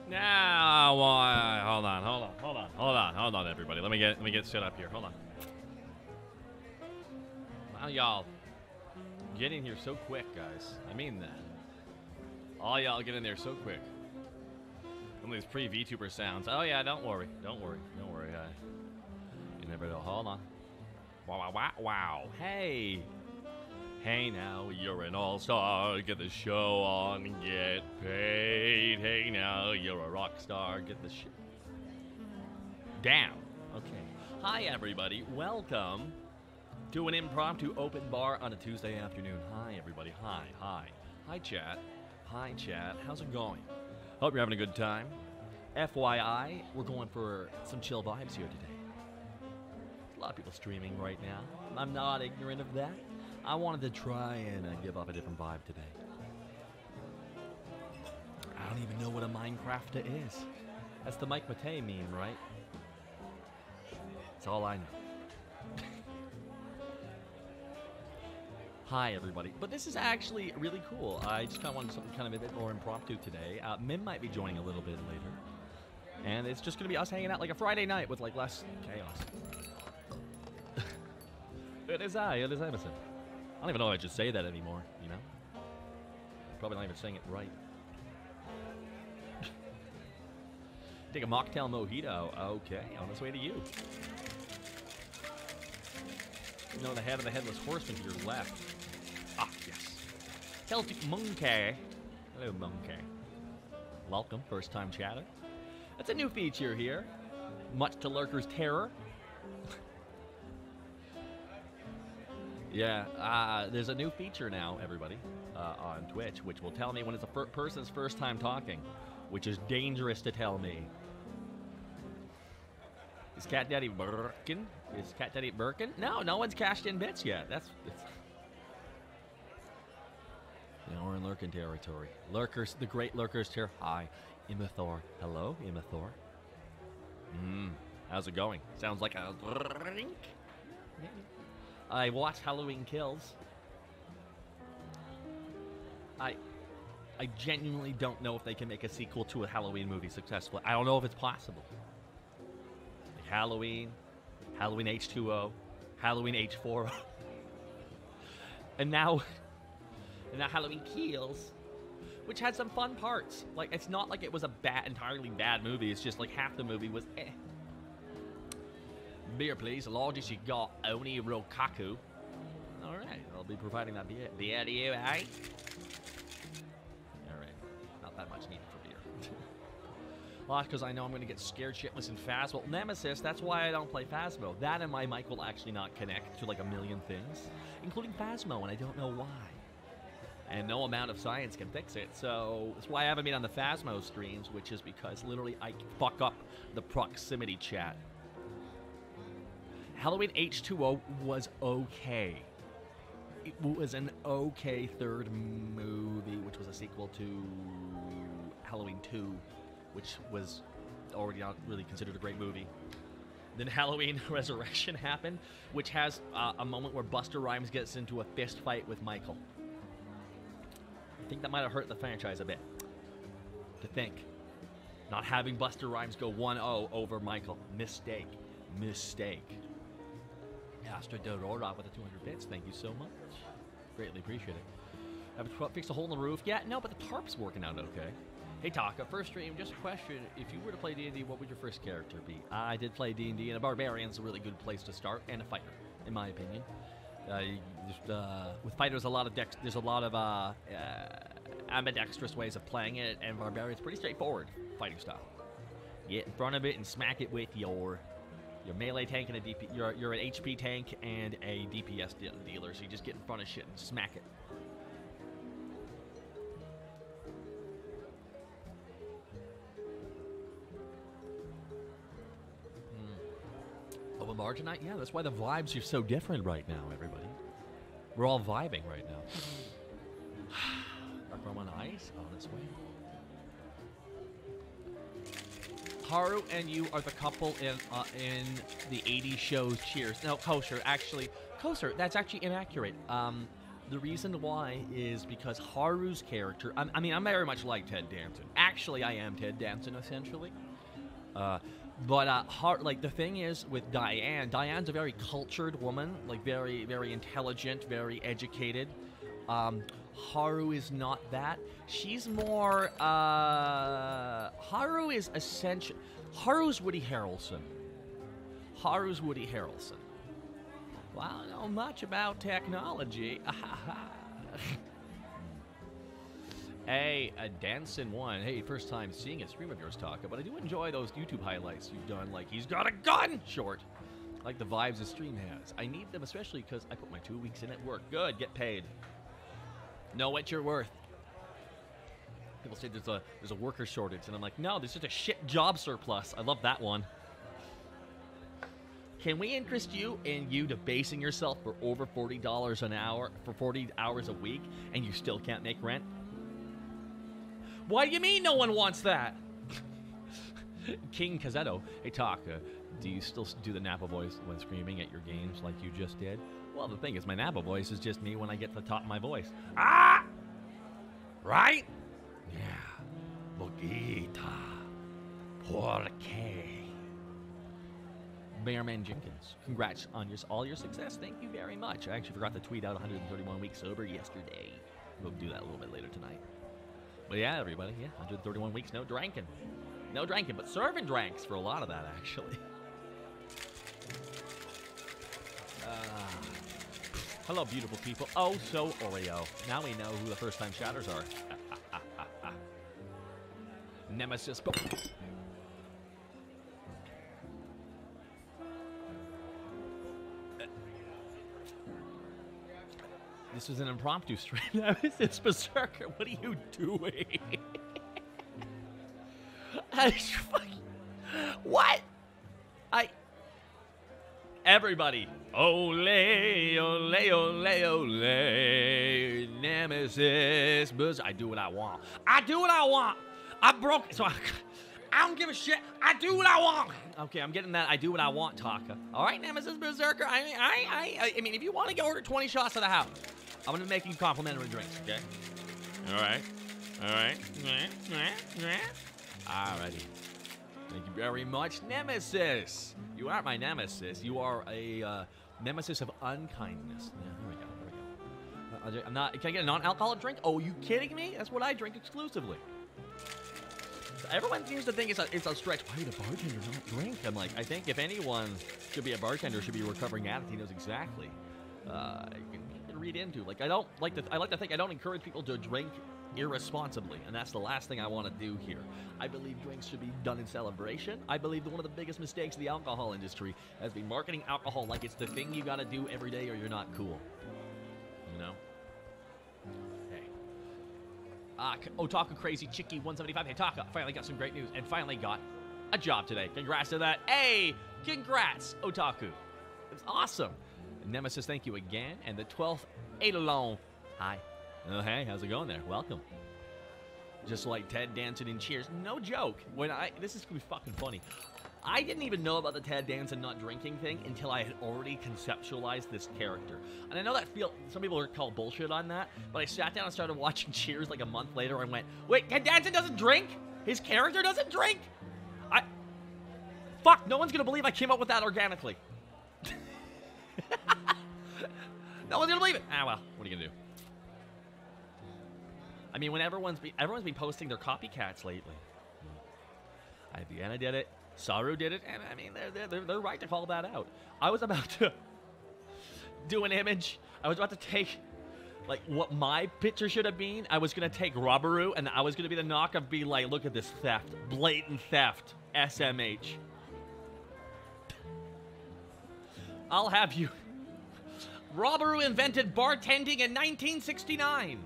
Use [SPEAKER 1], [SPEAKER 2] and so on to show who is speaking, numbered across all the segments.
[SPEAKER 1] Now, hold on, everybody. Let me get set up here. Hold on. Wow, y'all, get in here so quick, guys. I mean that. All y'all get in there so quick. Some of these pre-VTuber sounds. Oh yeah, don't worry. You never know. Hold on. Wow. Hey now, you're an all-star. Get the show on and get paid. Hey now, you're a rock star. Get the show. Damn. Okay. Hi, everybody. Welcome to an impromptu open bar on a Tuesday afternoon. Hi, everybody. Hi, chat. Hi, chat. How's it going? Hope you're having a good time. FYI, we're going for some chill vibes here today. A lot of people streaming right now. I'm not ignorant of that. I wanted to try and give off a different vibe today. I don't even know what a Minecrafter is. That's the Mike Matei meme, right? That's all I know. Hi, everybody. But this is actually really cool. I just kind of wanted something kind of a bit more impromptu today. Mim might be joining a little bit later. And it's just going to be us hanging out like a Friday night with like less chaos. It is Emerson. I don't even know if I should say that anymore, you know? Probably not even saying it right. Take a mocktail mojito. Okay, on its way to you. You know, the head of the headless horseman to your left. Ah, yes. Celtic Monkey. Hello, Monkey. Welcome, first-time chatter. That's a new feature here. Much to Lurker's terror. Yeah, there's a new feature now, everybody, on Twitch, which will tell me when it's a person's first time talking, which is dangerous to tell me. Is Cat Daddy Birkin? Is Cat Daddy Birkin? No one's cashed in bits yet. Yeah, we're in Lurkin territory. Lurkers, the great Lurkers here. Hi, Imathor. Hello, Imathor. How's it going? Sounds like a drink. I watched Halloween Kills. I genuinely don't know if they can make a sequel to a Halloween movie successfully. I don't know if it's possible. Like Halloween H2O, Halloween H4O, and now Halloween Kills, which had some fun parts. Like, it's not like it was a entirely bad movie. It's just like half the movie was eh. Beer, please. The largest you got, Oni Rokaku. All right, I'll be providing that beer. Beer to you, eh? All right, not that much needed for beer. Well, that's because I know I'm going to get scared shitless in Phasmo. Nemesis, that's why I don't play Phasmo. That and my mic will actually not connect to like a million things, including Phasmo, and I don't know why. And no amount of science can fix it, so that's why I haven't been on the Phasmo streams, which is because literally I fuck up the proximity chat. Halloween H2O was okay. It was an okay third movie, which was a sequel to Halloween 2, which was already not really considered a great movie. Then Halloween Resurrection happened, which has a moment where Busta Rhymes gets into a fist fight with Michael. I think that might have hurt the franchise a bit. To think. Not having Busta Rhymes go 1-0 over Michael. Mistake. Astro Dorora with the 200 bits. Thank you so much. Greatly appreciate it. Have I fixed a hole in the roof? Yeah, no, but the tarp's working out okay. Hey, Taka, first stream, just a question. If you were to play D&D, what would your first character be? I did play D&D, and a barbarian's a really good place to start, and a fighter, in my opinion. With fighters, there's a lot of ambidextrous ways of playing it, and barbarian's pretty straightforward fighting style. Get in front of it and smack it with your melee tank and a DP. You're an HP tank and a DPS dealer, so you just get in front of shit and smack it. Oh, a Marginite? Yeah, that's why the vibes are so different right now, everybody. We're all vibing right now. Dark Roman Ice? Oh, this way. Haru and you are the couple in the 80s shows Cheers. No, Kosher, actually. Kosher, that's actually inaccurate. The reason why is because Haru's character. I mean, I'm very much like Ted Danson. Actually, I am Ted Danson essentially. Like the thing is with Diane. Diane's a very cultured woman, like very, very intelligent, very educated. Haru is not that. She's more. Haru is essential. Haru's Woody Harrelson. Haru's Woody Harrelson. Well, I don't know much about technology. Hey, Danson one. Hey, first time seeing a stream of yours, Taka, but I do enjoy those YouTube highlights you've done, like he's got a gun short. Like the vibes the stream has. I need them especially because I put my 2 weeks in at work. Good, get paid. Know what you're worth. People say there's a worker shortage, and I'm like, no, there's just a shit job surplus. I love that one. Can we interest you in you debasing yourself for over $40 an hour for 40 hours a week, and you still can't make rent? Why do you mean no one wants that? King Cazzetto, hey Taka, do you still do the Napa voice when screaming at your games like you just did? Well, the thing is, my Napa voice is just me when I get to the top of my voice. Ah! Right? Yeah. Bogita. Porque. Bearman Jenkins, congrats on all your success. Thank you very much. I actually forgot to tweet out 131 weeks sober yesterday. We'll do that a little bit later tonight. But yeah, everybody, yeah, 131 weeks, no drinking. No drinking, but serving drinks for a lot of that, actually. Hello, beautiful people. Oh, so Oreo. Now we know who the first-time shatters are. Nemesis. This was an impromptu stream. It's Berserker. What are you doing? What? Everybody. Ole, ole, ole, ole. Nemesis. I do what I want. I do what I want. I broke. So I don't give a shit. I do what I want. Okay, I'm getting that. I do what I want, Taka. All right, Nemesis Berserker. I mean, if you want to go order 20 shots at the house, I'm gonna be making complimentary drinks. Okay. All right. All right. Alrighty. Thank you very much, Nemesis. You aren't my nemesis. You are a nemesis of unkindness. Yeah, there we go. There we go. I'm not. Can I get a non-alcoholic drink? Oh, are you kidding me? That's what I drink exclusively. So everyone seems to think it's a stretch. Why would a bartender not drink? I'm like, I think if anyone should be a bartender, should be a recovering addict. He knows exactly. You can read into. Like, I like to think I don't encourage people to drink irresponsibly, and that's the last thing I want to do here. I believe drinks should be done in celebration. I believe that one of the biggest mistakes of the alcohol industry has been marketing alcohol like it's the thing you got to do every day or you're not cool. You know? Hey. Otaku Crazy Chicky 175. Hey, Taka, finally got some great news and finally got a job today. Congrats to that. Hey, congrats, Otaku. It's awesome. Nemesis, thank you again. And the 12th, Eidolon. Hi. Oh, hey, how's it going there? Welcome. Just like Ted Danson in Cheers. No joke. This is gonna be fucking funny. I didn't even know about the Ted Danson not drinking thing until I had already conceptualized this character. And I know that some people are called bullshit on that, but I sat down and started watching Cheers like a month later and went, wait, Ted Danson doesn't drink? His character doesn't drink? Fuck, no one's gonna believe I came up with that organically. No one's gonna believe it. Ah, well, what are you gonna do? I mean, when everyone's been posting their copycats lately. Diana did it. Saru did it, and I mean, they're right to call that out. I was about to do an image. I was about to take, like, what my picture should have been. I was gonna take Robaru, and I was gonna be the knock of be like, look at this theft, blatant theft, SMH. I'll have you. Robaru invented bartending in 1969.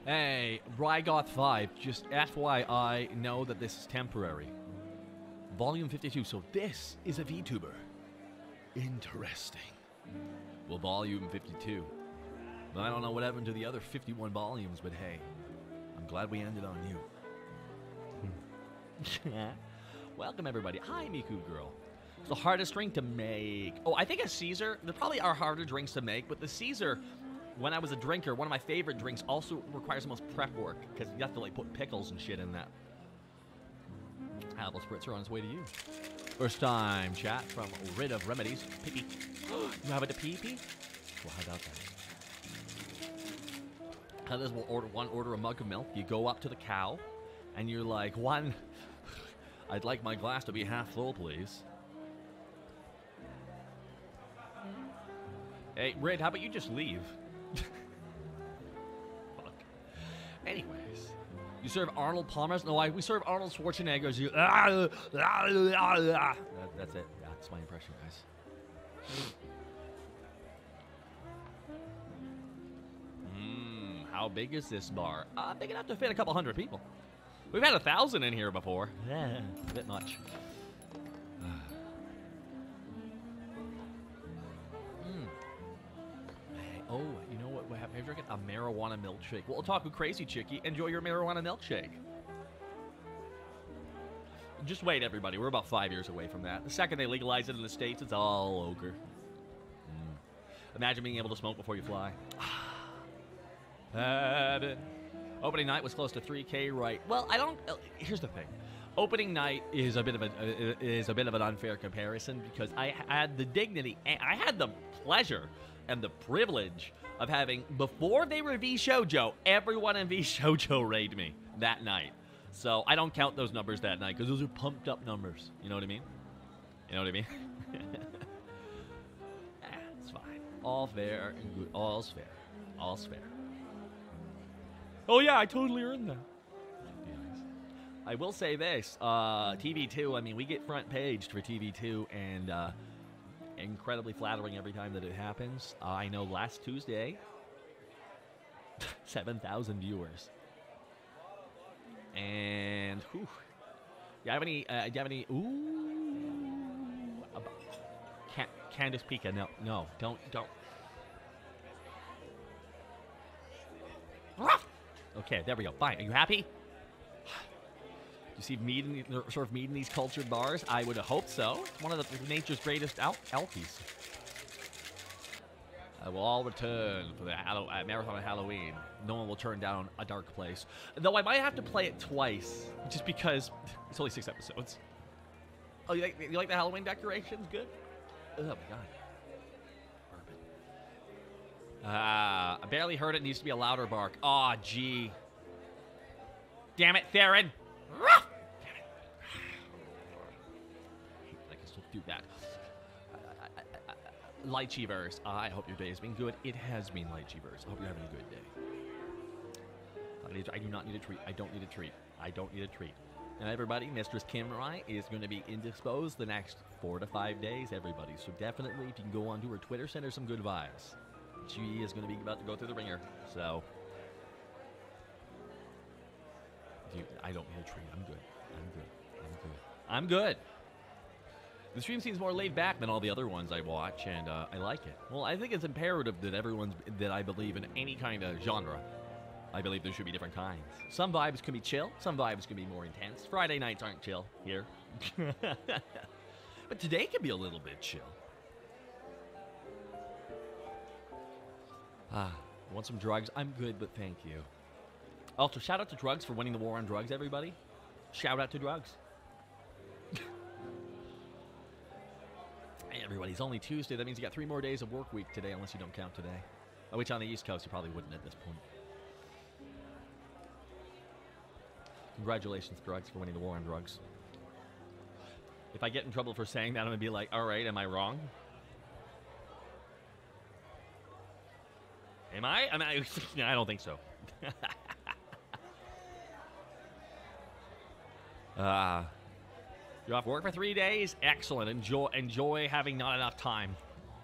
[SPEAKER 1] Hey, Rygoth 5, just FYI, know that this is temporary. Volume 52, so this is a VTuber. Interesting. Well, Volume 52. I don't know what happened to the other 51 volumes, but hey, I'm glad we ended on you. Welcome, everybody. Hi, Miku Girl. It's the hardest drink to make. Oh, I think a Caesar, there probably are harder drinks to make, but the Caesar, when I was a drinker, one of my favorite drinks also requires the most prep work, because you have to, like, put pickles and shit in that. Apple Spritzer on its way to you. First time chat from Rid of Remedies. Pee-pee. You have it to pee-pee? Well, how about that? Others will order a mug of milk. You go up to the cow, and you're like, one, I'd like my glass to be half full, please. Hey, Rid, how about you just leave? Fuck. Anyways, you serve Arnold Palmer's? No, we serve Arnold Schwarzenegger's. You, that's it. Yeah, that's my impression, guys. How big is this bar? Big enough to fit a couple hundred people. We've had 1,000 in here before. A bit much. Oh, you know what? Have you drinking a marijuana milkshake? Well, Otaku Crazy Chickie, enjoy your marijuana milkshake. Just wait, everybody. We're about 5 years away from that. The second they legalize it in the States, it's all ogre. Imagine being able to smoke before you fly. Opening night was close to 3K, right? Well, I don't. Here's the thing. Opening night is a bit of an unfair comparison because I had the dignity and I had the pleasure and the privilege of having, before they were V-Shoujo, everyone in V-Shoujo raid me that night. So I don't count those numbers that night because those are pumped up numbers. You know what I mean? You know what I mean? It's fine. All fair and good. All's fair. All's fair. Oh yeah, I totally earned that. I will say this, TV2, I mean, we get front paged for TV2, and incredibly flattering every time that it happens. I know last Tuesday, 7,000 viewers. And, whew, do you have any, Candace Pika, no, don't. Okay, there we go. Fine. Are you happy? You see meat in sort of meat in these cultured bars? I would have hoped so. It's one of nature's greatest alkies. We'll all return for the marathon of Halloween. No one will turn down A Dark Place. Though I might have to play it twice, just because it's only 6 episodes. Oh, you like the Halloween decorations? Good? Oh, my God. I barely heard it. Needs to be a louder bark. Aw, oh, gee. Damn it, Theron. Damn it. I can still do that. Lightcheevers. I hope your day has been good. It has been, Lightcheevers. I hope you're having a good day. I do not need a treat. I don't need a treat. I don't need a treat. Now, everybody, Mistress Kimrai is going to be indisposed the next 4 to 5 days, everybody. So definitely, if you can go onto her Twitter, send her some good vibes. She is going to be about to go through the ringer, so. Dude, I don't need a treat. I'm good. I'm good. The stream seems more laid back than all the other ones I watch, and I like it. Well, I think it's imperative that I believe in any kind of genre. I believe there should be different kinds. Some vibes can be chill. Some vibes can be more intense. Friday nights aren't chill here. But today can be a little bit chill. Want some drugs? I'm good, but thank you. Also, shout out to Drugs for winning the war on drugs, everybody. Shout out to Drugs. Hey, everybody, it's only Tuesday. That means you got 3 more days of work week today, unless you don't count today. Which on the East Coast, you probably wouldn't at this point. Congratulations, Drugs, for winning the war on drugs. If I get in trouble for saying that, I'm going to be like, all right, am I wrong? Am I? No, I don't think so. You're off work for 3 days? Excellent. Enjoy having not enough time.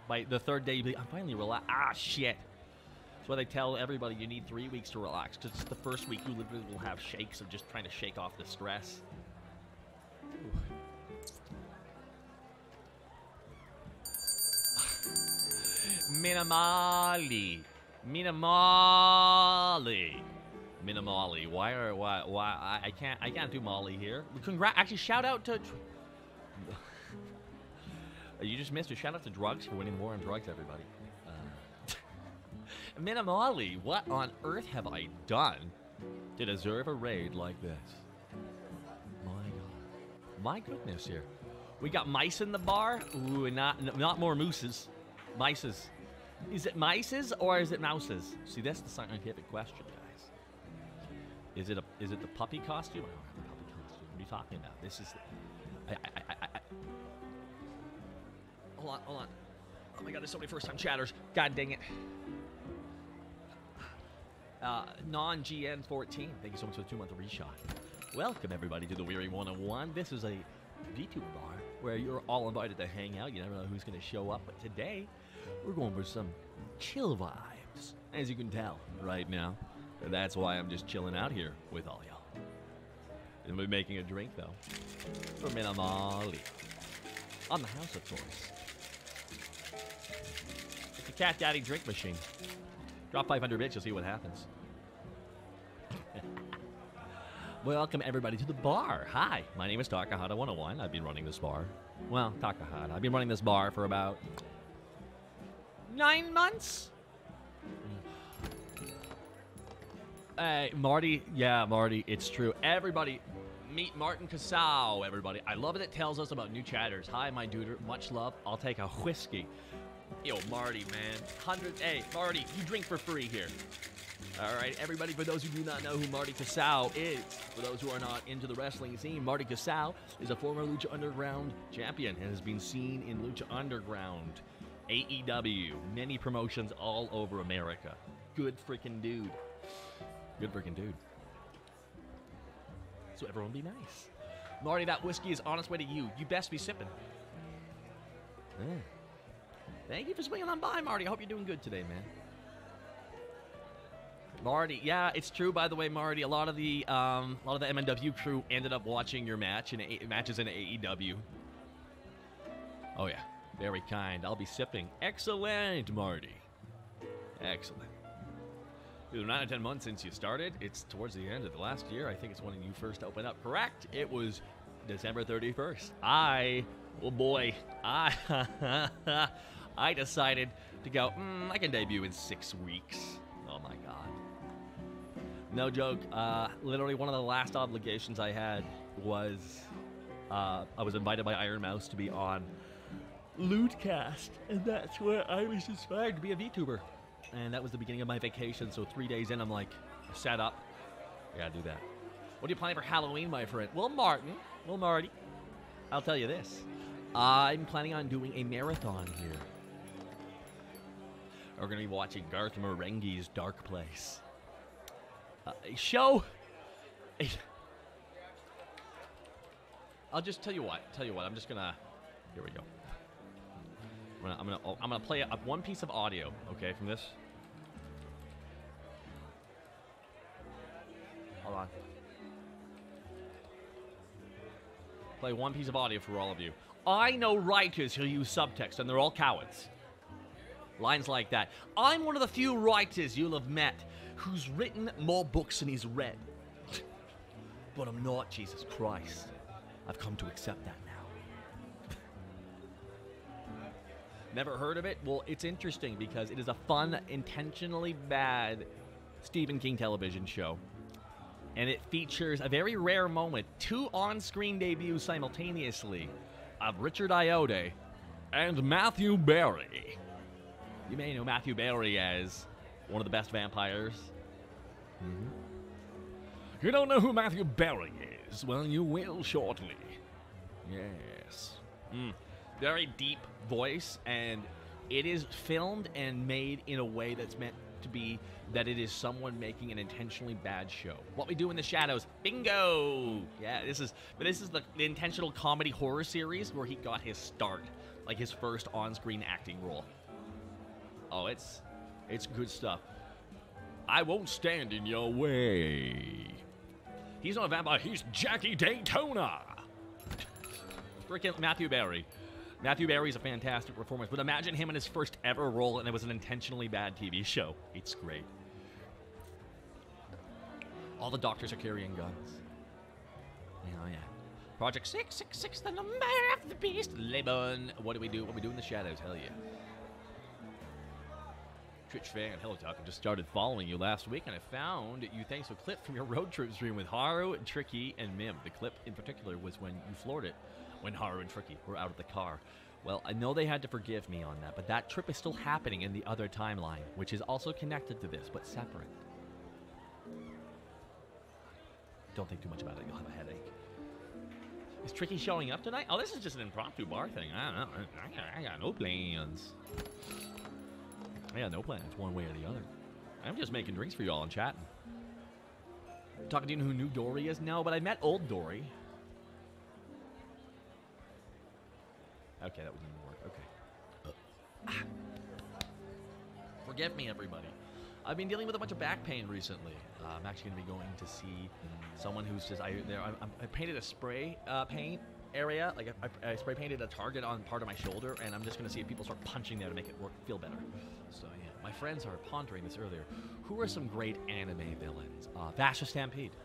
[SPEAKER 1] By the 3rd day, you'll be, I'm finally relaxed. Ah, shit. That's why they tell everybody you need 3 weeks to relax. Because the first week, you literally will have shakes of just trying to shake off the stress. Minimali. Minimali. Why I can't do Molly here. Actually, shout out to you just missed a shout out to Drugs for winning the war on drugs, everybody. Minimali, what on earth have I done to deserve a raid like this? My God. My goodness here. We got mice in the bar. Ooh, and not more mooses. Mices. Is it mices or is it mouses? See, that's the scientific question, guys. Is it the puppy costume? I don't have a puppy costume. What are you talking about? This is Hold on. Oh my God, there's so many first-time chatters. God dang it. Non-GN14, thank you so much for the 2-month reshot. Welcome, everybody, to the Weary 101. This is a VTuber bar where you're all invited to hang out. You never know who's going to show up, but today we're going for some chill vibes, as you can tell right now. That's why I'm just chilling out here with all y'all. And we're making a drink, though, for Minimali. On the house of toys. It's a Cat Daddy drink machine. Drop 500 bits, you'll see what happens. Welcome, everybody, to the bar. Hi, my name is Takahata101. I've been running this bar. Well, Takahata. I've been running this bar for about 9 months. Hey, Marty. Yeah, Marty, it's true. Everybody, meet Martin Casau, everybody. I love it. It tells us about new chatters. Hi, my duder. Much love. I'll take a whiskey. Yo, Marty, man. Hey, Marty, you drink for free here. All right, everybody, for those who do not know who Marty Casau is, for those who are not into the wrestling scene, Marty Casau is a former Lucha Underground champion and has been seen in Lucha Underground, AEW, many promotions all over America. Good freaking dude. Good freaking dude. So everyone be nice. Marty, that whiskey is on its way to you. You best be sipping. Yeah. Thank you for swinging on by, Marty. I hope you're doing good today, man. Marty, yeah, it's true. By the way, Marty, a lot of the MNW crew ended up watching your matches in AEW. Oh yeah, very kind. I'll be sipping. Excellent, Marty. Excellent. It was 9 or 10 months since you started. It's towards the end of the last year. I think it's when you first opened up. Correct. It was December 31st. Oh boy, I decided to go, I can debut in 6 weeks. Oh my God. No joke. Literally one of the last obligations I had was I was invited by Iron Mouse to be on Lootcast, and that's where I was inspired to be a VTuber. And that was the beginning of my vacation, so 3 days in, I'm like, set up. I gotta do that. What are you planning for Halloween, my friend? Well, Marty, I'll tell you this. I'm planning on doing a marathon here. We're going to be watching Garth Marenghi's Dark Place. I'll just tell you what. I'm just going to... Here we go. I'm gonna play one piece of audio, okay, from this. Hold on. Play one piece of audio for all of you. I know writers who use subtext, and they're all cowards. Lines like that. I'm one of the few writers you'll have met who's written more books than he's read. But I'm not Jesus Christ. I've come to accept that now. Never heard of it? Well, it's interesting because it is a fun, intentionally bad Stephen King television show. And it features a very rare moment, 2 on-screen debuts simultaneously of Richard Ayoade and Matthew Berry. You may know Matthew Berry as one of the best vampires. You don't know who Matthew Berry is? Well, you will shortly. Yes. Very deep voice, and it is filmed and made in a way that's meant to be that it is someone making an intentionally bad show. What We Do in the Shadows. Bingo! Yeah, this is the intentional comedy horror series where he got his start, like his first on-screen acting role. Oh, it's good stuff. I won't stand in your way. He's not a vampire, he's Jackie Daytona. Freaking Matthew Berry. Matthew Berry's a fantastic performance, but imagine him in his first ever role, and it was an intentionally bad TV show. It's great. All the doctors are carrying guns. Oh, yeah. Project 666, the number of the beast. Lebanon. What do we do? What do we do in the shadows? Hell yeah. Twitch fan, hello Doc. I just started following you last week, and I found you thanks to a clip from your road trip stream with Haru, Tricky, and Mim. The clip in particular was when you floored it, when Haru and Tricky were out of the car. Well, I know they had to forgive me on that, but that trip is still happening in the other timeline, which is also connected to this, but separate. Don't think too much about it. You'll have a headache. Is Tricky showing up tonight? Oh, this is just an impromptu bar thing. I don't know. I got no plans. I got no plans, one way or the other. I'm just making drinks for you all and chatting. Talking to you know who new Dory is? No, but I met old Dory. Okay, that wouldn't even work. Okay. Forgive me, everybody. I've been dealing with a bunch of back pain recently. I'm actually going to be going to see someone who's just... I painted a spray paint area. Like, I spray painted a target on part of my shoulder, and I'm just going to see if people start punching there to make it feel better. So, yeah. My friends are pondering this earlier. Who are some great anime villains? Vasher Stampede.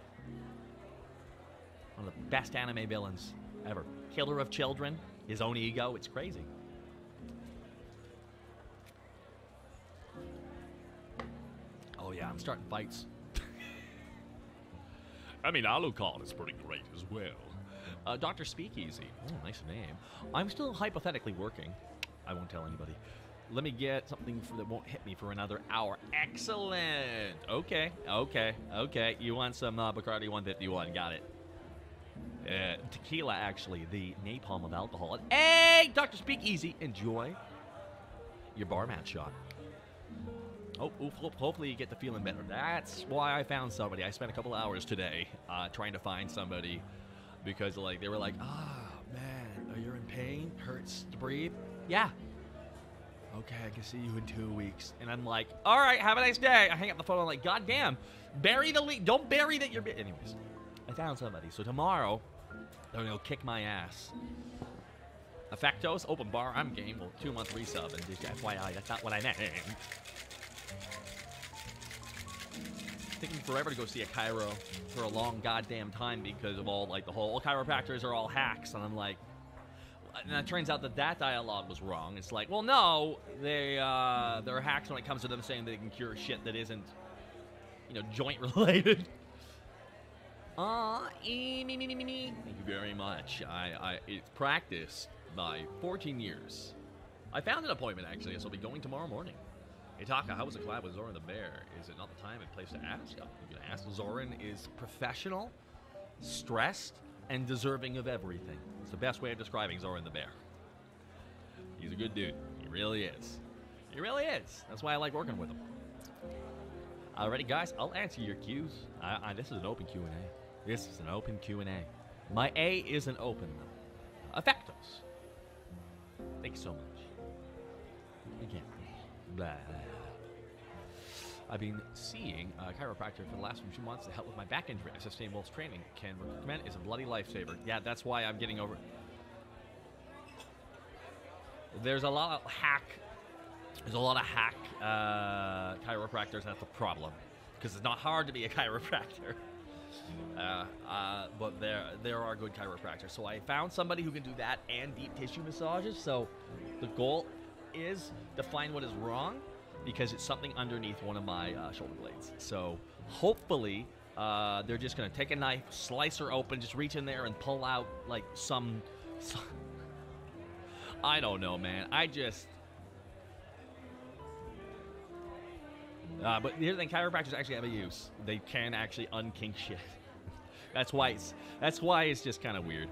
[SPEAKER 1] One of the best anime villains ever. Killer of children. His own ego. It's crazy. Oh, yeah. I'm starting fights. I mean, Alucard is pretty great as well. Dr. Speakeasy. Oh, nice name. I'm still hypothetically working. I won't tell anybody. Let me get something that won't hit me for another hour. Excellent. Okay. You want some Bacardi 151. Got it. Tequila, actually. The napalm of alcohol. Hey, Dr. Speakeasy. Enjoy your barman shot. Oh, hopefully you get to feeling better. That's why I found somebody. I spent a couple hours today trying to find somebody because like they were like, man, are you in pain? Hurts to breathe? Yeah. Okay, I can see you in 2 weeks. And I'm like, all right, have a nice day. I hang up the phone. I'm like, God damn, bury the lead. Don't bury that you're... Anyways, I found somebody. So tomorrow, they're going to kick my ass. Effectos, open bar, I'm game. Well, 2-month resub. And just FYI, that's not what I meant. Taking forever to go see a chiro for a long goddamn time because of all, like, the whole chiropractors are all hacks. And I'm like... And it turns out that dialogue was wrong. It's like, well, no, they're hacks when it comes to them saying they can cure shit that isn't, joint related. Thank you very much. It's practiced by 14 years. I found an appointment, actually, so I'll be going tomorrow morning. Hey, Taka, how was the collab with Zoran the Bear? Is it not the time and place to ask? I'm going to ask. Zoran is professional, stressed, and deserving of everything. It's the best way of describing Zoran the Bear. He's a good dude. He really is. He really is. That's why I like working with him. Alrighty, guys, I'll answer your Qs. This is an open Q&A. This is an open Q&A. My A isn't open, though. Effectos. Thank you so much. Again. Blah. I've been seeing a chiropractor for the last few months to help with my back injury. I sustained whilst training. Can recommend is a bloody lifesaver. Yeah, that's why I'm getting over it. There's a lot of hack. There's a lot of hack chiropractors. That's the problem, because it's not hard to be a chiropractor. But there are good chiropractors. So I found somebody who can do that and deep tissue massages. So the goal is to find what is wrong, because it's something underneath one of my shoulder blades. So hopefully they're just going to take a knife, slice her open, just reach in there and pull out like some I don't know, man. But here's the thing, chiropractors actually have a use. They can actually unkink shit. That's why it's just kind of weird.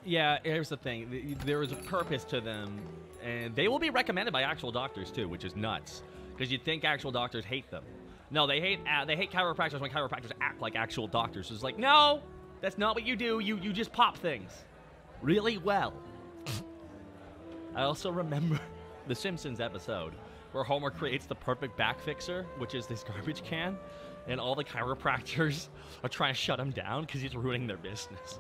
[SPEAKER 1] Yeah, here's the thing. There is a purpose to them, and they will be recommended by actual doctors too, which is nuts. Because you'd think actual doctors hate them. No, they hate chiropractors when chiropractors act like actual doctors. It's like, no, that's not what you do. You just pop things really well. I also remember the Simpsons episode where Homer creates the perfect back fixer, which is this garbage can, and all the chiropractors are trying to shut him down because he's ruining their business.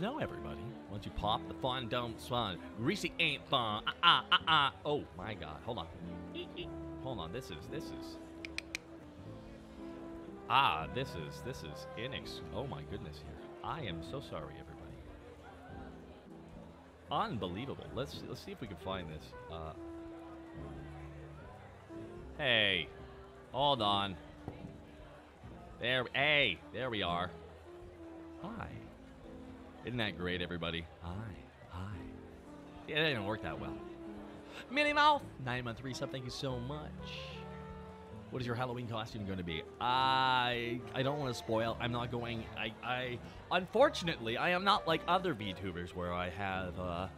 [SPEAKER 1] know, everybody. Once you pop, the fun don't fun. Greasy ain't fun. Oh my God! Hold on. Hold on. This is. This is Oh my goodness here. I am so sorry, everybody. Unbelievable. Let's see if we can find this. Hey, hold on. There we are. Hi. Isn't that great, everybody? Hi. Yeah, that didn't work that well. Minnie Mouth, 9 month resub. Thank you so much. What is your Halloween costume going to be? I don't want to spoil. I'm not going. Unfortunately, I am not like other VTubers where I have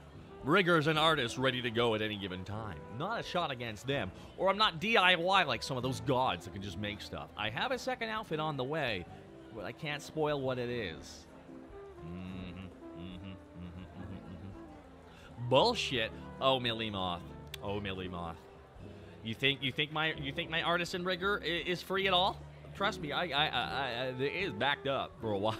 [SPEAKER 1] riggers and artists ready to go at any given time. Not a shot against them. Or I'm not DIY like some of those gods that can just make stuff. I have a second outfit on the way, but I can't spoil what it is. Bullshit. Oh, Millie Moth. Oh, Millie Moth. You think my artisan rigger is free at all? Trust me, it is backed up for a while.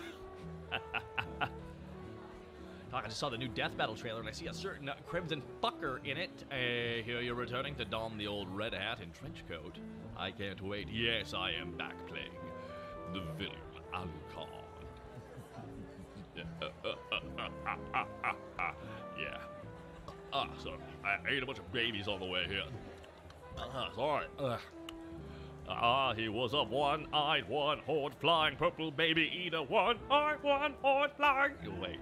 [SPEAKER 1] I just saw the new Death Battle trailer and I see a certain crimson fucker in it. Here you're returning to don the old red hat and trench coat. I can't wait. Yes, I am back playing the villain Alcon. Yeah. So I ate a bunch of babies on the way here. Sorry. He was a one-eyed, one-horned, flying purple baby eater. One-eyed, one-horned, flying. Wait.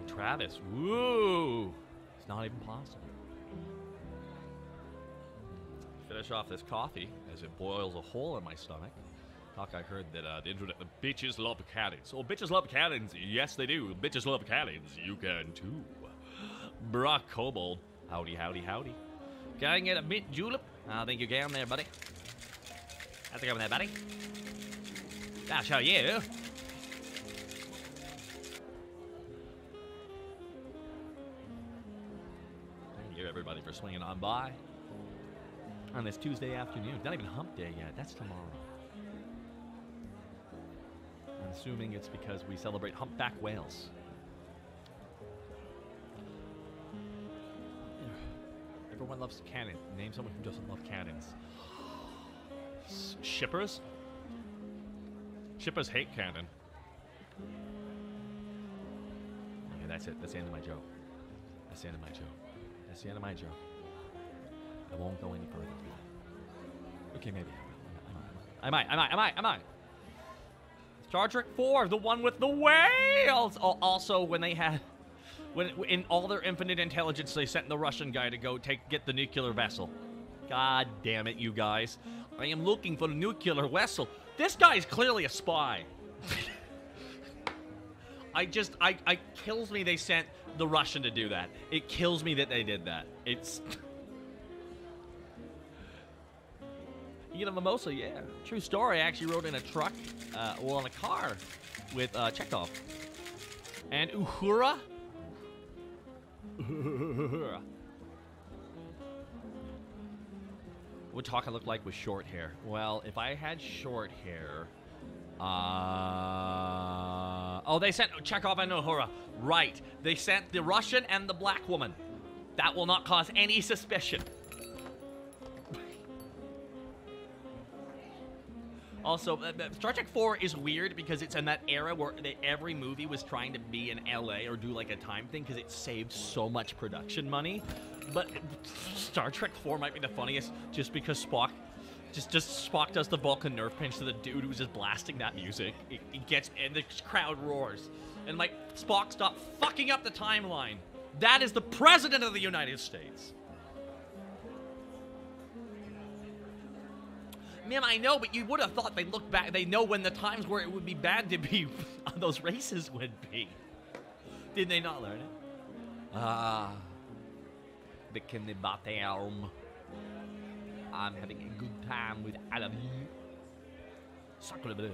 [SPEAKER 1] Travis. Woo! It's not even possible. Finish off this coffee as it boils a hole in my stomach. I heard that the internet, the bitches love cannons. Oh, bitches love cannons. Yes, they do. Bitches love cannons. You can too. Brock Kobold. Howdy, howdy, howdy. Can I get a mint julep? I think you can there, buddy. How's it going there, buddy? I'll show you. Thank you, everybody, for swinging on by on this Tuesday afternoon. Not even hump day yet. That's tomorrow. I'm assuming it's because we celebrate humpback whales. Everyone loves cannon. Name someone who doesn't love cannons. Shippers? Shippers hate cannon. Okay, that's it. That's the end of my joke. That's the end of my joke. That's the end of my joke. I won't go any further. Okay, maybe I might. Star Trek 4, the one with the whales! Also, when they had... When in all their infinite intelligence, they sent the Russian guy to go get the nuclear vessel. God damn it, you guys. I am looking for the nuclear vessel. This guy is clearly a spy. I kills me they sent the Russian to do that. It kills me that they did that. It's... You get a mimosa, yeah. True story, I actually rode in a truck, in a car with Chekhov. And Uhura. What talk I look like with short hair? Well, if I had short hair... Oh, they sent Chekhov and Uhura. Right. They sent the Russian and the black woman. That will not cause any suspicion. Also, Star Trek 4 is weird because it's in that era where every movie was trying to be in LA or do like a time thing because it saved so much production money. But Star Trek 4 might be the funniest just because Spock does the Vulcan nerve pinch to the dude who's just blasting that music. It gets, and the crowd roars. And like, Spock, stop fucking up the timeline. That is the President of the United States. Man, I know, but you would have thought they'd look back. They know when the times where it would be bad to be on those races would be. Did they not learn it? Bikini Bottom. I'm having a good time with Adam. Sacre bleu.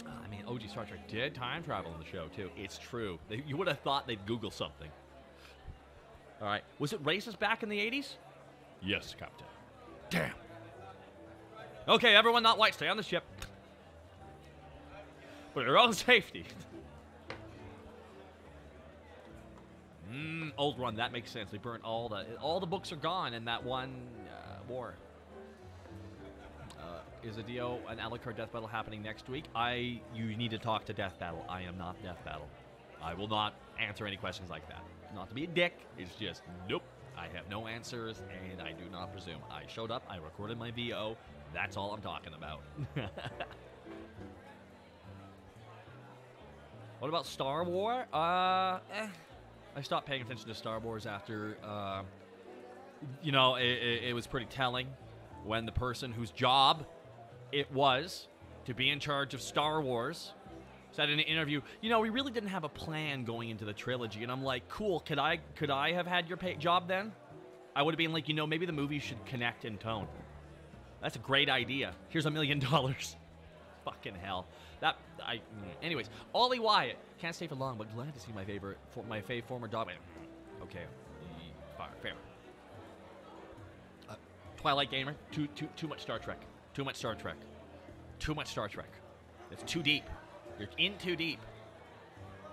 [SPEAKER 1] I mean, OG Star Trek did time travel in the show, too. It's true. You would have thought they'd Google something. All right. Was it racist back in the 80s? Yes, Captain. Damn. Okay, everyone not white, stay on the ship. For your own safety. Old run, that makes sense. They burnt all the books are gone in that one war. Is a Dio an Alucard Death Battle happening next week? You need to talk to Death Battle. I am not Death Battle. I will not answer any questions like that. Not to be a dick, it's just, nope. I have no answers, and I do not presume. I showed up, I recorded my VO, that's all I'm talking about. What about Star Wars? I stopped paying attention to Star Wars after, it was pretty telling when the person whose job it was to be in charge of Star Wars said in an interview, we really didn't have a plan going into the trilogy. And I'm like, cool, could I have had your job then? I would have been like, maybe the movie should connect in tone. That's a great idea. Here's $1 million. Fucking hell. Anyways, Ollie Wyatt. Can't stay for long, but glad to see my former dog. Okay. Fair. Twilight Gamer. Too much Star Trek. Too much Star Trek. Too much Star Trek. It's too deep. You're in too deep.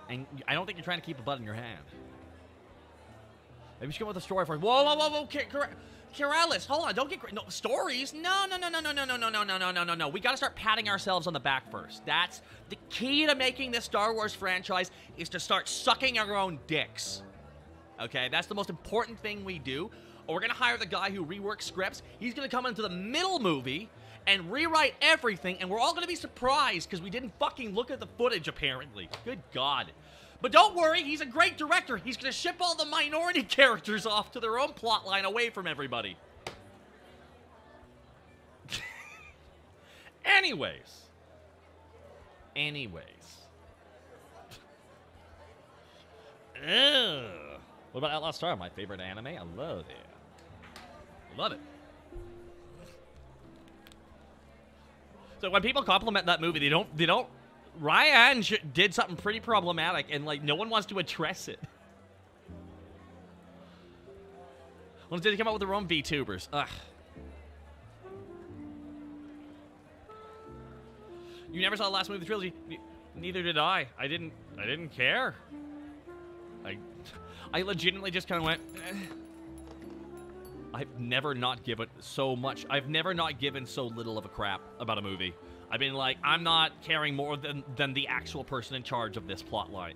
[SPEAKER 1] And I don't think you're trying to keep a butt in your hand. Maybe you should come with a story for whoa. Kiralis, hold on, don't get no stories. No. We gotta start patting ourselves on the back first. That's the key to making this Star Wars franchise is to start sucking our own dicks. Okay, that's the most important thing we do. Or we're gonna hire the guy who reworks scripts. He's gonna come into the middle movie and rewrite everything, and we're all gonna be surprised because we didn't fucking look at the footage, apparently. Good God. But don't worry, he's a great director. He's gonna ship all the minority characters off to their own plot line away from everybody. Anyways. What about Outlaw Star? My favorite anime? I love it. Love it. So when people compliment that movie, they don't. Ryan did something pretty problematic, and no one wants to address it. When did they come out with their own VTubers? Ugh. You never saw the last movie of the trilogy. Neither did I. I didn't care. I legitimately just kind of went. I've never not given so much. I've never not given so little of a crap about a movie. I've been like, I'm not caring more than the actual person in charge of this plot line.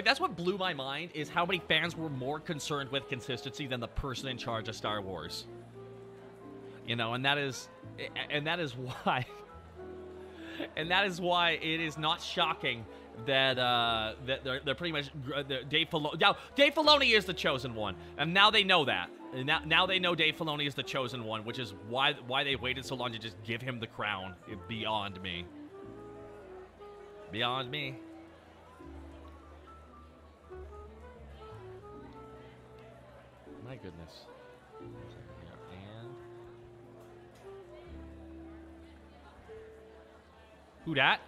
[SPEAKER 1] That's what blew my mind, is how many fans were more concerned with consistency than the person in charge of Star Wars. And that is why it is not shocking that they're pretty much Dave Filoni. Now, Dave Filoni is the chosen one, and now they know that. And now they know Dave Filoni is the chosen one, which is why they waited so long to just give him the crown. Beyond me. Beyond me. My goodness. And who dat?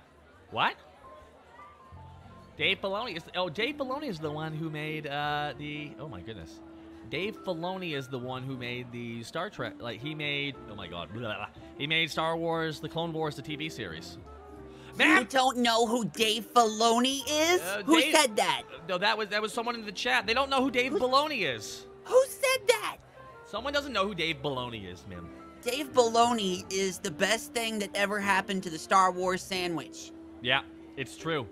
[SPEAKER 1] What? Dave Filoni is. Dave Filoni is the one who made the. Oh my goodness. Dave Filoni is the one who made the Star Trek. He made. Oh my God. Blah, blah, blah. He made Star Wars: The Clone Wars, the TV series.
[SPEAKER 2] Man, you don't know who Dave Filoni is? Who said that?
[SPEAKER 1] No, that was someone in the chat. They don't know who Dave Filoni is.
[SPEAKER 2] Who said that?
[SPEAKER 1] Someone doesn't know who Dave Filoni is, man.
[SPEAKER 2] Dave Filoni is the best thing that ever happened to the Star Wars sandwich.
[SPEAKER 1] Yeah, it's true.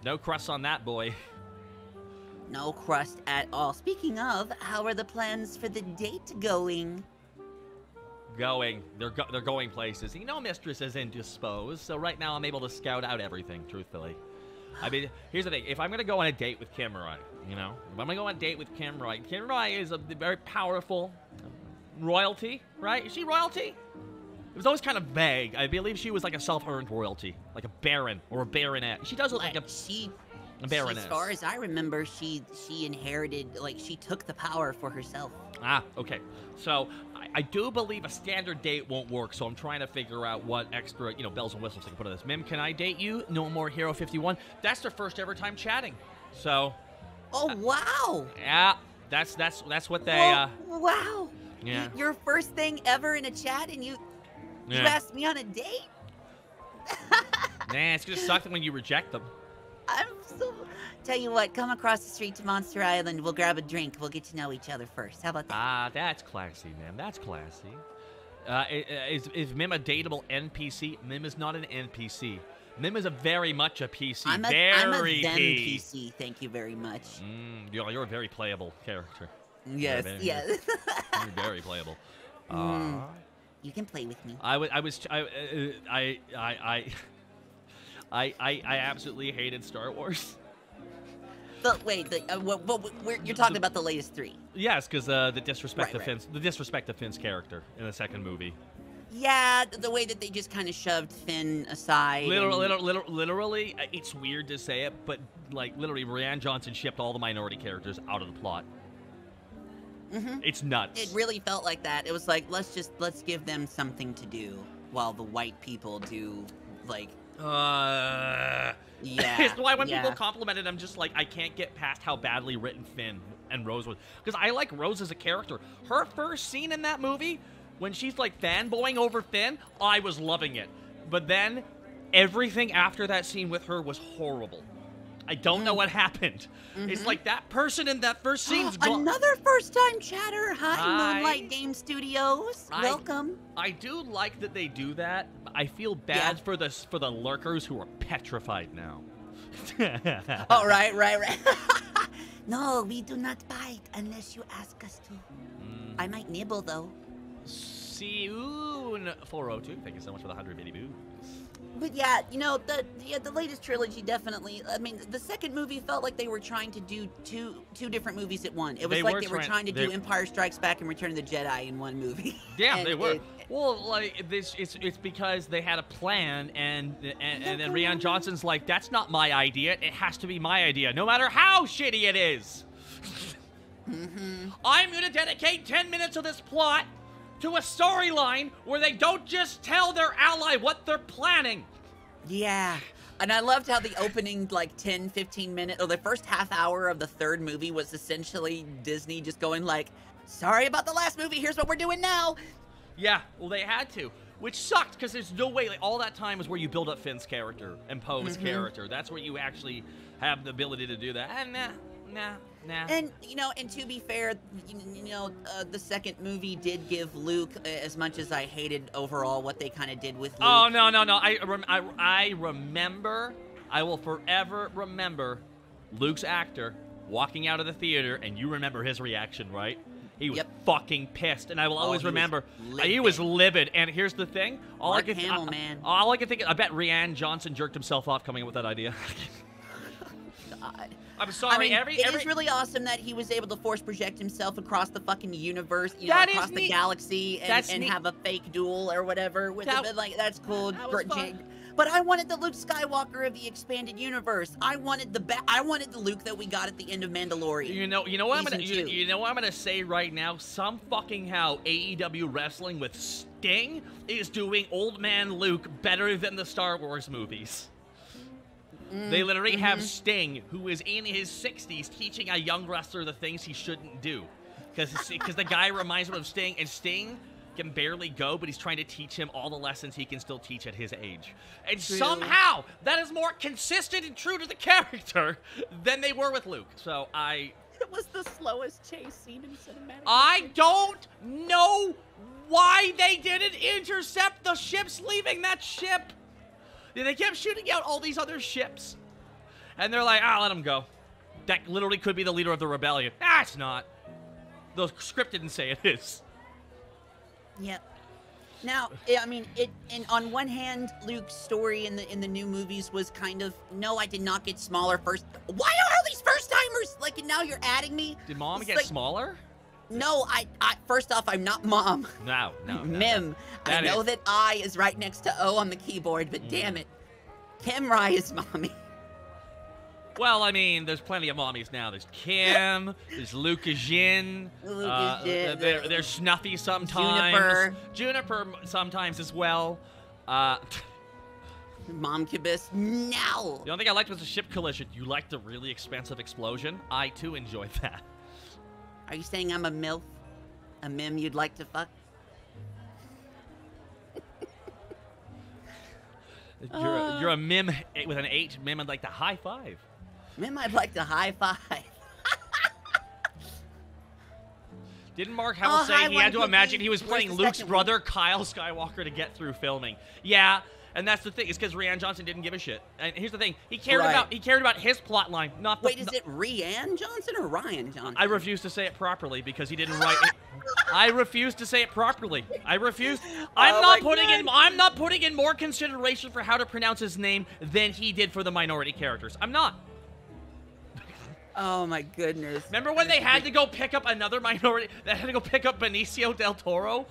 [SPEAKER 1] No crust on that, boy.
[SPEAKER 2] No crust at all. Speaking of, how are the plans for the date going?
[SPEAKER 1] They're going places. Mistress is indisposed, so right now I'm able to scout out everything, truthfully. I mean, here's the thing. If I'm going to go on a date with Kim Roy, if I'm going to go on a date with Kim Roy is a very powerful royalty, right? Is she royalty? It was always kind of vague. I believe she was like a self-earned royalty, like a baron or a baronet. She does look like a baroness.
[SPEAKER 2] As far as I remember, she inherited, she took the power for herself.
[SPEAKER 1] Ah, okay. So I do believe a standard date won't work, so I'm trying to figure out what extra, bells and whistles I can put on this. Mim, can I date you? No more Hero 51. That's their first ever time chatting. So.
[SPEAKER 2] Oh, wow.
[SPEAKER 1] Yeah, that's what they.
[SPEAKER 2] Wow.
[SPEAKER 1] Yeah.
[SPEAKER 2] Your first thing ever in a chat, and you. You asked me on a date?
[SPEAKER 1] Nah, it's gonna suck when you reject them.
[SPEAKER 2] I'm so... Tell you what, come across the street to Monster Island. We'll grab a drink. We'll get to know each other first. How about that?
[SPEAKER 1] Ah, that's classy, man. That's classy. Is Mim a dateable NPC? Mim is not an NPC. Mim is very much a PC.
[SPEAKER 2] I'm a them PC. Thank you very much.
[SPEAKER 1] You're a very playable character.
[SPEAKER 2] Yes, yes.
[SPEAKER 1] You're very playable.
[SPEAKER 2] You can play with me.
[SPEAKER 1] I absolutely hated Star Wars.
[SPEAKER 2] But wait, you're talking about the latest 3.
[SPEAKER 1] Yes, because the disrespect of Finn's character in the second movie.
[SPEAKER 2] Yeah, the way that they just kind of shoved Finn aside.
[SPEAKER 1] Literally, it's weird to say it, but like literally, Rian Johnson shipped all the minority characters out of the plot. It's nuts.
[SPEAKER 2] It really felt like that. It was like let's give them something to do while the white people do like.
[SPEAKER 1] Yeah. It's why when people complimented him, just like I can't get past how badly written Finn and Rose was, because I like Rose as a character. Her first scene in that movie, when she's like fanboying over Finn, I was loving it. But then everything after that scene with her was horrible. I don't know what happened. It's like that person in that first scene's gone.
[SPEAKER 2] Another first-time chatter. Hi, Moonlight Game Studios. Welcome.
[SPEAKER 1] I do like that they do that. I feel bad for the lurkers who are petrified now.
[SPEAKER 2] Oh, right. No, we do not bite unless you ask us to. I might nibble, though.
[SPEAKER 1] Soon 402. Thank you so much for the 100 bitty boos.
[SPEAKER 2] But yeah, you know, the latest trilogy definitely, I mean, the second movie felt like they were trying to do two different movies at one. It was like they were trying to do Empire Strikes Back and Return of the Jedi in one movie.
[SPEAKER 1] Yeah, they were. Well, like, it's because they had a plan, and then Rian Johnson's like, that's not my idea, it has to be my idea, no matter how shitty it is. I'm gonna dedicate 10 minutes of this plot to a storyline where they don't just tell their ally what they're planning.
[SPEAKER 2] Yeah. And I loved how the opening, like, 10, 15 minutes, or the first half hour of the third movie was essentially Disney just going like, sorry about the last movie, here's what we're doing now.
[SPEAKER 1] Yeah, well, they had to, which sucked, because there's no way, like, all that time is where you build up Finn's character and Poe's character. That's where you actually have the ability to do that. And nah.
[SPEAKER 2] And, you know, and to be fair, the second movie did give Luke, as much as I hated overall what they kind of did with Luke.
[SPEAKER 1] Oh, no. I remember, I will forever remember Luke's actor walking out of the theater, and you remember his reaction, right? He was fucking pissed, and I will always remember. He was livid, and here's the thing. All I can think, I bet Rian Johnson jerked himself off coming up with that idea.
[SPEAKER 2] God.
[SPEAKER 1] I'm sorry.
[SPEAKER 2] I mean, it is really awesome that he was able to force project himself across the fucking universe, across the galaxy, and have a fake duel or whatever. That's cool. But I wanted the Luke Skywalker of the expanded universe. I wanted the Luke that we got at the end of Mandalorian.
[SPEAKER 1] You know what I'm gonna say right now? Some fucking how AEW wrestling with Sting is doing old man Luke better than the Star Wars movies. They literally have Sting, who is in his 60s, teaching a young wrestler the things he shouldn't do. Because the guy reminds him of Sting, and Sting can barely go, but he's trying to teach him all the lessons he can still teach at his age. And somehow, that is more consistent and true to the character than they were with Luke. So
[SPEAKER 2] It was the slowest chase scene in cinematic.
[SPEAKER 1] I don't know why they didn't intercept the ships leaving that ship. They kept shooting out all these other ships. And they're like, let him go. That literally could be the leader of the rebellion. It's not. The script didn't say it is.
[SPEAKER 2] Yep. Now, I mean, and on one hand, Luke's story in the new movies was kind of, no, I did not get smaller first. Why are all these first-timers? Like, and now you're adding me?
[SPEAKER 1] Did Mom get smaller?
[SPEAKER 2] No, I first off, I'm not Mom.
[SPEAKER 1] No.
[SPEAKER 2] Mim. I know that I is right next to O on the keyboard, but damn it. Kim Rai is Mommy.
[SPEAKER 1] Well, I mean, there's plenty of mommies now. There's Kim, there's Luca Jin. They're Snuffy sometimes. Juniper sometimes as well.
[SPEAKER 2] Momcubus, now.
[SPEAKER 1] The only thing I liked was the ship collision. You liked the really expensive explosion? I, too, enjoyed that.
[SPEAKER 2] Are you saying I'm a MILF? A Mim you'd like to fuck?
[SPEAKER 1] You're a Mim with an H. Mim, I'd like to high five.
[SPEAKER 2] Mim, I'd like to high five.
[SPEAKER 1] Didn't Mark Hamill say he had to imagine he was playing Luke's brother, Kyle Skywalker, to get through filming? Yeah, and that's the thing. It's because Rian Johnson didn't give a shit. And here's the thing: he cared about his plot line, not the.
[SPEAKER 2] Wait, is it Rian Johnson or Ryan Johnson?
[SPEAKER 1] I refuse to say it properly because he didn't write it. I refuse to say it properly. I refuse. I'm not putting in more consideration for how to pronounce his name than he did for the minority characters. I'm not.
[SPEAKER 2] Oh my goodness.
[SPEAKER 1] Remember when they had to go pick up another minority? They had to go pick up Benicio del Toro?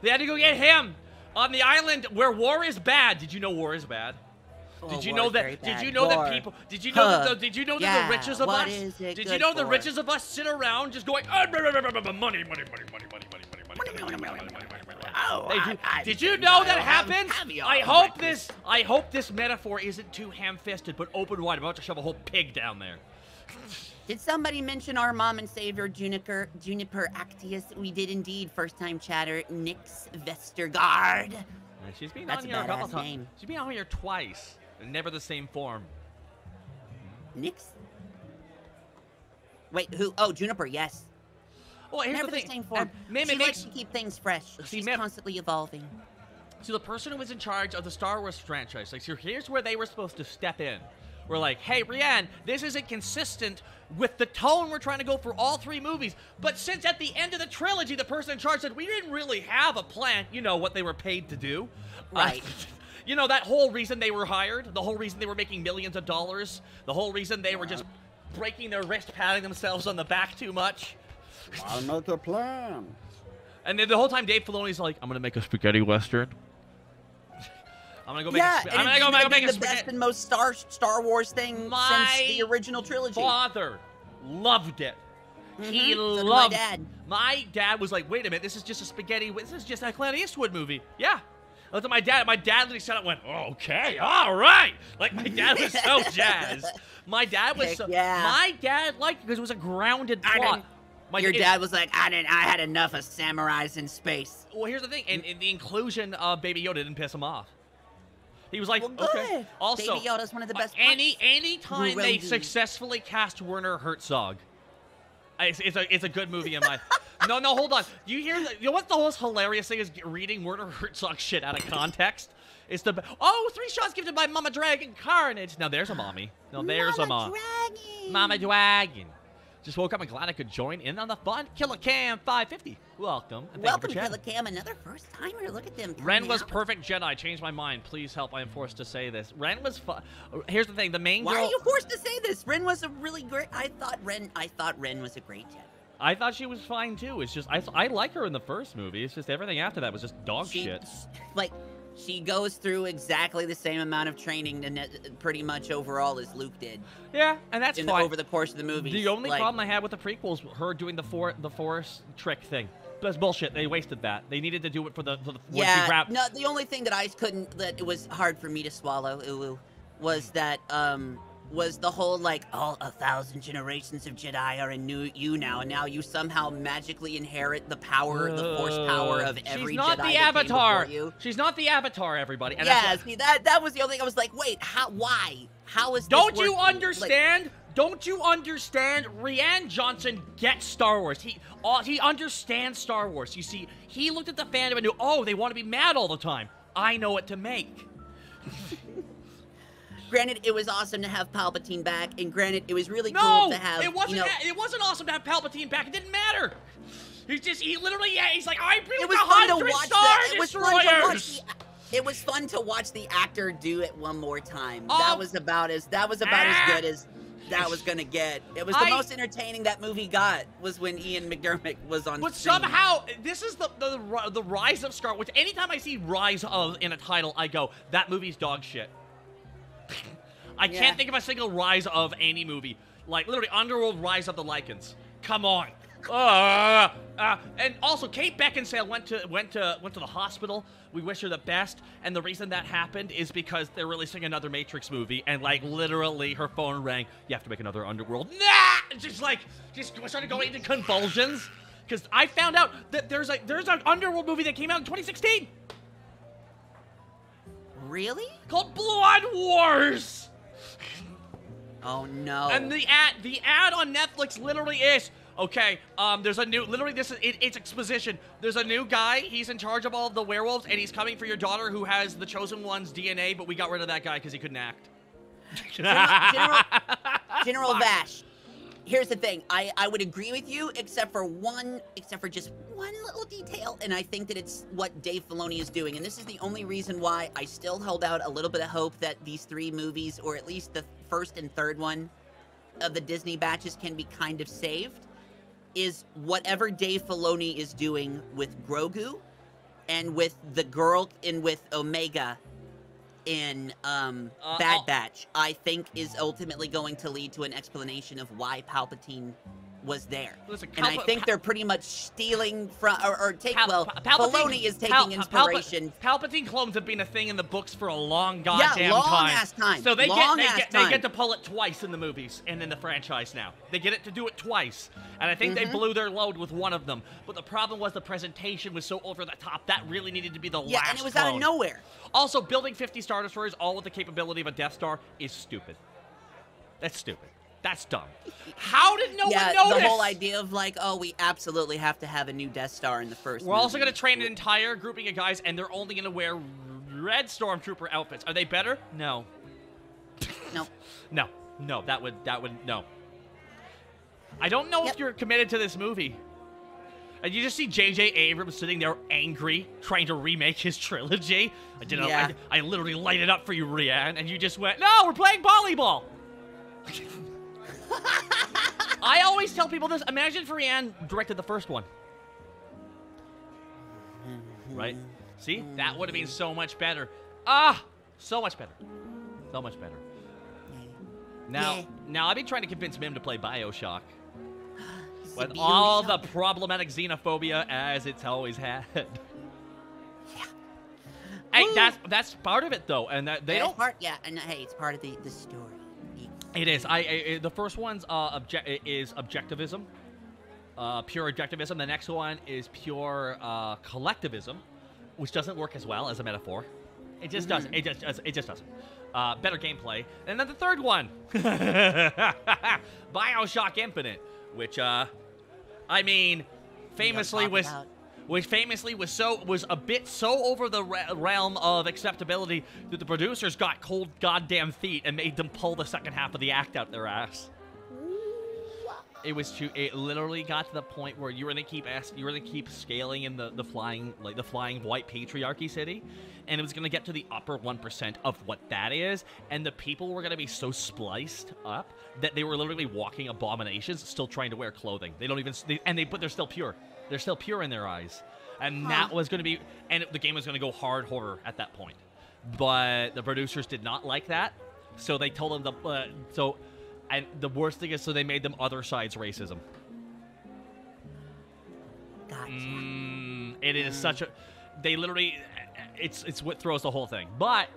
[SPEAKER 1] They had to go get him on the island where war is bad. Did you know war is bad? Did you know that? Did you know that people? Did you know that? Did you know that the riches of us? Did you know the riches of us sit around just going money? Did you know that happens? I hope this metaphor isn't too ham-fisted, but open wide. I'm about to shove a whole pig down there.
[SPEAKER 2] Did somebody mention our mom and savior, Juniper Actius? We did indeed. First-time chatter, Nyx Vestergaard.
[SPEAKER 1] She's been on here a couple times. She's been on here twice, and never the same form.
[SPEAKER 2] Nyx? Wait, who? Oh, Juniper, yes.
[SPEAKER 1] Well, here's
[SPEAKER 2] never
[SPEAKER 1] the thing.
[SPEAKER 2] Same form. She likes to keep things fresh. She's constantly evolving.
[SPEAKER 1] So the person who was in charge of the Star Wars franchise, like, so here's where they were supposed to step in. We're like, hey, Rian, this isn't consistent with the tone we're trying to go for all 3 movies. But since at the end of the trilogy, the person in charge said, we didn't really have a plan, you know, what they were paid to do.
[SPEAKER 2] Right.
[SPEAKER 1] You know, that whole reason they were hired, the whole reason they were making millions of dollars, the whole reason they were just breaking their wrist, patting themselves on the back too much.
[SPEAKER 3] I'll make a plan.
[SPEAKER 1] And then the whole time Dave Filoni's like, I'm going to make a spaghetti western. I'm gonna go make
[SPEAKER 2] the best and most Star Wars thing since the original trilogy.
[SPEAKER 1] My father loved it. He loved
[SPEAKER 2] my dad.
[SPEAKER 1] My dad was like, wait a minute, this is just a spaghetti. This is just a Clint Eastwood movie. Yeah. I looked at my dad. My dad literally sat up and went, okay, all right. Like, my dad was so jazzed. My dad was my dad liked it because it was a grounded plot.
[SPEAKER 2] Your dad was like, I had enough of samurais in space.
[SPEAKER 1] Well, here's the thing, and the inclusion of Baby Yoda didn't piss him off. He was like,
[SPEAKER 2] well,
[SPEAKER 1] okay. Also,
[SPEAKER 2] Baby Yoda's one of the best.
[SPEAKER 1] Any time they successfully cast Werner Herzog, it's a good movie in my. No, hold on. You hear? You know what the most hilarious thing is? Reading Werner Herzog shit out of context. It's the 3 shots gifted by Mama Dragon Carnage. Now there's a mommy. Now there's a mom. Mama Dragon. Just woke up and glad I could join in on the fun. Killer Cam 550. Welcome.
[SPEAKER 2] Welcome, Killer Cam. Another first timer. Look at them.
[SPEAKER 1] Ren was perfect Jedi. Changed my mind. Please help. I am forced to say this. Ren was fun. Here's the thing. The main girl.
[SPEAKER 2] Why are you forced to say this? Ren was a really great. I thought Ren was a great Jedi.
[SPEAKER 1] I thought she was fine too. It's just I like her in the first movie. It's just everything after that was just dog shit.
[SPEAKER 2] Like, she goes through exactly the same amount of training pretty much overall as Luke did.
[SPEAKER 1] Yeah, and that's fine.
[SPEAKER 2] Over the course of the movie.
[SPEAKER 1] The only problem I had with the prequels, her doing the Force trick thing. That's bullshit. They wasted that. They needed to do it for the
[SPEAKER 2] no, the only thing that that it was hard for me to swallow, was that was the whole, like, 1,000 generations of Jedi are in you now, and now you somehow magically inherit the power, the Force power of every Jedi. She's not the Avatar.
[SPEAKER 1] She's not the Avatar, everybody. And
[SPEAKER 2] yeah, see, that was the only thing. I was like, wait, why? How is this
[SPEAKER 1] Don't you understand? Like, don't you understand? Rian Johnson gets Star Wars. He understands Star Wars. You see, he looked at the fandom and knew, they want to be mad all the time. I know what to make.
[SPEAKER 2] Granted, it was awesome to have Palpatine back, and granted, it was really cool to have.
[SPEAKER 1] It wasn't. It wasn't awesome to have Palpatine back. It didn't matter. He literally, he's like, I built 100 Star Destroyers.
[SPEAKER 2] It was fun to watch the actor do it one more time. That was about as good as that was gonna get. It was the most entertaining that movie got was when Ian McDermott was on.
[SPEAKER 1] But somehow, this is the rise of Star Wars. Anytime I see rise of in a title, I go, that movie's dog shit. I can't think of a single rise of any movie. Like, literally, Underworld Rise of the Lycans. Come on. And also, Kate Beckinsale went to the hospital. We wish her the best. And the reason that happened is because they're releasing another Matrix movie. And, like, literally, her phone rang. You have to make another Underworld. Nah! Just started going into convulsions. Because I found out that there's an Underworld movie that came out in 2016.
[SPEAKER 2] Really?
[SPEAKER 1] Called Blood Wars.
[SPEAKER 2] Oh no.
[SPEAKER 1] And the ad on Netflix literally is, okay, there's a new, literally this is, it's exposition. There's a new guy, he's in charge of all of the werewolves, and he's coming for your daughter who has the Chosen One's DNA, but we got rid of that guy because he couldn't act.
[SPEAKER 2] General Vash. Here's the thing, I would agree with you, except for just one little detail, and I think that it's what Dave Filoni is doing, and this is the only reason why I still held out a little bit of hope that these 3 movies, or at least the first and third one of the Disney batches, can be kind of saved, is whatever Dave Filoni is doing with Grogu, and with the girl, and with Omega, in Bad Batch, I think is ultimately going to lead to an explanation of why Palpatine was there.
[SPEAKER 1] Listen,
[SPEAKER 2] and I think they're pretty much stealing from, Filoni is taking inspiration.
[SPEAKER 1] Palpatine clones have been a thing in the books for a long goddamn time. So they get to pull it twice in the movies and in the franchise now. They get it to do it twice. And I think they blew their load with one of them. But the problem was the presentation was so over the top. That really needed to be the last
[SPEAKER 2] Yeah, and it was out of nowhere.
[SPEAKER 1] Also, building 50 Star Destroyers, all with the capability of a Death Star, is stupid. That's stupid. That's dumb. How did no one notice?
[SPEAKER 2] The whole idea of like, oh, we absolutely have to have a new Death Star in the first
[SPEAKER 1] We're also going to train an entire grouping of guys, and they're only going to wear red Stormtrooper outfits. Are they better? No. No. No, that would, no. I don't know if you're committed to this movie. And you just see J.J. Abrams sitting there angry, trying to remake his trilogy. I literally light it up for you, Rianne, and you just went, no, we're playing volleyball. I always tell people this. Imagine if Rianne directed the first one. Right? See? That would have been so much better. So much better. So much better. Now I've been trying to convince Mim to play BioShock. With all the problematic xenophobia as it's always had.
[SPEAKER 2] Yeah.
[SPEAKER 1] Hey, that's part of it though, and that they don't.
[SPEAKER 2] And hey, it's part of the story.
[SPEAKER 1] It is. The first one's is objectivism, pure objectivism. The next one is pure collectivism, which doesn't work as well as a metaphor. It just doesn't. It just doesn't. Better gameplay. And then the third one, BioShock Infinite, which I mean, famously was a bit so over the realm of acceptability that the producers got cold goddamn feet and made them pull the second half of the act out their ass. It literally got to the point where you were gonna keep scaling in the flying white patriarchy city, and it was gonna get to the upper 1% of what that is, and the people were gonna be so spliced up that they were literally walking abominations, still trying to wear clothing. But they're still pure. They're still pure in their eyes, and that was gonna be, and the game was gonna go hard horror at that point. But the producers did not like that, so they told them and the worst thing is, so they made them other sides racism.
[SPEAKER 2] Gotcha.
[SPEAKER 1] It is such a... They literally... It's what throws the whole thing. But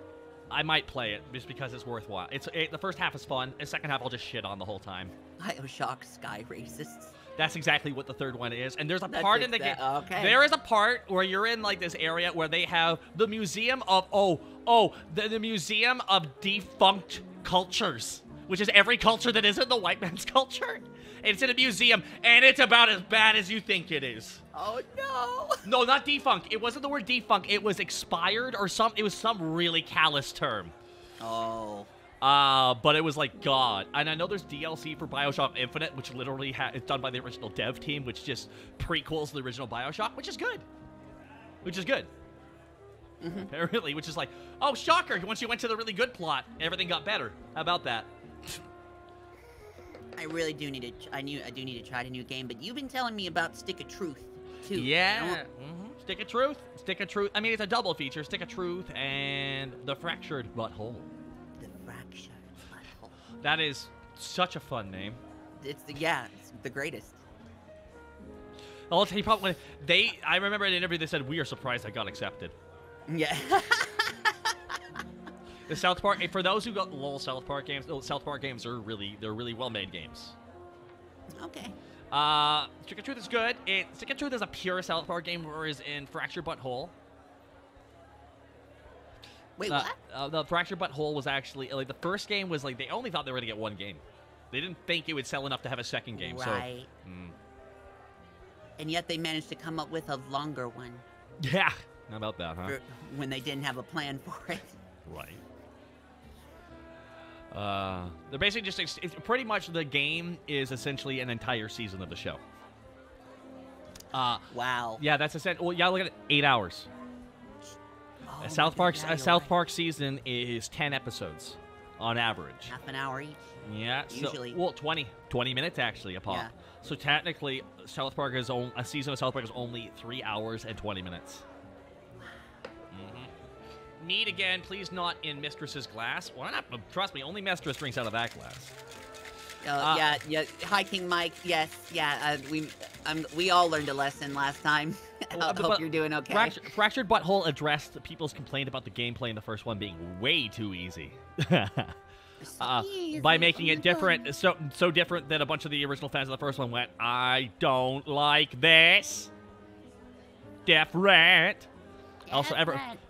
[SPEAKER 1] I might play it just because it's worthwhile. The first half is fun. The second half I'll just shit on the whole time.
[SPEAKER 2] BioShock Sky Racists.
[SPEAKER 1] That's exactly what the third one is. And there's a part in the game...
[SPEAKER 2] Okay.
[SPEAKER 1] There is a part where you're in, like, this area where they have the museum of... the museum of defunct cultures. Which is every culture that isn't the white man's culture. It's in a museum, and it's about as bad as you think it is.
[SPEAKER 2] Oh, no.
[SPEAKER 1] No, not defunct. It wasn't the word defunct. It was expired or it was some really callous term.
[SPEAKER 2] Oh.
[SPEAKER 1] But it was like God. And I know there's DLC for BioShock Infinite, which literally is done by the original dev team, which just prequels the original BioShock, which is good. Really, which is like, oh, shocker. Once you went to the really good plot, everything got better. How about that?
[SPEAKER 2] I really do need to. I do need to try the new game, but you've been telling me about Stick of Truth, too.
[SPEAKER 1] Yeah. Stick of Truth. Stick of Truth. I mean, it's a double feature. Stick of Truth and The Fractured Butthole.
[SPEAKER 2] The Fractured Butthole.
[SPEAKER 1] That is such a fun name.
[SPEAKER 2] It's the greatest.
[SPEAKER 1] I'll tell you probably I remember in an interview they said, we are surprised I got accepted.
[SPEAKER 2] Yeah.
[SPEAKER 1] The South Park, for those who got South Park games are really well-made games.
[SPEAKER 2] Okay.
[SPEAKER 1] Stick of Truth is good. Stick of Truth is a pure South Park game, whereas in Fractured Butthole.
[SPEAKER 2] Wait, what?
[SPEAKER 1] The Fractured But Whole was actually, like, the first game was, like, they only thought they were going to get one game. They didn't think it would sell enough to have a second game,
[SPEAKER 2] right.
[SPEAKER 1] so...
[SPEAKER 2] And yet they managed to come up with a longer one.
[SPEAKER 1] Yeah, how about that, huh?
[SPEAKER 2] When they didn't have a plan for it.
[SPEAKER 1] Right. They're basically just... pretty much the game is essentially an entire season of the show.
[SPEAKER 2] Wow.
[SPEAKER 1] Yeah, that's essentially... Well, yeah, look at it. 8 hours.
[SPEAKER 2] Oh,
[SPEAKER 1] South Park season is 10 episodes on average.
[SPEAKER 2] Half an hour each.
[SPEAKER 1] Yeah,
[SPEAKER 2] usually.
[SPEAKER 1] So, well, 20 minutes actually a pop.
[SPEAKER 2] Yeah.
[SPEAKER 1] So technically, a season of South Park is only 3 hours and 20 minutes. Meet again, please not in Mistress's glass. Why not? Trust me, only Mistress drinks out of that glass.
[SPEAKER 2] Yeah. Hi, King Mike. Yes, yeah. We all learned a lesson last time. I hope you're doing okay.
[SPEAKER 1] Fractured But Whole addressed people's complaint about the gameplay in the first one being way too easy. By making it different, so different that a bunch of the original fans of the first one went, I don't like this. Different. Also,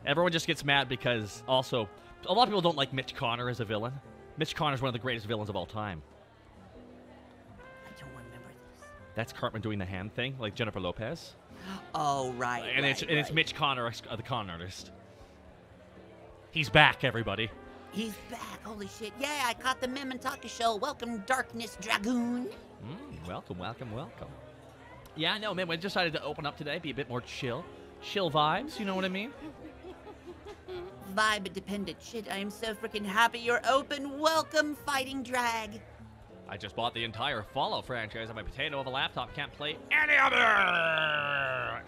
[SPEAKER 1] everyone just gets mad because, also, a lot of people don't like Mitch Connor as a villain. Mitch Connor is one of the greatest villains of all time.
[SPEAKER 2] I don't remember this.
[SPEAKER 1] That's Cartman doing the hand thing, like Jennifer Lopez.
[SPEAKER 2] Oh, right.
[SPEAKER 1] And it's Mitch Connor, the con artist. He's back, everybody.
[SPEAKER 2] He's back. Holy shit. Yeah, I caught the Mem and Taka show. Welcome, Darkness Dragoon.
[SPEAKER 1] Welcome. Yeah, no, man, we decided to open up today, be a bit more chill. Chill vibes, you know what I mean?
[SPEAKER 2] Vibe dependent shit. I am so freaking happy you're open. Welcome, Fighting Drag.
[SPEAKER 1] I just bought the entire Fallout franchise on my potato of a laptop. Can't play any other.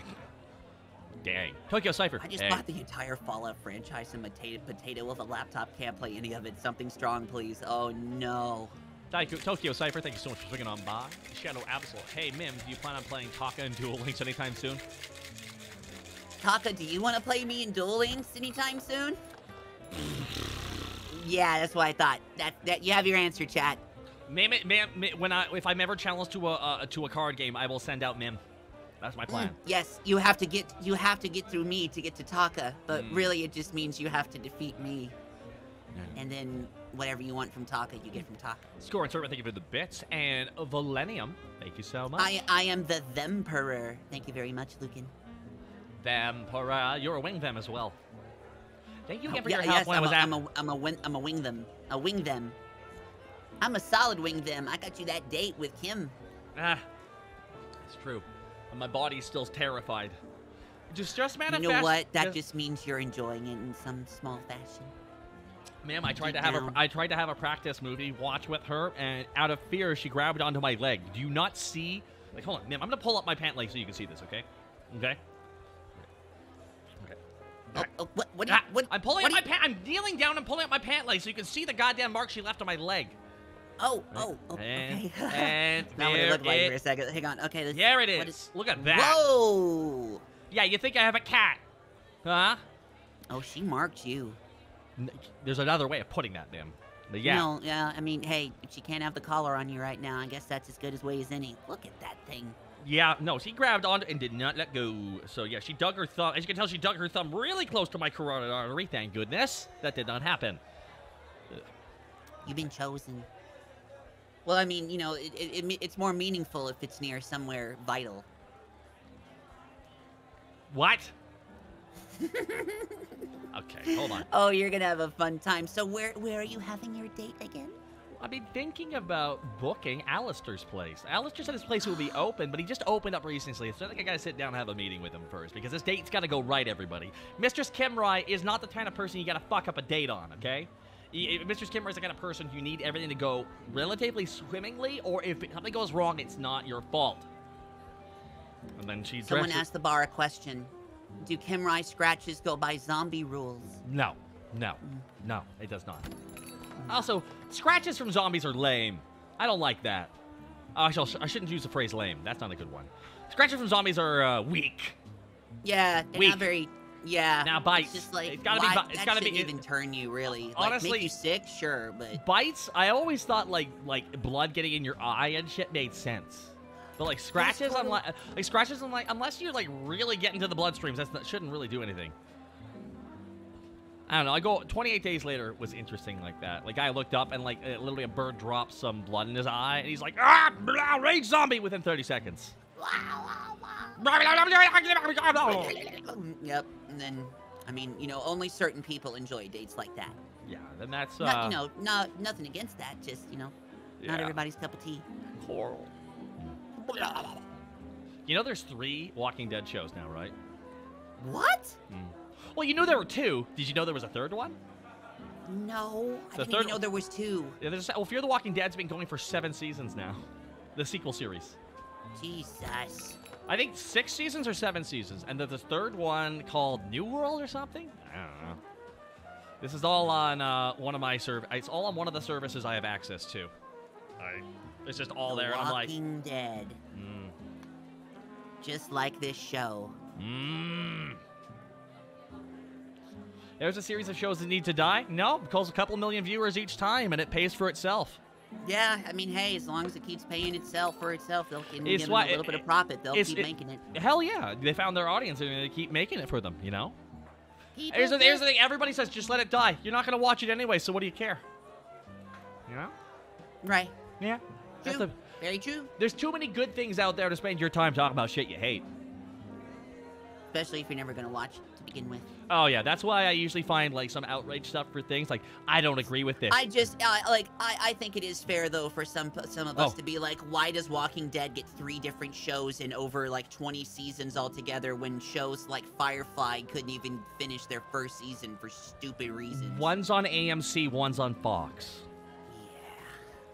[SPEAKER 1] Dang. Tokyo Cypher.
[SPEAKER 2] I just bought the entire Fallout franchise and my potato of a laptop. Can't play any of it. Something strong, please. Oh, no.
[SPEAKER 1] Tokyo Cypher, thank you so much for swinging on by. Shadow Absol. Hey, Mim, do you plan on playing Taka and Duel Links anytime soon?
[SPEAKER 2] Taka, do you want to play me in Duel Links anytime soon? Yeah, that's what I thought. That you have your answer, chat.
[SPEAKER 1] Mim, if I'm ever challenged to a card game, I will send out Mim. That's my plan.
[SPEAKER 2] Yes, you have to get through me to get to Taka, but really it just means you have to defeat me. And then whatever you want from Taka, you get from Taka.
[SPEAKER 1] Score and Servant, thank you for the bits. And Valenium, thank you so much.
[SPEAKER 2] I am the Themperor. Thank you very much, Lucan.
[SPEAKER 1] Themperor, you're a wing them as well. Thank you again for your help when I was at...
[SPEAKER 2] I'm a wing them. A wing them. I'm a solid wing them. I got you that date with Kim.
[SPEAKER 1] It's true. And my body's still terrified. Just manifest.
[SPEAKER 2] You know what? That just means you're enjoying it in some small fashion.
[SPEAKER 1] Ma'am, I tried to have a practice movie watch with her, and out of fear, she grabbed onto my leg. Do you not see? Like, hold on, ma'am. I'm gonna pull up my pant leg so you can see this. Okay? Okay.
[SPEAKER 2] What?
[SPEAKER 1] I'm pulling up my pant. I'm kneeling down and pulling up my pant leg so you can see the goddamn mark she left on my leg.
[SPEAKER 2] Okay.
[SPEAKER 1] And
[SPEAKER 2] now what it looked like for a second. Hang on. Okay.
[SPEAKER 1] There it is. Look at that.
[SPEAKER 2] Whoa.
[SPEAKER 1] Yeah, you think I have a cat? Huh?
[SPEAKER 2] Oh, she marked you.
[SPEAKER 1] There's another way of putting that, ma'am. But yeah.
[SPEAKER 2] No, yeah. I mean, hey, she can't have the collar on you right now. I guess that's as good a way as any. Look at that thing.
[SPEAKER 1] Yeah, no, she grabbed on and did not let go. So, yeah, she dug her thumb. As you can tell, she dug her thumb really close to my carotid artery. Thank goodness. That did not happen.
[SPEAKER 2] You've been chosen. Well, I mean, you know, it's more meaningful if it's near somewhere vital.
[SPEAKER 1] What? Okay, hold on.
[SPEAKER 2] Oh, you're gonna have a fun time. So where are you having your date again?
[SPEAKER 1] I've been thinking about booking Alistair's place. Alistair said his place will be open, but he just opened up recently, so I think I gotta sit down and have a meeting with him first, because this date's gotta go right, everybody. Mistress Kimrai is not the kind of person you gotta fuck up a date on, okay? Mistress Kimrai is the kind of person you need everything to go relatively swimmingly, or if something goes wrong, it's not your fault. And then she
[SPEAKER 2] Someone asked the bar a question. Do Kimrai scratches go by zombie rules?
[SPEAKER 1] No, it does not. Also, scratches from zombies are lame. I don't like that. I shouldn't use the phrase lame. That's not a good one. Scratches from zombies are weak.
[SPEAKER 2] Yeah, they're not very. Yeah.
[SPEAKER 1] Now bites.
[SPEAKER 2] It's just like
[SPEAKER 1] it's gotta be.
[SPEAKER 2] Even turn you really.
[SPEAKER 1] Honestly,
[SPEAKER 2] like, make you sick, sure, but
[SPEAKER 1] bites. I always thought like blood getting in your eye and shit made sense. But like scratches, unless you're like really getting to the bloodstreams, that shouldn't really do anything. I don't know. I go 28 days later was interesting like that. Like I looked up and like literally a bird dropped some blood in his eye, and he's like, "Ah, blah, rage zombie!" within 30 seconds.
[SPEAKER 2] Yep. And then, I mean, you know, only certain people enjoy dates like that.
[SPEAKER 1] Yeah. Then that's
[SPEAKER 2] Not, you know, nothing against that. Just, you know, not everybody's cup of tea.
[SPEAKER 1] Coral. You know, there's 3 Walking Dead shows now, right?
[SPEAKER 2] What?
[SPEAKER 1] Well, you knew there were 2. Did you know there was a 3rd one?
[SPEAKER 2] No, I didn't even know there was 2.
[SPEAKER 1] Yeah, well, Fear the Walking Dead's been going for 7 seasons now. The sequel series.
[SPEAKER 2] Jesus.
[SPEAKER 1] I think 6 seasons or 7 seasons. And there's a 3rd one called New World or something? I don't know. This is all on one of my It's all on one of the services I have access to. It's just all there, and I'm like...
[SPEAKER 2] Walking Dead. Just like this show.
[SPEAKER 1] There's a series of shows that need to die? No, because a couple million viewers each time, and it pays for itself.
[SPEAKER 2] Yeah, I mean, hey, as long as it keeps paying itself for itself, they'll give them a little bit of profit. They'll keep making it.
[SPEAKER 1] Hell yeah, they found their audience, and they keep making it for them, you know? Here's the thing, everybody says, just let it die. You're not going to watch it anyway, so what do you care? You know?
[SPEAKER 2] Right.
[SPEAKER 1] Yeah.
[SPEAKER 2] True. Very true.
[SPEAKER 1] There's too many good things out there to spend your time talking about shit you hate.
[SPEAKER 2] Especially if you're never going to watch to begin with.
[SPEAKER 1] Oh, yeah. That's why I usually find, like, some outrage stuff for things. Like, I don't agree with this.
[SPEAKER 2] I think it is fair, though, for some of us to be like, why does Walking Dead get 3 different shows and over, like, 20 seasons altogether when shows like Firefly couldn't even finish their first season for stupid reasons?
[SPEAKER 1] One's on AMC, one's on Fox.
[SPEAKER 2] Yeah.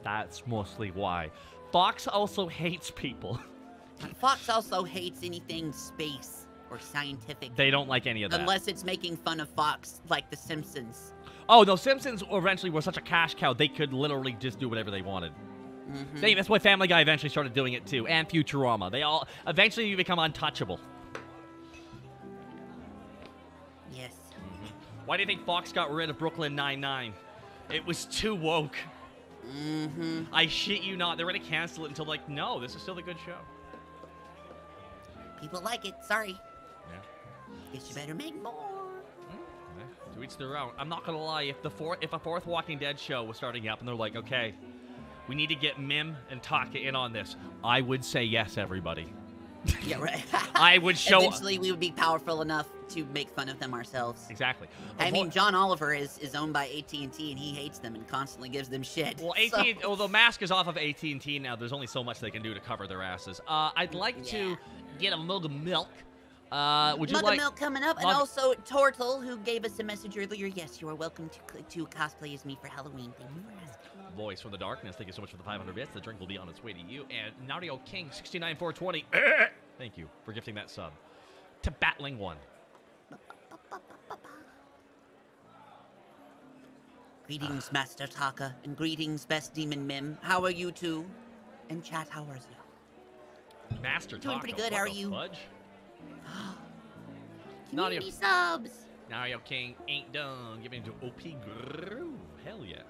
[SPEAKER 1] That's mostly why. Fox also hates people.
[SPEAKER 2] Fox also hates anything space or scientific.
[SPEAKER 1] They don't like any of that.
[SPEAKER 2] Unless it's making fun of Fox, like The Simpsons.
[SPEAKER 1] Oh, no, Simpsons eventually were such a cash cow, they could literally just do whatever they wanted. That's why Family Guy eventually started doing it, too, and Futurama. They all eventually become untouchable.
[SPEAKER 2] Yes.
[SPEAKER 1] Why do you think Fox got rid of Brooklyn Nine-Nine? It was too woke. I shit you not. They're going to cancel it until, like, no, this is still a good show.
[SPEAKER 2] People like it. Sorry.
[SPEAKER 1] Yeah.
[SPEAKER 2] Guess you better make more.
[SPEAKER 1] To each their own. I'm not going to lie. If a 4th Walking Dead show was starting up and they're like, okay, we need to get Mim and Taka in on this, I would say yes, everybody.
[SPEAKER 2] Yeah, right.
[SPEAKER 1] I would show...
[SPEAKER 2] Eventually, we would be powerful enough to make fun of them ourselves.
[SPEAKER 1] Exactly.
[SPEAKER 2] I mean, John Oliver is owned by AT&T, and he hates them and constantly gives them shit.
[SPEAKER 1] Well, AT&T, well, the mask is off of AT&T now. There's only so much they can do to cover their asses. I'd like to get a mug of milk. Would you
[SPEAKER 2] mug
[SPEAKER 1] like...
[SPEAKER 2] of milk coming up, and also Tortle, who gave us a message earlier. Yes, you are welcome to cosplay as me for Halloween. Thank you for asking.
[SPEAKER 1] Voice from the darkness. Thank you so much for the 500 bits. The drink will be on its way to you. And Nario King 69420. Thank you for gifting that sub to Battling One.
[SPEAKER 2] Greetings, Master Taka, and greetings, Best Demon Mim. How are you two? And chat, how are you?
[SPEAKER 1] Master Taka.
[SPEAKER 2] Doing pretty good. How are you?
[SPEAKER 1] Fudge?
[SPEAKER 2] Community subs.
[SPEAKER 1] Nario King ain't done. Giving to OP Groove. Hell yeah.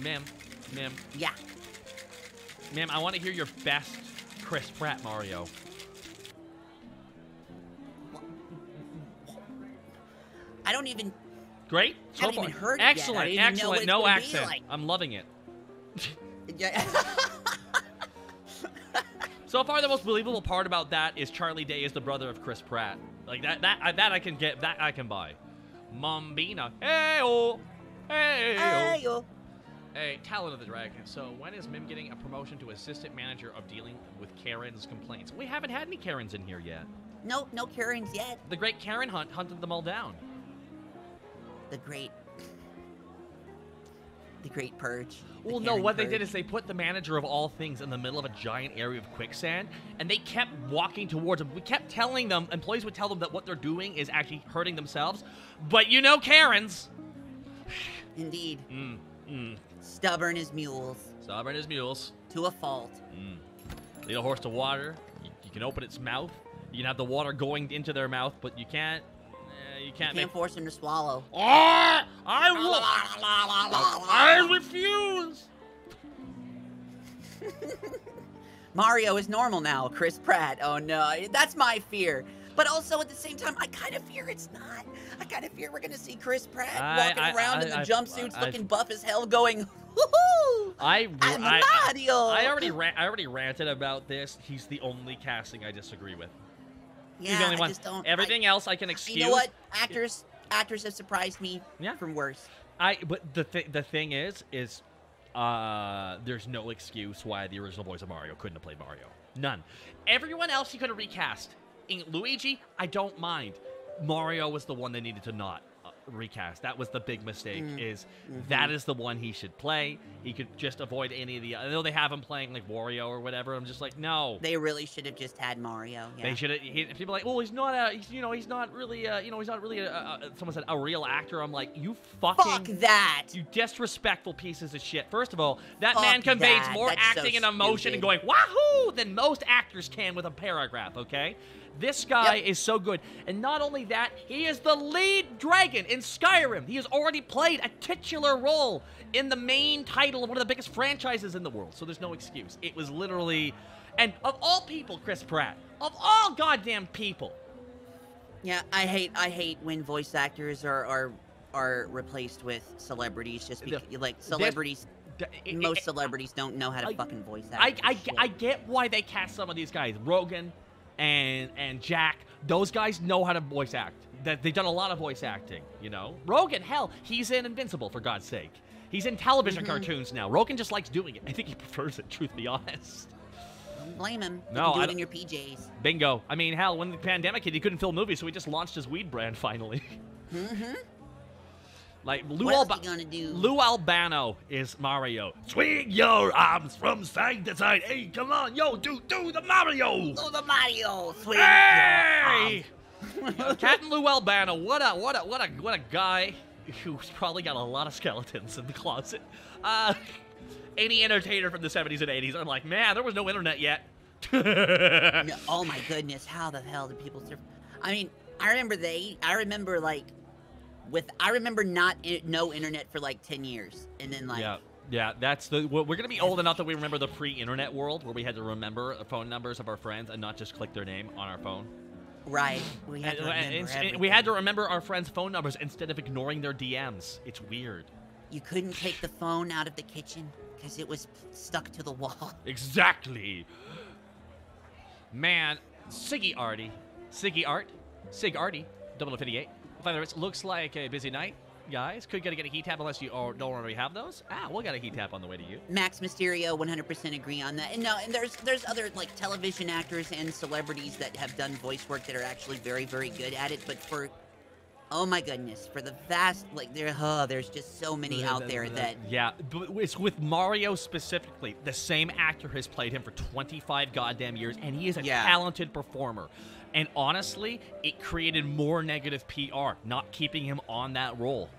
[SPEAKER 1] Ma'am.
[SPEAKER 2] Yeah.
[SPEAKER 1] Ma'am, I want to hear your best Chris Pratt Mario.
[SPEAKER 2] I don't even...
[SPEAKER 1] Great.
[SPEAKER 2] So haven't even heard it
[SPEAKER 1] excellent,
[SPEAKER 2] yet.
[SPEAKER 1] excellent. No accent. Like. I'm loving it. So far, the most believable part about that is Charlie Day is the brother of Chris Pratt. Like that I can get. That I can buy. Mumbina. Hey-oh. Hey-oh.
[SPEAKER 2] Hey-oh.
[SPEAKER 1] Hey, Talon of the Dragon. So when is Mim getting a promotion to assistant manager of dealing with Karen's complaints? We haven't had any Karens in here yet.
[SPEAKER 2] No Karens yet.
[SPEAKER 1] The great Karen hunt hunted them all down.
[SPEAKER 2] The great purge.
[SPEAKER 1] Well, no, what they did is they put the manager of all things in the middle of a giant area of quicksand, and they kept walking towards him. We kept telling them, employees would tell them that what they're doing is actually hurting themselves. But you know Karens.
[SPEAKER 2] Indeed. Stubborn as mules.
[SPEAKER 1] Stubborn as mules.
[SPEAKER 2] To a fault.
[SPEAKER 1] Lead a horse to water. You can open its mouth. You can have the water going into their mouth, but you can't. You can't
[SPEAKER 2] force him to swallow.
[SPEAKER 1] Oh, I refuse.
[SPEAKER 2] Mario is normal now. Chris Pratt. Oh no, that's my fear. But also at the same time, I kind of fear it's not. I kind of fear we're gonna see Chris Pratt walking around in the jumpsuits, looking buff as hell, going, "Woohoo! I'm Mario!"
[SPEAKER 1] I already ranted about this. He's the only casting I disagree with.
[SPEAKER 2] Yeah,
[SPEAKER 1] He's the only one.
[SPEAKER 2] just don't.
[SPEAKER 1] Everything else I can excuse.
[SPEAKER 2] You know what? Actors have surprised me from worse.
[SPEAKER 1] But the thing is there's no excuse why the original voice of Mario couldn't have played Mario. None. Everyone else you could have recast. In Luigi, I don't mind. Mario was the one they needed to not recast. That was the big mistake. That is the one he should play. He could just avoid any of the. I know they have him playing like Wario or whatever. I'm just like, no.
[SPEAKER 2] They really should have just had Mario. Yeah.
[SPEAKER 1] They should have. People are like, oh, he's not a. He's not really. He's not really someone said a real actor. I'm like, you fucking.
[SPEAKER 2] Fuck that.
[SPEAKER 1] You disrespectful pieces of shit. First of all, that man conveys more acting and emotion and going wahoo than most actors can with a paragraph. Okay. This guy is so good. And not only that, he is the lead dragon in Skyrim. He has already played a titular role in the main title of one of the biggest franchises in the world. So there's no excuse. It was literally... And of all people, Chris Pratt. Of all goddamn people.
[SPEAKER 2] Yeah, I hate when voice actors are replaced with celebrities just because, like, celebrities... Most celebrities don't know how to fucking voice act.
[SPEAKER 1] I get why they cast some of these guys. Rogan... And Jack, those guys know how to voice act. They've done a lot of voice acting, you know? Rogan, hell, he's in Invincible, for God's sake. He's in television cartoons now. Rogan just likes doing it. I think he prefers it, truth be honest.
[SPEAKER 2] Don't blame him. You
[SPEAKER 1] no,
[SPEAKER 2] can do it in your PJs.
[SPEAKER 1] Bingo. I mean, hell, when the pandemic hit, he couldn't film movies, so he just launched his weed brand, finally. Like, Lou Albano is Mario. Swing your arms from side to side. Hey, come on, yo, do the Mario.
[SPEAKER 2] Do the Mario. Swing
[SPEAKER 1] hey! Captain Lou Albano, what a guy who's probably got a lot of skeletons in the closet. Any entertainer from the 70s and 80s, I'm like, man, there was no internet yet.
[SPEAKER 2] No, oh my goodness, how the hell did people survive? I mean, I remember no internet for like 10 years, and then like
[SPEAKER 1] yeah, that's we're gonna be old enough that we remember the pre-internet world where we had to remember the phone numbers of our friends and not just click their name on our phone.
[SPEAKER 2] Right. We
[SPEAKER 1] had to remember our friends' phone numbers instead of ignoring their DMs. It's weird.
[SPEAKER 2] You couldn't take the phone out of the kitchen because it was stuck to the wall.
[SPEAKER 1] Exactly. Man, Sig Arty, 0058. It looks like a busy night, guys. Could get a heat tap unless you don't already have those. We'll get a heat tap on the way to you.
[SPEAKER 2] Max Mysterio, 100% agree on that. And no, and there's other like television actors and celebrities that have done voice work that are actually very, very good at it. But for, oh my goodness, for the vast there's just so many out there that.
[SPEAKER 1] Yeah, but it's with Mario specifically. The same actor has played him for 25 goddamn years, and he is a talented performer. And honestly, it created more negative PR, not keeping him on that role.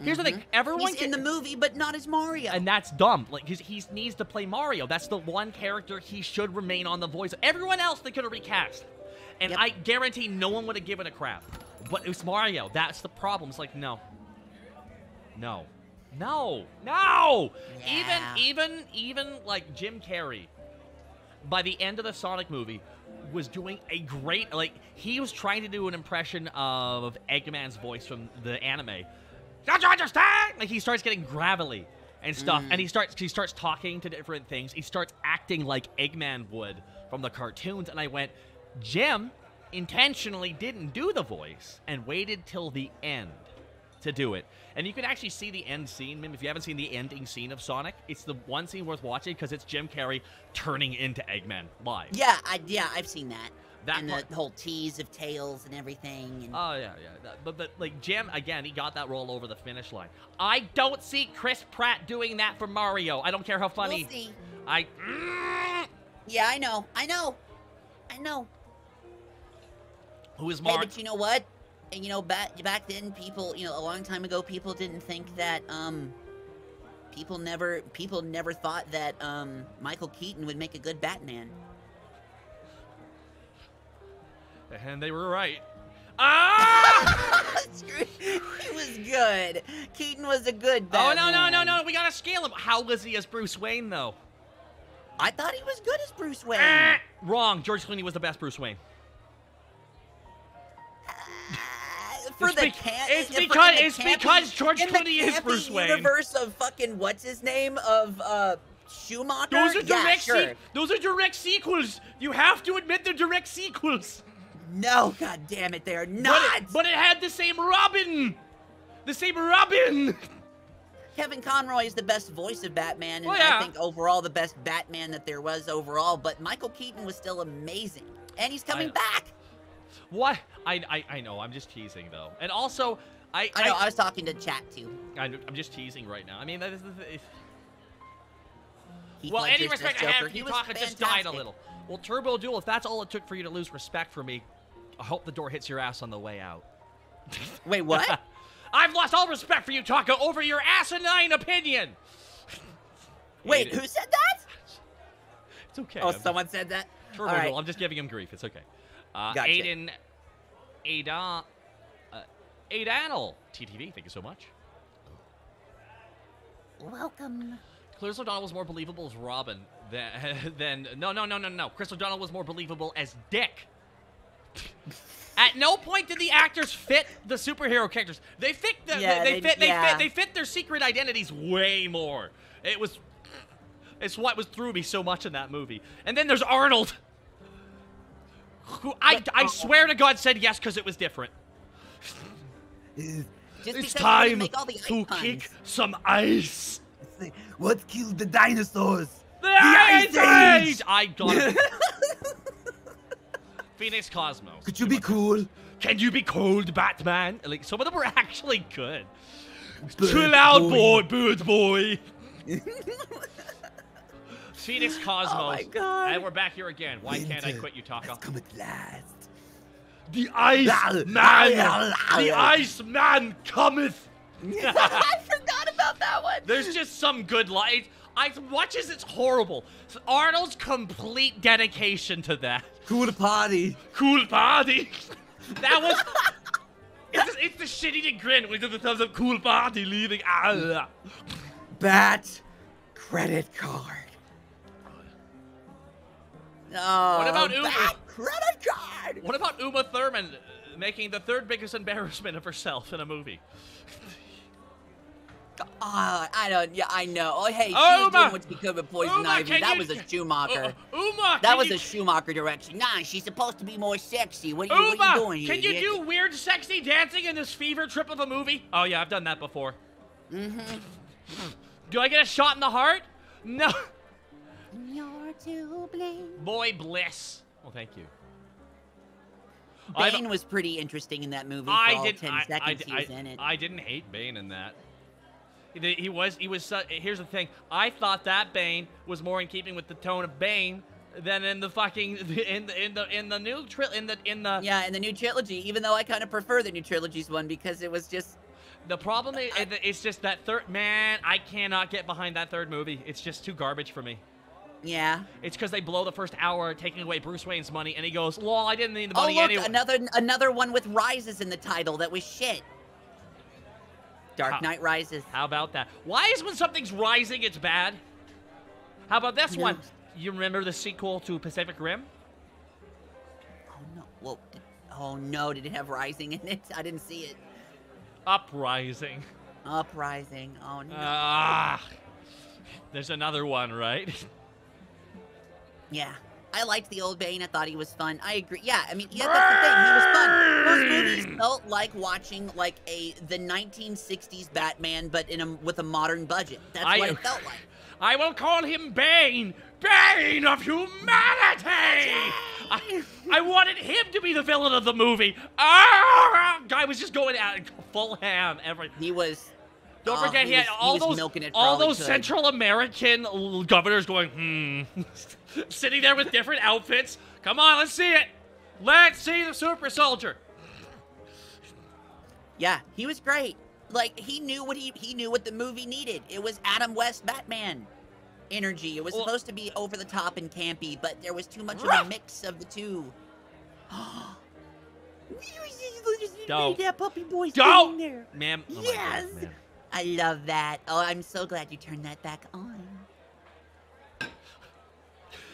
[SPEAKER 1] Here's the thing, everyone
[SPEAKER 2] He's in the movie, but not as Mario.
[SPEAKER 1] And that's dumb. Like, he needs to play Mario. That's the one character he should remain on the voice. Everyone else they could have recast. And I guarantee no one would have given a crap. But it was Mario. That's the problem. It's like, no. No. No. No!
[SPEAKER 2] Yeah.
[SPEAKER 1] Even like Jim Carrey, by the end of the Sonic movie, was doing a great, like, he was trying to do an impression of Eggman's voice from the anime. Don't you understand? Like, he starts getting gravelly and stuff, and he starts talking to different things. He starts acting like Eggman would from the cartoons, and I went, Jim intentionally didn't do the voice and waited till the end to do it. And you can actually see the end scene. If you haven't seen the ending scene of Sonic, it's the one scene worth watching because it's Jim Carrey turning into Eggman live.
[SPEAKER 2] Yeah, I've seen that. And the whole tease of Tails and everything. And...
[SPEAKER 1] Oh, yeah. But like, Jim, again, he got that role over the finish line. I don't see Chris Pratt doing that for Mario. I don't care how funny.
[SPEAKER 2] We'll see.
[SPEAKER 1] Yeah,
[SPEAKER 2] I know.
[SPEAKER 1] Who is Mario?
[SPEAKER 2] Hey, but you know what? And, you know, back then, people, you know, a long time ago, people didn't think that, people never thought that, Michael Keaton would make a good Batman.
[SPEAKER 1] And they were right. Ah!
[SPEAKER 2] He was good. Keaton was a good Batman.
[SPEAKER 1] Oh, no, we gotta scale him. How was he as Bruce Wayne, though?
[SPEAKER 2] I thought he was good as Bruce Wayne.
[SPEAKER 1] Wrong. George Clooney was the best Bruce Wayne. It's because George Clooney is Bruce Wayne.
[SPEAKER 2] Universe of fucking what's his name of Schumacher.
[SPEAKER 1] Those are direct sequels. You have to admit they're direct sequels.
[SPEAKER 2] No, god damn it, they're not.
[SPEAKER 1] But it had the same Robin. The same Robin.
[SPEAKER 2] Kevin Conroy is the best voice of Batman, and I think overall the best Batman that there was overall. But Michael Keaton was still amazing, and he's coming back.
[SPEAKER 1] What? I know. I'm just teasing though, and also
[SPEAKER 2] I know. I was talking to chat too.
[SPEAKER 1] I'm just teasing right now. I mean, that is the.
[SPEAKER 2] Well,
[SPEAKER 1] any respect I have for you talking just died a little. Well, Turbo Duel, if that's all it took for you to lose respect for me, I hope the door hits your ass on the way out.
[SPEAKER 2] Wait, what?
[SPEAKER 1] I've lost all respect for you, Taka, over your asinine opinion.
[SPEAKER 2] Wait, who said that?
[SPEAKER 1] It's okay.
[SPEAKER 2] Oh, someone said that?
[SPEAKER 1] Turbo Duel, I'm just giving him grief. It's okay.
[SPEAKER 2] Gotcha.
[SPEAKER 1] Aidanel, TTV, thank you so much.
[SPEAKER 2] Welcome.
[SPEAKER 1] Chris O'Donnell was more believable as Robin than no. Chris O'Donnell was more believable as Dick. At no point did the actors fit the superhero characters. They fit they fit their secret identities way more. It's what threw me so much in that movie. And then there's Arnold, who I swear to God said yes because it was different. It's time to kick some ice.
[SPEAKER 3] What killed the dinosaurs?
[SPEAKER 1] The Ice Age! I got it. Phoenix Cosmos.
[SPEAKER 3] Could you be cool?
[SPEAKER 1] Can you be cold, Batman? Like, some of them were actually good. Too loud, boy, bird boy. Phoenix Cosmos.
[SPEAKER 2] Oh my God.
[SPEAKER 1] And we're back here again. Why can't I quit you, Taka?
[SPEAKER 3] Come at last.
[SPEAKER 1] The Ice Man! The Ice Man cometh!
[SPEAKER 2] I forgot about that one.
[SPEAKER 1] There's just some good lines. I watch as it's horrible. Arnold's complete dedication to that.
[SPEAKER 3] Cool party.
[SPEAKER 1] Cool party. That was. It's the shit-eating grin when he does the thumbs up. Cool party leaving.
[SPEAKER 3] Bat credit card.
[SPEAKER 2] Oh,
[SPEAKER 1] what about Uma?
[SPEAKER 2] Bat credit card.
[SPEAKER 1] What about Uma Thurman making the third biggest embarrassment of herself in a movie?
[SPEAKER 2] I don't. Yeah, I know. Oh, hey, she was doing what she could with Poison Ivy. That was a Schumacher. That was a Schumacher direction. Nah, she's supposed to be more sexy. What are you doing here?
[SPEAKER 1] Can you do weird, sexy dancing in this fever trip of a movie? Oh yeah, I've done that before. Do I get a shot in the heart? No.
[SPEAKER 2] You're to blame.
[SPEAKER 1] Boy bliss. Well, thank you.
[SPEAKER 2] Bane was pretty interesting in that movie. For all 10 seconds he was in it.
[SPEAKER 1] I didn't hate Bane in that. He was. Here's the thing. I thought that Bane was more in keeping with the tone of Bane than in the fucking in the new
[SPEAKER 2] Yeah, in the new trilogy. Even though I kind of prefer the new trilogy's one because it was just.
[SPEAKER 1] The problem is, it's just that third. Man, I cannot get behind that third movie. It's just too garbage for me.
[SPEAKER 2] Yeah.
[SPEAKER 1] It's because they blow the first hour taking away Bruce Wayne's money, and he goes, "Lol, I didn't need the money anyway."
[SPEAKER 2] Another one with Rises in the title that was shit. Dark Knight Rises.
[SPEAKER 1] How about that? Why is when something's rising, it's bad? How about this one? You remember the sequel to Pacific Rim?
[SPEAKER 2] Oh, no. Well, oh, no. Did it have Rising in it? I didn't see it.
[SPEAKER 1] Uprising.
[SPEAKER 2] Uprising. Oh, no.
[SPEAKER 1] There's another one, right?
[SPEAKER 2] Yeah. I liked the old Bane. I thought he was fun. I agree. Yeah, I mean, yeah, that's the thing. He was fun. Those movies felt like watching like the 1960s Batman, but with a modern budget. That's what it felt like.
[SPEAKER 1] I will call him Bane. Bane of humanity! I wanted him to be the villain of the movie. Guy was just going out full ham.
[SPEAKER 2] He was...
[SPEAKER 1] Don't forget, he had all those Central American governors going, sitting there with different outfits. Come on, let's see it. Let's see the super soldier.
[SPEAKER 2] Yeah, he was great. Like, he knew what the movie needed. It was Adam West Batman energy. It was supposed to be over the top and campy, but there was too much of a mix of the two. That puppy boy's in there.
[SPEAKER 1] Ma'am. Oh
[SPEAKER 2] yes.
[SPEAKER 1] God, ma'am.
[SPEAKER 2] I love that. Oh, I'm so glad you turned that back on.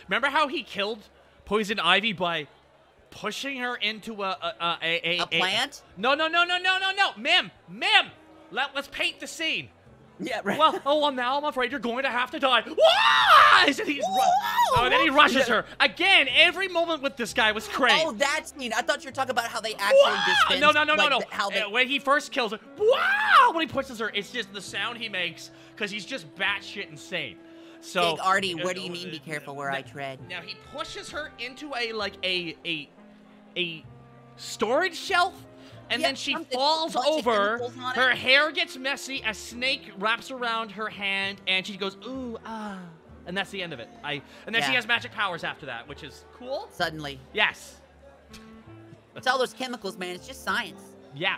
[SPEAKER 1] Remember how he killed Poison Ivy by pushing her into a
[SPEAKER 2] plant?
[SPEAKER 1] No, ma'am. Let's paint the scene.
[SPEAKER 2] Yeah, right.
[SPEAKER 1] Well, now I'm afraid you're going to have to die. Why? And then he rushes her. Again, every moment with this guy was crazy.
[SPEAKER 2] Oh, that scene. I thought you were talking about how they actually dispense.
[SPEAKER 1] No.
[SPEAKER 2] How they...
[SPEAKER 1] When he first kills her, wow! When he pushes her, it's just the sound he makes because he's just batshit insane. So,
[SPEAKER 2] Big Artie, what do you mean be careful where I tread?
[SPEAKER 1] Now he pushes her into a storage shelf. And then she falls over, her hair gets messy, a snake wraps around her hand, and she goes, ooh, ah. And that's the end of it. And then she has magic powers after that, which is cool.
[SPEAKER 2] Suddenly.
[SPEAKER 1] Yes.
[SPEAKER 2] It's all those chemicals, man. It's just science.
[SPEAKER 1] Yeah.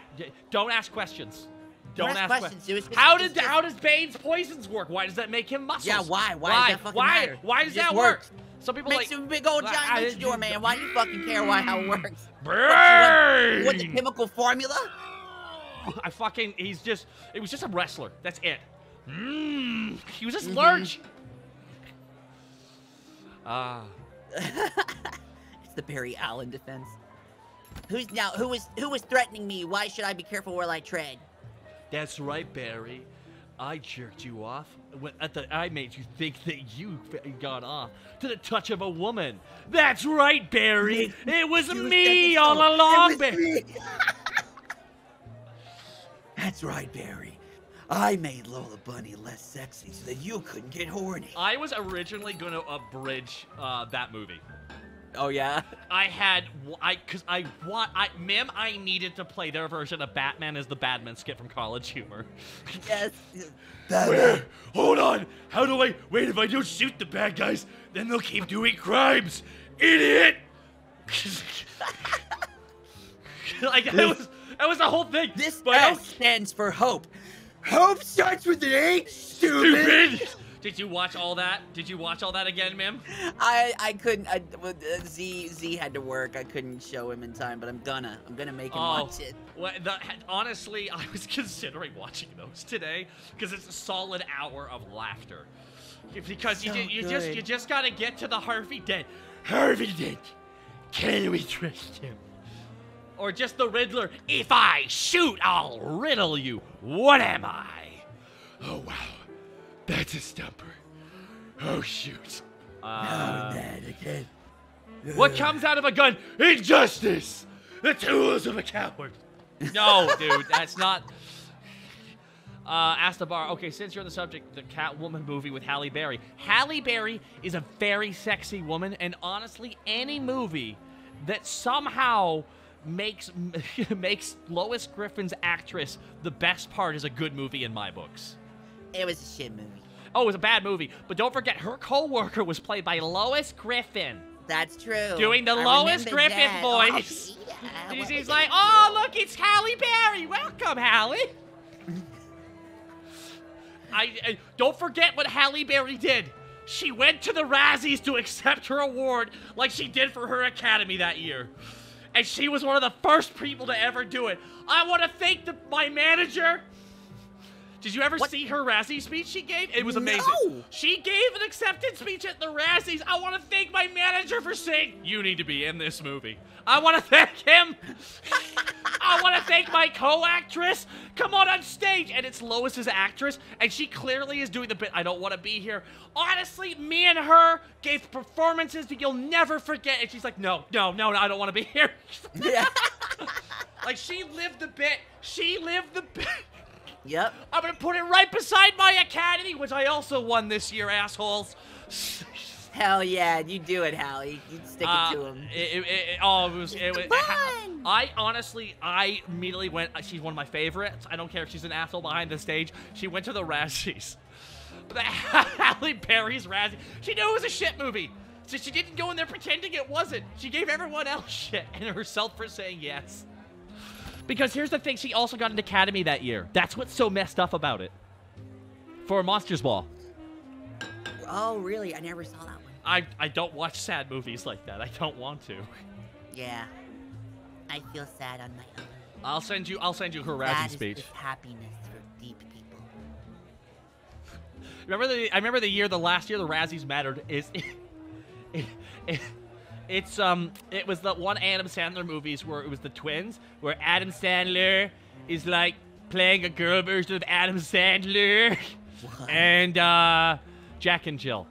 [SPEAKER 1] Don't ask questions. Don't ask questions.
[SPEAKER 2] Dude.
[SPEAKER 1] How does Bane's poisons work? Why does that make him muscles?
[SPEAKER 2] Yeah, why? Why does that fucking matter?
[SPEAKER 1] Why does that work? Some people
[SPEAKER 2] makes him a big old giant luchador, man. Why do you fucking care how it works?
[SPEAKER 1] Brain!
[SPEAKER 2] What the chemical formula?
[SPEAKER 1] It was just a wrestler. That's it. He was just large.
[SPEAKER 2] It's the Barry Allen defense. Who was threatening me? Why should I be careful where I tread?
[SPEAKER 1] That's right, Barry. I jerked you off. I made you think that you got off to the touch of a woman. That's right, Barry. It was me all along, Barry.
[SPEAKER 3] That's right, Barry. I made Lola Bunny less sexy so that you couldn't get horny.
[SPEAKER 1] I was originally going to abridge that movie.
[SPEAKER 2] Oh, yeah?
[SPEAKER 1] I needed to play their version of Batman as the Batman skit from College Humor.
[SPEAKER 2] Yes.
[SPEAKER 3] Batman.
[SPEAKER 1] Hold on. How do I... Wait, if I don't shoot the bad guys, then they'll keep doing crimes. Idiot! That was the whole thing.
[SPEAKER 2] This S stands for hope.
[SPEAKER 3] Hope starts with an H, stupid!
[SPEAKER 1] Did you watch all that? Did you watch all that again, Mim?
[SPEAKER 2] I couldn't. Z had to work. I couldn't show him in time, but I'm gonna make him watch it.
[SPEAKER 1] Well, honestly, I was considering watching those today because it's a solid hour of laughter. Because you just gotta get to the Harvey Dent. Harvey Dent, can we trust him? Or just the Riddler. If I shoot, I'll riddle you. What am I? Oh wow. That's a stumper. Oh, shoot.
[SPEAKER 3] Not that again.
[SPEAKER 1] What comes out of a gun? Injustice! The tools of a coward. No, dude, that's not... Ask the bar. Okay, since you're on the subject, the Catwoman movie with Halle Berry. Halle Berry is a very sexy woman, and honestly, any movie that somehow makes Lois Griffin's actress the best part is a good movie in my books.
[SPEAKER 2] It was a shit movie.
[SPEAKER 1] Oh, it was a bad movie. But don't forget, her co-worker was played by Lois Griffin.
[SPEAKER 2] That's true.
[SPEAKER 1] Doing the Lois Griffin voice.
[SPEAKER 2] Oh, yeah.
[SPEAKER 1] She's like, oh, look, it's Halle Berry. Welcome, Halle. Don't forget what Halle Berry did. She went to the Razzies to accept her award like she did for her Academy that year. And she was one of the first people to ever do it. I want to thank my manager. Did you ever see her Razzie speech she gave? It was amazing.
[SPEAKER 2] No.
[SPEAKER 1] She gave an acceptance speech at the Razzies. I want to thank my manager for saying, you need to be in this movie. I want to thank him. I want to thank my co-actress. Come on stage. And it's Lois's actress, and she clearly is doing the bit, I don't want to be here. Honestly, me and her gave performances that you'll never forget. And she's like, no, I don't want to be here.
[SPEAKER 2] Yeah.
[SPEAKER 1] Like, she lived the bit. She lived the bit.
[SPEAKER 2] Yep.
[SPEAKER 1] I'm gonna put it right beside my Academy, which I also won this year, assholes.
[SPEAKER 2] Hell yeah, you do it, Hallie. You stick it to him.
[SPEAKER 1] It was
[SPEAKER 2] fun.
[SPEAKER 1] I immediately went, she's one of my favorites. I don't care if she's an asshole behind the stage. She went to the Razzies. Halle Berry's Razzie. She knew it was a shit movie. So she didn't go in there pretending it wasn't. She gave everyone else shit and herself for saying yes. Because here's the thing, she also got an Academy that year. That's what's so messed up about it. For Monsters Ball.
[SPEAKER 2] Oh, really? I never saw that one.
[SPEAKER 1] I don't watch sad movies like that. I don't want to.
[SPEAKER 2] Yeah. I feel sad on my own.
[SPEAKER 1] I'll send you her Razzie speech.
[SPEAKER 2] That is happiness for deep people.
[SPEAKER 1] I remember the last year the Razzies mattered is It was the one Adam Sandler movies where it was the twins, where Adam Sandler is like playing a girl version of Adam Sandler, and Jack and Jill.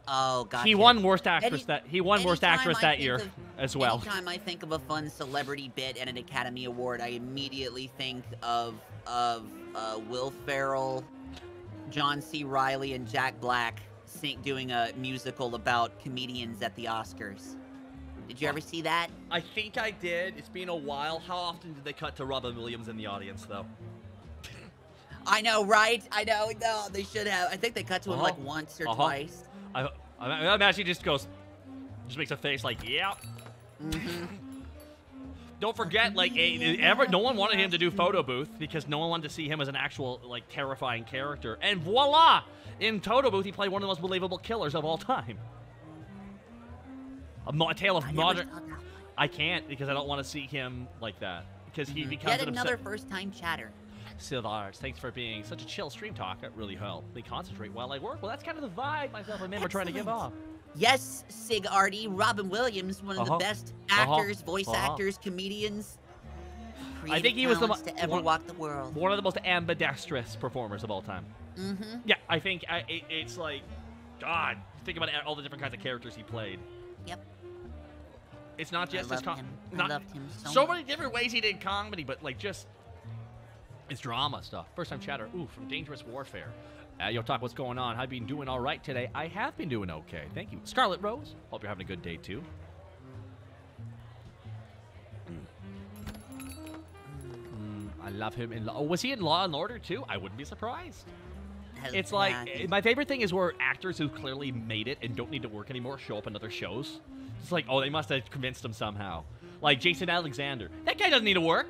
[SPEAKER 2] Oh God.
[SPEAKER 1] He won worst actress worst actress that year as well.
[SPEAKER 2] Anytime I think of a fun celebrity bit and an Academy Award, I immediately think of Will Ferrell, John C. Reilly, and Jack Black doing a musical about comedians at the Oscars. Did you ever see that?
[SPEAKER 1] I think I did. It's been a while. How often did they cut to Robin Williams in the audience, though?
[SPEAKER 2] I know, right? I know. No, they should have. I think they cut to him like once or twice.
[SPEAKER 1] I imagine he just makes a face like, yeah. Don't forget, like, no one wanted him to do Photo Booth because no one wanted to see him as an actual, like, terrifying character. And voila! In Photo Booth, he played one of the most believable killers of all time. A tale of modern... I can't because I don't want to see him like that. Because he becomes
[SPEAKER 2] Yet another first-time chatter.
[SPEAKER 1] Silvars, thanks for being such a chill stream talk. It really helped me concentrate while I work. Well, that's kind of the vibe myself and Mim are trying to give off.
[SPEAKER 2] Yes, Sig Artie, Robin Williams, one of the best actors, voice actors, comedians.
[SPEAKER 1] I think he was
[SPEAKER 2] to ever walk the world.
[SPEAKER 1] One of the most ambidextrous performers of all time. Yeah, I think it's like, God, think about all the different kinds of characters he played.
[SPEAKER 2] Yep.
[SPEAKER 1] It's not just his
[SPEAKER 2] I loved him
[SPEAKER 1] so many different ways he did comedy, but like just it's drama stuff. First time chatter. Ooh, from Dangerous Warfare. Yo, Talk, what's going on? I've been doing all right today. I have been doing okay. Thank you. Scarlet Rose, hope you're having a good day, too. I love him in Law. Oh, was he in Law and Order, too? I wouldn't be surprised. It's like, my favorite thing is where actors who clearly made it and don't need to work anymore show up in other shows. It's like, oh, they must have convinced him somehow. Like Jason Alexander. That guy doesn't need to work.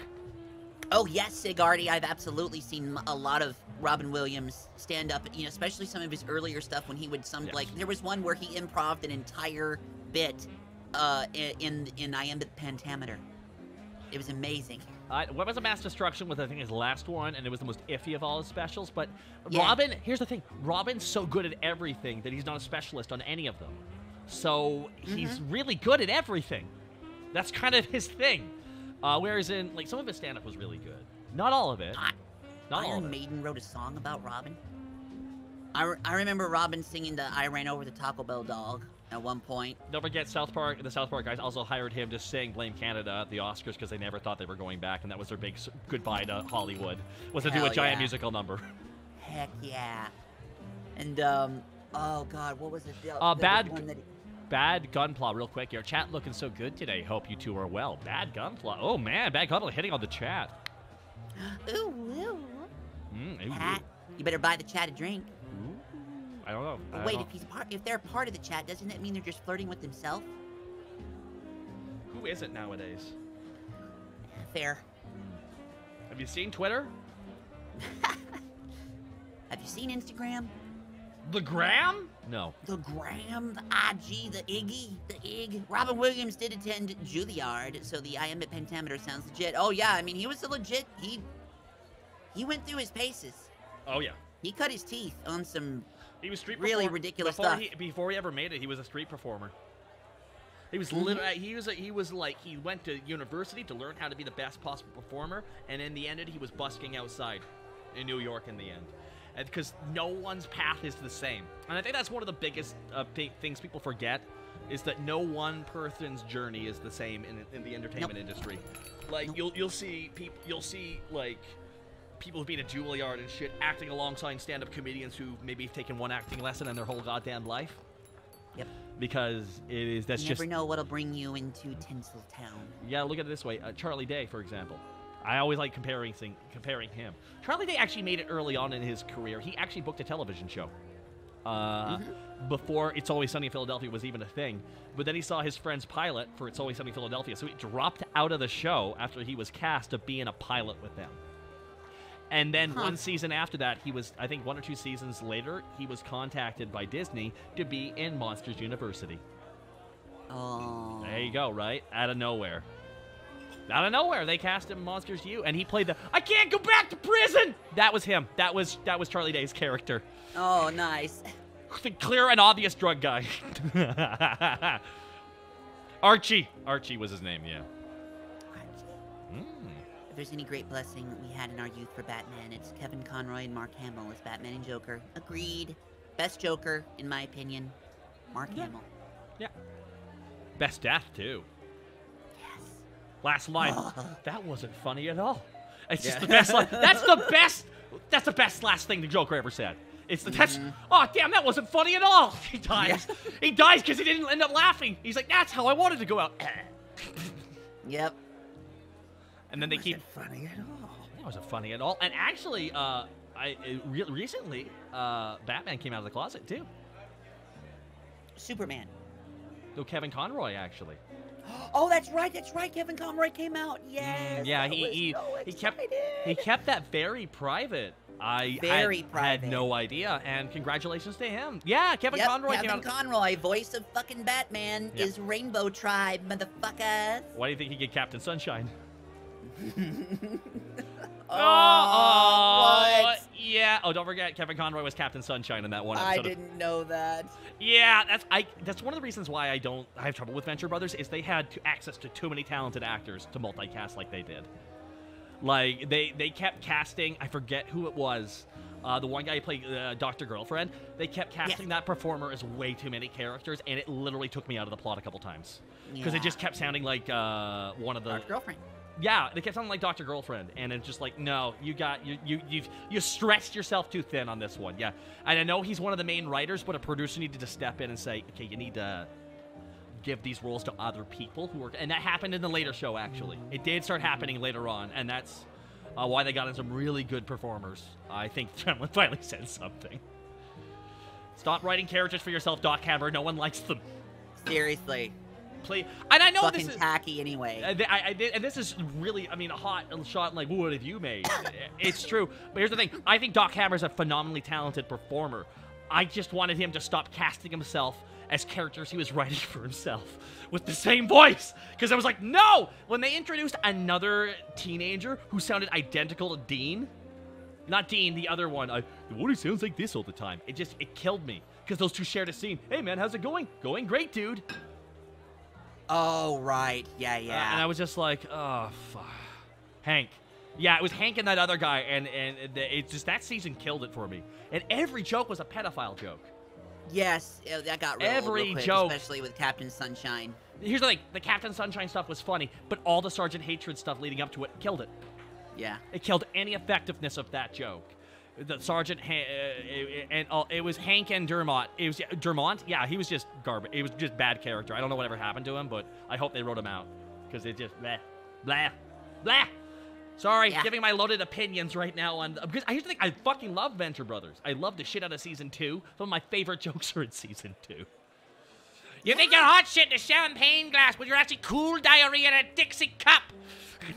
[SPEAKER 2] Oh, yes, Sig Artie. I've absolutely seen a lot of Robin Williams stand up, you know, especially some of his earlier stuff when he would like, there was one where he improv'd an entire bit in Iambic Pentameter. It was amazing.
[SPEAKER 1] Weapons of Mass Destruction was, I think, his last one, and it was the most iffy of all his specials, but Robin, here's the thing, Robin's so good at everything that he's not a specialist on any of them. So he's really good at everything. That's kind of his thing. Whereas in, like, some of his stand-up was really good. Not all of it. Not all of it.
[SPEAKER 2] Iron Maiden wrote a song about Robin. I remember Robin singing the I Ran Over the Taco Bell Dog at one point.
[SPEAKER 1] Don't forget, the South Park guys also hired him to sing Blame Canada at the Oscars because they never thought they were going back, and that was their big goodbye to Hollywood, was to do a giant musical number.
[SPEAKER 2] Heck yeah. And, oh God, what was it?
[SPEAKER 1] Bad Gunpla, real quick. Your chat looking so good today. Hope you two are well. Bad Gunpla. Oh, man. Bad Gunpla hitting on the chat.
[SPEAKER 2] Ooh, ooh. Pat, you better buy the chat a drink.
[SPEAKER 1] Ooh. I don't know.
[SPEAKER 2] Wait, if they're part of the chat, doesn't that mean they're just flirting with themselves?
[SPEAKER 1] Who is it nowadays?
[SPEAKER 2] Fair.
[SPEAKER 1] Have you seen Twitter?
[SPEAKER 2] Have you seen Instagram?
[SPEAKER 1] The Gram? No.
[SPEAKER 2] The Gram, the IG, the Iggy, the Ig. Robin Williams did attend Juilliard, so the Iambic Pentameter sounds legit. Oh yeah, I mean, he was a legit, he went through his paces.
[SPEAKER 1] Oh yeah.
[SPEAKER 2] He cut his teeth on some
[SPEAKER 1] really
[SPEAKER 2] ridiculous stuff.
[SPEAKER 1] Before he ever made it, he was a street performer. He was literally, he went to university to learn how to be the best possible performer, and in the end, he was busking outside in New York in the end. Because no one's path is the same. And I think that's one of the biggest things people forget, is that no one person's journey is the same in the entertainment industry. Like, you'll see like people who've been at Juilliard and shit acting alongside stand-up comedians who maybe have taken one acting lesson in their whole goddamn life.
[SPEAKER 2] Yep.
[SPEAKER 1] Because you
[SPEAKER 2] never know what'll bring you into Tinseltown.
[SPEAKER 1] Yeah, look at it this way. Charlie Day, for example. I always like comparing him. Charlie Day actually made it early on in his career. He actually booked a television show before It's Always Sunny in Philadelphia was even a thing. But then he saw his friend's pilot for It's Always Sunny in Philadelphia, so he dropped out of the show after he was cast to be in a pilot with them. And then one season after that, he was, I think 1 or 2 seasons later, he was contacted by Disney to be in Monsters University.
[SPEAKER 2] Oh.
[SPEAKER 1] There you go, right? Out of nowhere. Out of nowhere, they cast him in Monsters U, and he played the I can't go back to prison! That was him. That was Charlie Day's character.
[SPEAKER 2] Oh, nice.
[SPEAKER 1] The clear and obvious drug guy. Archie. Archie was his name, yeah.
[SPEAKER 2] If there's any great blessing we had in our youth for Batman, it's Kevin Conroy and Mark Hamill as Batman and Joker. Agreed. Best Joker, in my opinion. Mark Hamill.
[SPEAKER 1] Yeah. Best death, too.
[SPEAKER 2] Yes.
[SPEAKER 1] Last line. That wasn't funny at all. It's just the best line. That's the best. That's the best last thing the Joker ever said. It's the oh damn, that wasn't funny at all. He dies. Yeah. He dies because he didn't end up laughing. He's like, that's how I wanted to go out.
[SPEAKER 2] Yep.
[SPEAKER 1] And then they keep
[SPEAKER 3] funny at all.
[SPEAKER 1] That wasn't funny at all. And actually, recently, Batman came out of the closet too.
[SPEAKER 2] Superman.
[SPEAKER 1] No, Kevin Conroy actually.
[SPEAKER 2] Oh, that's right. That's right. Kevin Conroy came out. Yes.
[SPEAKER 1] Yeah, he kept that very private. I had no idea, and congratulations to him. Yeah, Kevin Conroy came out.
[SPEAKER 2] Kevin Conroy, voice of fucking Batman, is Rainbow Tribe, motherfucker.
[SPEAKER 1] Why do you think he get Captain Sunshine?
[SPEAKER 2] What?
[SPEAKER 1] Yeah. Oh, don't forget, Kevin Conroy was Captain Sunshine in that one episode.
[SPEAKER 2] I didn't know that.
[SPEAKER 1] Yeah, that's one of the reasons why I have trouble with Venture Brothers is they had access to too many talented actors to multicast like they did. Like they kept casting. I forget who it was. The one guy who played Dr. Girlfriend. They kept casting that performer as way too many characters, and it literally took me out of the plot a couple times because it just kept sounding like one of the
[SPEAKER 2] Dr. Girlfriend.
[SPEAKER 1] Yeah, they kept sounding like Dr. Girlfriend, and it's just like, no, you stretched yourself too thin on this one. Yeah, and I know he's one of the main writers, but a producer needed to step in and say, okay, you need to give these roles to other people who work, and that happened in the later show. Actually, it did start happening later on, and that's why they got in some really good performers. I think Tremlin finally said something. Stop writing characters for yourself, Doc Hammer. No one likes them.
[SPEAKER 2] Seriously.
[SPEAKER 1] Please. And I know
[SPEAKER 2] fucking
[SPEAKER 1] this is
[SPEAKER 2] tacky anyway.
[SPEAKER 1] I did, and this is really, I mean, a hot shot. Like, what have you made? It's true, but here's the thing. I think Doc Hammer's a phenomenally talented performer. I just wanted him to stop casting himself as characters he was writing for himself with the same voice, because I was like, no. When they introduced another teenager who sounded identical to Dean, not Dean, the other one. What he sounds like this all the time. It killed me because those two shared a scene. Hey man, how's it going? Going great, dude.
[SPEAKER 2] Oh, right. Yeah.
[SPEAKER 1] And I was just like, oh, fuck. Hank. Yeah, it was Hank and that other guy, and it's just, that season killed it for me. And every joke was a pedophile joke.
[SPEAKER 2] Yes, that got real quick,
[SPEAKER 1] joke.
[SPEAKER 2] Especially with Captain Sunshine.
[SPEAKER 1] Here's the thing. The Captain Sunshine stuff was funny, but all the Sergeant Hatred stuff leading up to it killed it.
[SPEAKER 2] Yeah. It
[SPEAKER 1] killed any effectiveness of that joke. The Sergeant, it was Hank and Dermot. It was Dermont. Yeah, he was just garbage. It was just bad character. I don't know whatever happened to him, but I hope they wrote him out because it just blah. Sorry, giving my loaded opinions right now on because I used to think I fucking love Venture Brothers. I love the shit out of season 2. Some of my favorite jokes are in season 2. You think you're hot shit in a champagne glass, but you're actually cool diarrhea in a Dixie cup.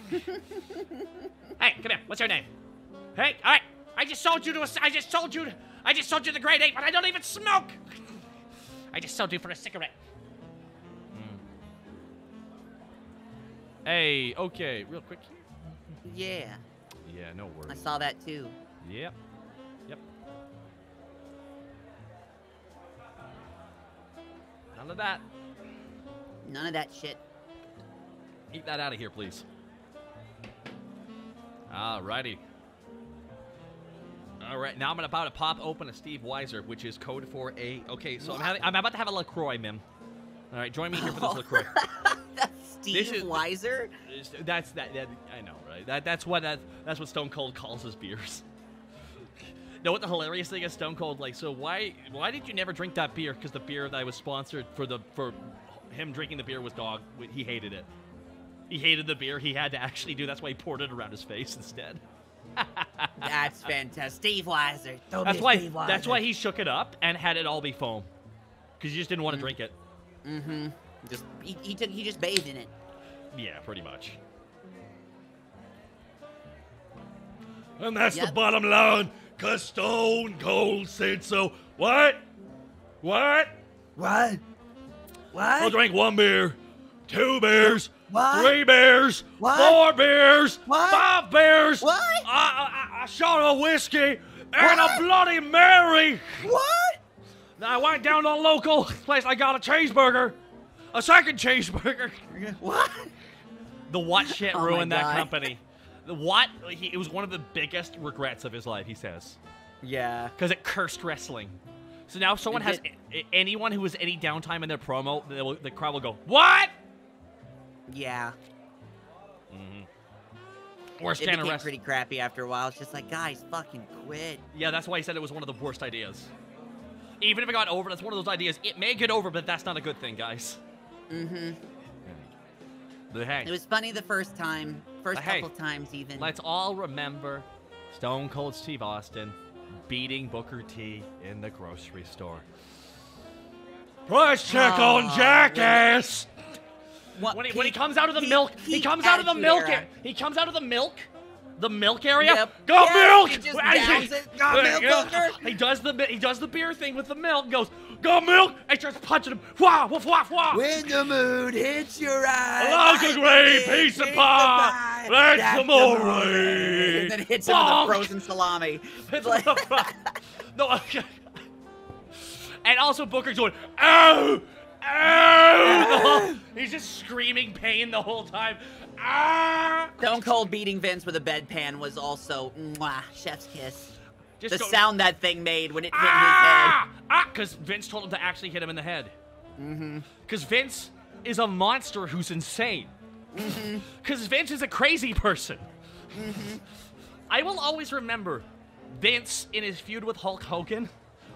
[SPEAKER 1] Hey, come here. What's your name? Hey, all right. I just sold you the grade 8, but I don't even smoke. I just sold you for a cigarette. Hey, okay, real quick.
[SPEAKER 2] Yeah.
[SPEAKER 1] Yeah, no worries.
[SPEAKER 2] I saw that too.
[SPEAKER 1] Yep. None of that.
[SPEAKER 2] None of that shit.
[SPEAKER 1] Keep that out of here, please. Alrighty. All right, now I'm about to pop open a Steve Weiser, which is code for a... Okay, so I'm about to have a LaCroix, Mim. All right, join me here for this LaCroix.
[SPEAKER 2] Steve Weiser?
[SPEAKER 1] That's I know, right? That's what Stone Cold calls his beers. Know what the hilarious thing is? Stone Cold, like, so why did you never drink that beer? Because the beer that I was sponsored for him drinking the beer was dog. He hated it. He hated the beer. He had to actually do. That's why he poured it around his face instead.
[SPEAKER 2] That's fantastic. Steve Weiser.
[SPEAKER 1] That's why he shook it up and had it all be foam. Because he just didn't want to drink it.
[SPEAKER 2] Mm-hmm. He just bathed in it.
[SPEAKER 1] Yeah, pretty much. And that's the bottom line, because Stone Cold said so. What? I'll drink 1 beer, 2 beers, 3 beers, 4 beers, 5 beers, a shot of whiskey, and a Bloody Mary.
[SPEAKER 2] What?
[SPEAKER 1] I went down to the local place. I got a cheeseburger. A second cheeseburger.
[SPEAKER 2] What?
[SPEAKER 1] The what shit ruined that
[SPEAKER 2] God.
[SPEAKER 1] company. The what? It was one of the biggest regrets of his life, he says.
[SPEAKER 2] Yeah.
[SPEAKER 1] Because it cursed wrestling. So now if someone has anyone who has any downtime in their promo, the crowd will go, what?
[SPEAKER 2] Yeah.
[SPEAKER 1] Worst
[SPEAKER 2] It
[SPEAKER 1] kind of
[SPEAKER 2] became
[SPEAKER 1] wrestling.
[SPEAKER 2] pretty crappy after a while. It's just like, guys, fucking quit.
[SPEAKER 1] Yeah, that's why he said it was one of the worst ideas. Even if it got over, that's one of those ideas. It may get over, but that's not a good thing, guys. But hey,
[SPEAKER 2] It was funny the first time. First
[SPEAKER 1] But hey,
[SPEAKER 2] couple times even.
[SPEAKER 1] let's all remember Stone Cold Steve Austin beating Booker T in the grocery store. Price check on Jackass! When he comes out of the milk, he comes out of the milk. He comes out of the milk area.
[SPEAKER 2] Yep.
[SPEAKER 1] Got milk.
[SPEAKER 2] He just downs it. Got milk, Booker.
[SPEAKER 1] He does the beer thing with the milk. Goes, got milk, and starts punching him. Wah, wah, wah, wah.
[SPEAKER 3] When the mood hits your eyes,
[SPEAKER 1] Like a great piece of pie. That's some more rain.
[SPEAKER 2] And then hits him with the frozen salami.
[SPEAKER 1] No, okay. And also Booker's going, ow! Ow! He's just screaming pain the whole time. Ah!
[SPEAKER 2] Stone Cold beating Vince with a bedpan was also chef's kiss.
[SPEAKER 1] Just
[SPEAKER 2] The sound that thing made when it hit his
[SPEAKER 1] ah!
[SPEAKER 2] head.
[SPEAKER 1] Ah! Because Vince told him to actually hit him in the head. Because Vince is a monster who's insane. Because Vince is a crazy person. I will always remember Vince in his feud with Hulk Hogan,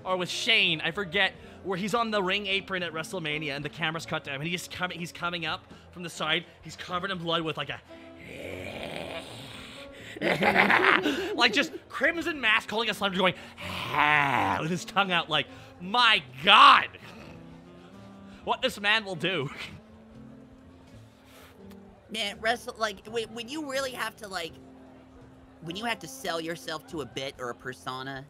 [SPEAKER 1] or with Shane, I forget, where he's on the ring apron at WrestleMania and the camera's cut down, and he's coming up from the side. He's covered in blood with like a like just crimson mask holding a slammer going with his tongue out like, my God, what this man will do.
[SPEAKER 2] Man, when you really have to when you have to sell yourself to a bit or a persona,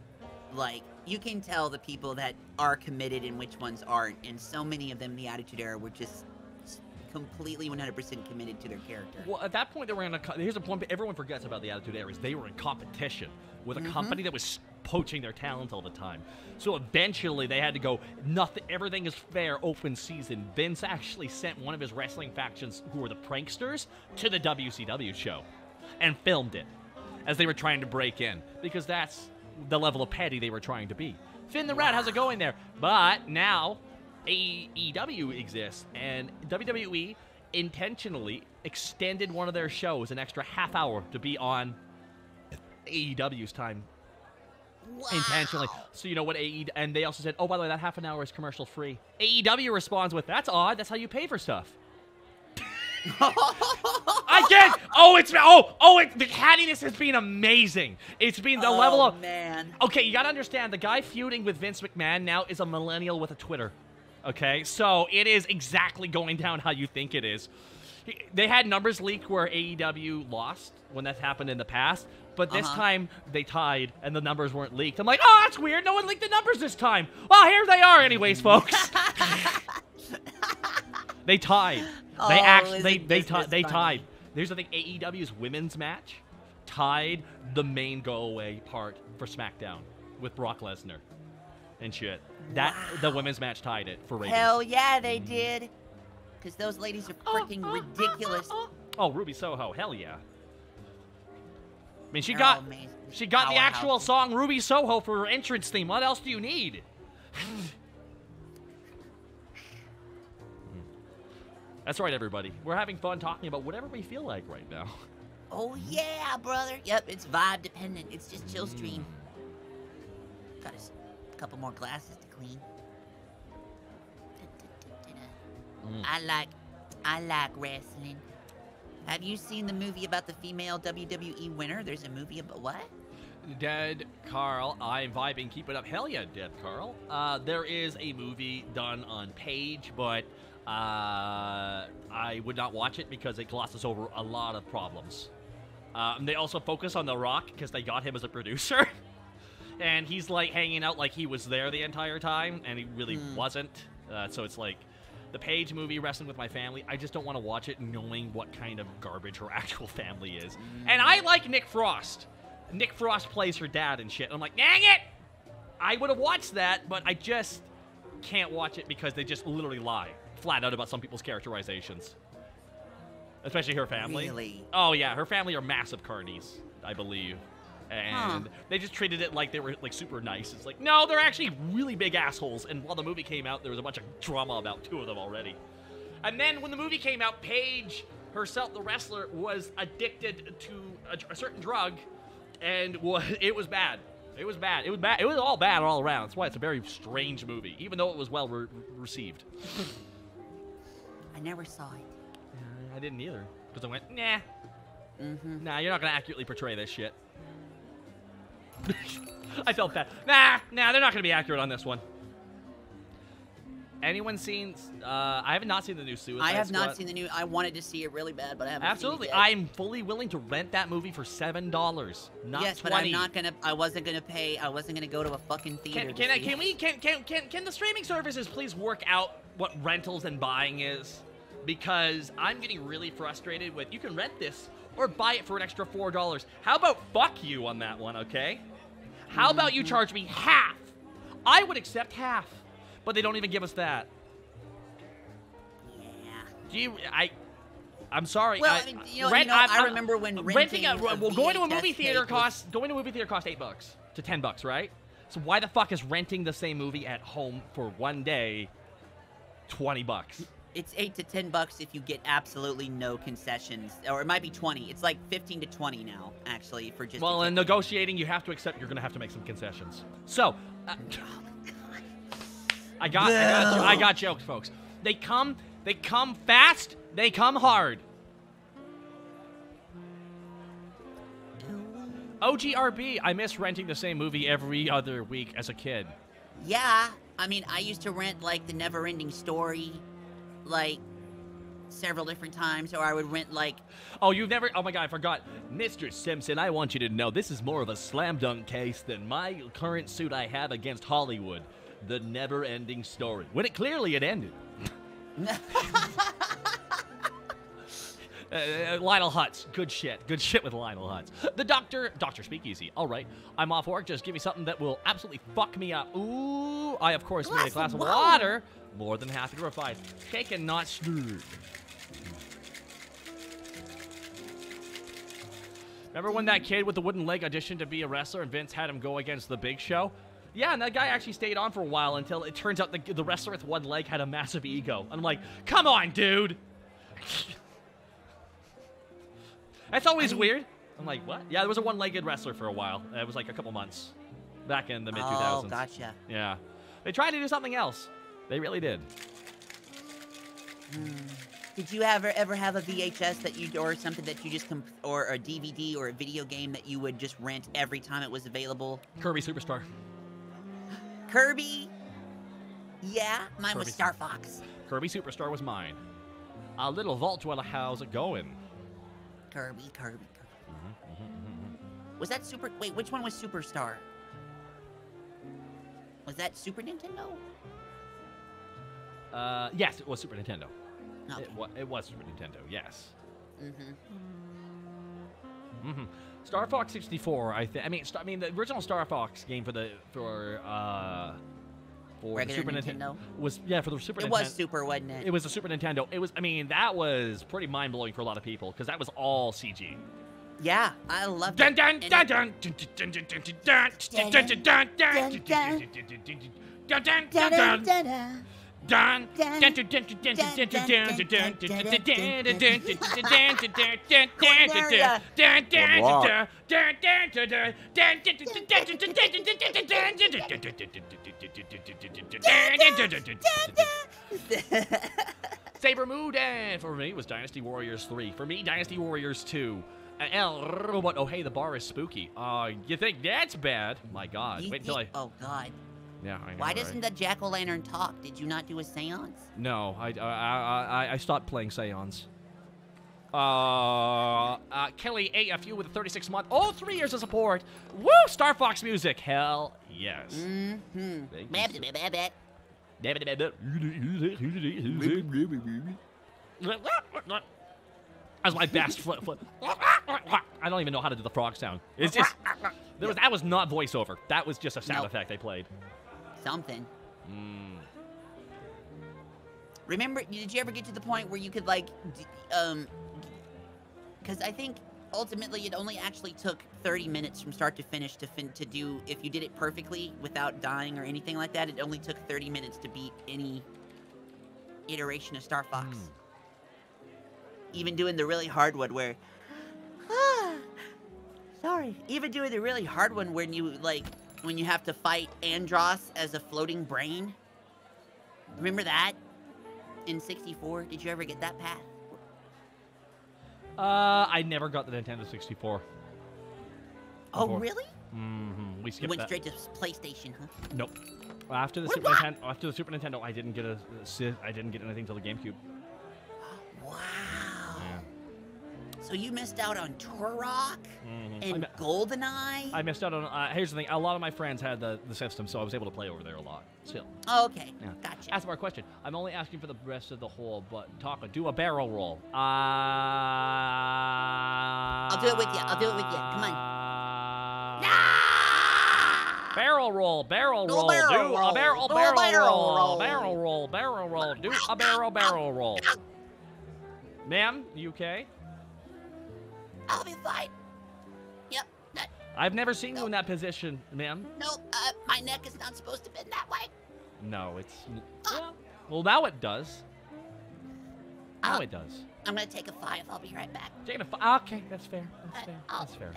[SPEAKER 2] you can tell the people that are committed and which ones aren't. And so many of them in the Attitude Era were just completely 100% committed to their character.
[SPEAKER 1] Well, at that point, they were in here's the point everyone forgets about the Attitude Era is they were in competition with a company that was poaching their talent all the time. So eventually, they had to go, everything is fair, open season. Vince actually sent one of his wrestling factions, who were the Pranksters, to the WCW show and filmed it as they were trying to break in, because that's the level of petty they were trying to be. Finn the Rat, how's it going there? But now AEW exists, and WWE intentionally extended one of their shows an extra half hour to be on AEW's time.
[SPEAKER 2] Wow.
[SPEAKER 1] Intentionally. So you know what AEW, and they also said, oh, by the way, that half an hour is commercial free. AEW responds with, that's odd, that's how you pay for stuff. Again, the cattiness has been amazing. It's been the level of,
[SPEAKER 2] man.
[SPEAKER 1] Okay, you gotta understand, the guy feuding with Vince McMahon now is a millennial with a Twitter. Okay, so it is exactly going down how you think it is. They had numbers leaked where AEW lost when that happened in the past, but this time they tied and the numbers weren't leaked. I'm like, oh, that's weird. No one leaked the numbers this time. Well, here they are anyways, folks. They tied. They tied. There's the thing, AEW's women's match tied the main go-away part for SmackDown with Brock Lesnar and shit. The women's match tied it for ratings.
[SPEAKER 2] Hell yeah, they did. Because those ladies are freaking ridiculous.
[SPEAKER 1] Oh, Ruby Soho, hell yeah. I mean, she got the actual song Ruby Soho for her entrance theme. What else do you need? That's right, everybody. We're having fun talking about whatever we feel like right now.
[SPEAKER 2] Oh, yeah, brother. Yep, it's vibe dependent. It's just chill stream. Got a couple more glasses to clean. I like wrestling. Have you seen the movie about the female WWE winner? There's a movie about what?
[SPEAKER 1] Dead Carl, I'm vibing. Keep it up. Hell yeah, Dead Carl. There is a movie done on Page, but I would not watch it because it glosses over a lot of problems. They also focus on The Rock because they got him as a producer. And he's like hanging out like he was there the entire time, and he really wasn't. So it's like the Page movie, Wrestling with My Family. I just don't want to watch it knowing what kind of garbage her actual family is. And I like Nick Frost. Nick Frost plays her dad and shit. I'm like, dang it! I would have watched that, but I just can't watch it because they just literally lie flat out about some people's characterizations. Especially her family.
[SPEAKER 2] Really?
[SPEAKER 1] Oh, yeah. Her family are massive carnies, I believe. And they just treated it like they were, like, super nice. It's like, no, they're actually really big assholes. And while the movie came out, there was a bunch of drama about 2 of them already. And then when the movie came out, Paige herself, the wrestler, was addicted to a certain drug. And it was bad. It was bad. It was bad. It was all bad all around. That's why it's a very strange movie, even though it was well received.
[SPEAKER 2] I never saw it.
[SPEAKER 1] I didn't either. Because I went, nah. Nah, you're not going to accurately portray this shit. I felt that. Nah, they're not going to be accurate on this one. Anyone seen, I have not seen the new Suicide Squad.
[SPEAKER 2] I have not seen the new, I wanted to see it really bad, but I haven't
[SPEAKER 1] Absolutely.
[SPEAKER 2] seen it yet.
[SPEAKER 1] I'm fully willing to rent that movie for $7, not
[SPEAKER 2] yes,
[SPEAKER 1] 20.
[SPEAKER 2] But I'm not gonna, I wasn't gonna go to a fucking theater.
[SPEAKER 1] Can the streaming services please work out what rentals and buying is? Because I'm getting really frustrated with, you can rent this or buy it for an extra $4. How about fuck you on that one, okay? How about you charge me half? I would accept half. But they don't even give us that.
[SPEAKER 2] Yeah.
[SPEAKER 1] I'm sorry.
[SPEAKER 2] Well, I remember when going
[SPEAKER 1] to a movie theater costs $8 to $10, right? So why the fuck is renting the same movie at home for one day $20?
[SPEAKER 2] It's $8 to $10 if you get absolutely no concessions, or it might be 20. It's like 15 to 20 now, actually, for just.
[SPEAKER 1] Well, in negotiating, you have to accept you're gonna have to make some concessions. So. I got jokes, folks. They come fast, they come hard. OGRB, I miss renting the same movie every other week as a kid.
[SPEAKER 2] Yeah, I mean, I used to rent, like, The Never-Ending Story, like, several different times, or I would rent, like...
[SPEAKER 1] Oh, oh my god, I forgot. Mr. Simpson, I want you to know this is more of a slam dunk case than my current suit I have against Hollywood. The Never-Ending Story. When it clearly had ended. Lionel Hutz. Good shit. Good shit with Lionel Hutz. The Dr. Speakeasy. All right. I'm off work. Just give me something that will absolutely fuck me up. Ooh. I, of course, made a glass of water. More than happy to provide. Cake and not stirred. Remember when that kid with the wooden leg auditioned to be a wrestler and Vince had him go against the Big Show? Yeah, and that guy actually stayed on for a while until it turns out the wrestler with one leg had a massive ego. I'm like, come on, dude. That's always weird. I'm like, what? Yeah, there was a one-legged wrestler for a while. It was like a couple months back in the mid-2000s.
[SPEAKER 2] Oh, gotcha.
[SPEAKER 1] Yeah. They tried to do something else. They really did.
[SPEAKER 2] Did you ever have a VHS that you, or something that you just, or a DVD or a video game that you would just rent every time it was available?
[SPEAKER 1] Kirby Superstar.
[SPEAKER 2] Kirby? Yeah, mine was Star Fox.
[SPEAKER 1] Kirby Superstar was mine. A little vault dweller, how's it going?
[SPEAKER 2] Kirby. Was that Super... Wait, which one was Superstar? Was that Super Nintendo?
[SPEAKER 1] Yes, it was Super Nintendo.
[SPEAKER 2] Okay.
[SPEAKER 1] It was Super Nintendo, yes. Star Fox 64, I mean, the original Star Fox game for the Super Nintendo was, yeah, for the Super Nintendo.
[SPEAKER 2] It was Super, wasn't it?
[SPEAKER 1] It was the Super Nintendo. It was, I mean, that was pretty mind-blowing for a lot of people, because that was all CG.
[SPEAKER 2] Yeah, I loved
[SPEAKER 1] it. Saber Mood, and for me, it was Dynasty Warriors 3. For me, Dynasty Warriors 2. Robot, oh hey, the bar is spooky. You think that's bad? My God, wait until I...
[SPEAKER 2] Oh God.
[SPEAKER 1] Yeah, I know,
[SPEAKER 2] why doesn't the jack-o'-lantern talk? Did you not do a seance?
[SPEAKER 1] No, I stopped playing seance. Kelly AFU with a 36-month. Oh, 3 years of support. Woo! Star Fox music. Hell yes. That was my best foot. I don't even know how to do the frog sound. It's just that was not voiceover. That was just a sound effect they played.
[SPEAKER 2] Something. Remember, did you ever get to the point where you could like, because I think ultimately it only actually took 30 minutes from start to finish to do, if you did it perfectly without dying or anything like that, it only took 30 minutes to beat any iteration of Star Fox. Even doing the really hard one where, sorry, even doing the really hard one when you when you have to fight Andross as a floating brain. Remember that? In 64, did you ever get that path?
[SPEAKER 1] I never got the Nintendo 64.
[SPEAKER 2] Oh, really?
[SPEAKER 1] Mm-hmm. We skipped
[SPEAKER 2] You went
[SPEAKER 1] that.
[SPEAKER 2] straight to PlayStation, huh?
[SPEAKER 1] Nope. After the Super Nintendo, I didn't get anything till the GameCube.
[SPEAKER 2] Wow.
[SPEAKER 1] Yeah.
[SPEAKER 2] So you missed out on Turok and GoldenEye?
[SPEAKER 1] I missed out on. Here's the thing: a lot of my friends had the system, so I was able to play over there a lot. Still.
[SPEAKER 2] Oh, okay.
[SPEAKER 1] Yeah.
[SPEAKER 2] Gotcha.
[SPEAKER 1] Ask our question. I'm only asking for the rest of the whole, but do a barrel roll. I'll
[SPEAKER 2] do it with you. I'll do it with you. Come on.
[SPEAKER 1] Barrel roll, barrel roll,
[SPEAKER 2] barrel
[SPEAKER 1] do
[SPEAKER 2] roll.
[SPEAKER 1] a barrel,
[SPEAKER 2] Do a
[SPEAKER 1] barrel
[SPEAKER 2] barrel
[SPEAKER 1] roll,
[SPEAKER 2] roll.
[SPEAKER 1] barrel roll, barrel roll, do a barrel roll. Ma'am, you okay?
[SPEAKER 2] I'll be fine. Yep.
[SPEAKER 1] I've never seen you in that position, ma'am.
[SPEAKER 2] No, my neck is not supposed to bend that way.
[SPEAKER 1] No, it's... Well, now it does. Now it does.
[SPEAKER 2] I'm gonna take a 5. I'll be right back.
[SPEAKER 1] Taking a okay, that's fair. That's fair. That's fair.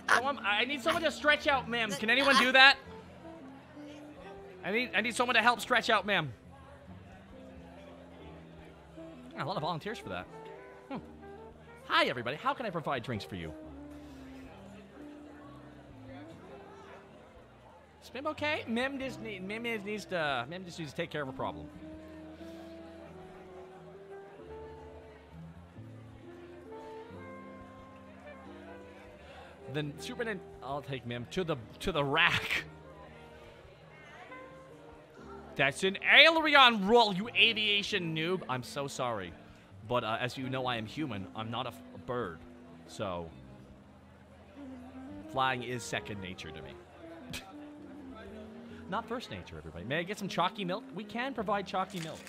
[SPEAKER 1] I need someone to stretch out, ma'am. Can anyone do that? I need someone to help stretch out, ma'am. A lot of volunteers for that. Hi, everybody. How can I provide drinks for you? Is Mim okay? Mim just needs to take care of a problem. Then Superman, I'll take Mim to the rack. That's an aileron roll, you aviation noob. I'm so sorry. But as you know, I am human. I'm not a bird. So, flying is second nature to me. Not first nature, everybody. May I get some chalky milk? We can provide chalky milk.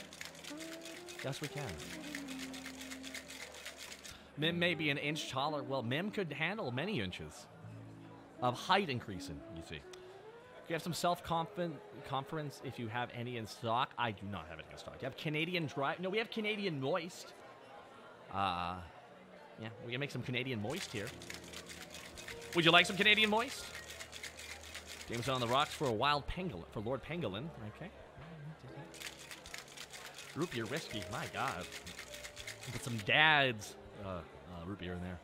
[SPEAKER 1] Yes, we can. Mim may be an inch taller. Well, Mim could handle many inches of height increasing, you see. You have some self-confidence if you have any in stock. I do not have any in stock. You have Canadian Dry. No, we have Canadian Moist. Yeah, we can make some Canadian Moist here. Would you like some Canadian Moist? Jameson on the rocks for a wild pangolin, for Lord Pangolin. Okay. Root beer whiskey. My God. Put some dad's root beer in there.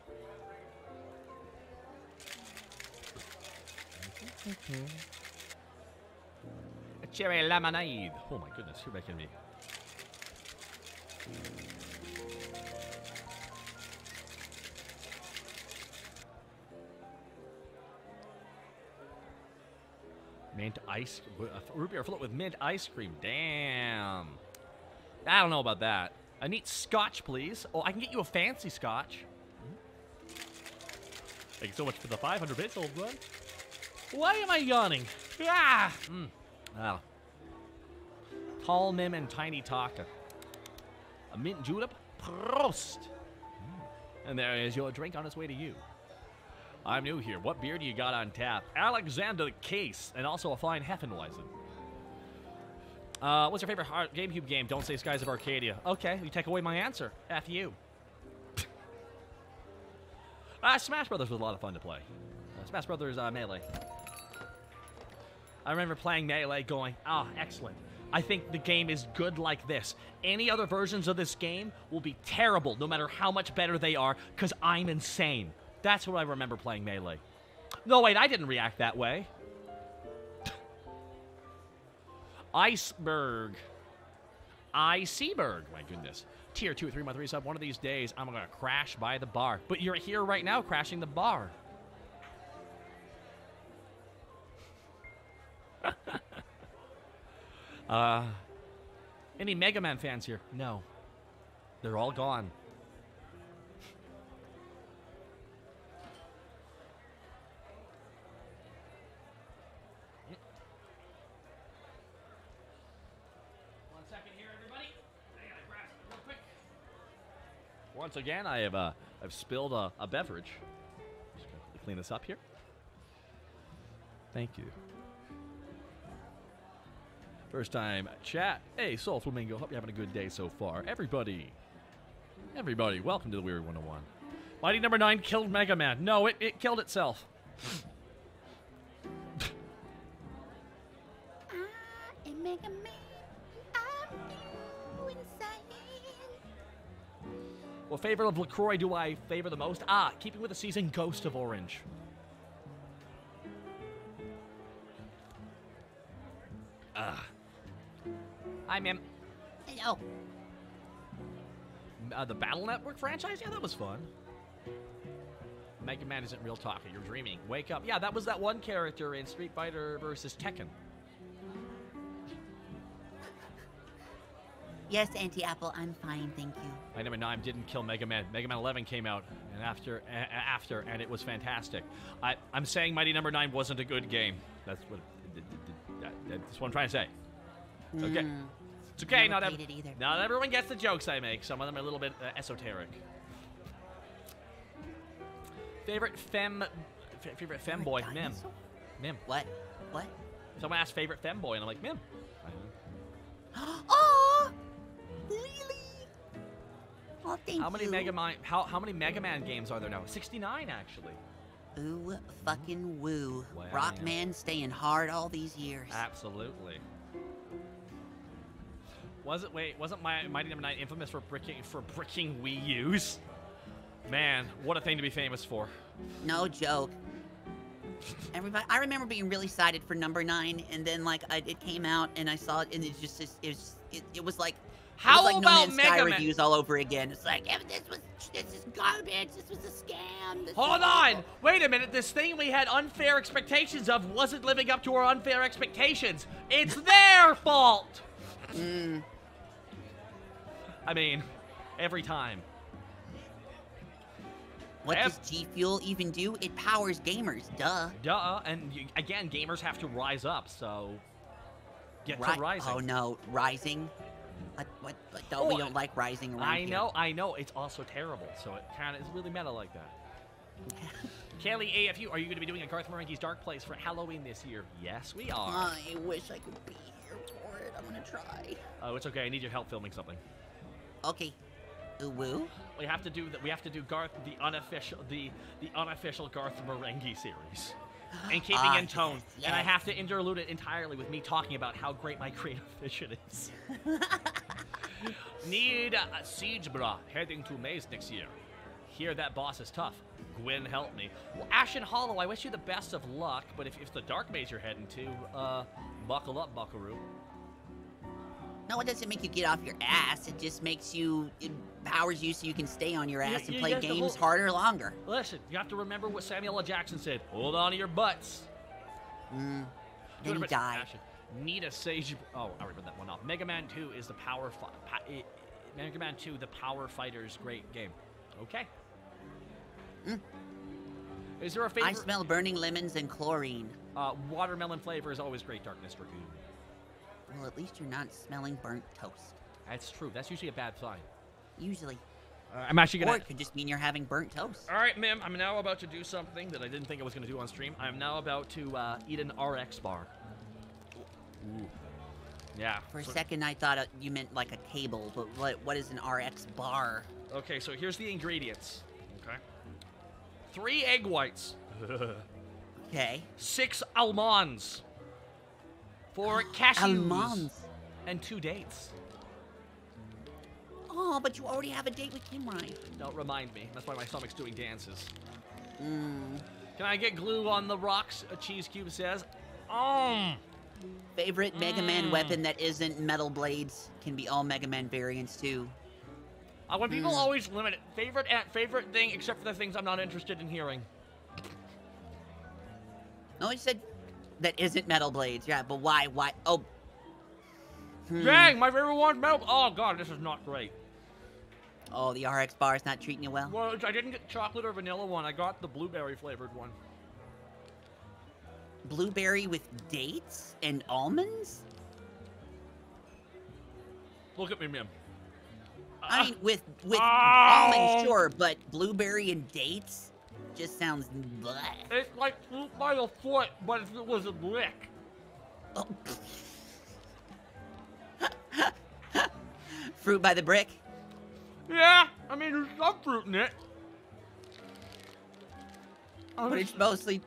[SPEAKER 1] A cherry lemonade. Oh my goodness, you're making me. Mint ice, root beer float with mint ice cream. Damn. I don't know about that. I need scotch, please. Oh, I can get you a fancy scotch. Thank you so much for the 500 bits, old man. Why am I yawning? Ah! Wow. Tall Mim and Tiny Taka. A mint julep. Prost! And there is your drink on its way to you. I'm new here. What beer do you got on tap? Alexander Case, and also a fine Hefeweizen. What's your favorite GameCube game? Don't say Skies of Arcadia. Okay, you take away my answer. F you. Smash Brothers was a lot of fun to play. Smash Brothers Melee. I remember playing Melee going, excellent. I think the game is good like this. Any other versions of this game will be terrible, no matter how much better they are, because I'm insane. That's what I remember playing Melee. No, wait, I didn't react that way. Iceberg. Iceberg, my goodness. Tier 2 at 3 month resub. One of these days, I'm going to crash by the bar. But you're here right now crashing the bar. Any Mega Man fans here? No. They're all gone. Once again, I've spilled a beverage. Just gonna clean this up here. Thank you. First time chat. Hey, Soul Flamingo. Hope you're having a good day so far. Everybody, welcome to the Weird 101. Mighty number 9 killed Mega Man. No, it killed itself.
[SPEAKER 2] Mega Man, I'm you inside.
[SPEAKER 1] What flavor of LaCroix do I favor the most? Keeping with the season, Ghost of Orange. Hi, Mim.
[SPEAKER 2] Hello.
[SPEAKER 1] The Battle Network franchise? Yeah, that was fun. Mega Man isn't real talk. You're dreaming. Wake up. Yeah, that was that one character in Street Fighter versus Tekken.
[SPEAKER 2] Yes, Auntie Apple, I'm fine, thank you.
[SPEAKER 1] Mighty number 9 didn't kill Mega Man. Mega Man 11 came out, and after, and it was fantastic. I'm saying Mighty number 9 wasn't a good game. That's what I'm trying to say. It's okay. It's okay. Not everyone gets the jokes I make. Some of them are a little bit esoteric. Favorite femboy, Mim. Mim.
[SPEAKER 2] What?
[SPEAKER 1] Someone asked favorite femboy, and I'm like, Mim.
[SPEAKER 2] Oh, really? Oh, thank you.
[SPEAKER 1] How many Mega Man games are there now? 69, actually.
[SPEAKER 2] Ooh, fucking woo.
[SPEAKER 1] Wow.
[SPEAKER 2] Rockman staying hard all these years.
[SPEAKER 1] Absolutely. Wasn't Mighty number 9 infamous for bricking Wii U's? Man, what a thing to be famous for.
[SPEAKER 2] No joke. Everybody, I remember being really excited for number 9, and then like it came out, and I saw it, and it was like
[SPEAKER 1] how
[SPEAKER 2] about
[SPEAKER 1] No
[SPEAKER 2] Man's Sky
[SPEAKER 1] Mega Man
[SPEAKER 2] reviews all over again? It's like this is garbage. This was a scam.
[SPEAKER 1] Hold on, wait a minute. This thing we had unfair expectations of wasn't living up to our unfair expectations. It's their fault. I mean, every time.
[SPEAKER 2] What does G Fuel even do? It powers gamers, duh.
[SPEAKER 1] And again, gamers have to rise up, so get to rising.
[SPEAKER 2] Oh no, rising? What? No, we don't like rising around here.
[SPEAKER 1] I know. It's also terrible, so it kind of is really meta like that. Kelly AFU, are you going to be doing a Garth Marenghi's Dark Place for Halloween this year? Yes, we are.
[SPEAKER 2] I wish I could be here for it. I'm gonna try.
[SPEAKER 1] Oh, it's okay. I need your help filming something.
[SPEAKER 2] Okay. Woo?
[SPEAKER 1] We have to do Garth, the unofficial Garth Marenghi series, and keeping in tone. Yes. And I have to interlude it entirely with me talking about how great my creative vision is. Need a siege bra heading to Maze next year. Hear that boss is tough. Gwen, help me. Well, Ashen Hollow, I wish you the best of luck. But if the Dark Maze you're heading to, buckle up, Buckaroo.
[SPEAKER 2] No, it doesn't make you get off your ass. It just makes you, it powers you so you can stay on your ass and play games harder, longer.
[SPEAKER 1] Listen, you have to remember what Samuel L. Jackson said. Hold on to your butts.
[SPEAKER 2] Then you die.
[SPEAKER 1] Need a sage. Oh, I read that one off. Mega Man 2 is the Mega Man 2, the Power Fighter's great game. Okay. Is there a favorite?
[SPEAKER 2] I smell burning lemons and chlorine.
[SPEAKER 1] Watermelon flavor is always great, Darkness Dragoon.
[SPEAKER 2] Well, at least you're not smelling burnt toast.
[SPEAKER 1] That's true. That's usually a bad sign.
[SPEAKER 2] Usually.
[SPEAKER 1] I'm actually gonna.
[SPEAKER 2] Or it could just mean you're having burnt toast.
[SPEAKER 1] All right, Mim. I'm now about to do something that I didn't think I was going to do on stream. I'm now about to eat an RX bar. Ooh. Yeah.
[SPEAKER 2] For a second, I thought you meant like a table, but what is an RX bar?
[SPEAKER 1] Okay, so here's the ingredients. Okay. 3 egg whites.
[SPEAKER 2] Okay.
[SPEAKER 1] 6 almonds. 4 cashews.
[SPEAKER 2] Almonds.
[SPEAKER 1] And 2 dates.
[SPEAKER 2] Oh, but you already have a date with Kimrai.
[SPEAKER 1] Don't remind me. That's why my stomach's doing dances. Can I get glue on the rocks? A cheese cube says.
[SPEAKER 2] Favorite Mega Man weapon that isn't metal blades can be all Mega Man variants too.
[SPEAKER 1] When people always limit it, favorite thing except for the things I'm not interested in hearing.
[SPEAKER 2] No, you said that isn't metal blades. Yeah, but why? Why? Oh.
[SPEAKER 1] Dang, my favorite one's metal. Oh god, this is not great.
[SPEAKER 2] Oh, the RX bar is not treating you well?
[SPEAKER 1] Well, I didn't get chocolate or vanilla one. I got the blueberry flavored one.
[SPEAKER 2] Blueberry with dates and almonds?
[SPEAKER 1] Look at me, Mim.
[SPEAKER 2] I mean, with almonds, sure, but blueberry and dates just sounds bleh.
[SPEAKER 1] It's like fruit by the foot, but if it was a brick.
[SPEAKER 2] Oh. Fruit by the brick?
[SPEAKER 1] Yeah, I mean, there's some fruit in it.
[SPEAKER 2] But it's mostly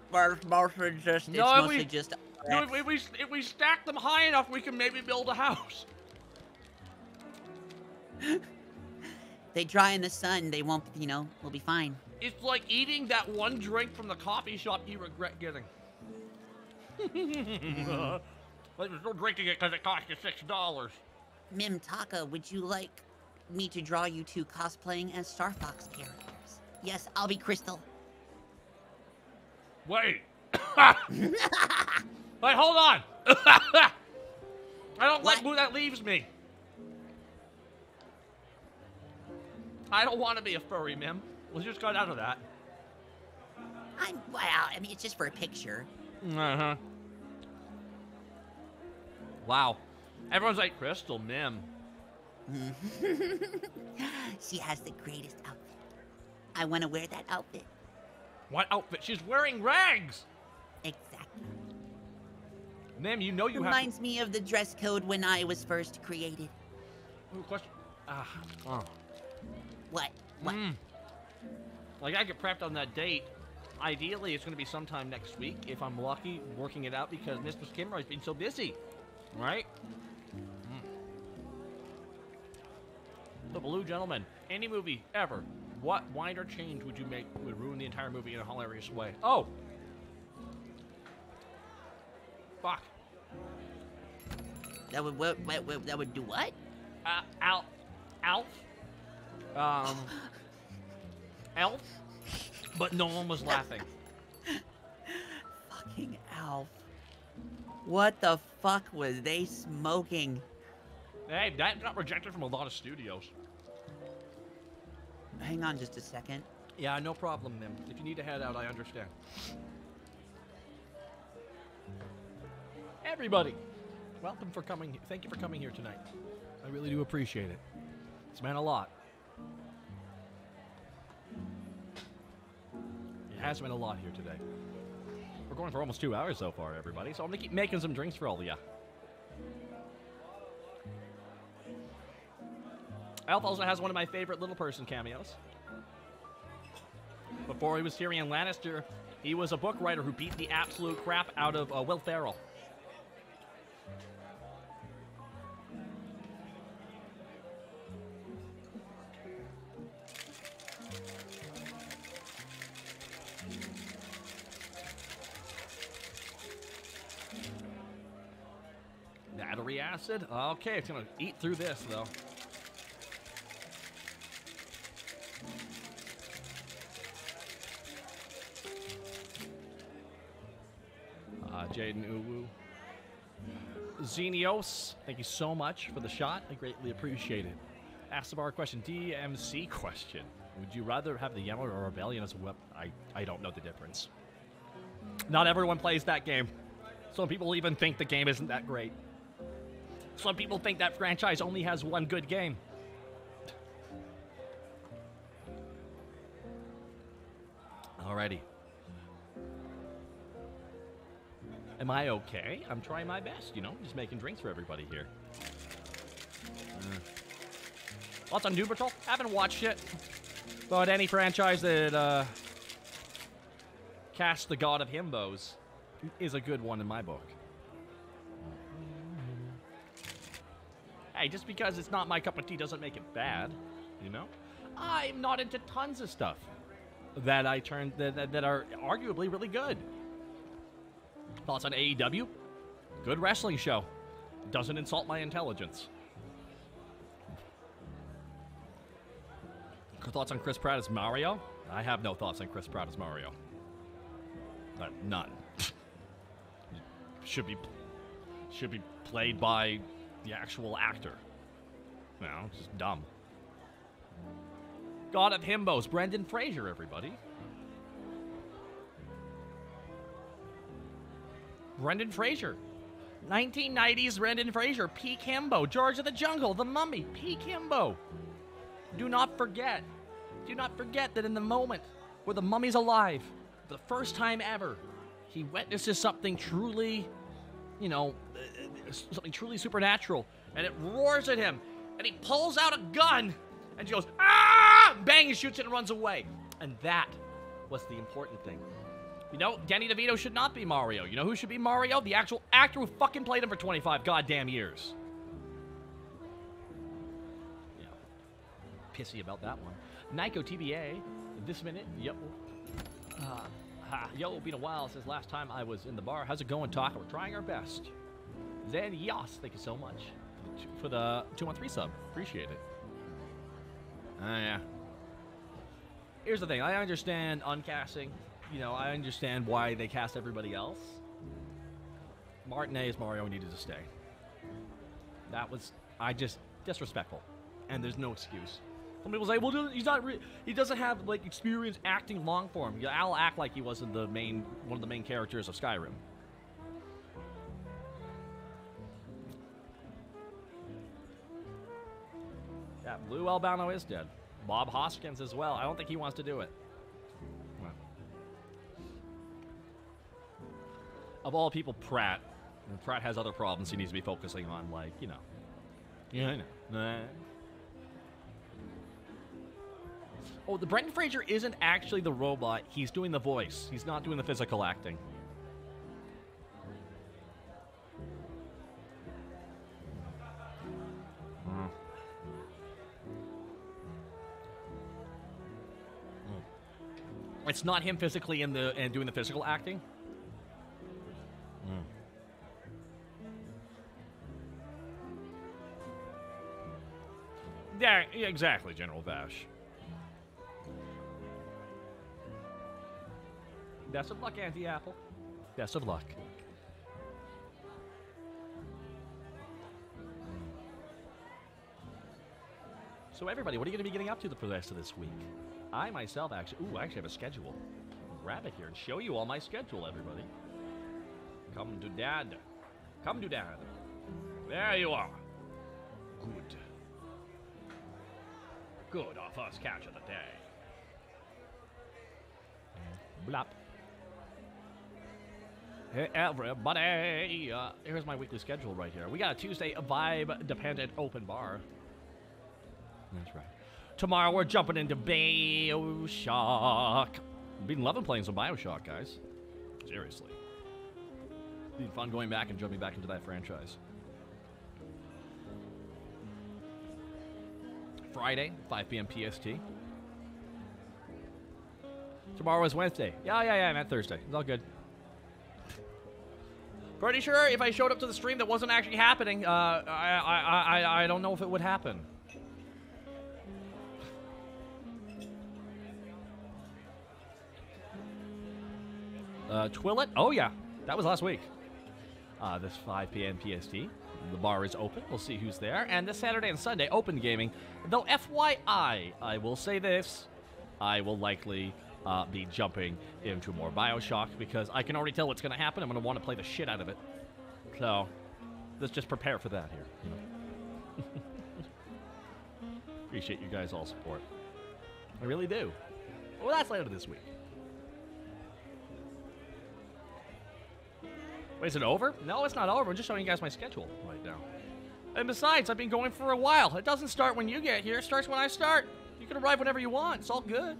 [SPEAKER 2] just,
[SPEAKER 1] if we stack them high enough, we can maybe build a house.
[SPEAKER 2] They dry in the sun, they won't, we'll be fine.
[SPEAKER 1] It's like eating that one drink from the coffee shop you regret getting. Like, there's no drinking it because it cost you $6.
[SPEAKER 2] Mimtaka, would you like me to draw you two cosplaying as Star Fox characters? Yes, I'll be Crystal.
[SPEAKER 1] Wait. Wait, hold on. I don't like who that leaves me. I don't want to be a furry, Mim. Let's just cut out of that.
[SPEAKER 2] I mean, it's just for a picture.
[SPEAKER 1] Uh-huh. Wow. Everyone's like, Crystal, Mim.
[SPEAKER 2] She has the greatest outfit. I want to wear that outfit.
[SPEAKER 1] What outfit? She's wearing rags!
[SPEAKER 2] Exactly.
[SPEAKER 1] Mim, you know you
[SPEAKER 2] Reminds me of the dress code when I was first created.
[SPEAKER 1] Ooh, question.
[SPEAKER 2] What? What?
[SPEAKER 1] Like, I get prepped on that date. Ideally, it's going to be sometime next week, if I'm lucky, working it out, because Mr. Skimmer's been so busy. Right? The Blue Gentleman. Any movie, ever. What wind or change would you make would ruin the entire movie in a hilarious way? Oh! Fuck.
[SPEAKER 2] That would do what?
[SPEAKER 1] Alf? Elf? But no one was laughing.
[SPEAKER 2] Fucking Alf. What the fuck was they smoking?
[SPEAKER 1] Hey, that got rejected from a lot of studios.
[SPEAKER 2] Hang on just a second.
[SPEAKER 1] Yeah, no problem, Mim. If you need to head out, I understand. Everybody, welcome for coming. Thank you for coming here tonight. I really do appreciate it. It's meant a lot. It has meant a lot here today. We're going for almost 2 hours so far, everybody, so I'm gonna keep making some drinks for all of ya. Elf also has one of my favorite little person cameos. Before he was Tyrion Lannister, he was a book writer who beat the absolute crap out of Will Ferrell. Battery acid? Okay, it's gonna eat through this, though. Jaden Uwu. Xenios, thank you so much for the shot. I greatly appreciate it. Ask the bar question. DMC question. Would you rather have the Yellow or Rebellion as a weapon? I don't know the difference. Not everyone plays that game. Some people even think the game isn't that great. Some people think that franchise only has one good game. Alrighty. Am I okay? I'm trying my best, just making drinks for everybody here. What's on Doom Patrol? Haven't watched it. But any franchise that casts the God of Himbos is a good one in my book. Hey, just because it's not my cup of tea doesn't make it bad, I'm not into tons of stuff that that are arguably really good. Thoughts on AEW? Good wrestling show. Doesn't insult my intelligence. Thoughts on Chris Pratt as Mario? I have no thoughts on Chris Pratt as Mario. None. Should be played by the actual actor. Just dumb. God of Himbos, Brendan Fraser, everybody. Brendan Fraser. 1990s Brendan Fraser. Peak Himbo. George of the Jungle. The Mummy. Peak Himbo. Do not forget that in the moment where the mummy's alive, the first time ever, he witnesses something truly, you know, something truly supernatural, and it roars at him, and he pulls out a gun, and she goes, ah! Bang, he shoots it and runs away. And that was the important thing. You know, Danny DeVito should not be Mario. You know who should be Mario? The actual actor who fucking played him for 25 goddamn years. Yeah. Pissy about that one. Nyko TBA, this minute, yep. Yo, been a while since last time I was in the bar. How's it going, Talk? We're trying our best. Zen Yas, thank you so much for the 2-month resub. Appreciate it. Yeah. Here's the thing. I understand uncasting. You know, I understand why they cast everybody else. Martinez Mario needed to stay. That was, disrespectful. And there's no excuse. Some people say, well, he doesn't have, like, experience acting long form. Yeah, I'll act like he wasn't one of the main characters of Skyrim. Yeah, Lou Albano is dead. Bob Hoskins as well. I don't think he wants to do it. Well. Of all people, Pratt. And Pratt has other problems he needs to be focusing on, like, you know. Yeah, I know. Oh, the Brendan Fraser isn't actually the robot. He's doing the voice. He's not doing the physical acting. It's not him physically doing the physical acting. Yeah, exactly, General Vash. Best of luck, Auntie Apple. Best of luck. So everybody, what are you going to be getting up to for the rest of this week? I myself actually have a schedule. Grab it here and show you all my schedule, everybody. Come to Dad. Come to Dad. There you are. Good. Good, our first catch of the day. Blop. Hey, everybody. Here's my weekly schedule right here. We got a Tuesday vibe-dependent open bar. That's right. Tomorrow we're jumping into BioShock. Been loving playing some BioShock, guys. Seriously. Been fun going back and jumping back into that franchise. Friday, 5 p.m. PST. Tomorrow is Wednesday. Yeah, I meant Thursday. It's all good. Pretty sure if I showed up to the stream that wasn't actually happening, I don't know if it would happen. Twillet? Oh, yeah. That was last week. This 5 p.m. PST. The bar is open. We'll see who's there. And this Saturday and Sunday, open gaming. Though, FYI, I will say this. I will likely be jumping into more BioShock because I can already tell what's going to happen. I'm going to want to play the shit out of it. So, let's just prepare for that here. You know? Appreciate you guys all support. I really do. Well, that's later this week. Wait, is it over? No, it's not over. I'm just showing you guys my schedule right now. And besides, I've been going for a while. It doesn't start when you get here. It starts when I start. You can arrive whenever you want. It's all good.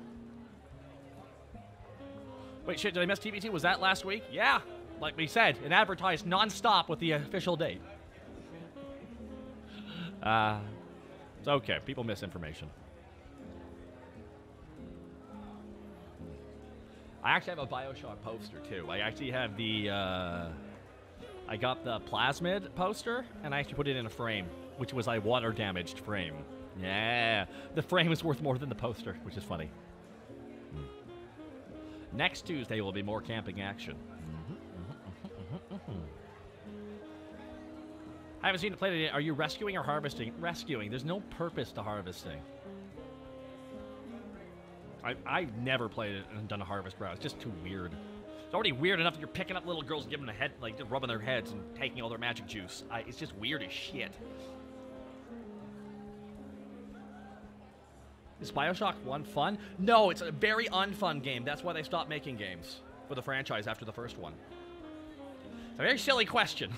[SPEAKER 1] Wait, shit, did I miss TBT? Was that last week? Yeah. Like we said, it advertised non-stop with the official date. It's okay. People miss information. I actually have a BioShock poster, too. I actually have the, I got the Plasmid poster, and I actually put it in a frame, which was a water-damaged frame. Yeah. The frame is worth more than the poster, which is funny. Next Tuesday will be more camping action. I haven't seen it played yet. Are you rescuing or harvesting? Rescuing. There's no purpose to harvesting. I've never played it and done a harvest route. It's just too weird. It's already weird enough that you're picking up little girls and giving them a head, like just rubbing their heads and taking all their magic juice. It's just weird as shit. Is Bioshock 1 fun? No, it's a very unfun game. That's why they stopped making games for the franchise after the first one. It's a very silly question.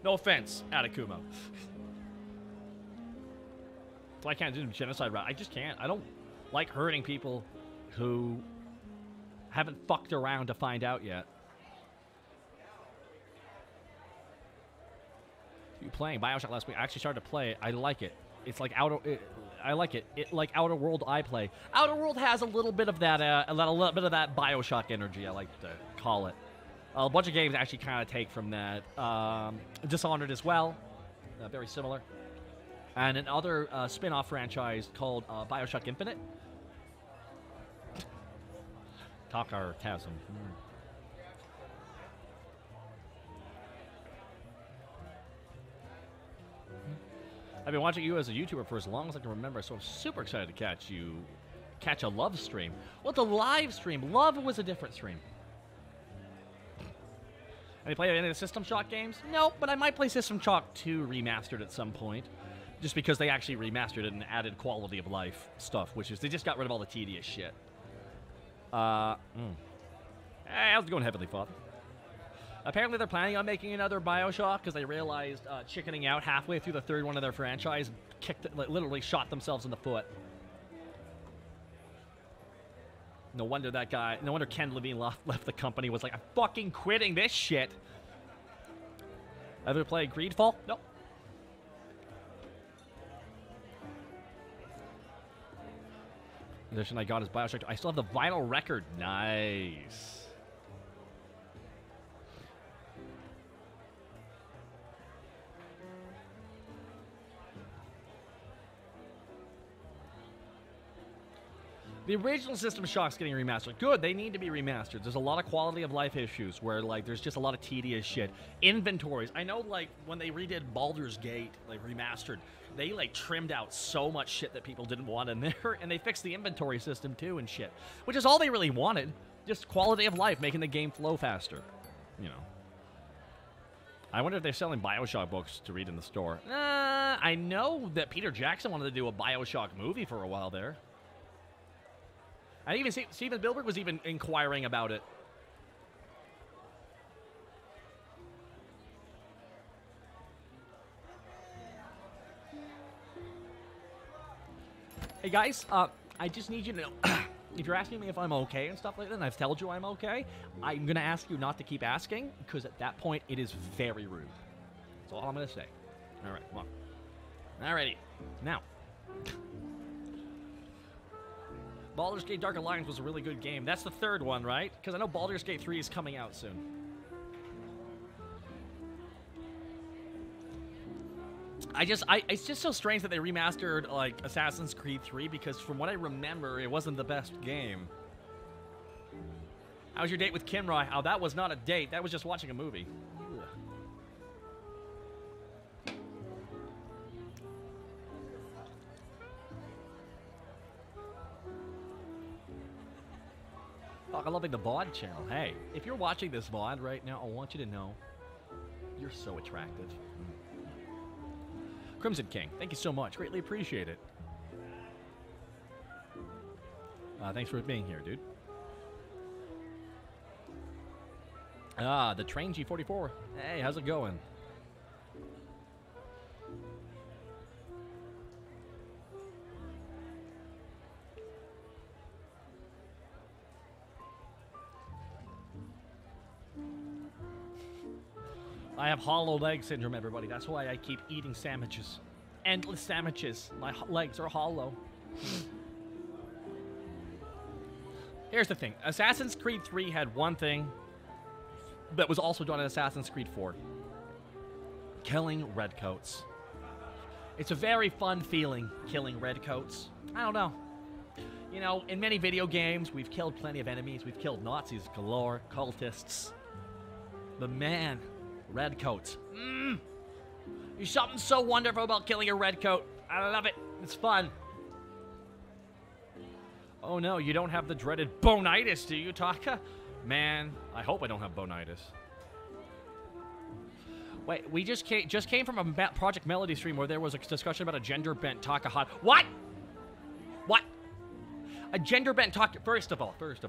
[SPEAKER 1] No offense, Atakumo. So I can't do the genocide route. I just can't. I don't like hurting people who haven't fucked around to find out yet. You playing Bioshock last week? I actually started to play it. I like it. It's like I like it. It like Outer World I play. Outer World has a little bit of that a little bit of that Bioshock energy, I like to call it. A bunch of games actually kind of take from that. Dishonored as well, very similar. And another spin-off franchise called Bioshock Infinite. Takar Chasm. I've been watching you as a YouTuber for as long as I can remember, so I'm super excited to catch a Love stream. Well, the live stream. Love was a different stream. Have you played any of the System Shock games? No, but I might play System Shock 2 remastered at some point. Just because they actually remastered it and added quality of life stuff, which is they just got rid of all the tedious shit. Hey, how's it going, Heavenly Father? Apparently they're planning on making another Bioshock because they realized chickening out halfway through the third one of their franchise, literally shot themselves in the foot. No wonder Ken Levine left the company, was like, I'm fucking quitting this shit. Ever played Greedfall? Nope. The edition I got is Bioshock 2. I still have the vinyl record. Nice. The original System Shock's getting remastered. Good, they need to be remastered. There's a lot of quality of life issues where, like, there's just a lot of tedious shit. Inventories. I know, like, when they redid Baldur's Gate, like, remastered, they, like, trimmed out so much shit that people didn't want in there, and they fixed the inventory system, too, and shit. Which is all they really wanted. Just quality of life, making the game flow faster. You know. I wonder if they're selling Bioshock books to read in the store. I know that Peter Jackson wanted to do a Bioshock movie for a while there. And even Steven Spielberg was even inquiring about it. Hey guys, I just need you to know, if you're asking me if I'm okay and stuff like that, and I've told you I'm okay, I'm going to ask you not to keep asking, because at that point, it is very rude. That's all I'm going to say. All right, come on. Alrighty. Now. Baldur's Gate Dark Alliance was a really good game. That's the third one, right? Because I know Baldur's Gate 3 is coming out soon. It's just so strange that they remastered, like, Assassin's Creed 3, because from what I remember, it wasn't the best game. How was your date with Kimroy? Oh, that was not a date. That was just watching a movie. Fuck, I'm loving the VoD channel. Hey, if you're watching this VoD right now, I want you to know you're so attractive. Crimson King, thank you so much. Greatly appreciate it. Thanks for being here, dude. The Train G44. Hey, how's it going? I have hollow leg syndrome, everybody. That's why I keep eating sandwiches. Endless sandwiches. My legs are hollow. Here's the thing. Assassin's Creed 3 had one thing that was also done in Assassin's Creed 4. Killing redcoats. It's a very fun feeling, killing redcoats. I don't know. You know, in many video games, we've killed plenty of enemies. We've killed Nazis galore, cultists. But man... redcoats. There's something so wonderful about killing a redcoat. I love it. It's fun. Oh no, you don't have the dreaded bonitis, do you, Taka? Man, I hope I don't have bonitis. Wait, we just came from a Project Melody stream where there was a discussion about a gender-bent Takahata. What? What? A gender-bent Taka. First of all, that's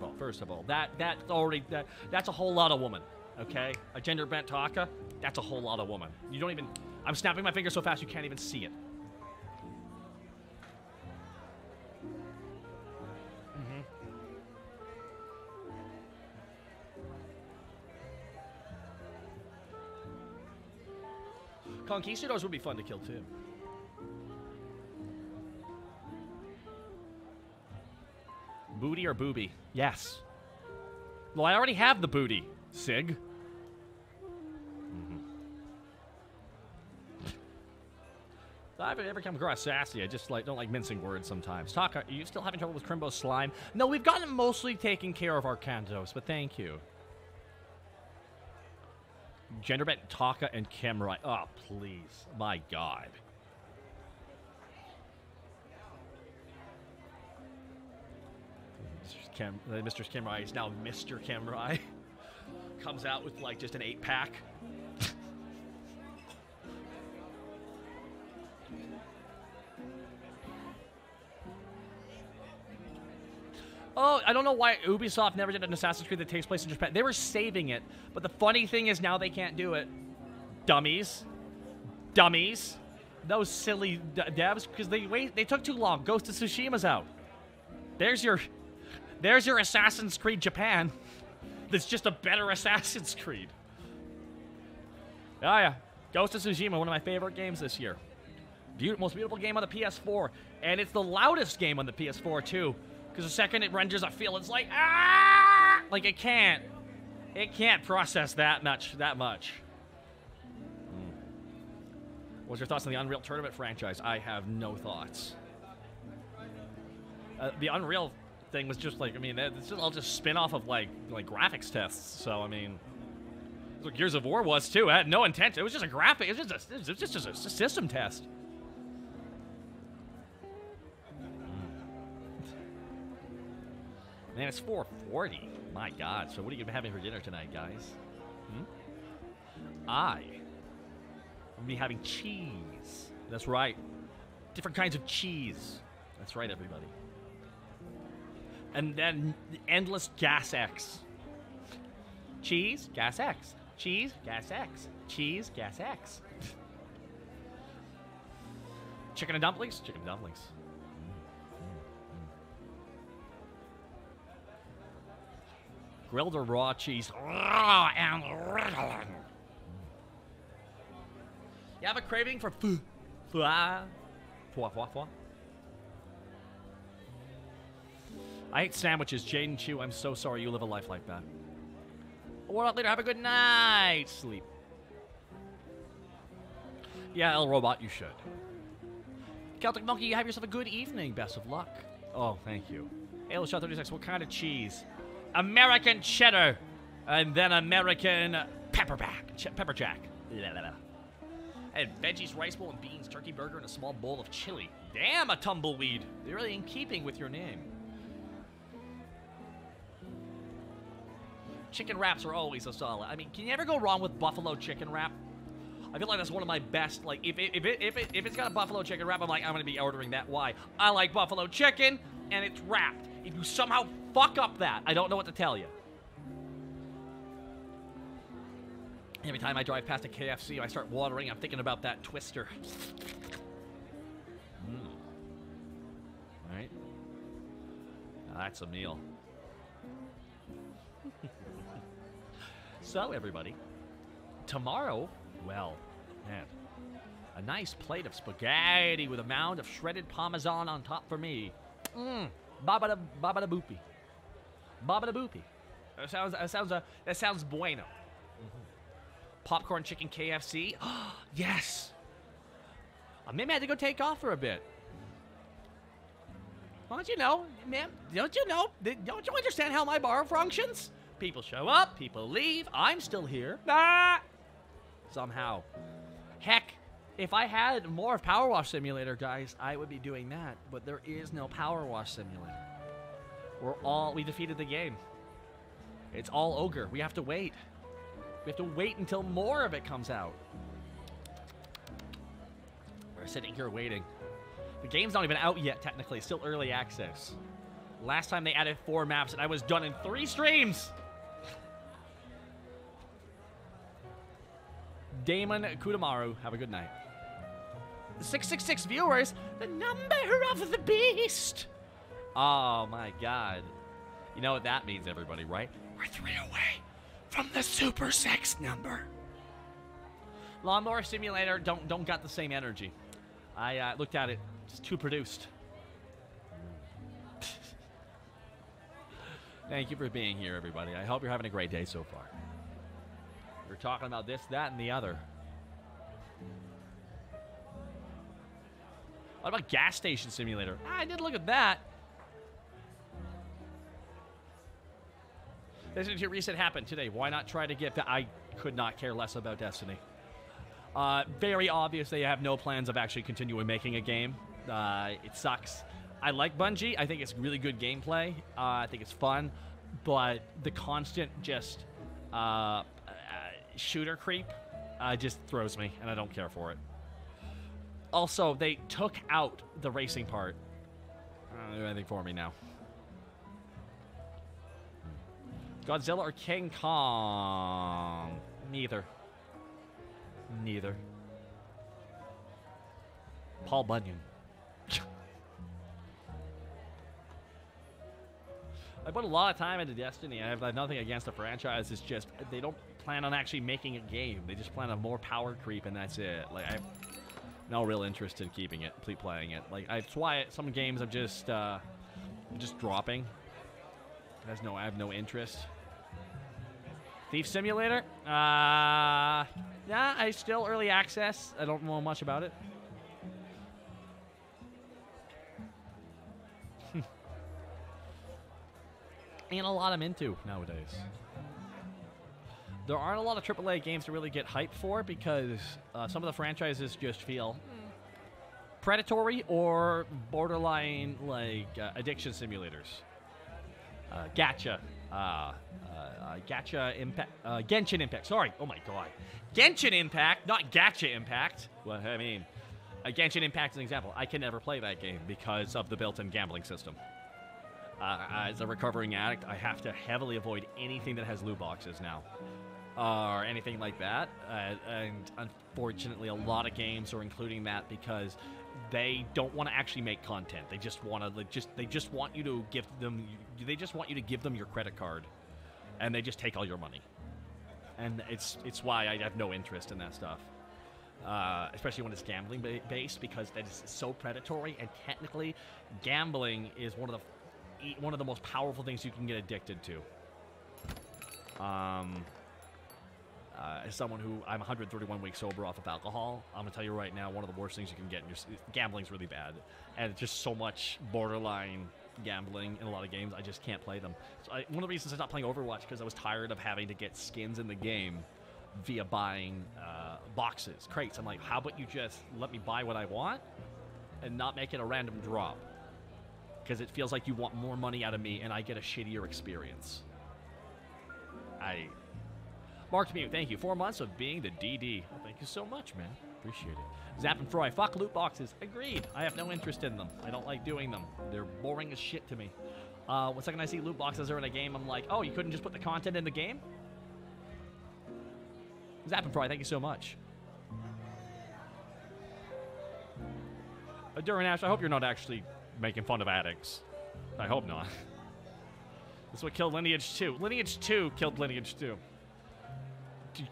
[SPEAKER 1] a whole lot of woman. Okay, a gender-bent Taka. That's a whole lot of woman. You don't even. I'm snapping my fingers so fast you can't even see it. Conquistadors would be fun to kill, too. Booty or booby? Yes. Well, I already have the booty, Sig. So I've ever come across sassy. I just don't like mincing words sometimes. Taka, are you still having trouble with Crimbo's slime? No, we've gotten mostly taken care of our Kantos, but thank you. Genderbent, Taka, and Kemrai. Oh, please. My God. Mr. Kemrai is now Mr. Kemrai. Comes out with, like, just an 8-pack. Oh, I don't know why Ubisoft never did an Assassin's Creed that takes place in Japan. They were saving it, but the funny thing is now they can't do it. Dummies. Dummies. Those silly devs, because they took too long. Ghost of Tsushima's out. There's your Assassin's Creed Japan. That's just a better Assassin's Creed. Oh yeah. Ghost of Tsushima, one of my favorite games this year. Most beautiful game on the PS4. And it's the loudest game on the PS4, too. Because the second it renders a feel, it's like, ah! Like, it can't process that much. What's your thoughts on the Unreal Tournament franchise? I have no thoughts. The Unreal thing was just like, I mean, it's all just spin-off of, like graphics tests. So, I mean, that's what Gears of War was, too. It had no intent. It was just a graphic. It was just a system test. Man, it's 4:40. My God. So what are you having for dinner tonight, guys? I'm going to be having cheese. That's right. Different kinds of cheese. That's right, everybody. And then endless gas X. Cheese, gas X. Cheese, gas X. Cheese, gas X. Chicken and dumplings? Chicken and dumplings. Grilled or raw cheese. Raw and wriggling. You have a craving for pho? I hate sandwiches. Jaden Chu, I'm so sorry you live a life like that. What up later? Have a good night. Sleep. Yeah, El Robot, you should. Celtic Monkey, you have yourself a good evening. Best of luck. Oh, thank you. Halo Shot 36, what kind of cheese? American cheddar, and then American pepper jack. And veggies, rice bowl, and beans, turkey burger, and a small bowl of chili. Damn, a tumbleweed. They're really in keeping with your name. Chicken wraps are always a solid. I mean, can you ever go wrong with buffalo chicken wrap? I feel like that's one of my best. Like, if it's got a buffalo chicken wrap, I'm like, I'm gonna be ordering that. Why? I like buffalo chicken, and it's wrapped. If you somehow fuck up that, I don't know what to tell you. Every time I drive past a KFC, I start watering. I'm thinking about that Twister. All right. Now that's a meal. So, everybody, tomorrow, well, man, a nice plate of spaghetti with a mound of shredded Parmesan on top for me. Baba da boopy. Baba da boopy. That sounds bueno. Popcorn chicken KFC. Yes. Maybe I had to go take off for a bit. Don't you know, man? Don't you know? Don't you understand how my bar functions? People show up, people leave. I'm still here. Somehow. Heck, if I had more of Power Wash Simulator, guys, I would be doing that. But there is no Power Wash Simulator. We defeated the game. It's all ogre. We have to wait. We have to wait until more of it comes out. Sitting here waiting. The game's not even out yet, technically. It's still early access. Last time they added 4 maps, and I was done in 3 streams! Damon Kudamaru, have a good night. 666 viewers, the number of the beast! Oh my god. You know what that means, everybody, right? We're 3 away from the super sex number. Lawnmower Simulator don't got the same energy. I looked at it, it's too produced. Thank you for being here, everybody. I hope you're having a great day so far. We're talking about this, that, and the other. What about Gas Station Simulator? I did look at that. Destiny 2 reset happened today. Why not try to get that? I could not care less about Destiny. Very obvious they have no plans of actually continuing making a game. It sucks. I like Bungie. I think it's really good gameplay. I think it's fun. But the constant just shooter creep just throws me, and I don't care for it. Also, they took out the racing part. I don't do anything for me now. Godzilla or King Kong? Neither. Neither. Paul Bunyan. I put a lot of time into Destiny. I have nothing against the franchise. It's just they don't plan on actually making a game. They just plan on more power creep, and that's it. Like I have no real interest in keeping it, playing it. Like that's why some games I'm just dropping. I have no interest. Thief Simulator? Yeah, I still early access. I don't know much about it. Ain't a lot I'm into nowadays. There aren't a lot of AAA games to really get hyped for because some of the franchises just feel predatory or borderline like addiction simulators. Gacha. Gacha Impact. Genshin Impact. Sorry. Oh my god. Genshin Impact, not Gacha Impact. Well, I mean, Genshin Impact is an example. I can never play that game because of the built-in gambling system. As a recovering addict, I have to heavily avoid anything that has loot boxes now. Or anything like that. And unfortunately, a lot of games are including that because they don't want to actually make content. They just want to they just want you to give them your credit card, and they just take all your money. And it's why I have no interest in that stuff. Especially when it's gambling based, because that is so predatory. And technically, gambling is one of the most powerful things you can get addicted to. As someone who I'm 131 weeks sober off of alcohol, I'm gonna tell you right now, one of the worst things you can get. Gambling's really bad, and it's just so much borderline gambling in a lot of games. I just can't play them. So one of the reasons I stopped playing Overwatch because I was tired of having to get skins in the game via buying boxes, crates. I'm like, how about you just let me buy what I want and not make it a random drop? Because it feels like you want more money out of me and I get a shittier experience. Mark Mew, thank you. 4 months of being the DD. Well, thank you so much, man. Appreciate it. Zap and Fry, fuck loot boxes. Agreed. I have no interest in them. I don't like doing them. They're boring as shit to me. One second I see loot boxes are in a game, I'm like, oh, you couldn't just put the content in the game? Zap and Fry, thank you so much. Durin Ash, I hope you're not actually making fun of addicts. I hope not. This is what killed Lineage 2. Lineage 2 killed Lineage 2.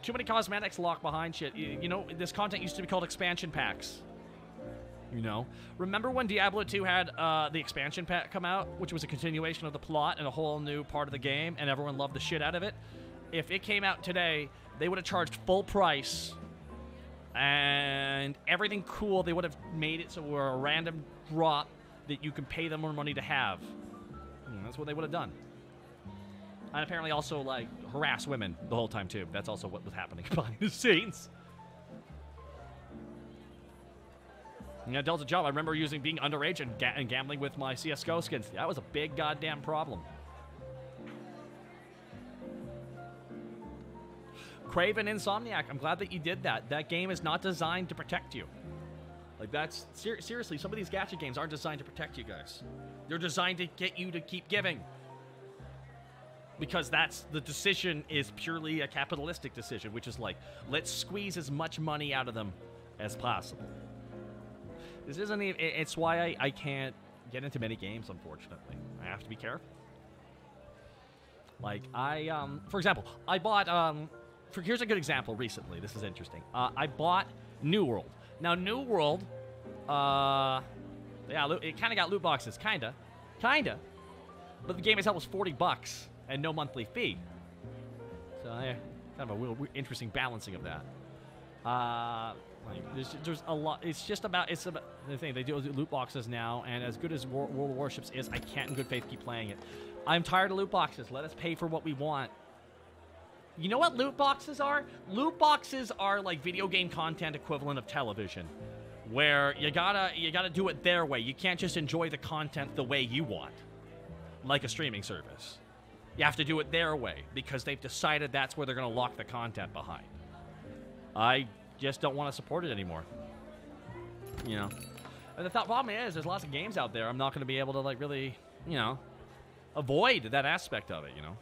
[SPEAKER 1] Too many cosmetics locked behind shit. You know, this content used to be called expansion packs. You know? Remember when Diablo 2 had the expansion pack come out, which was a continuation of the plot and a whole new part of the game, and everyone loved the shit out of it? If it came out today, they would have charged full price, and everything cool, they would have made it so we're a random drop that you can pay them more money to have. That's what they would have done. And apparently also, like, harass women the whole time, too. That's also what was happening behind the scenes. Yeah, Delta Job, I remember being underage and gambling with my CSGO skins. That was a big goddamn problem. Craven Insomniac, I'm glad that you did that. That game is not designed to protect you. Like, that's... seriously, some of these gacha games aren't designed to protect you guys. They're designed to get you to keep giving. Because that's... the decision is purely a capitalistic decision, which is like, let's squeeze as much money out of them as possible. This isn't even... it's why I can't get into many games, unfortunately. I have to be careful. Like, for example, I bought, here's a good example recently. This is interesting. I bought New World. Now, New World, yeah, it kind of got loot boxes. Kinda. But the game itself was $40 and no monthly fee. So, yeah, kind of a interesting balancing of that. Like, there's a lot. It's about the thing. They do loot boxes now, and as good as World of Warships is, I can't in good faith keep playing it. I'm tired of loot boxes. Let us pay for what we want. You know what loot boxes are? Loot boxes are like video game content equivalent of television, where you gotta do it their way. You can't just enjoy the content the way you want, like a streaming service. You have to do it their way because they've decided that's where they're gonna lock the content behind. I just don't want to support it anymore. You know, and the problem is, there's lots of games out there I'm not gonna be able to like really, you know, avoid that aspect of it. You know.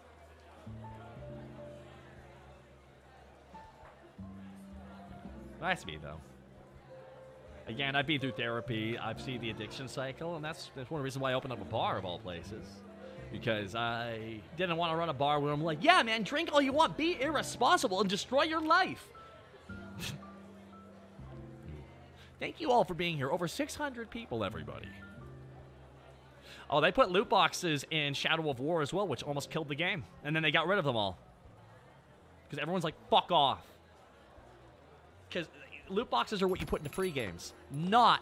[SPEAKER 1] That's me, though. Again, I've been through therapy. I've seen the addiction cycle, and that's one of the reasons why I opened up a bar, of all places. Because I didn't want to run a bar where I'm like, yeah, man, drink all you want, be irresponsible, and destroy your life. Thank you all for being here. Over 600 people, everybody. Oh, they put loot boxes in Shadow of War as well, which almost killed the game. And then they got rid of them all. Because everyone's like, fuck off. Because loot boxes are what you put into free games, not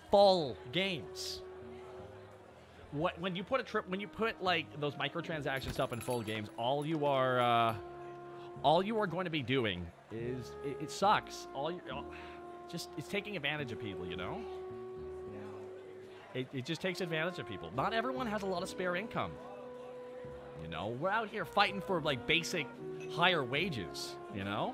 [SPEAKER 1] full games. When you put like those microtransaction stuff in full games, all you are going to be doing is it sucks. It's taking advantage of people, you know. It just takes advantage of people. Not everyone has a lot of spare income. You know, we're out here fighting for like basic higher wages, you know.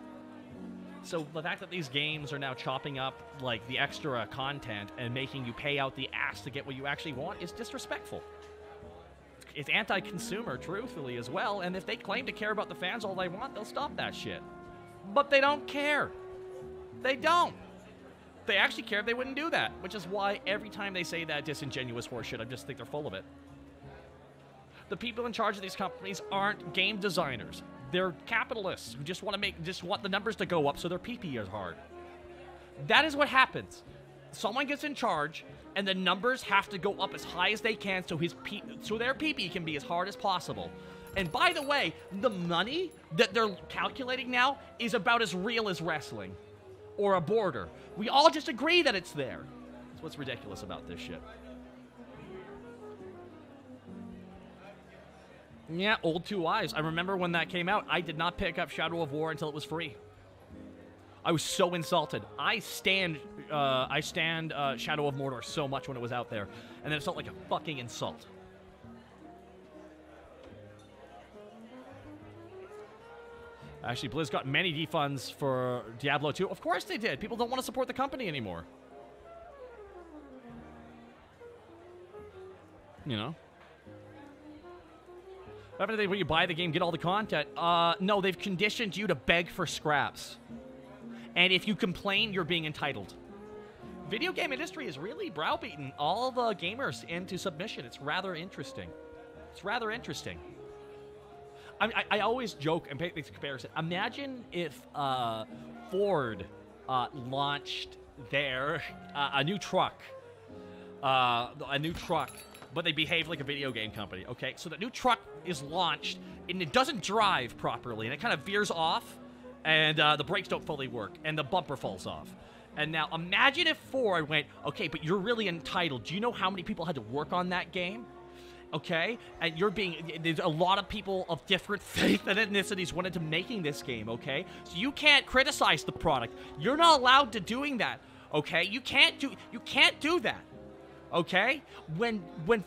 [SPEAKER 1] So the fact that these games are now chopping up like the extra content and making you pay out the ass to get what you actually want is disrespectful. It's anti-consumer, truthfully, as well. And if they claim to care about the fans all they want, they'll stop that shit. But they don't care. They don't. If they actually cared, they wouldn't do that. Which is why every time they say that disingenuous horseshit, I just think they're full of it. The people in charge of these companies aren't game designers. They're capitalists who just want the numbers to go up so their PP is hard. That is what happens. Someone gets in charge, and the numbers have to go up as high as they can so their PP can be as hard as possible. And by the way, the money that they're calculating now is about as real as wrestling or a border. We all just agree that it's there. That's what's ridiculous about this shit. Yeah, Old Two Eyes. I remember when that came out, I did not pick up Shadow of War until it was free. I was so insulted. I stand Shadow of Mordor so much when it was out there, and then it felt like a fucking insult. Actually, Blizz got many defunds for Diablo 2. Of course they did. People don't want to support the company anymore. You know? When you buy the game, get all the content. No, they've conditioned you to beg for scraps. And if you complain, you're being entitled. Video game industry is really browbeating all the gamers into submission. It's rather interesting. It's rather interesting. I always joke and make this comparison. Imagine if Ford launched a new truck. But they behave like a video game company, okay? So the new truck is launched, and it doesn't drive properly, and it kind of veers off, and the brakes don't fully work, and the bumper falls off. And now imagine if Ford went, okay, but you're really entitled. Do you know how many people had to work on that game? Okay? And there's a lot of people of different faith and ethnicities went into making this game, okay? So you can't criticize the product. You're not allowed to doing that, okay? You can't do that. Okay? When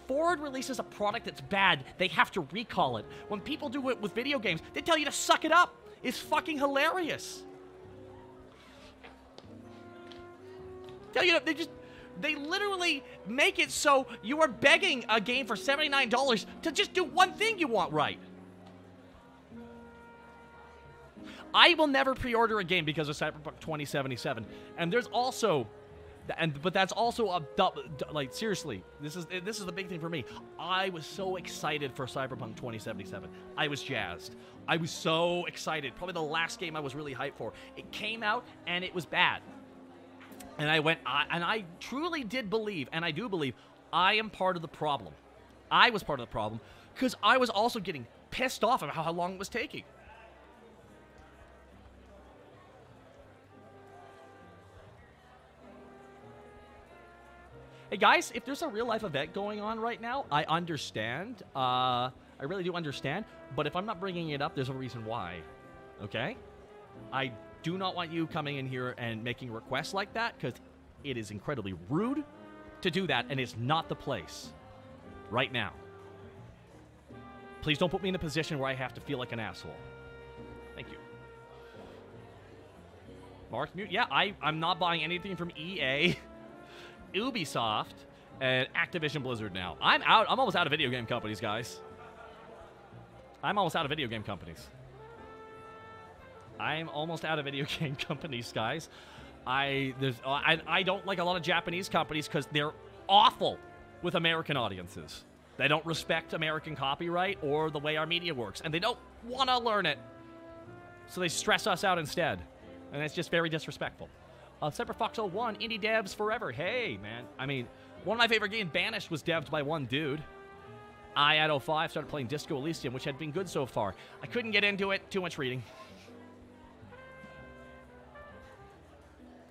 [SPEAKER 1] Ford releases a product that's bad, they have to recall it. When people do it with video games, they tell you to suck it up. It's fucking hilarious. They literally make it so you are begging a game for $79 to just do one thing you want right. I will never pre-order a game because of Cyberpunk 2077, and there's also, but that's also like seriously, this is the big thing for me. I was so excited for Cyberpunk 2077. I was jazzed. I was so excited. Probably the last game I was really hyped for. It came out and it was bad, and I truly did believe, and I do believe, I am part of the problem. I was part of the problem because I was also getting pissed off about how long it was taking. Hey guys, if there's a real-life event going on right now, I understand. I really do understand. But if I'm not bringing it up, there's a reason why. Okay? I do not want you coming in here and making requests like that, because it is incredibly rude to do that, and it's not the place right now. Please don't put me in a position where I have to feel like an asshole. Thank you. Mark mute? Yeah, I'm not buying anything from EA. Ubisoft, and Activision Blizzard now. I'm almost out of video game companies, guys. I'm almost out of video game companies. I don't like a lot of Japanese companies because they're awful with American audiences. They don't respect American copyright or the way our media works, and they don't want to learn it. So they stress us out instead, and it's just very disrespectful. Cyberfox 01, indie devs forever. Hey, man. I mean, one of my favorite games, Banished, was devved by one dude. I, at 05, started playing Disco Elysium, which had been good so far. I couldn't get into it. Too much reading.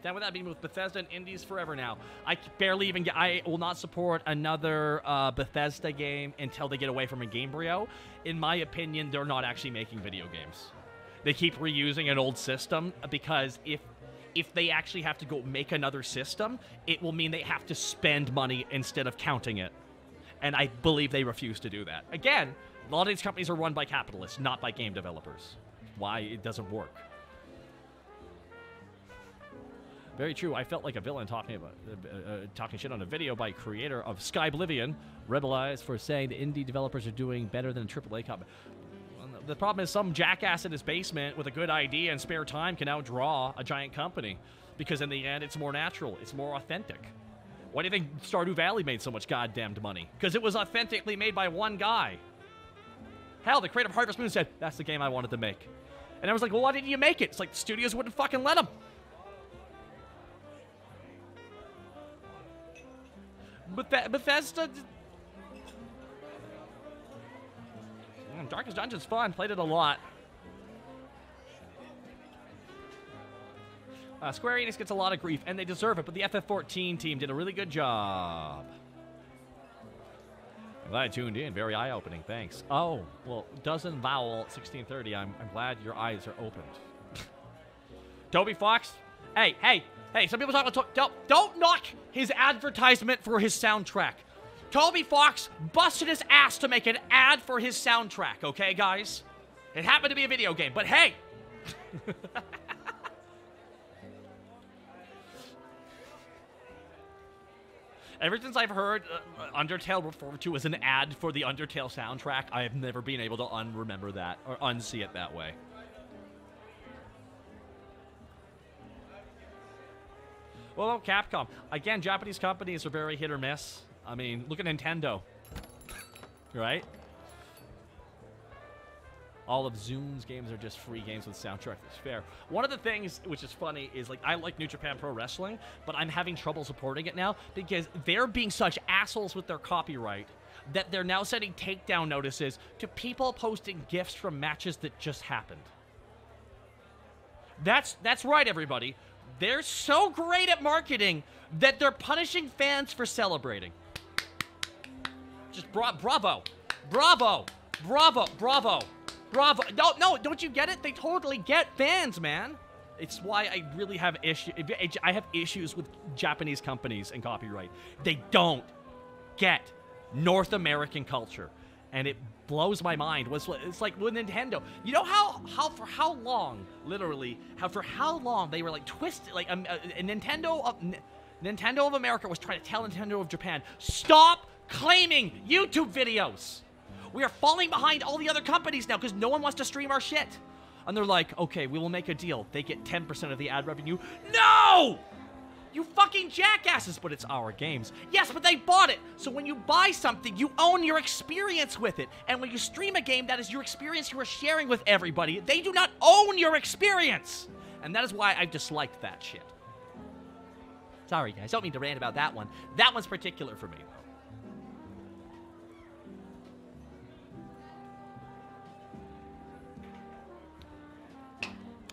[SPEAKER 1] Down with that, being with Bethesda and indies forever now. I barely even get... I will not support another Bethesda game until they get away from a Gamebryo. In my opinion, they're not actually making video games. They keep reusing an old system because if they actually have to go make another system, it will mean they have to spend money instead of counting it. And I believe they refuse to do that. Again, a lot of these companies are run by capitalists, not by game developers. Why it doesn't work. Very true. I felt like a villain talking shit on a video by creator of Skyblivion, rebelized for saying the indie developers are doing better than AAA company. The problem is some jackass in his basement with a good idea and spare time can outdraw a giant company. Because in the end, it's more natural. It's more authentic. Why do you think Stardew Valley made so much goddamned money? Because it was authentically made by one guy. Hell, the creator of Harvest Moon said, that's the game I wanted to make. And I was like, well, why didn't you make it? It's like the studios wouldn't fucking let him. Bethesda... Darkest Dungeon's fun. Played it a lot. Square Enix gets a lot of grief, and they deserve it, but the FF14 team did a really good job. I'm glad I tuned in. Very eye-opening. Thanks. Oh, well, Dozen Vowel 1630. I'm glad your eyes are opened. Toby Fox? Hey, some people talk about... Don't knock his advertisement for his soundtrack. Toby Fox busted his ass to make an ad for his soundtrack, okay, guys? It happened to be a video game, but hey! Ever since I've heard Undertale referred to as an ad for the Undertale soundtrack, I have never been able to unremember that, or unsee it that way. Well, Capcom. Again, Japanese companies are very hit or miss. I mean, look at Nintendo, right? All of Zoom's games are just free games with soundtrack. That's fair. One of the things which is funny is, like, I like New Japan Pro Wrestling, but I'm having trouble supporting it now because they're being such assholes with their copyright that they're now sending takedown notices to people posting GIFs from matches that just happened. That's right, everybody. They're so great at marketing that they're punishing fans for celebrating. Just bravo. Bravo. Bravo. Bravo. Bravo. No, don't you get it? They totally get fans, man. It's why I really have issues with Japanese companies and copyright. They don't get North American culture. And it blows my mind. It's like with Nintendo. You know for how long, literally, for how long they were like twisted, like a Nintendo Nintendo of America was trying to tell Nintendo of Japan, stop claiming YouTube videos. We are falling behind all the other companies now because no one wants to stream our shit. And they're like, okay, we will make a deal. They get 10% of the ad revenue. No! You fucking jackasses, but it's our games. Yes, but they bought it. So when you buy something, you own your experience with it. And when you stream a game, that is your experience you are sharing with everybody. They do not own your experience. And that is why I disliked that shit. Sorry, guys. Don't mean to rant about that one. That one's particular for me.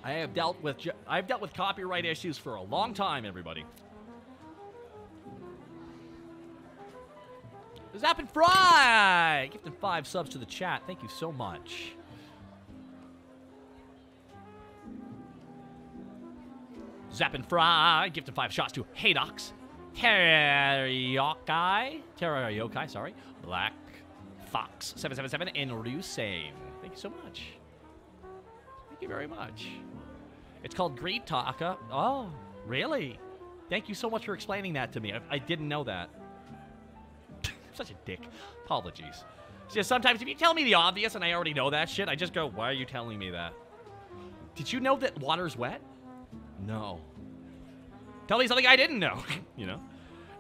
[SPEAKER 1] I've dealt with copyright issues for a long time, everybody. Zappin' Fry! Gifted 5 subs to the chat. Thank you so much. Zappin' Fry! Gifted 5 shots to Haydox. Terrayokai, sorry. Black Fox 777 and Ryusane. Thank you so much. Thank you very much. It's called Greed Taka. Oh, really? Thank you so much for explaining that to me. I didn't know that. I'm such a dick. Apologies. It's just sometimes if you tell me the obvious and I already know that shit, I just go, why are you telling me that? Did you know that water's wet? No. Tell me something I didn't know. You know?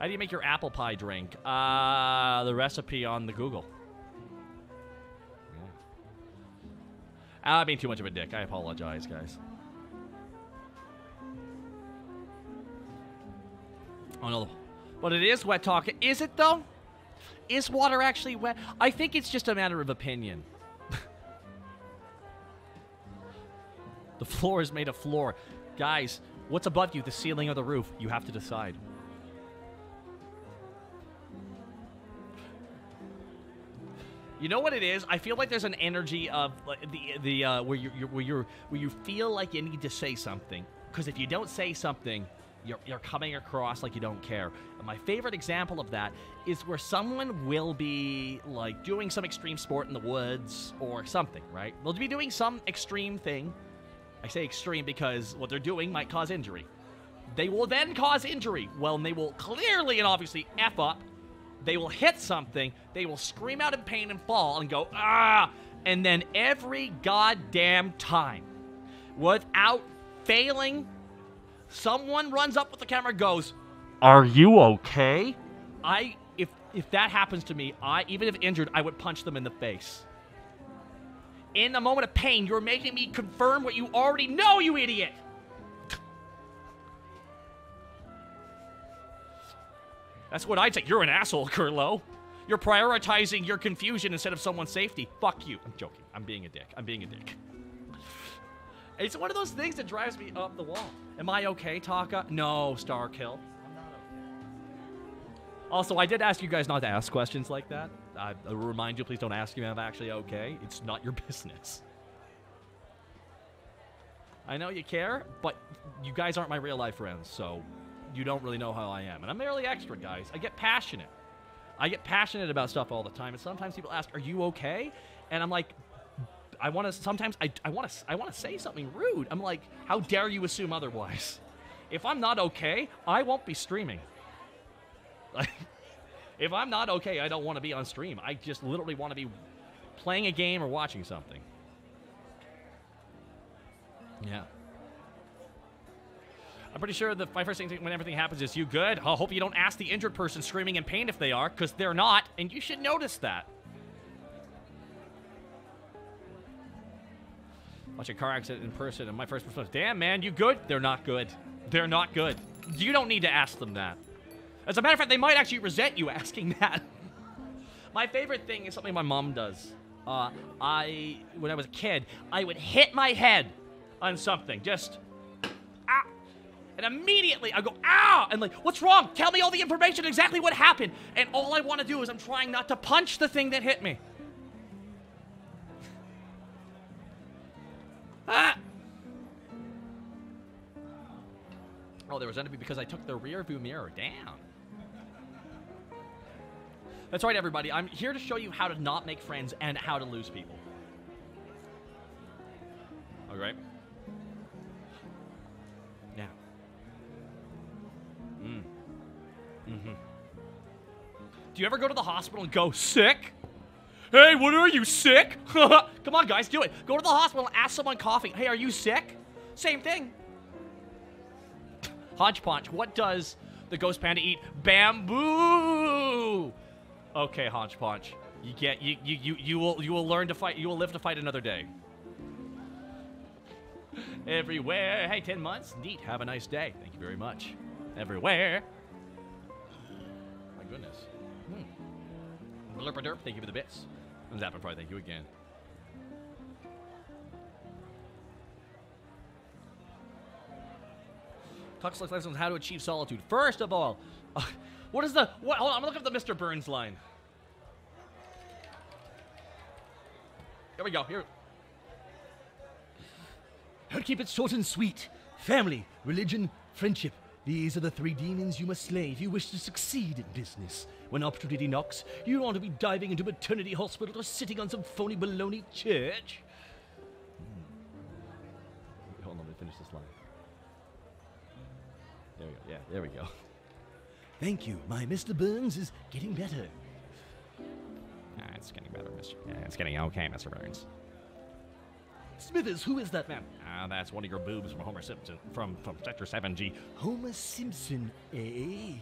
[SPEAKER 1] How do you make your apple pie drink? The recipe on the Google. I'm being too much of a dick. I apologize, guys. Oh, no. But it is wet talk. Is it, though? Is water actually wet? I think it's just a matter of opinion. The floor is made of floor. Guys, what's above you? The ceiling or the roof? You have to decide. You know what it is? I feel like there's an energy of where you feel like you need to say something, because if you don't say something, you're coming across like you don't care. And my favorite example of that is where someone will be like doing some extreme sport in the woods or something, right? They'll be doing some extreme thing. I say extreme because what they're doing might cause injury. They will then cause injury. Well, and they will clearly and obviously F up. They will hit something, they will scream out in pain and fall and go, ah! And then every goddamn time, without failing, someone runs up with the camera and goes, are you okay? If that happens to me, even if injured, I would punch them in the face. In a moment of pain, you're making me confirm what you already know, you idiot! That's what I'd say. You're an asshole, Kurlo. You're prioritizing your confusion instead of someone's safety. Fuck you. I'm joking. I'm being a dick. I'm being a dick. It's one of those things that drives me up the wall. Am I okay, Taka? No, Starkill. I'm not okay. Also, I did ask you guys not to ask questions like that. I remind you, please don't ask me if I'm actually okay. It's not your business. I know you care, but you guys aren't my real-life friends, so you don't really know how I am. And I'm merely extra, guys. I get passionate. I get passionate about stuff all the time, and sometimes people ask, are you okay? And I'm like, I want to say something rude. I'm like, how dare you assume otherwise? If I'm not okay, I won't be streaming. Like, if I'm not okay, I don't want to be on stream. I just literally want to be playing a game or watching something. Yeah. I'm pretty sure my first thing when everything happens is, you good? I hope you don't ask the injured person screaming in pain if they are, because they're not, and you should notice that. Watch a car accident in person, and my first response, damn, man, you good? They're not good. They're not good. You don't need to ask them that. As a matter of fact, they might actually resent you asking that. My favorite thing is something my mom does. When I was a kid, I would hit my head on something, just... And immediately I go, ow! And like, what's wrong? Tell me all the information, exactly what happened. And all I want to do is I'm trying not to punch the thing that hit me. Ah! Oh, there was enemy because I took the rear view mirror down. That's right, everybody. I'm here to show you how to not make friends and how to lose people. All right. Now. Do you ever go to the hospital and go, sick? Hey, what are you, sick? Come on, guys, do it. Go to the hospital and ask someone coughing, hey, are you sick? Same thing. Hodgepodge, what does the ghost panda eat? Bamboo! Okay, Hodgepodge. You will learn to fight. You will live to fight another day. Everywhere. Hey, 10 months. Neat. Have a nice day. Thank you very much. Everywhere. My goodness. Blurp-a-derp, thank you for the bits. And Zappa, thank you again. Talks like lessons on how to achieve solitude. First of all, what is the... What, hold on, I'm looking at the Mr. Burns line. Here we go, here.
[SPEAKER 4] I'll keep it short and sweet. Family, religion, friendship. These are the 3 demons you must slay if you wish to succeed in business. When opportunity knocks, you don't want to be diving into maternity hospital or sitting on some phony baloney church.
[SPEAKER 1] Hold on, let me finish this line. There we go, yeah, there we go.
[SPEAKER 4] Thank you. My Mr. Burns is getting better.
[SPEAKER 1] It's getting better, Mr. Yeah, it's getting okay, Mr. Burns.
[SPEAKER 4] Smithers, who is that man?
[SPEAKER 1] That's one of your boobs from Homer Simpson, from Sector 7G.
[SPEAKER 4] Homer Simpson, eh?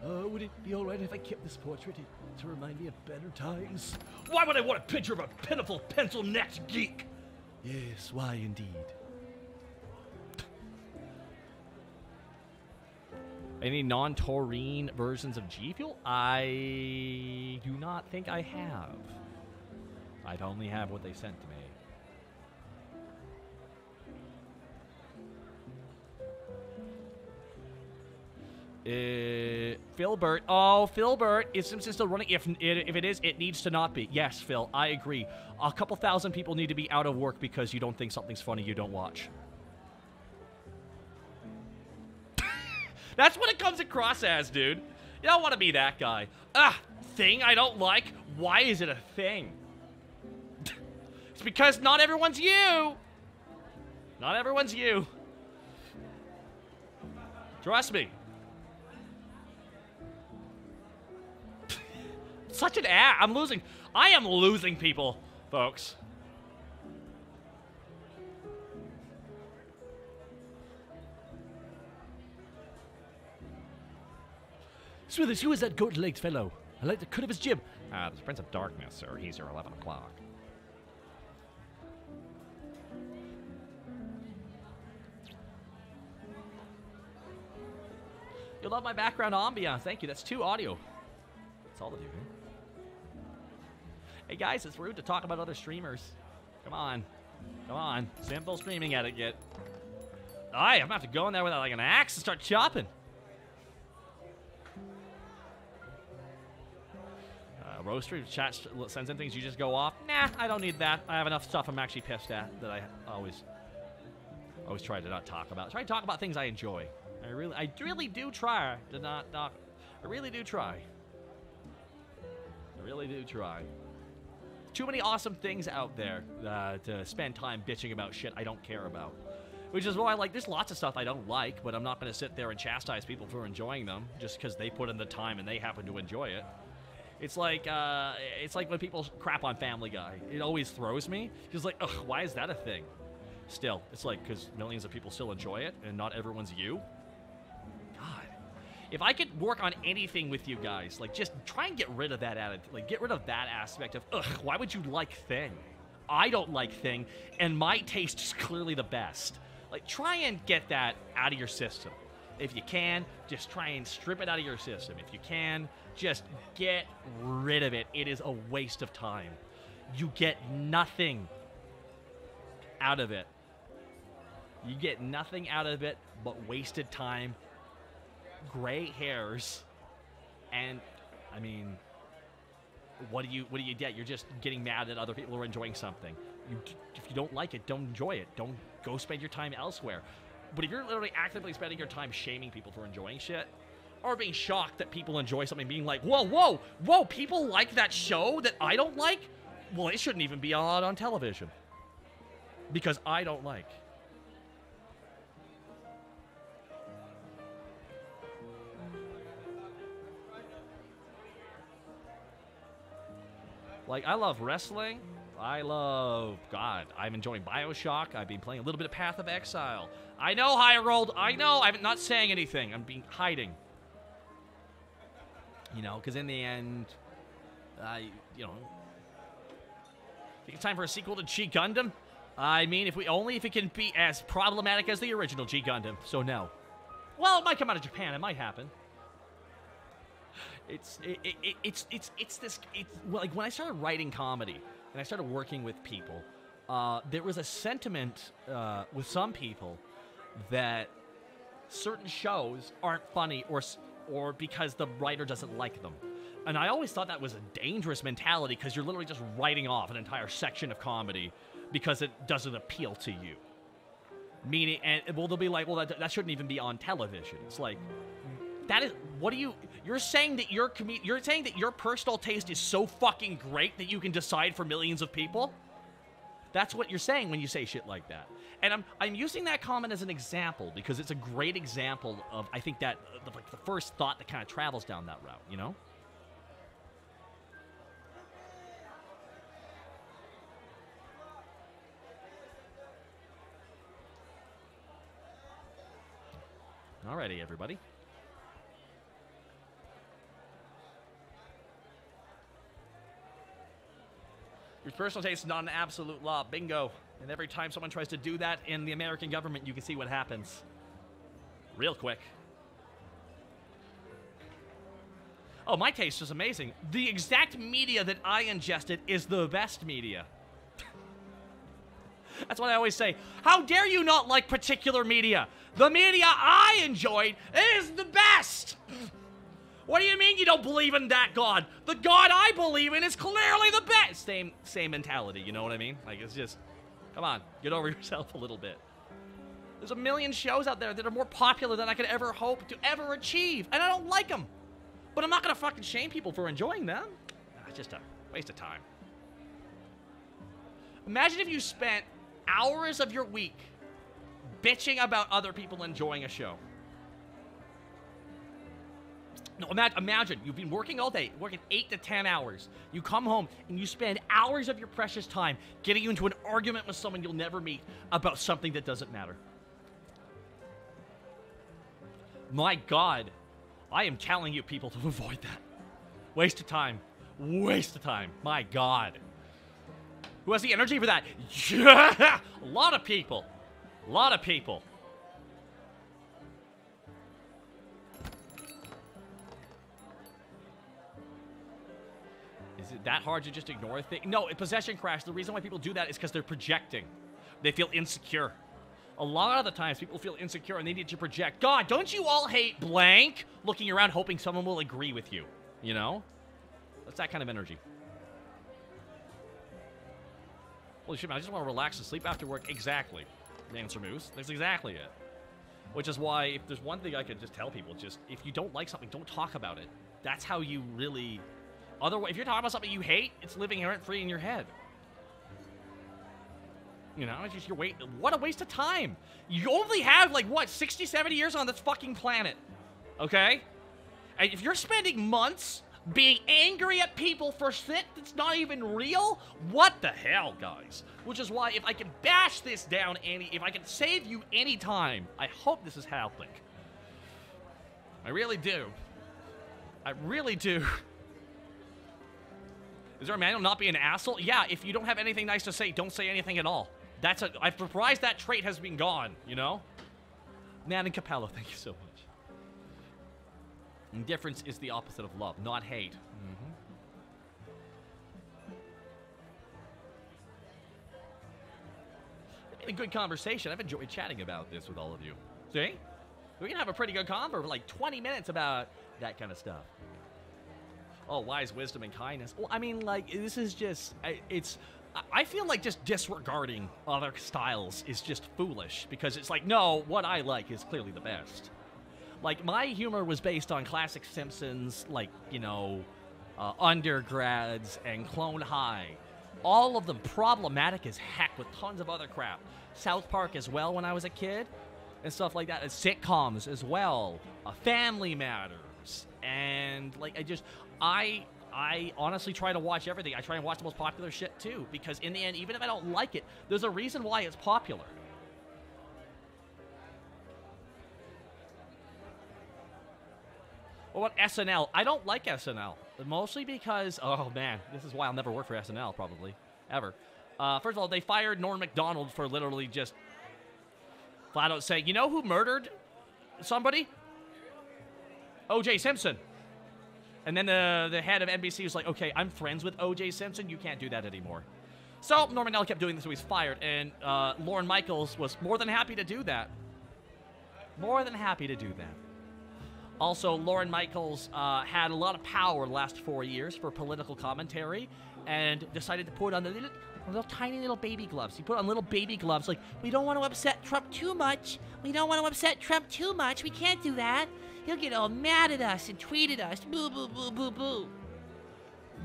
[SPEAKER 4] Would it be alright if I kept this portrait to remind me of better times?
[SPEAKER 1] Why would I want a picture of a pitiful pencil-necked geek?
[SPEAKER 4] Yes, why indeed?
[SPEAKER 1] Any non-taurine versions of G Fuel? I do not think I have. I'd only have what they sent to me. Philbert. Oh, Philbert. Is Simpson still running? If it is, it needs to not be. Yes, Phil, I agree. A couple thousand people need to be out of work because you don't think something's funny you don't watch. That's what it comes across as, dude. You don't want to be that guy. Thing I don't like. Why is it a thing? It's because not everyone's you. Not everyone's you. Trust me. Such an ass. I'm losing. I am losing people, folks.
[SPEAKER 4] Smithers, who is that goat-legged fellow? I like the cut of his jib.
[SPEAKER 1] The Prince of Darkness, sir. He's your 11 o'clock. You love my background ambiance. Thank you. That's 2 audio. That's all to do, man. Hey, guys, it's rude to talk about other streamers. Come on. Come on. Simple streaming etiquette. I'm going to have to go in there with like an axe and start chopping. Roaster chat sends in things, you just go off. Nah, I don't need that. I have enough stuff I'm actually pissed at that I always try to not talk about. Try to talk about things I enjoy. I really do try to not talk. I really do try. I really do try. Too many awesome things out there to spend time bitching about shit I don't care about. Which is why, like, there's lots of stuff I don't like, but I'm not going to sit there and chastise people for enjoying them just because they put in the time and they happen to enjoy it. It's like when people crap on Family Guy. It always throws me. Just like, ugh, why is that a thing? Still, it's like, because millions of people still enjoy it, and not everyone's you. God. If I could work on anything with you guys, like, just try and get rid of that attitude. Like, get rid of that aspect of, ugh, why would you like Thing? I don't like Thing, and my taste is clearly the best. Like, try and get that out of your system. If you can, just try and strip it out of your system. If you can, just get rid of it. It is a waste of time. You get nothing out of it. You get nothing out of it but wasted time, gray hairs, and, I mean, what do you get? You're just getting mad that other people are enjoying something. If you don't like it, don't enjoy it. Don't go spend your time elsewhere. But if you're literally actively spending your time shaming people for enjoying shit, or being shocked that people enjoy something, being like, whoa, people like that show that I don't like? Well, it shouldn't even be on television. Because I don't like. Like, I love wrestling. God, I'm enjoying BioShock. I've been playing a little bit of Path of Exile. I know, Hyrule. I know. I'm not saying anything. I'm hiding. You know, because in the end, you know, think it's time for a sequel to G Gundam? I mean, if it can be as problematic as the original G Gundam. So no. Well, it might come out of Japan. It might happen. It's like when I started writing comedy and I started working with people, there was a sentiment with some people that certain shows aren't funny or because the writer doesn't like them. And I always thought that was a dangerous mentality because you're literally just writing off an entire section of comedy because it doesn't appeal to you. Meaning, and well, they'll be like, well, that shouldn't even be on television. It's like, that is, what do you're saying that you're saying that your personal taste is so fucking great that you can decide for millions of people? That's what you're saying when you say shit like that. And I'm using that comment as an example because it's a great example of, I think, that like the first thought that kind of travels down that route, you know? Alrighty, everybody. Your personal taste is not an absolute law. Bingo. And every time someone tries to do that in the American government, you can see what happens. Real quick. Oh, my taste is amazing. The exact media that I ingested is the best media. That's what I always say. How dare you not like particular media? The media I enjoyed is the best. What do you mean you don't believe in that God? The God I believe in is clearly the best. Same mentality, you know what I mean? Like, it's just, come on, get over yourself a little bit. There's a million shows out there that are more popular than I could ever hope to ever achieve, and I don't like them. But I'm not gonna fucking shame people for enjoying them. It's just a waste of time. Imagine if you spent hours of your week bitching about other people enjoying a show. No, imagine you've been working all day, working 8 to 10 hours. You come home and you spend hours of your precious time getting into an argument with someone you'll never meet about something that doesn't matter. My God, I am telling you people to avoid that. Waste of time. Waste of time. My God. Who has the energy for that? Yeah! A lot of people. A lot of people. Is it that hard to just ignore a thing? No, possession crash, the reason why people do that is because they're projecting. They feel insecure. A lot of the times people feel insecure and they need to project. God, don't you all hate blank? Looking around hoping someone will agree with you. You know? That's that kind of energy. Holy shit, man, I just want to relax and sleep after work. Exactly. Answer Moose. That's exactly it. Which is why, if there's one thing I could just tell people, just, if you don't like something, don't talk about it. That's how you really... Otherwise, if you're talking about something you hate, it's living rent-free in your head. You know, it's just what a waste of time. You only have, like, what, 60, 70 years on this fucking planet. Okay? And if you're spending months being angry at people for shit that's not even real, what the hell, guys? Which is why, if I can bash this down if I can save you any time, I hope this is happening. I really do. I really do. Is there a manual not be an asshole? Yeah, if you don't have anything nice to say, don't say anything at all. I'm surprised that trait has been gone, you know? Man and Capello, thank you so much. Indifference is the opposite of love, not hate. It's been a good conversation. I've enjoyed chatting about this with all of you. See? We can have a pretty good convo for like 20 minutes about that kind of stuff. Oh, wise wisdom and kindness. Well, I mean, like, this is just, I feel like just disregarding other styles is just foolish, because it's like, no, what I like is clearly the best. Like, my humor was based on classic Simpsons, like, you know, Undergrads and Clone High. All of them problematic as heck with tons of other crap. South Park as well when I was a kid, and stuff like that. And sitcoms as well. Family Matters. And, like, I honestly try to watch everything. I try and watch the most popular shit, too. Because in the end, even if I don't like it, there's a reason why it's popular. What about SNL? I don't like SNL. Mostly because, oh man, this is why I'll never work for SNL, probably. Ever. First of all, they fired Norm Macdonald for literally just flat out saying, you know who murdered somebody? O.J. Simpson. And then the head of NBC was like, okay, I'm friends with O.J. Simpson. You can't do that anymore. So Norm Macdonald kept doing this, so he's fired. And Lorne Michaels was more than happy to do that. More than happy to do that. Also, Lorne Michaels had a lot of power the last 4 years for political commentary and decided to put on the little tiny little baby gloves. He put on little baby gloves like, we don't want to upset Trump too much. We don't want to upset Trump too much. We can't do that. He'll get all mad at us and tweet at us. Boo, boo, boo, boo, boo.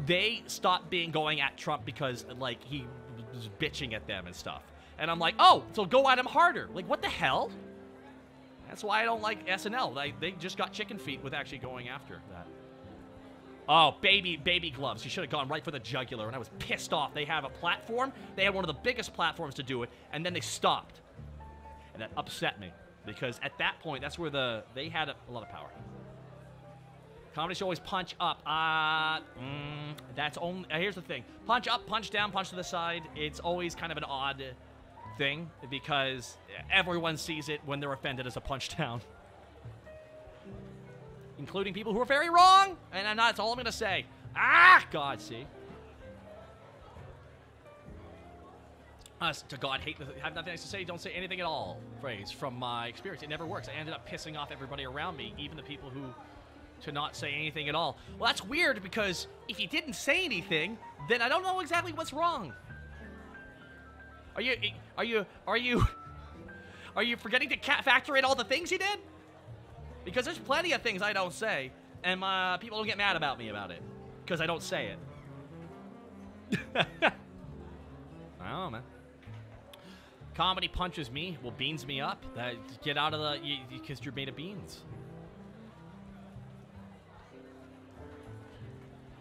[SPEAKER 1] They stopped going at Trump because, like, he was bitching at them and stuff. And I'm like, oh, so go at him harder. Like, what the hell? That's why I don't like SNL. They just got chicken feet with actually going after that. Oh, baby gloves. You should have gone right for the jugular, and I was pissed off. They have a platform. They had one of the biggest platforms to do it, and then they stopped. And that upset me, because at that point, that's where they had a lot of power. Comedy show always punch up. That's only... here's the thing. Punch up, punch down, punch to the side. It's always kind of an odd thing, because everyone sees it when they're offended as a punch down. Including people who are very wrong, and that's all I'm going to say. God, see? To God, have nothing nice to say, don't say anything at all phrase from my experience. It never works. I ended up pissing off everybody around me, even the people who to not say anything at all. Well, that's weird, because if you didn't say anything, then I don't know exactly what's wrong. Are you forgetting to factor in all the things you did? Because there's plenty of things I don't say, and people don't get mad about me about it, because I don't say it. I don't know, man. Comedy punches me, well, beans me up. Get out of because you're made of beans.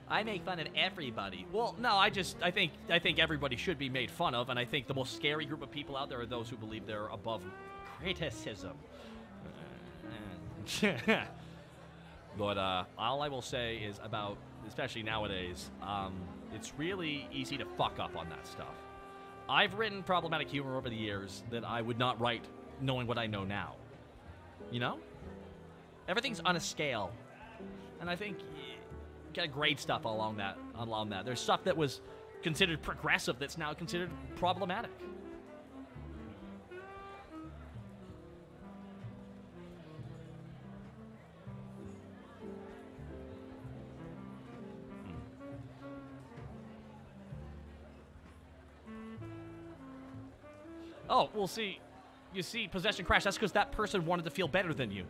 [SPEAKER 1] I make fun of everybody. Well, no, I think everybody should be made fun of, and I think the most scary group of people out there are those who believe they're above criticism. But all I will say is about, especially nowadays, it's really easy to fuck up on that stuff. I've written problematic humor over the years that I would not write knowing what I know now. You know? Everything's on a scale. And I think gotta grade stuff along that. There's stuff that was considered progressive that's now considered problematic. Oh, well, see, you see, possession crash, that's because that person wanted to feel better than you.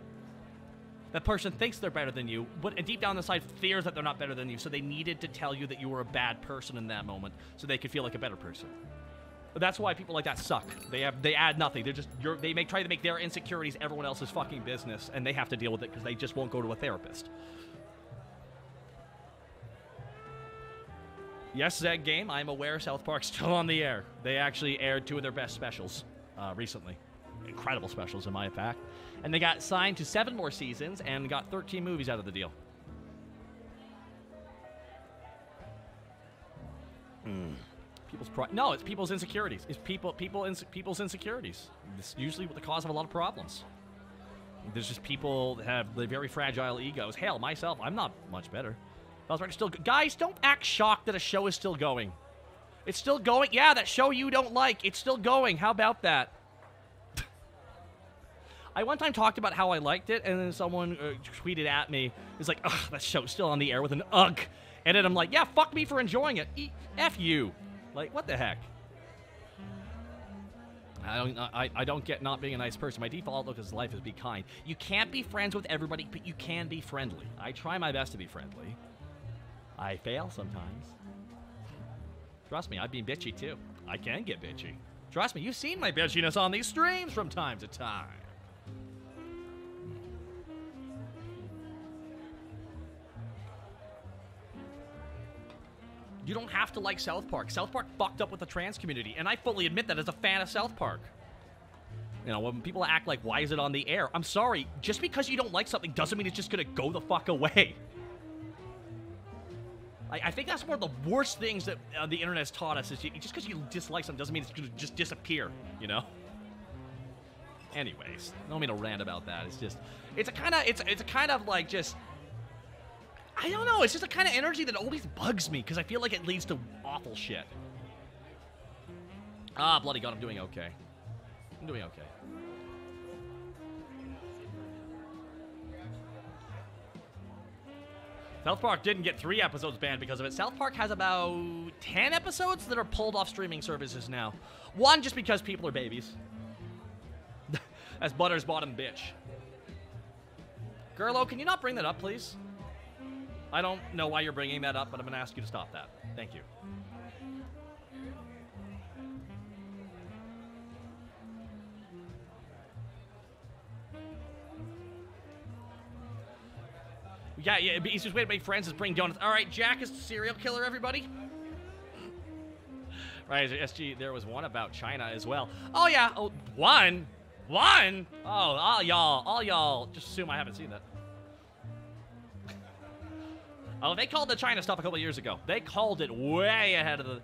[SPEAKER 1] That person thinks they're better than you, but deep down inside fears that they're not better than you, so they needed to tell you that you were a bad person in that moment, so they could feel like a better person. But that's why people like that suck. They add nothing. They try to make their insecurities everyone else's fucking business, and they have to deal with it because they just won't go to a therapist. Yes, Zeg Game, I'm aware South Park's still on the air. They actually aired 2 of their best specials recently. Incredible specials, in my fact. And they got signed to 7 more seasons and got 13 movies out of the deal. No, it's people's insecurities. It's people's insecurities. It's usually the cause of a lot of problems. There's just people that have very fragile egos. Hell, myself, I'm not much better. Guys, don't act shocked that a show is still going. It's still going. Yeah, that show you don't like. It's still going. How about that? I one time talked about how I liked it, and then someone tweeted at me. It's like, ugh, that show's still on the air with an ugh. And then I'm like, yeah, fuck me for enjoying it. F you. Like, what the heck? I don't get not being a nice person. My default look is life is be kind. You can't be friends with everybody, but you can be friendly. I try my best to be friendly. I fail sometimes. Trust me, I've been bitchy too. I can get bitchy. Trust me, you've seen my bitchiness on these streams from time to time. You don't have to like South Park. South Park fucked up with the trans community, and I fully admit that as a fan of South Park. You know, when people act like, why is it on the air? I'm sorry, just because you don't like something doesn't mean it's just gonna go the fuck away. I think that's one of the worst things that the internet has taught us, is just because you dislike something doesn't mean it's gonna just disappear, you know? Anyways, I don't mean to rant about that. It's just, it's a kind of like just, I don't know, it's just a kind of energy that always bugs me, because I feel like it leads to awful shit. Ah, bloody god, I'm doing okay. I'm doing okay. South Park didn't get 3 episodes banned because of it. South Park has about 10 episodes that are pulled off streaming services now. 1, just because people are babies. As Butter's bottom bitch. Gerlo, can you not bring that up, please? I don't know why you're bringing that up, but I'm going to ask you to stop that. Thank you. Yeah, the easiest way to make friends is bring donuts. All right, Jack is the serial killer, everybody. Right, SG, there was one about China as well. Oh, yeah. Oh, one? One? Oh, all y'all just assume I haven't seen that. Oh, they called the China stuff a couple of years ago. They called it way ahead of the...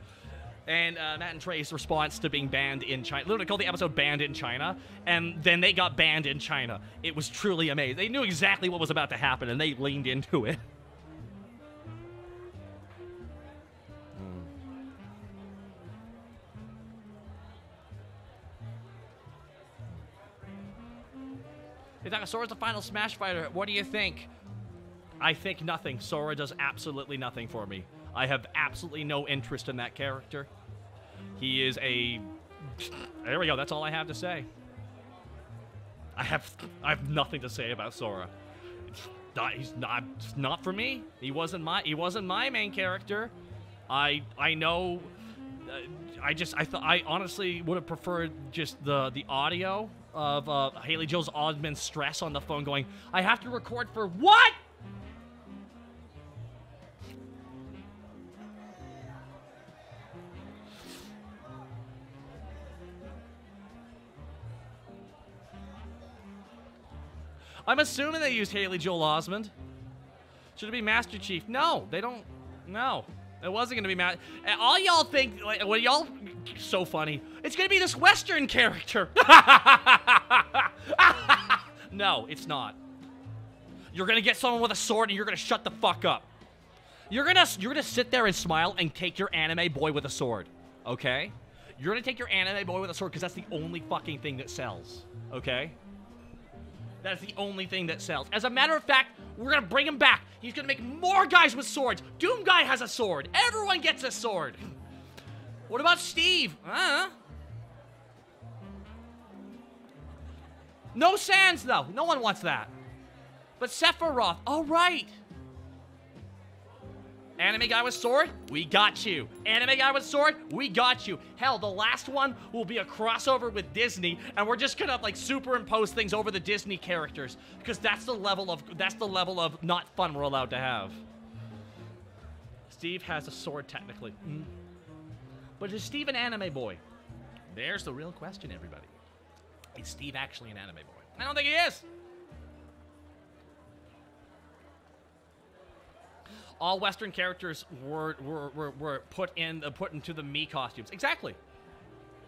[SPEAKER 1] And Matt and Trey's response to being banned in China, literally called the episode Banned in China, and then they got banned in China. It was truly amazing. They knew exactly what was about to happen, and they leaned into it. Sora's the final Smash fighter. What do you think? I think nothing. Sora does absolutely nothing for me. I have absolutely no interest in that character. He is a... There we go. That's all I have to say. I have nothing to say about Sora. He's not for me. He wasn't my main character. I know. I honestly would have preferred just the audio of Haley Joel Osment's stress on the phone, going, "I have to record for what?" I'm assuming they used Haley Joel Osment. Should it be Master Chief? No, they don't. No, it wasn't going to be Master. All y'all think, like, well, y'all, so funny. It's going to be this Western character. No, it's not. You're going to get someone with a sword and you're going to shut the fuck up. You're going to sit there and smile and take your anime boy with a sword, okay? You're going to take your anime boy with a sword because that's the only fucking thing that sells, okay? That's the only thing that sells. As a matter of fact, we're going to bring him back. He's going to make more guys with swords. Doom Guy has a sword. Everyone gets a sword. What about Steve? No Sans, though. No one wants that. But Sephiroth. All right. Anime guy with sword? We got you. Anime guy with sword? We got you. Hell, the last one will be a crossover with Disney, and we're just gonna like superimpose things over the Disney characters because that's the level of not fun we're allowed to have. Steve has a sword technically, but is Steve an anime boy? There's the real question, everybody. Is Steve actually an anime boy? I don't think he is. All Western characters were put into the Mii costumes. Exactly.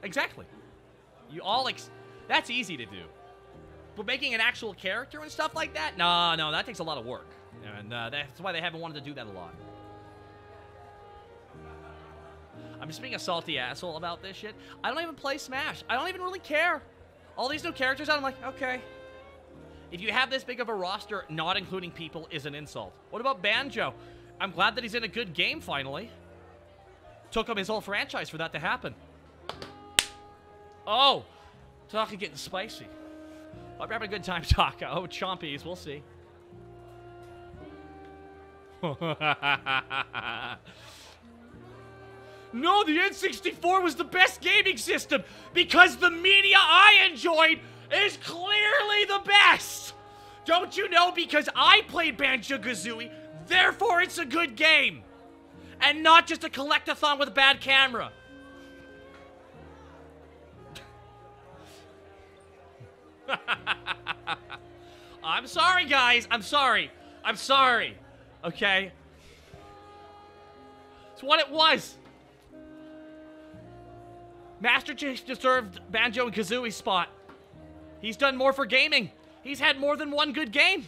[SPEAKER 1] Exactly. You all that's easy to do. But making an actual character and stuff like that? No, that takes a lot of work. And that's why they haven't wanted to do that a lot. I'm just being a salty asshole about this shit. I don't even play Smash. I don't even really care. All these new characters out, I'm like, okay. If you have this big of a roster, not including people is an insult. What about Banjo? I'm glad that he's in a good game, finally. Took him his whole franchise for that to happen. Oh, talking getting spicy. Hope you're having a good time, Taka. Oh, chompies, we'll see. No, the N64 was the best gaming system because the media I enjoyed is clearly the best. Don't you know? Because I played Banjo-Kazooie, therefore it's a good game. and not just a collect-a-thon with a bad camera. I'm sorry, guys. I'm sorry. I'm sorry. Okay? It's what it was. Master Chief deserved Banjo and Kazooie's spot. He's done more for gaming. He's had more than one good game.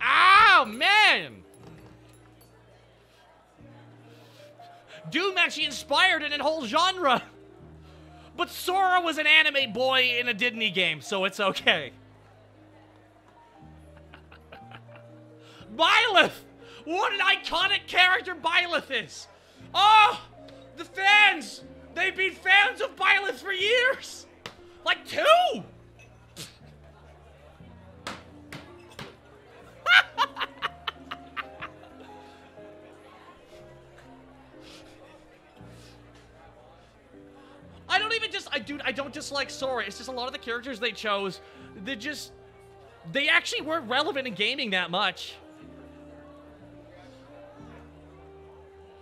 [SPEAKER 1] Ow, man! Doom actually inspired an whole genre. But Sora was an anime boy in a Disney game, so it's okay. Byleth! What an iconic character Byleth is! Oh! The fans! They've been fans of Byleth for years! Like 2! I don't dislike Sora. It's just a lot of the characters they chose, they actually weren't relevant in gaming that much.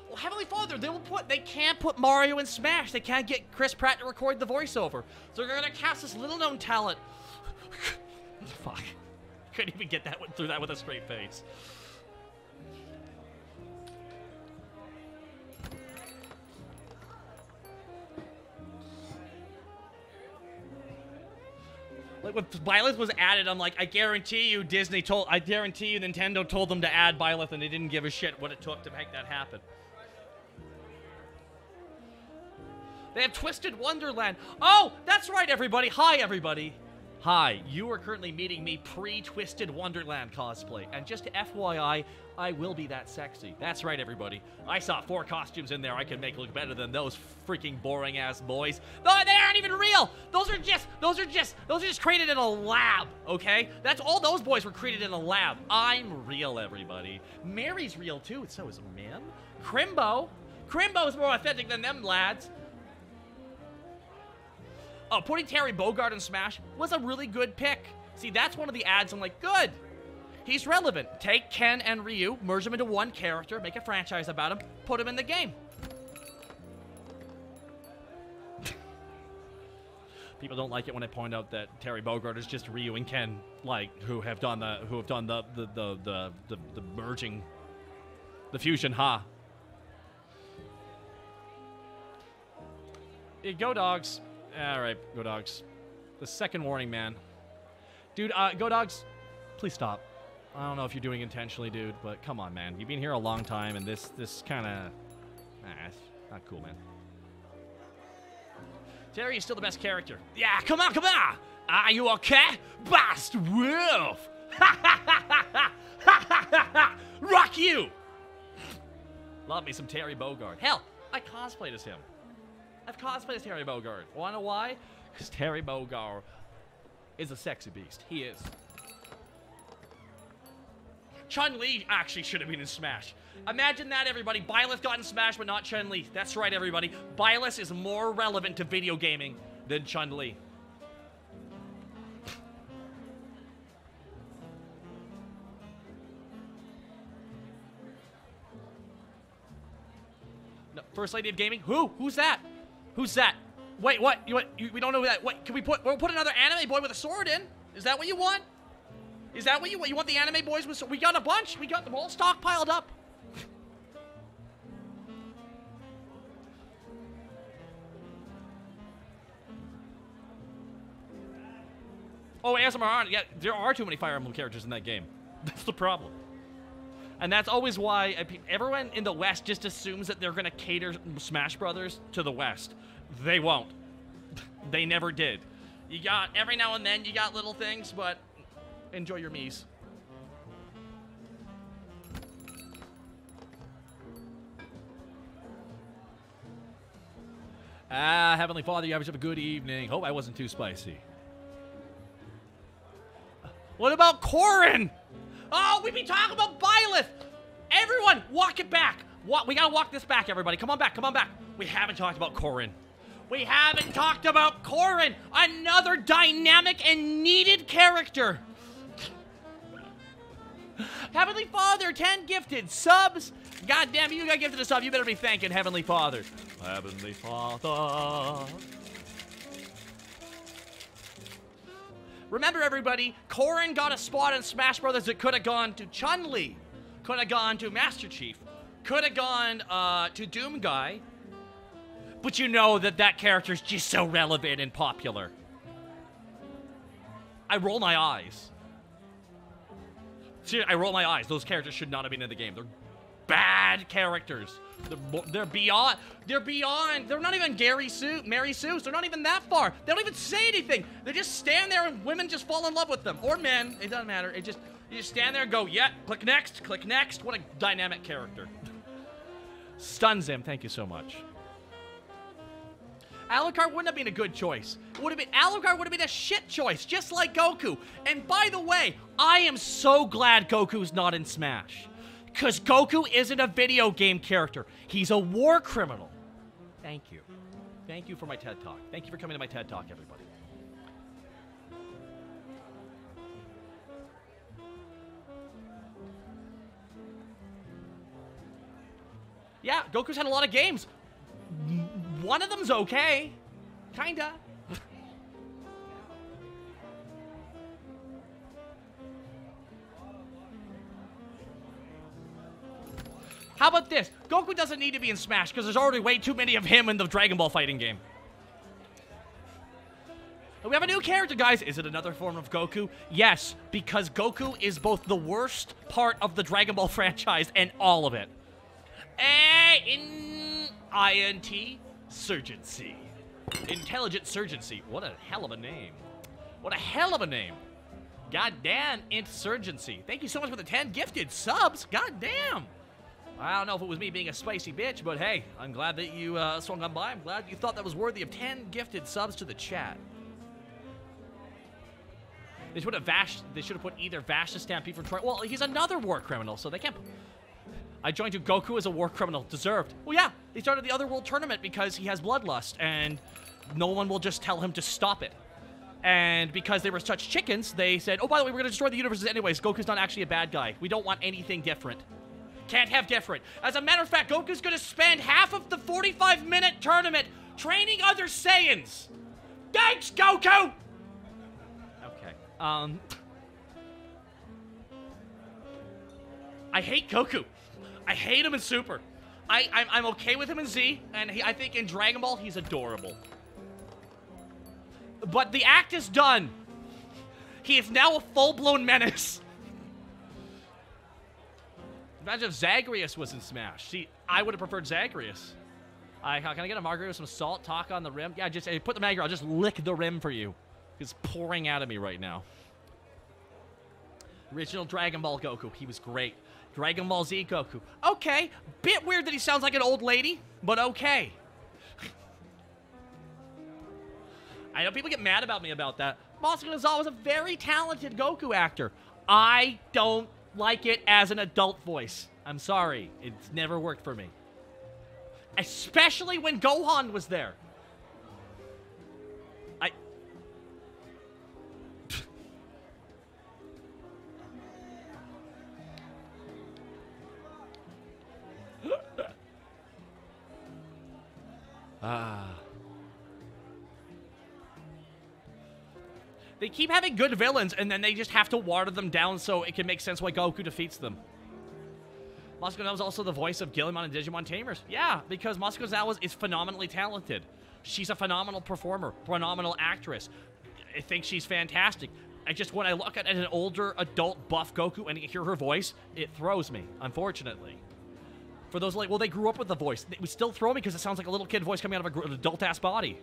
[SPEAKER 1] Well, Heavenly Father, they can't put Mario in Smash. They can't get Chris Pratt to record the voiceover. So they're gonna cast this little-known talent. Fuck. Couldn't even get that through that with a straight face. Like when Byleth was added, I'm like, I guarantee you Nintendo told them to add Byleth and they didn't give a shit what it took to make that happen. They have Twisted Wonderland. Oh, that's right, everybody. Hi, everybody. Hi, you are currently meeting me pre-Twisted Wonderland cosplay. And just FYI, I will be that sexy. That's right, everybody. I saw 4 costumes in there I could make look better than those freaking boring-ass boys. No, they aren't even real! Those are just created in a lab, okay? That's all those boys were created in a lab. I'm real, everybody. Mary's real, too, and so is Mim. Crimbo's more authentic than them lads. Oh, putting Terry Bogard in Smash was a really good pick. See, that's one of the ads I'm like, good. He's relevant. Take Ken and Ryu, merge them into one character, make a franchise about him, put him in the game. People don't like it when I point out that Terry Bogard is just Ryu and Ken, like, who have done the merging, the fusion, huh? Hey, go dogs. Alright, Go Dogs. The second warning, man. Dude, Go Dogs, please stop. I don't know if you're doing it intentionally, dude, but come on, man. You've been here a long time, and this kind of... it's not cool, man. Terry is still the best character. Yeah, come on! Are you okay? Bast wolf! Rock you! Love me some Terry Bogard. Hell, I cosplayed as him. I've cosplayed as Terry Bogard. Wanna know why? Because Terry Bogard is a sexy beast. He is. Chun-Li actually should have been in Smash. Imagine that, everybody. Byleth got in Smash, but not Chun-Li. That's right, everybody. Byleth is more relevant to video gaming than Chun-Li. No, First Lady of Gaming? Who? Who's that? Who's that? Wait, what? We don't know who that. What? Can we'll put another anime boy with a sword in? Is that what you want? Is that what you want? You want the anime boys with? We got a bunch. We got them all stockpiled up. Oh, ASMR. Yeah, there are too many Fire Emblem characters in that game. That's the problem. And that's always why everyone in the West just assumes that they're going to cater Smash Brothers to the West. They won't. They never did. You got, every now and then, you got little things, but enjoy your Miis. Heavenly Father, you have a good evening. Hope I wasn't too spicy. What about Corrin? Oh, we've been talking about Byleth. Everyone, walk it back. We gotta walk this back, everybody. Come on back, come on back. We haven't talked about Corrin. We haven't talked about Corrin. Another dynamic and needed character. Heavenly Father, 10 gifted subs. God damn it, you got gifted a sub. You better be thanking Heavenly Father. Heavenly Father. Remember, everybody, Corrin got a spot in Smash Brothers that could have gone to Chun-Li, could have gone to Master Chief, could have gone to Doom Guy, but you know that character's just so relevant and popular. I roll my eyes. Seriously, I roll my eyes. Those characters should not have been in the game. They're bad characters. They're beyond. They're not even Mary Sue. They're not even that far. They don't even say anything. They just stand there and women just fall in love with them. Or men. It doesn't matter. You just stand there and go, yeah, click next, click next. What a dynamic character. Stuns him. Thank you so much. Alucard wouldn't have been a good choice. Alucard would have been a shit choice, just like Goku. And by the way, I am so glad Goku's not in Smash. Because Goku isn't a video game character. He's a war criminal. Thank you. Thank you for my TED Talk. Thank you for coming to my TED Talk, everybody. Yeah, Goku's had a lot of games. One of them's okay. Kinda. How about this? Goku doesn't need to be in Smash because there's already way too many of him in the Dragon Ball fighting game. And we have a new character, guys. Is it another form of Goku? Yes, because Goku is both the worst part of the Dragon Ball franchise and all of it. INT Surgency. Intelligent Surgency. What a hell of a name. What a hell of a name. Goddamn Insurgency. Thank you so much for the 10 gifted subs. Goddamn. I don't know if it was me being a spicy bitch, but hey, I'm glad that you swung on by. I'm glad you thought that was worthy of 10 gifted subs to the chat. They should have put either Vash the Stampede from Troy. Well, he's another war criminal, so they can't. I joined you. Goku as a war criminal. Deserved. Well, yeah. He started the Otherworld tournament because he has bloodlust, and no one will just tell him to stop it. And because they were such chickens, they said, oh, by the way, we're going to destroy the universes anyways. Goku's not actually a bad guy. We don't want anything different. Can't have different. As a matter of fact, Goku's going to spend half of the 45-minute tournament training other Saiyans. Thanks, Goku! Okay. I hate Goku. I hate him in Super. I'm okay with him in Z, and I think in Dragon Ball, he's adorable. But the act is done. He is now a full-blown menace. Imagine if Zagreus was in Smash. See, I would have preferred Zagreus. Can I get a margarita with some salt, talk on the rim? Yeah, just put the margarita. I'll just lick the rim for you. It's pouring out of me right now. Original Dragon Ball Goku. He was great. Dragon Ball Z Goku. Okay. Bit weird that he sounds like an old lady, but okay. I know people get mad about me about that. Masako Nozawa was a very talented Goku actor. I don't like it as an adult voice. I'm sorry. It's never worked for me. Especially when Gohan was there. They keep having good villains, and then they just have to water them down so it can make sense why Goku defeats them. Masako Nozawa is also the voice of Guilmon and Digimon Tamers. Yeah, because Masako Nozawa is phenomenally talented. She's a phenomenal performer, phenomenal actress. I think she's fantastic. When I look at an older, adult, buff Goku and hear her voice, it throws me, unfortunately. For those like, well, they grew up with the voice. It would still throw me because it sounds like a little kid voice coming out of an adult-ass body.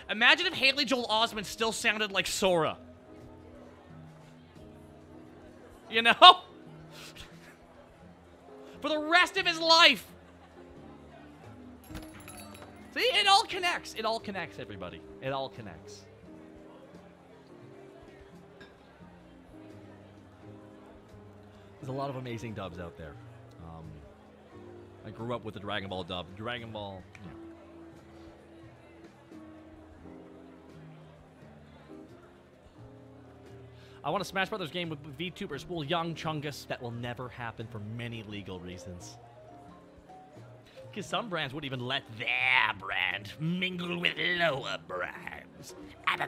[SPEAKER 1] Imagine if Haley Joel Osment still sounded like Sora. You know? For the rest of his life. See, it all connects. It all connects, everybody. It all connects. There's a lot of amazing dubs out there. I grew up with the Dragon Ball dub. Dragon Ball, you know. I want a Smash Brothers game with VTubers. Well, young Chungus, that will never happen for many legal reasons. Because some brands wouldn't even let their brand mingle with lower brands. And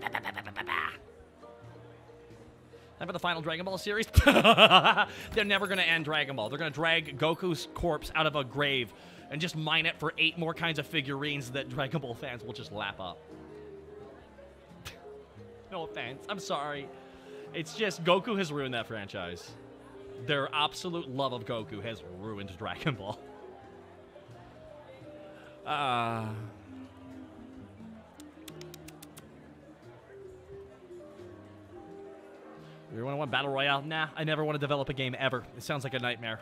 [SPEAKER 1] for the final Dragon Ball series, they're never going to end Dragon Ball. They're going to drag Goku's corpse out of a grave and just mine it for 8 more kinds of figurines that Dragon Ball fans will just lap up. No offense. I'm sorry. It's just Goku has ruined that franchise. Their absolute love of Goku has ruined Dragon Ball. You want to want Battle Royale? Nah, I never want to develop a game ever. It sounds like a nightmare.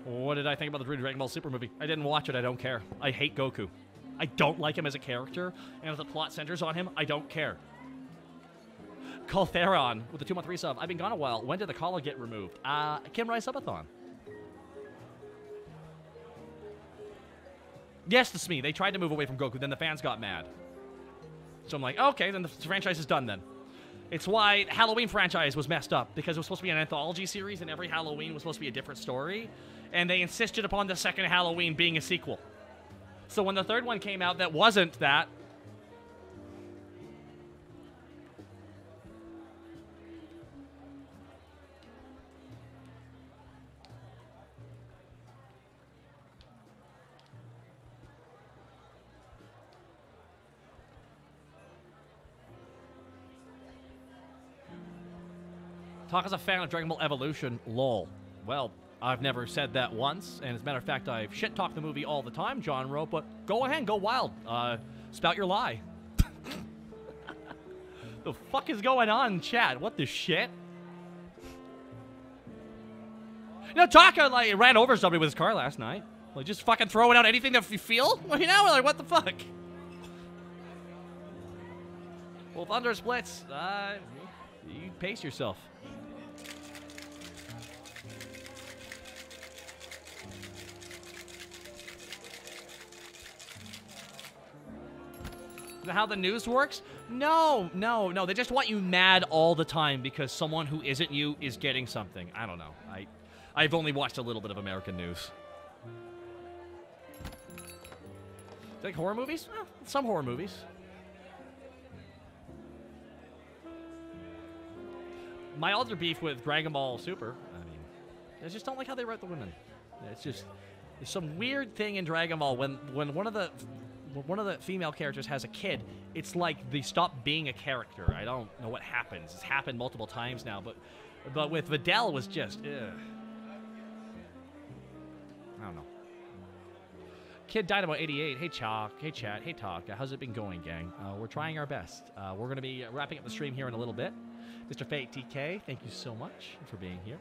[SPEAKER 1] What did I think about the Dragon Ball Super movie? I didn't watch it. I don't care. I hate Goku. I don't like him as a character, and if the plot centers on him, I don't care. Caltheron with the 2-month resub. I've been gone a while. When did the collar get removed? Kim Rice Subathon. Yes, it's me. They tried to move away from Goku, then the fans got mad. So I'm like, okay, then the franchise is done then. It's why the Halloween franchise was messed up, because it was supposed to be an anthology series, and every Halloween was supposed to be a different story, and they insisted upon the second Halloween being a sequel. So when the third one came out that wasn't that, talk as a fan of Dragon Ball Evolution, lol. Well, I've never said that once, and as a matter of fact, I've shit-talked the movie all the time, John wrote, but go ahead, go wild. Spout your lie. The fuck is going on in chat? What the shit? You know, Taka, like, ran over somebody with his car last night. Like, just fucking throwing out anything that you feel? You know, like, what the fuck? Well, Thunder Splits, you pace yourself. Is that how the news works? No. They just want you mad all the time because someone who isn't you is getting something. I don't know. I've only watched a little bit of American news. Like horror movies? Well, some horror movies. My other beef with Dragon Ball Super, I mean, I just don't like how they wrote the women. It's just, there's some weird thing in Dragon Ball when one of the female characters has a kid, it's like they stop being a character. I don't know what happens. It's happened multiple times now, but with Videl it was just, ugh. I don't know. Kid died about 88. Hey, Chalk. Hey, chat. Hey, Talk. How's it been going, gang? We're trying our best. We're going to be wrapping up the stream here in a little bit. Mr. Fate TK, thank you so much for being here.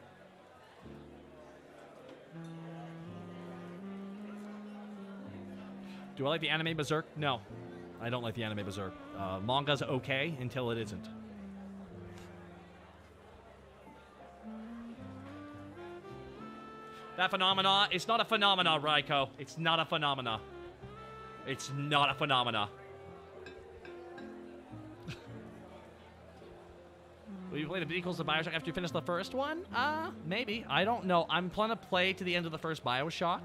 [SPEAKER 1] Do I like the anime Berserk? No, I don't like the anime Berserk. Manga's okay until it isn't. That phenomena, it's not a phenomena, Raiko. It's not a phenomena. It's not a phenomena. Will you play the sequels to Bioshock after you finish the first one? Maybe. I don't know. I'm planning to play to the end of the first Bioshock.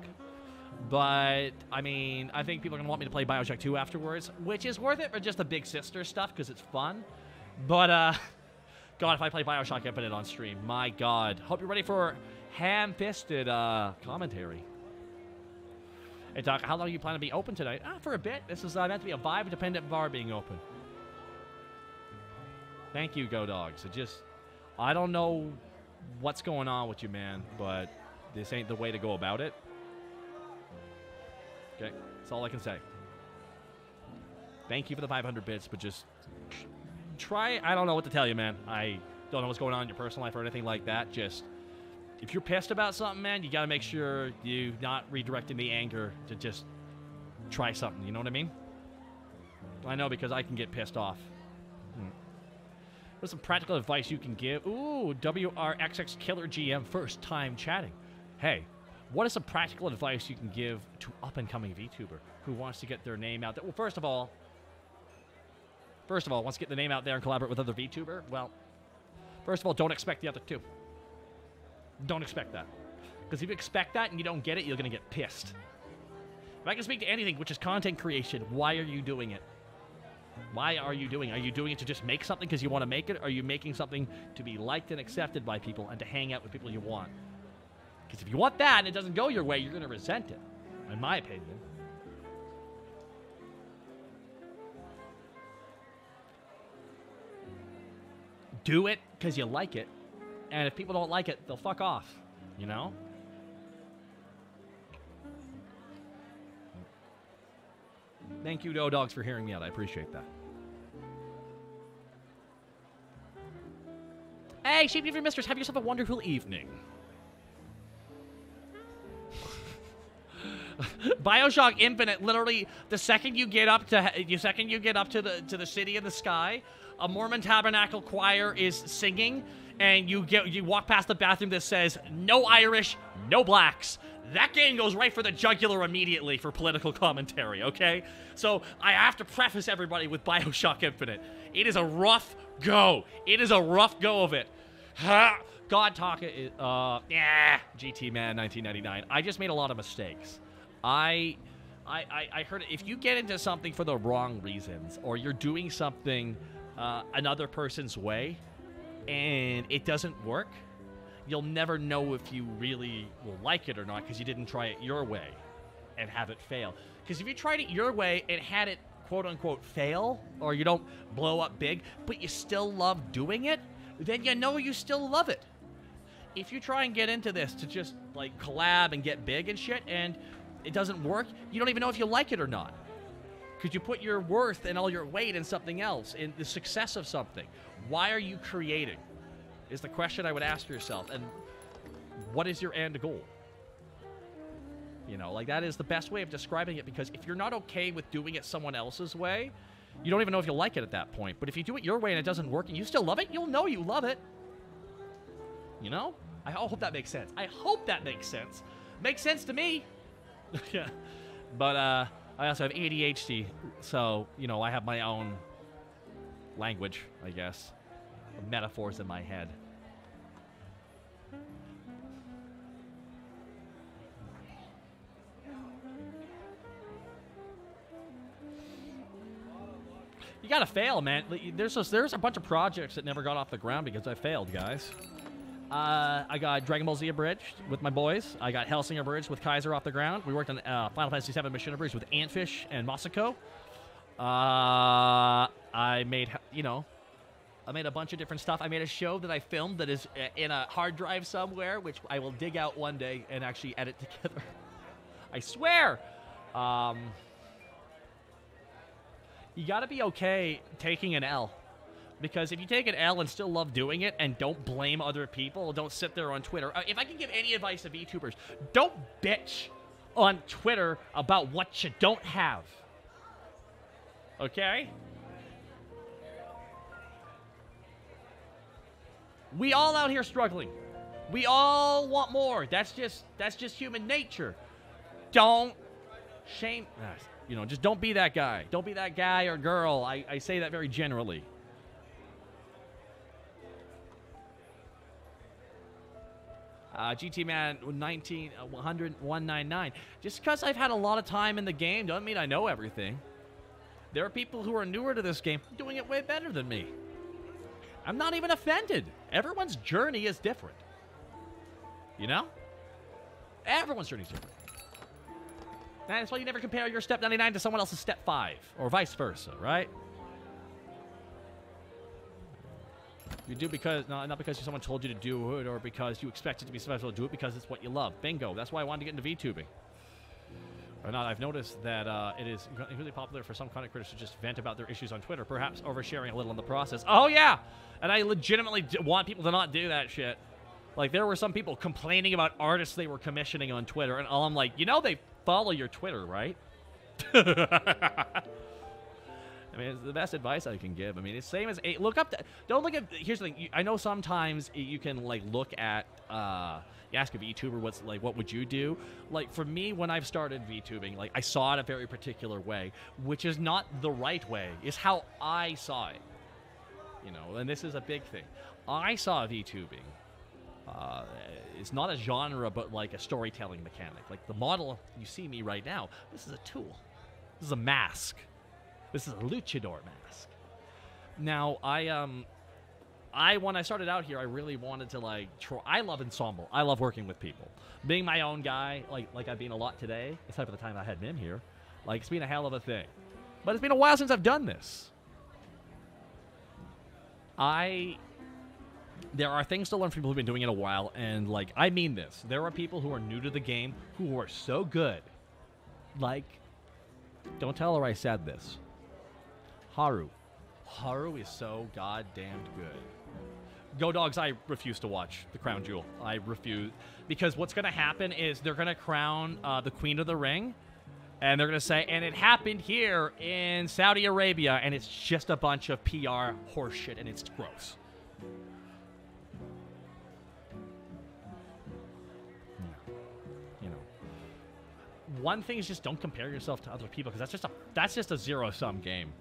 [SPEAKER 1] But, I mean, I think people are going to want me to play Bioshock 2 afterwards, which is worth it for just the big sister stuff, because it's fun. But, God, if I play Bioshock Infinite on stream, my God. Hope you're ready for ham-fisted commentary. Hey, Doc, how long do you plan to be open tonight? For a bit. This is meant to be a vibe-dependent bar being open. Thank you, Go Dogs. I don't know what's going on with you, man, but this ain't the way to go about it. Okay, that's all I can say. Thank you for the 500 bits, but just try. I don't know what to tell you, man. I don't know what's going on in your personal life or anything like that. Just, if you're pissed about something, man, you got to make sure you're not redirecting the anger to just try something. You know what I mean? I know, because I can get pissed off. What's some practical advice you can give? Ooh, WRXX Killer GM, first time chatting. Hey. What is some practical advice you can give to up-and-coming VTuber who wants to get their name out there? Well, first of all, First of all, wants to get the name out there and collaborate with other VTuber. Well, first of all, don't expect the other two. Don't expect that. Because if you expect that and you don't get it, you're going to get pissed. If I can speak to anything, which is content creation, why are you doing it? Why are you doing it? Are you doing it to just make something because you want to make it? Or are you making something to be liked and accepted by people and to hang out with people you want? Because if you want that and it doesn't go your way, you're going to resent it, in my opinion. Do it because you like it. And if people don't like it, they'll fuck off. You know? Thank you, Doe Dogs, for hearing me out. I appreciate that. Hey, Sheep Your Mistress, have yourself a wonderful evening. BioShock Infinite, literally, the second you get up to the city in the sky, a Mormon Tabernacle choir is singing, and you walk past the bathroom that says, no Irish, no blacks. That game goes right for the jugular immediately for political commentary, okay? So I have to preface everybody with BioShock Infinite. It is a rough go. It is a rough go of it. God Taka is, GT Man 1999. I just made a lot of mistakes. I heard it. If you get into something for the wrong reasons, or you're doing something another person's way, and it doesn't work, you'll never know if you really will like it or not because you didn't try it your way and have it fail. Because if you tried it your way and had it quote-unquote fail, or you don't blow up big, but you still love doing it, then you know you still love it. If you try and get into this to just, like, collab and get big and shit, and it doesn't work, you don't even know if you like it or not. Because you put your worth and all your weight in something else, in the success of something. Why are you creating? Is the question I would ask yourself. And what is your end goal? You know, like, that is the best way of describing it, because if you're not okay with doing it someone else's way, you don't even know if you'll like it at that point. But if you do it your way and it doesn't work and you still love it, you'll know you love it. You know? I hope that makes sense. I hope that makes sense. Makes sense to me. Yeah. But, I also have ADHD, so, you know, I have my own language, I guess. Metaphors in my head. You gotta fail, man. There's a bunch of projects that never got off the ground because I failed, guys. I got Dragon Ball Z abridged with my boys. I got Hellsing abridged with Kaiser off the ground. We worked on Final Fantasy VII Mission abridged with Antfish and Masako. I made, you know, I made a bunch of different stuff. I made a show that I filmed that is in a hard drive somewhere, which I will dig out one day and actually edit together. I swear! You gotta be okay taking an L. Because if you take an L and still love doing it and don't blame other people, don't sit there on Twitter. If I can give any advice to VTubers, don't bitch on Twitter about what you don't have. Okay? We all out here struggling. We all want more. That's just human nature. Don't shame, you know, just don't be that guy. Don't be that guy or girl. I say that very generally. GT Man 199. Just because I've had a lot of time in the game doesn't mean I know everything. There are people who are newer to this game doing it way better than me. I'm not even offended. Everyone's journey is different. You know? Everyone's journey is different. That's why you never compare your step 99 to someone else's step 5, or vice versa, right? You do because, not because someone told you to do it, or because you expect it to be special. Do it because it's what you love. Bingo. That's why I wanted to get into VTubing. Or not, I've noticed that it is really popular for some content creators to just vent about their issues on Twitter, perhaps oversharing a little in the process. Oh, yeah! And I legitimately want people to not do that shit. Like, there were some people complaining about artists they were commissioning on Twitter, and all I'm like, you know they follow your Twitter, right? I mean, it's the best advice I can give. I mean, it's same as look up. Don't look at. Here's the thing. I know sometimes you can like look at. You ask a VTuber what would you do? Like for me, when I've started VTubing, like I saw it a very particular way, which is not the right way. Is how I saw it. You know, and this is a big thing. I saw VTubing. It's not a genre, but like a storytelling mechanic. Like the model you see me right now. This is a tool. This is a mask. This is a luchador mask. Now, when I started out here, I really wanted to, like, I love ensemble. I love working with people. Being my own guy, like I've been a lot today, except for the time I had been here, like, it's been a hell of a thing. But it's been a while since I've done this. There are things to learn from people who've been doing it a while, and, like, I mean this. There are people who are new to the game who are so good. Like, don't tell her I said this. Haru. Haru is so goddamned good. Go Dogs, I refuse to watch The Crown Jewel. I refuse. Because what's going to happen is they're going to crown the Queen of the Ring. And they're going to say, and it happened here in Saudi Arabia. And it's just a bunch of PR horseshit. And it's gross. You know. One thing is just don't compare yourself to other people. Because that's just a zero-sum game.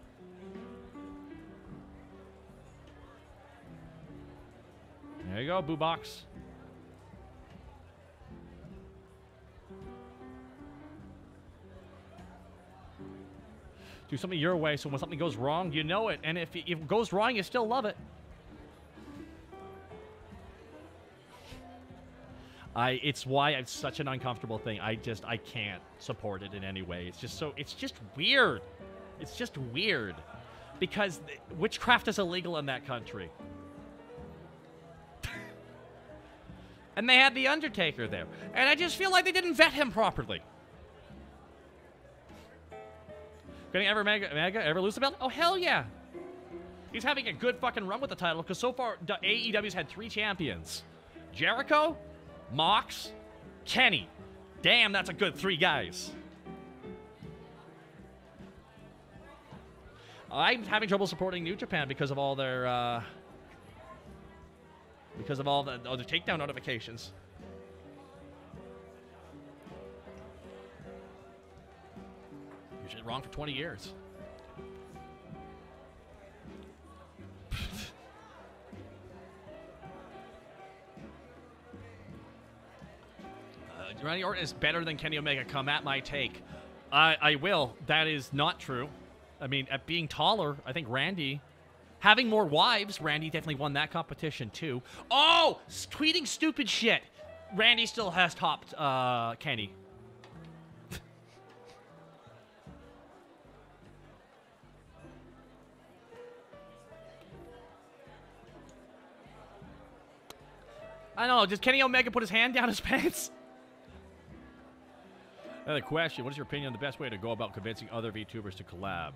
[SPEAKER 1] There you go, Boo Box. Do something your way, so when something goes wrong, you know it. And if it goes wrong, you still love it. It's why it's such an uncomfortable thing. I can't support it in any way. It's just weird. It's just weird. Because witchcraft is illegal in that country. And they had The Undertaker there. And I just feel like they didn't vet him properly. Gonna ever lose the belt? Oh, hell yeah. He's having a good fucking run with the title, because so far, AEW's had 3 champions. Jericho, Mox, Kenny. Damn, that's a good 3 guys. I'm having trouble supporting New Japan because of all their, because of all the takedown notifications. You're shit wrong for 20 years. Randy Orton is better than Kenny Omega. Come at my take. I will. That is not true. I mean, at being taller, I think Randy... Having more wives, Randy definitely won that competition, too. Oh! Tweeting stupid shit. Randy still has topped Kenny. I don't know. Does Kenny Omega put his hand down his pants? Another question. What is your opinion on the best way to go about convincing other VTubers to collab?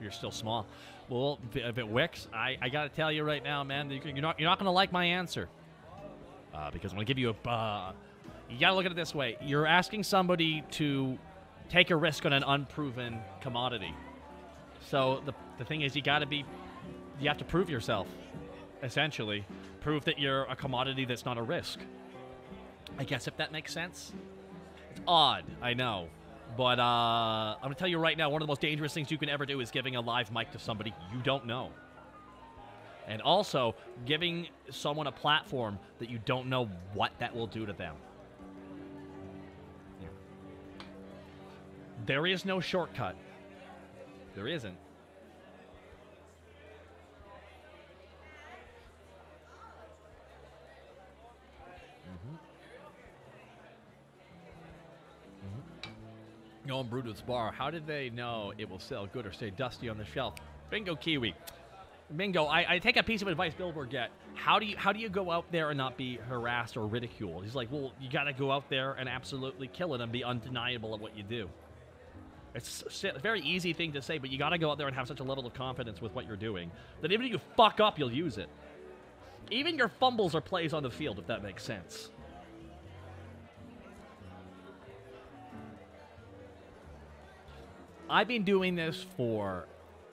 [SPEAKER 1] You're still small. Well, if it wicks, I gotta tell you right now, man, you're not gonna like my answer. Because I'm gonna give you a. You gotta look at it this way. You're asking somebody to take a risk on an unproven commodity. So the thing is, you have to prove yourself. Essentially, prove that you're a commodity that's not a risk. I guess if that makes sense. It's odd, I know. But I'm going to tell you right now, one of the most dangerous things you can ever do is giving a live mic to somebody you don't know. And also, giving someone a platform that you don't know what that will do to them. Yeah. There is no shortcut. There isn't. Going brewed with bar. How did they know it will sell good or stay dusty on the shelf? Bingo Kiwi. Bingo, I take a piece of advice Billboard get. How do you go out there and not be harassed or ridiculed? He's like, well, you got to go out there and absolutely kill it and be undeniable at what you do. It's a very easy thing to say, but you got to go out there and have such a level of confidence with what you're doing that even if you fuck up, you'll use it. Even your fumbles are plays on the field, if that makes sense.
[SPEAKER 5] I've been doing this for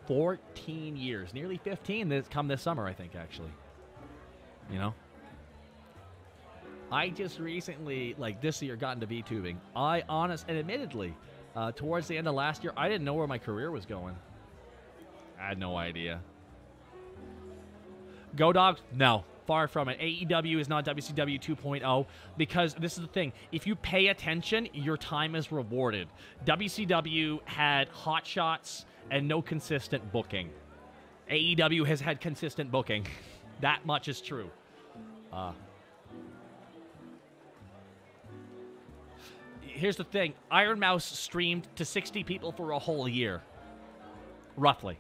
[SPEAKER 5] 14 years, nearly 15 this summer, I think, actually. You know? I just recently, like this year, got into VTubing. And admittedly, towards the end of last year, I didn't know where my career was going. I had no idea. Go Dogs? No. Far from it. AEW is not WCW 2.0 because this is the thing. If you pay attention, your time is rewarded. WCW had hot shots and no consistent booking. AEW has had consistent booking. That much is true. Here's the thing. Iron Mouse streamed to 60 people for a whole year. Roughly.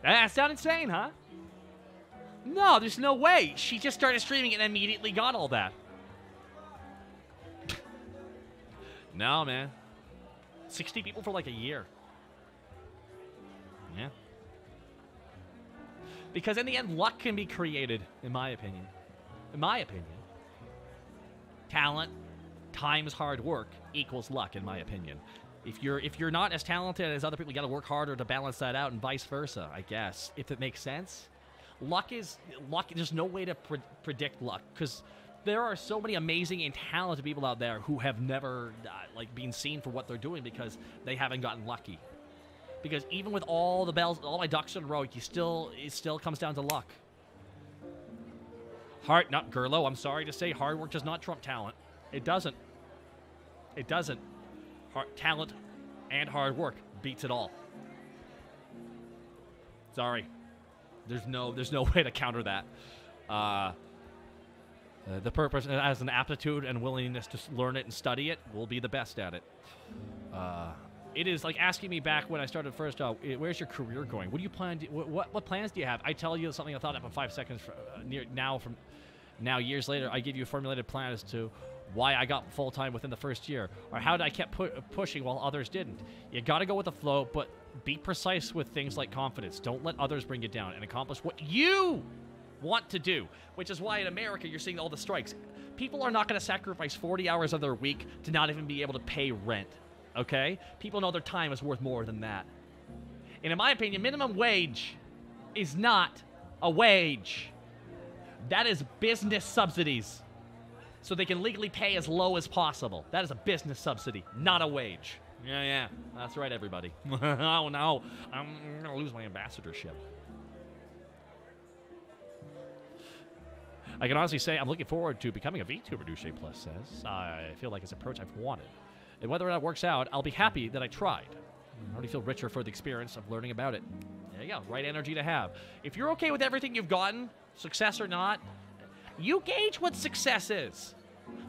[SPEAKER 5] That sound insane, huh? No, there's no way. She just started streaming and immediately got all that. No, man. 60 people for like a year. Yeah. Because in the end, luck can be created, in my opinion. In my opinion. Talent times hard work equals luck, in my opinion. If you're not as talented as other people, you got to work harder to balance that out, and vice versa, I guess, if it makes sense. Luck. There's no way to predict luck because there are so many amazing and talented people out there who have never been seen for what they're doing because they haven't gotten lucky. Because even with all the bells, all my ducks in a row, it still comes down to luck. Not Gerlo. I'm sorry to say, hard work does not trump talent. It doesn't. It doesn't. Talent and hard work beats it all. Sorry. There's no way to counter that. The purpose as an aptitude and willingness to learn it and study it will be the best at it. It is like asking me back when I started first, where's your career going? What do you plan to, what plans do you have? I tell you something I thought up in 5 seconds now years later, I give you a formulated plan as to why I got full-time within the first year, or how I kept pushing while others didn't. You got to go with the flow, but be precise with things like confidence. Don't let others bring you down and accomplish what you want to do, which is why in America you're seeing all the strikes. People are not going to sacrifice 40 hours of their week to not even be able to pay rent, okay? People know their time is worth more than that. And in my opinion, minimum wage is not a wage. That is business subsidies. So they can legally pay as low as possible. That is a business subsidy, not a wage. Yeah, that's right, everybody. Oh, no, I'm going to lose my ambassadorship. I can honestly say I'm looking forward to becoming a VTuber, Douche Plus says. I feel like it's an approach I've wanted. And whether that works out, I'll be happy that I tried. I already feel richer for the experience of learning about it. There you go, right energy to have. If you're okay with everything you've gotten, success or not, you gauge what success is.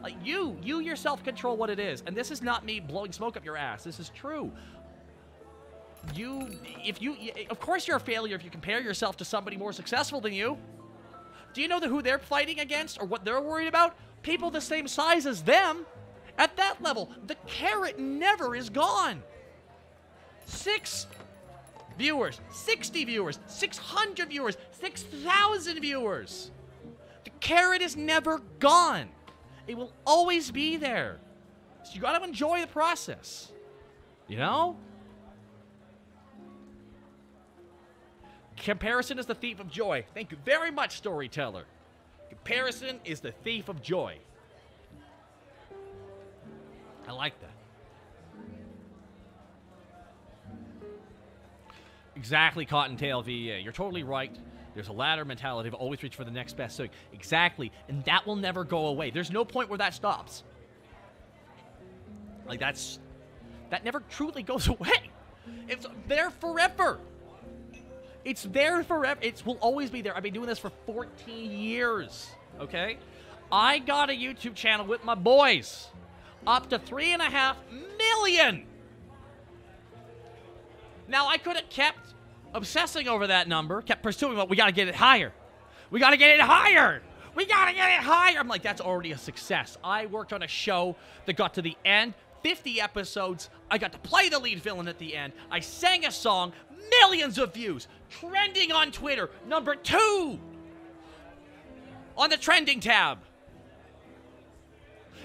[SPEAKER 5] Like you yourself control what it is. And this is not me blowing smoke up your ass. This is true. Of course you're a failure if you compare yourself to somebody more successful than you. Do you know who they're fighting against or what they're worried about? People the same size as them. At that level, the carrot never is gone. 6 viewers, 60 viewers, 600 viewers, 6,000 viewers. The carrot is never gone. It will always be there. So you got to enjoy the process. You know? Comparison is the thief of joy. Thank you very much, storyteller. Comparison is the thief of joy. I like that. Exactly, Cottontail VA. You're totally right. There's a ladder mentality of always reach for the next best thing. Exactly. And that will never go away. There's no point where that stops. Like, that never truly goes away. It's there forever. It's there forever. It will always be there. I've been doing this for 14 years, okay? I got a YouTube channel with my boys. Up to 3.5 million. Now, I could have kept obsessing over that number, kept pursuing, but we got to get it higher. We got to get it higher. We got to get it higher. I'm like, that's already a success. I worked on a show that got to the end, 50 episodes. I got to play the lead villain at the end. I sang a song, millions of views, trending on Twitter, number 2 on the trending tab.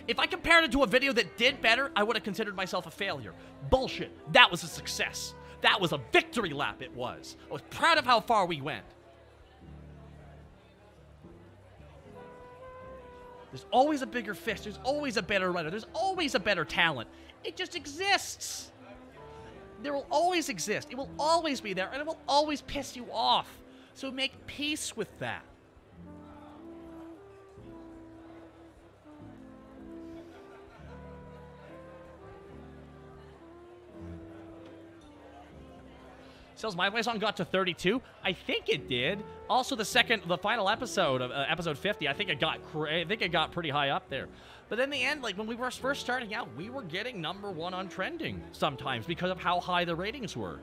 [SPEAKER 5] If I compared it to a video that did better, I would have considered myself a failure. Bullshit. That was a success. That was a victory lap, it was. I was proud of how far we went. There's always a bigger fish. There's always a better runner. There's always a better talent. It just exists. There will always exist. It will always be there, and it will always piss you off. So make peace with that. Says my play song got to 32. I think it did. Also, the final episode of episode 50, I think it got pretty high up there. But in the end, like when we were first starting out, we were getting #1 on trending sometimes because of how high the ratings were.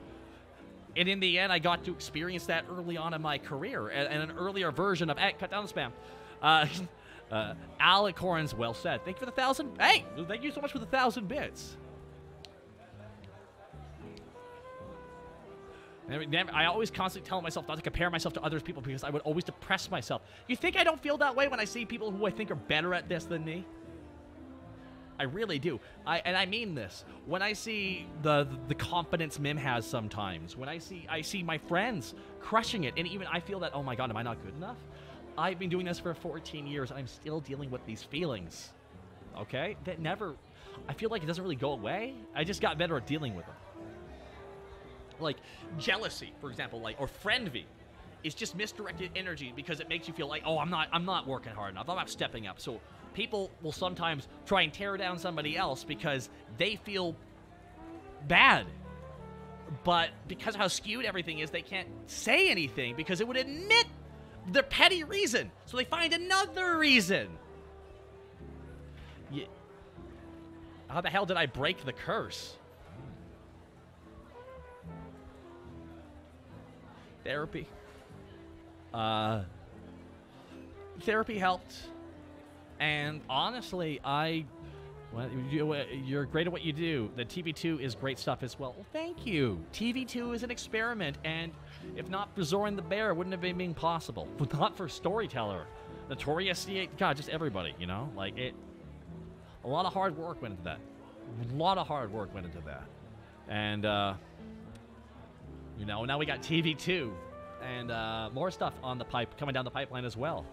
[SPEAKER 5] And in the end, I got to experience that early on in my career, and an earlier version of cut down the spam. Alec Horns, well said. Thank you for the 1,000. Hey, thank you so much for the 1,000 bits. I always constantly tell myself not to compare myself to other people because I would always depress myself. You think I don't feel that way when I see people who I think are better at this than me? I really do. And I mean this. When I see the confidence Mim has sometimes, when I see my friends crushing it, and even I feel that, oh my god, am I not good enough? I've been doing this for 14 years, and I'm still dealing with these feelings. Okay? I feel like it doesn't really go away. I just got better at dealing with them. Like jealousy, for example, or friendvy is just misdirected energy because it makes you feel like, oh, I'm not working hard enough. I'm not stepping up. So people will sometimes try and tear down somebody else because they feel bad. But because of how skewed everything is, they can't say anything because it would admit their petty reason. So they find another reason. How the hell did I break the curse? Therapy. Therapy helped. And honestly, you're great at what you do. The TV2 is great stuff as well. Well, thank you. TV2 is an experiment, and if not for Zoran the Bear, it wouldn't have been possible. But not for Storyteller, Notorious C8, God, just everybody, you know? Like, a lot of hard work went into that. A lot of hard work went into that. And, now we got TV2 and more stuff on the pipe, coming down the pipeline as well.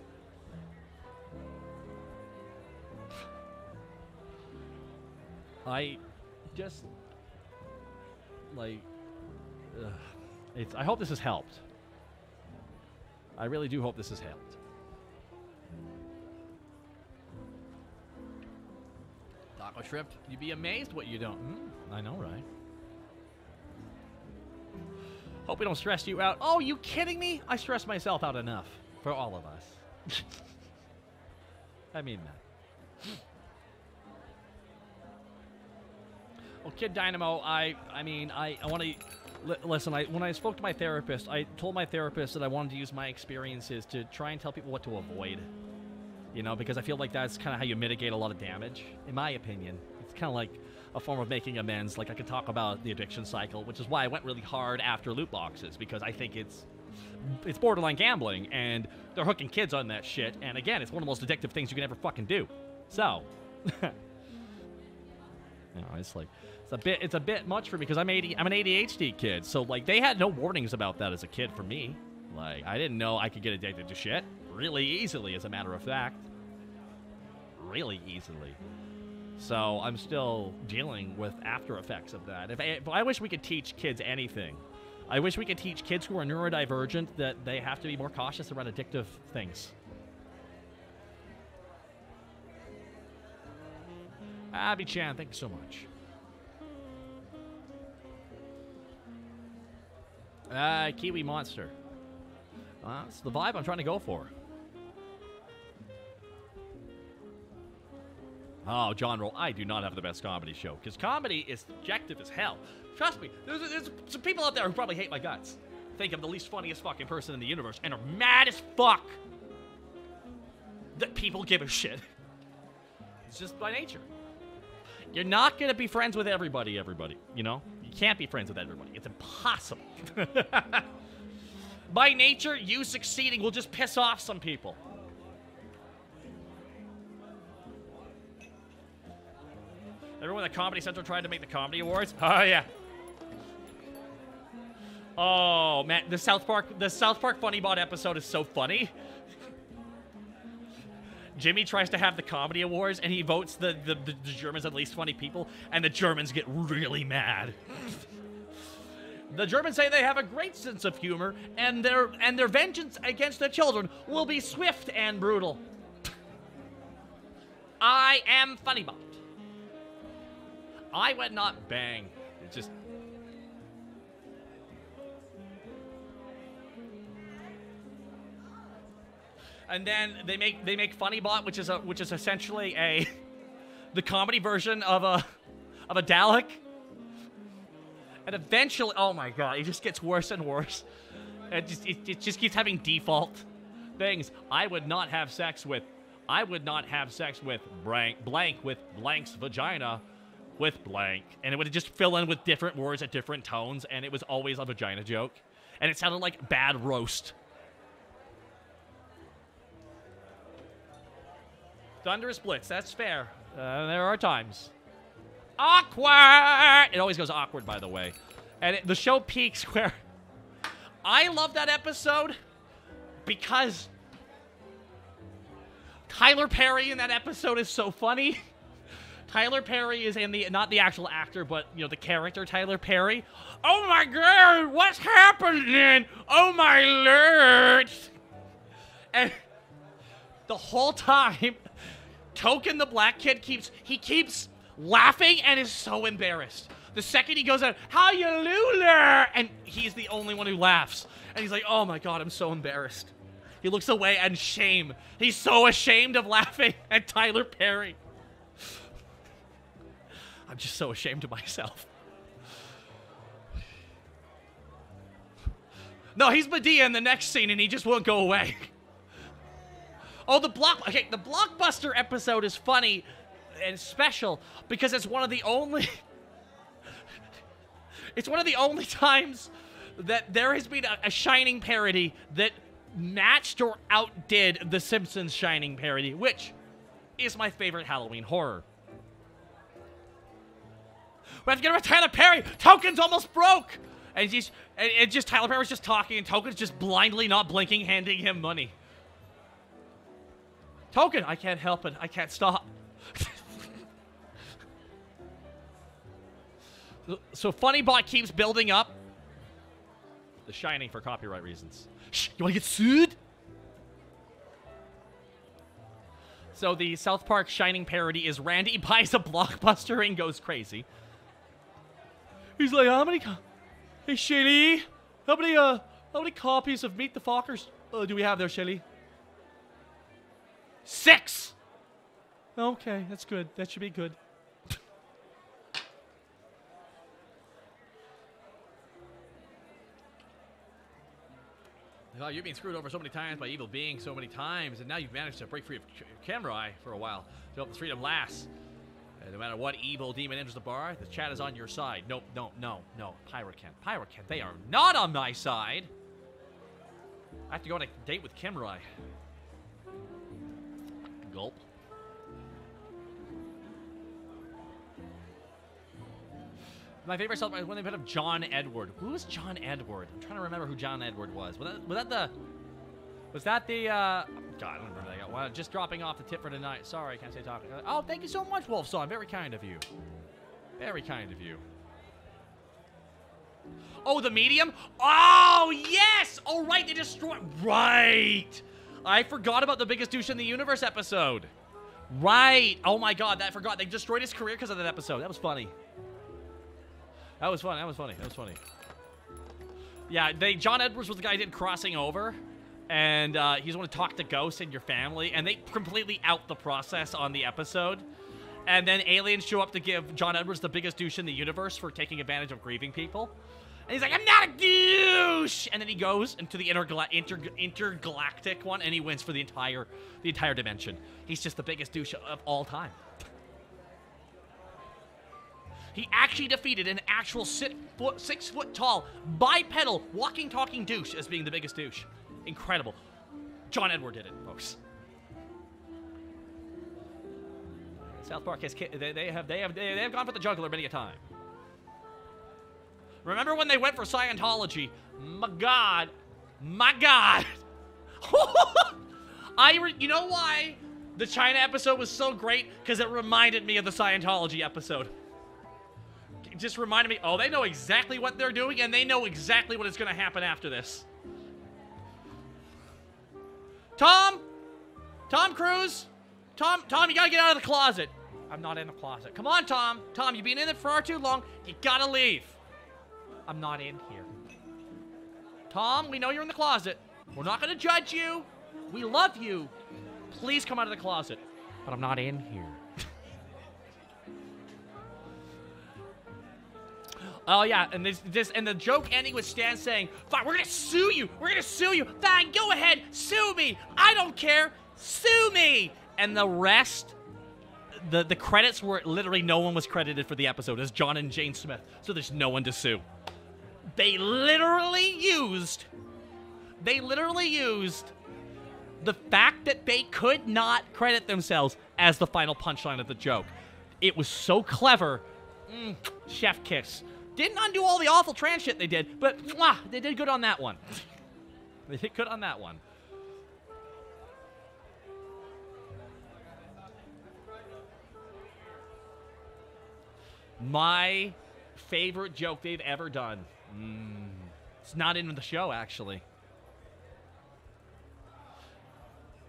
[SPEAKER 5] I just, I hope this has helped. I really do hope this has helped. Taco Shrimp, you'd be amazed what you don't. I know, right? Hope we don't stress you out. Oh, you kidding me? I stress myself out enough for all of us. I mean that. Well, Kid Dynamo, I want to listen. When I spoke to my therapist, I told my therapist that I wanted to use my experiences to try and tell people what to avoid. Because I feel like that's kind of how you mitigate a lot of damage, in my opinion. It's kind of like a form of making amends. Like I could talk about the addiction cycle, which is why I went really hard after loot boxes, because I think it's borderline gambling, and they're hooking kids on that shit. And again, it's one of the most addictive things you can ever fucking do. So, it's a bit much for me because I'm an ADHD kid. So like they had no warnings about that as a kid for me. Like I didn't know I could get addicted to shit really easily, as a matter of fact. Really easily. So I'm still dealing with after effects of that. If I wish we could teach kids anything. I wish we could teach kids who are neurodivergent that they have to be more cautious around addictive things. Abby-chan, thank you so much. Kiwi Monster. That's the vibe I'm trying to go for. Oh, John Roll, I do not have the best comedy show, because comedy is subjective as hell. Trust me, there's some people out there who probably hate my guts. Think I'm the least funniest fucking person in the universe, and are mad as fuck that people give a shit. It's just by nature. You're not going to be friends with everybody, you know? You can't be friends with everybody. It's impossible. By nature, you succeeding will just piss off some people. Remember when the Comedy Central tried to make the Comedy Awards? Oh, yeah. Oh, man. The South Park Funny Bot episode is so funny. Jimmy tries to have the Comedy Awards, and he votes the Germans at least funny people, and the Germans get really mad. The Germans say they have a great sense of humor, and their vengeance against the children will be swift and brutal. I am Funny Bot. I would not bang. It's just... And then they make Funny Bot, which is essentially the comedy version of a Dalek. And eventually, oh my god, it just gets worse and worse. It just keeps having default things. I would not have sex with blank with blank's vagina with blank. And it would just fill in with different words at different tones, and it was always a vagina joke. And it sounded like bad roast. Thunderous Blitz, that's fair. There are times. Awkward! It always goes awkward, by the way. And the show peaks where... I love that episode because Tyler Perry in that episode is so funny. Tyler Perry is in the... Not the actual actor, but, you know, the character Tyler Perry. Oh my god, what's happening? Oh my lord! And the whole time, Token the black kid keeps laughing and is so embarrassed. The second he goes out, how you Lula? And he's the only one who laughs. And he's like, oh my god, I'm so embarrassed. He looks away in shame. He's so ashamed of laughing at Tyler Perry. I'm just so ashamed of myself. No, he's Medea in the next scene and he just won't go away. Oh, the Blockbuster episode is funny and special because it's one of the only times that there has been a Shining parody that matched or outdid the Simpsons Shining parody, which is my favorite Halloween horror. We have to get rid of Tyler Perry. Token's almost broke, and Tyler Perry's just talking, and Token's just blindly not blinking, handing him money. Token, I can't help it. I can't stop. So Funny Bot keeps building up. The Shining for copyright reasons. Shh, you wanna get sued? So the South Park Shining parody is Randy buys a Blockbuster and goes crazy. He's like, hey Shelly, how many copies of Meet the Fockers do we have there, Shelly? 6! Okay, that's good. That should be good. Oh, you've been screwed over so many times by evil beings so many times, and now you've managed to break free of Camera Eye for a while to help this freedom last. No matter what evil demon enters the bar, the chat is on your side. Nope, no. Pyrocan, they are not on my side. I have to go on a date with Camera Eye. Gulp. My favorite stuff was when they put up John Edward. Who was John Edward? I'm trying to remember who John Edward was. Was that the God, I don't remember that guy. Well, just dropping off the tip for tonight. Sorry, I can't say talking. Oh, thank you so much, Wolfson. Very kind of you. Very kind of you. Oh, the medium? Oh, yes! Oh, right, they destroyed... Right! I forgot about the biggest douche in the universe episode. Right. Oh, my God, I forgot. They destroyed his career because of that episode. That was funny. That was funny. Yeah, John Edwards was the guy who did Crossing Over. And he's going to talk to ghosts in your family. And they completely out the process on the episode. And then aliens show up to give John Edwards the biggest douche in the universe for taking advantage of grieving people. And he's like, I'm not a douche! And then he goes into the intergalactic one, and he wins for the entire dimension. He's just the biggest douche of all time. He actually defeated an actual 6 foot tall, bipedal, walking, talking douche as being the biggest douche. Incredible. John Edward did it, folks. South Park has they have gone for the jugular many a time. Remember when they went for Scientology? My God. You know why the China episode was so great? Because it reminded me of the Scientology episode. It just reminded me, oh, they know exactly what they're doing, and they know exactly what is going to happen after this. Tom Cruise? Tom, you gotta get out of the closet. I'm not in the closet. Come on, Tom. Tom, you've been in it for far too long. You gotta leave. I'm not in here. Tom, we know you're in the closet. We're not gonna judge you. We love you. Please come out of the closet. But I'm not in here. Oh yeah, and and the joke ending with Stan saying, "Fine, we're gonna sue you. We're gonna sue you. Fine, go ahead, sue me. I don't care. Sue me." And the rest, the credits were literally no one was credited for the episode as John and Jane Smith, so there's no one to sue. They literally used the fact that they could not credit themselves as the final punchline of the joke. It was so clever. Chef kiss. Didn't undo all the awful trans shit they did, but they did good on that one. They did good on that one. My favorite joke they've ever done. It's not in the show, actually. A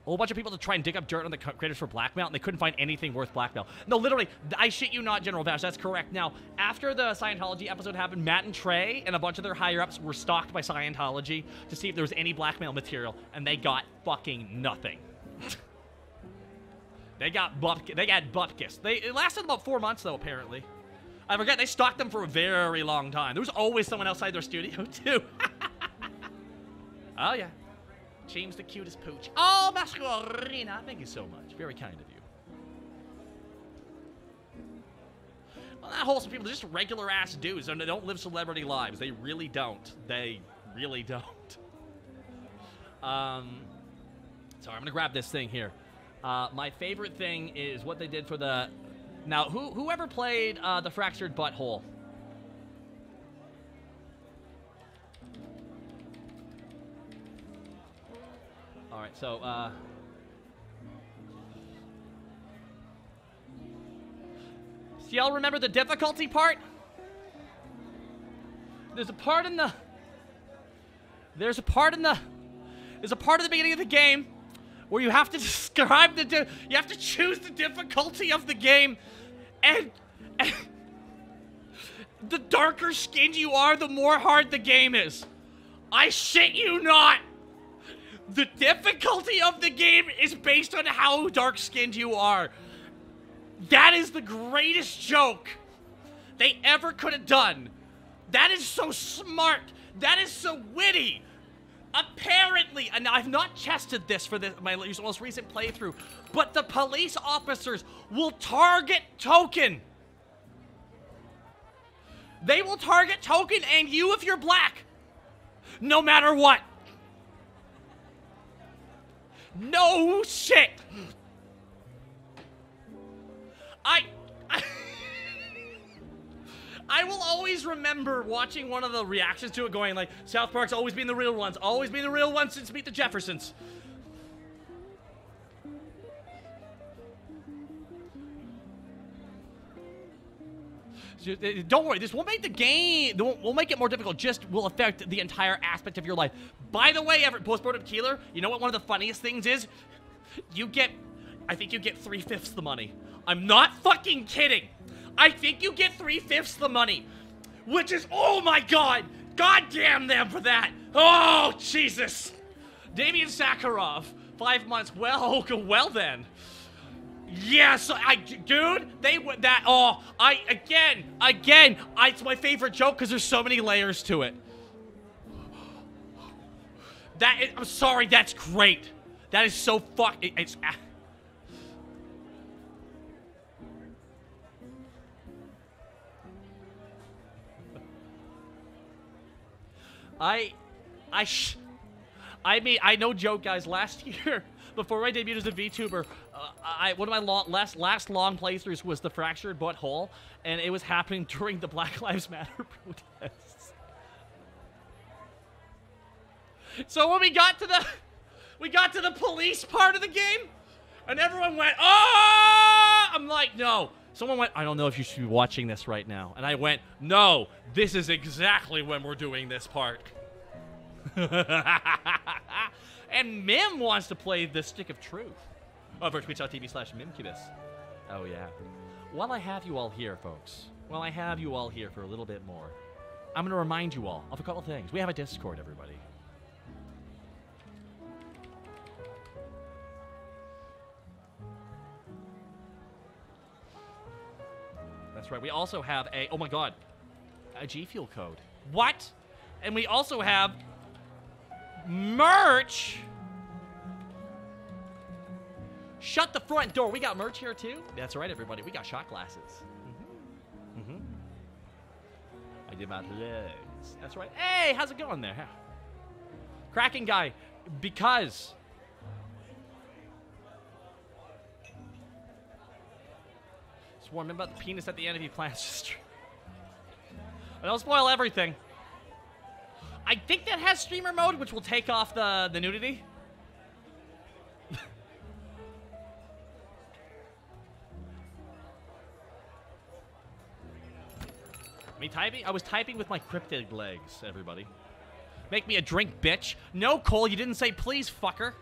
[SPEAKER 5] whole bunch of people to try and dig up dirt on the creators for blackmail, and they couldn't find anything worth blackmail. No, literally, I shit you not, General Vash, that's correct. Now, after the Scientology episode happened, Matt and Trey and a bunch of their higher-ups were stalked by Scientology to see if there was any blackmail material, and they got fucking nothing. They got butt-kissed. It lasted about 4 months, though, apparently. I forget, they stalked them for a very long time. There was always someone outside their studio, too. Oh, yeah. James the cutest pooch. Oh, Masquerina. Thank you so much. Very kind of you. Well, not wholesome people. They're just regular-ass dudes, and they don't live celebrity lives. They really don't. They really don't. Sorry, I'm going to grab this thing here. My favorite thing is what they did for the... Now, whoever played the Fractured Butthole? All right, so, do y'all remember the difficulty part? There's a part at the beginning of the game where you have to describe you have to choose the difficulty of the game, and the darker skinned you are, the more hard the game is. I shit you not. The difficulty of the game is based on how dark-skinned you are. That is the greatest joke they ever could have done. That is so smart. That is so witty. Apparently, and I've not tested this for my most recent playthrough, but the police officers will target Token. They will target Token and you if you're black. No matter what. No shit. I will always remember watching one of the reactions to it going like, South Park's always been the real ones. Always been the real ones since Meet the Jeffersons. Don't worry, this won't make the game, we'll make it more difficult, just will affect the entire aspect of your life. By the way, Postmortem Keeler, you know what one of the funniest things is? I think you get 3/5 the money. I'm not fucking kidding. I think you get 3/5 the money, which is, oh my god, god damn them for that. Oh, Jesus. Damian Sakharov, 5 months, well then. Yes, dude, it's my favorite joke because there's so many layers to it. I'm sorry, that's great. That is so it's... I mean, I know joke, guys, last year, Before I debuted as a VTuber, one of my last long playthroughs was the fractured butthole, and it was happening during the Black Lives Matter protests. So when we got to the police part of the game, and everyone went, "Oh!" I'm like, no. Someone went, "I don't know if you should be watching this right now." And I went, "No, this is exactly when we're doing this part." And Mim wants to play the Stick of Truth over twitch.tv/Mimcubus. Oh, yeah. While I have you all here, folks, while I have you all here for a little bit more, I'm going to remind you all of a couple things. We have a Discord, everybody. That's right. We also have a, oh my god, a G Fuel code. What? And we also have merch. Shut the front door. We got merch here too. That's right, everybody. We got shot glasses. I did my legs. That's right. Hey, how's it going there? Cracking guy, because warn him about the penis at the end if he plans to stream. I don't spoil everything. I think that has streamer mode, which will take off the nudity. Me typing? I was typing with my cryptid legs, everybody. Make me a drink, bitch. No, Cole, you didn't say please, fucker.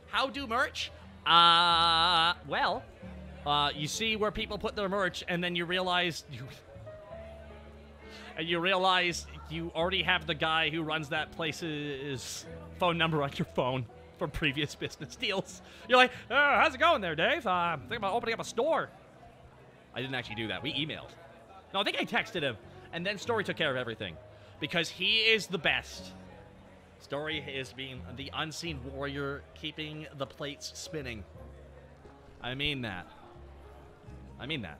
[SPEAKER 5] How do merch? Well, you see where people put their merch, and then you realize you already have the guy who runs that place's phone number on your phone from previous business deals. You're like, how's it going there, Dave? I'm thinking about opening up a store. I didn't actually do that. We emailed. No, I think I texted him, and then Story took care of everything, because he is the best. Story is being the unseen warrior, keeping the plates spinning. I mean that. I mean that.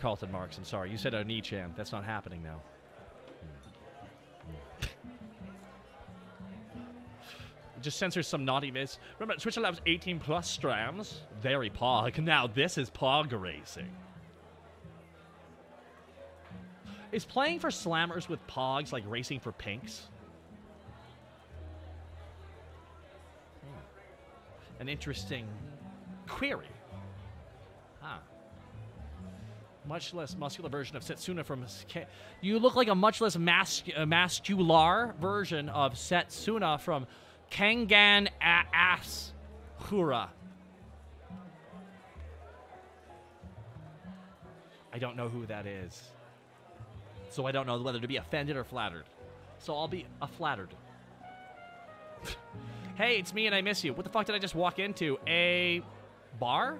[SPEAKER 5] Carlton Marks, I'm sorry. You said Oni-chan. That's not happening now. Just censors some naughty miss. Remember, Twitch allows 18+ strands. Very pog. Now this is pog racing. Is playing for slammers with pogs like racing for pinks? An interesting query. Huh. Much less muscular version of Setsuna from... You look like a much less mascular version of Setsuna from Kengan Ashura. I don't know who that is. So I don't know whether to be offended or flattered. So I'll be flattered. Hey, it's me and I miss you. What the fuck did I just walk into? A bar?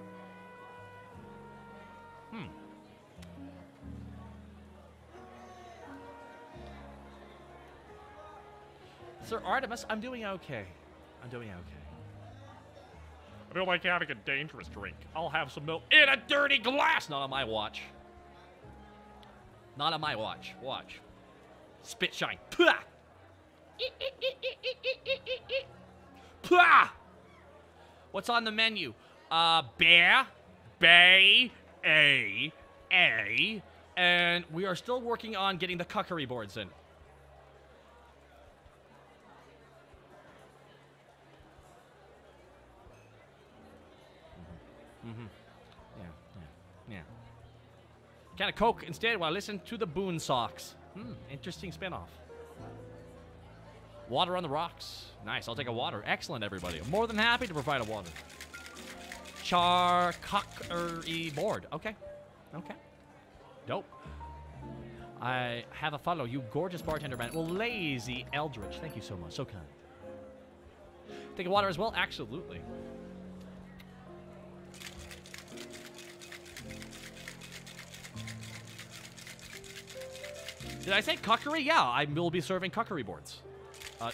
[SPEAKER 5] Sir Artemis, I'm doing okay. I'm doing okay. I feel like having a dangerous drink. I'll have some milk in a dirty glass. Not on my watch. Not on my watch. Watch. Spit shine. Pah! Pah! What's on the menu? Bear, bay, a, and we are still working on getting the cookery boards in. Yeah. Can of Coke instead while I listen to the Boon Socks. Interesting spinoff. Water on the rocks. Nice, I'll take a water. Excellent, everybody. I'm more than happy to provide a water. Charcuterie board. Okay. Dope. I have a follow. You gorgeous bartender man. Well, Lazy Eldridge. Thank you so much. So kind. Take a water as well? Absolutely. Did I say cookery? Yeah, I will be serving cookery boards.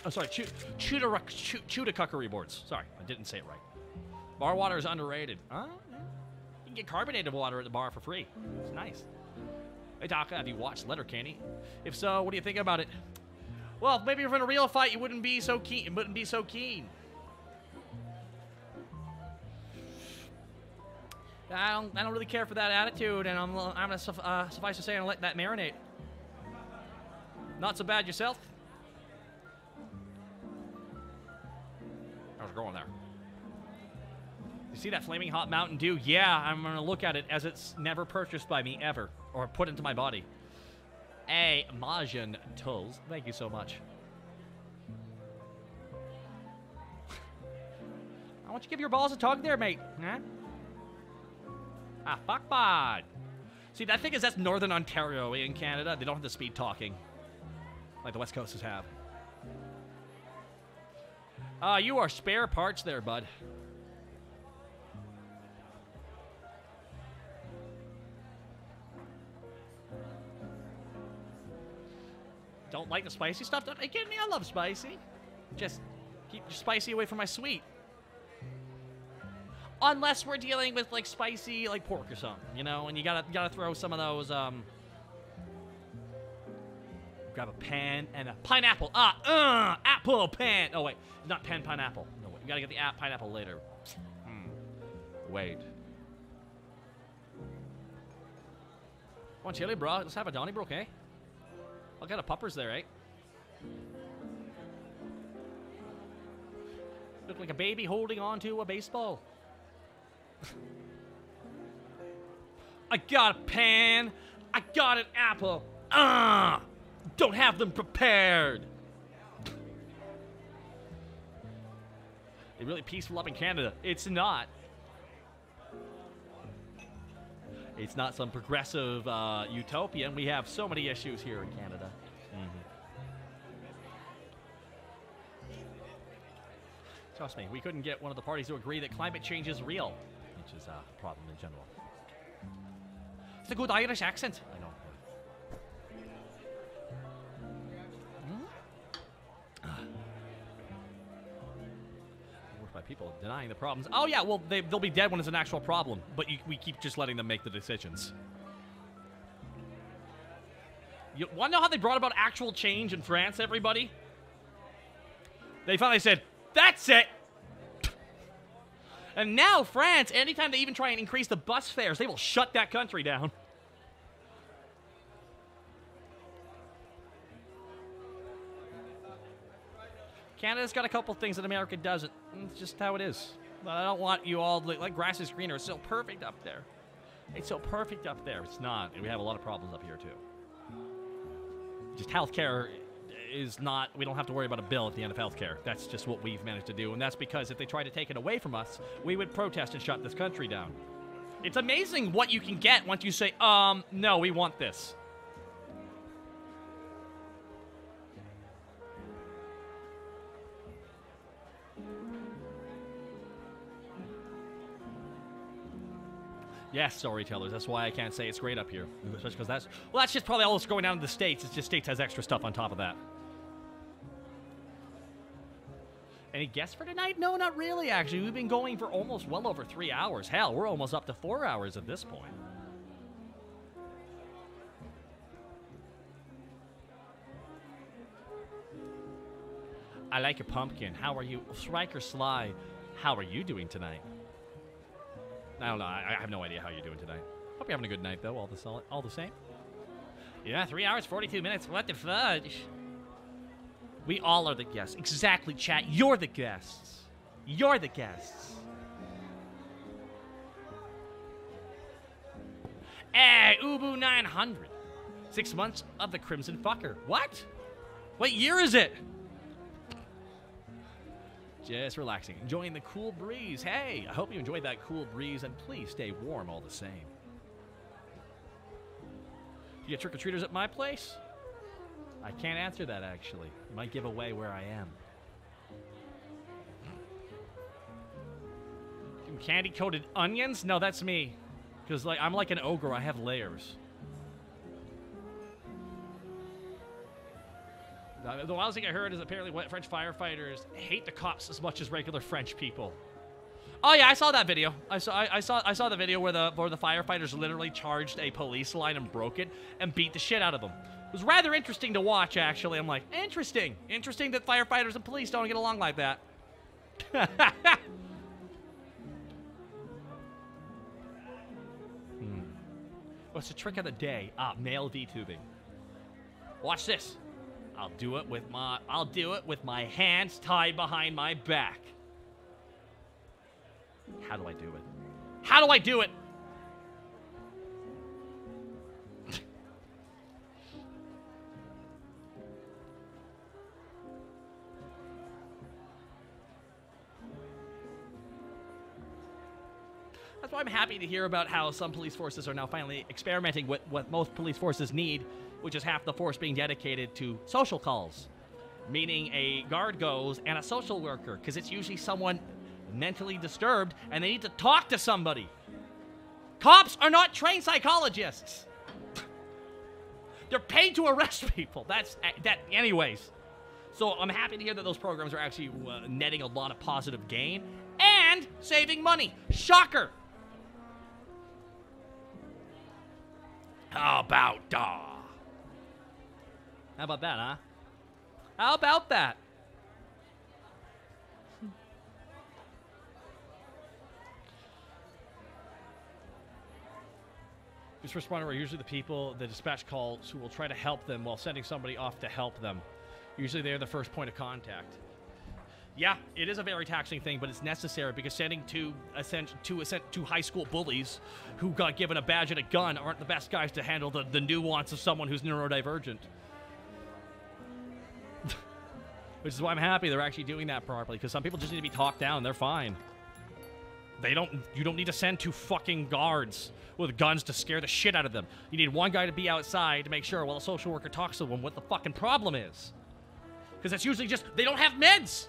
[SPEAKER 5] Sorry, cookery boards. Sorry, I didn't say it right. Bar water is underrated. You can get carbonated water at the bar for free. It's nice. Hey, Doc, have you watched Letterkenny? If so, what do you think about it? Well, maybe if in a real fight, you wouldn't be so keen. I don't really care for that attitude, and I'm gonna suffice to say, I'm gonna let that marinate. Not so bad yourself. How's it going there? You see that flaming hot Mountain Dew? Yeah, I'm gonna look at it as it's never purchased by me ever, or put into my body. Hey, Majin Tulls, thank you so much. Why don't you give your balls a tug there, mate? Huh? Ah, fuck bud. See, that thing is that's Northern Ontario in Canada. They don't have the speed talking like the West Coasters have. You are spare parts there, bud. Don't like the spicy stuff? Are you kidding me? I love spicy. Just keep spicy away from my sweet. Unless we're dealing with like spicy like pork or something, you know, and you gotta throw some of those grab a pan and a pineapple. Apple pan. Oh wait, not pineapple. No wait, you gotta get the pineapple later. Wait. Want chili, bro? Let's have a Donnybrook, eh? I'll get a puppers there, eh? Look like a baby holding on to a baseball. I got a pan. I got an apple. Don't have them prepared. They're really peaceful up in Canada. It's not. It's not some progressive utopia, and we have so many issues here in Canada. Trust me, we couldn't get one of the parties to agree that climate change is real, which is a problem in general. It's a good Irish accent. I know. Worked by people denying the problems. Oh yeah, well they'll be dead when it's an actual problem, but we keep just letting them make the decisions. You want to know how they brought about actual change in France, everybody? They finally said, that's it! And now France, anytime they even try and increase the bus fares, they will shut that country down. Canada's got a couple things that America doesn't. It's just how it is. But I don't want you all, like grass is greener. It's so perfect up there. It's so perfect up there. It's not. And we have a lot of problems up here, too. Just healthcare is not, we don't have to worry about a bill at the end of healthcare. That's just what we've managed to do. And that's because if they try to take it away from us, we would protest and shut this country down. It's amazing what you can get once you say, no, we want this. Yes, storytellers. That's why I can't say it's great up here. Especially because that's just probably all that's going down in the States. It's just States has extra stuff on top of that. Any guests for tonight? No, not really, actually. We've been going for almost well over 3 hours. Hell, we're almost up to 4 hours at this point. I like your pumpkin. How are you? Striker Sly, how are you doing tonight? I don't know. I have no idea how you're doing tonight. Hope you're having a good night, though, all the same. Yeah, 3 hours, 42 minutes. What the fudge? We all are the guests. Exactly, chat. You're the guests. You're the guests. Hey, Ubu 900. 6 months of the Crimson Fucker. What? What year is it? Just relaxing, enjoying the cool breeze. Hey, I hope you enjoyed that cool breeze, and please stay warm all the same. You get trick-or-treaters at my place? I can't answer that, actually. You might give away where I am. Candy-coated onions? No, that's me. Because like I'm like an ogre. I have layers. The last thing I heard is apparently what French firefighters hate the cops as much as regular French people. Oh yeah, I saw that video. I saw the video where the firefighters literally charged a police line and broke it and beat the shit out of them. It was rather interesting to watch, actually. I'm like, interesting that firefighters and police don't get along like that. What's the trick of the day? Male VTubing. Watch this. I'll do it with my hands tied behind my back. How do I do it? How do I do it? That's why I'm happy to hear about how some police forces are now finally experimenting with what most police forces need, which is half the force being dedicated to social calls. Meaning a guard goes and a social worker, because it's usually someone mentally disturbed and they need to talk to somebody. Cops are not trained psychologists. They're paid to arrest people. Anyways. So I'm happy to hear that those programs are actually netting a lot of positive gain and saving money. Shocker. How about that, huh? How about that? First responder are usually the people the dispatch calls who will try to help them while sending somebody off to help them. Usually they're the first point of contact. Yeah, it is a very taxing thing, but it's necessary because sending two high school bullies who got given a badge and a gun aren't the best guys to handle the nuance of someone who's neurodivergent. Which is why I'm happy they're actually doing that properly, because some people just need to be talked down. They're fine. You don't need to send two fucking guards with guns to scare the shit out of them. You need one guy to be outside to make sure while a social worker talks to them what the fucking problem is. Because that's usually just, they don't have meds.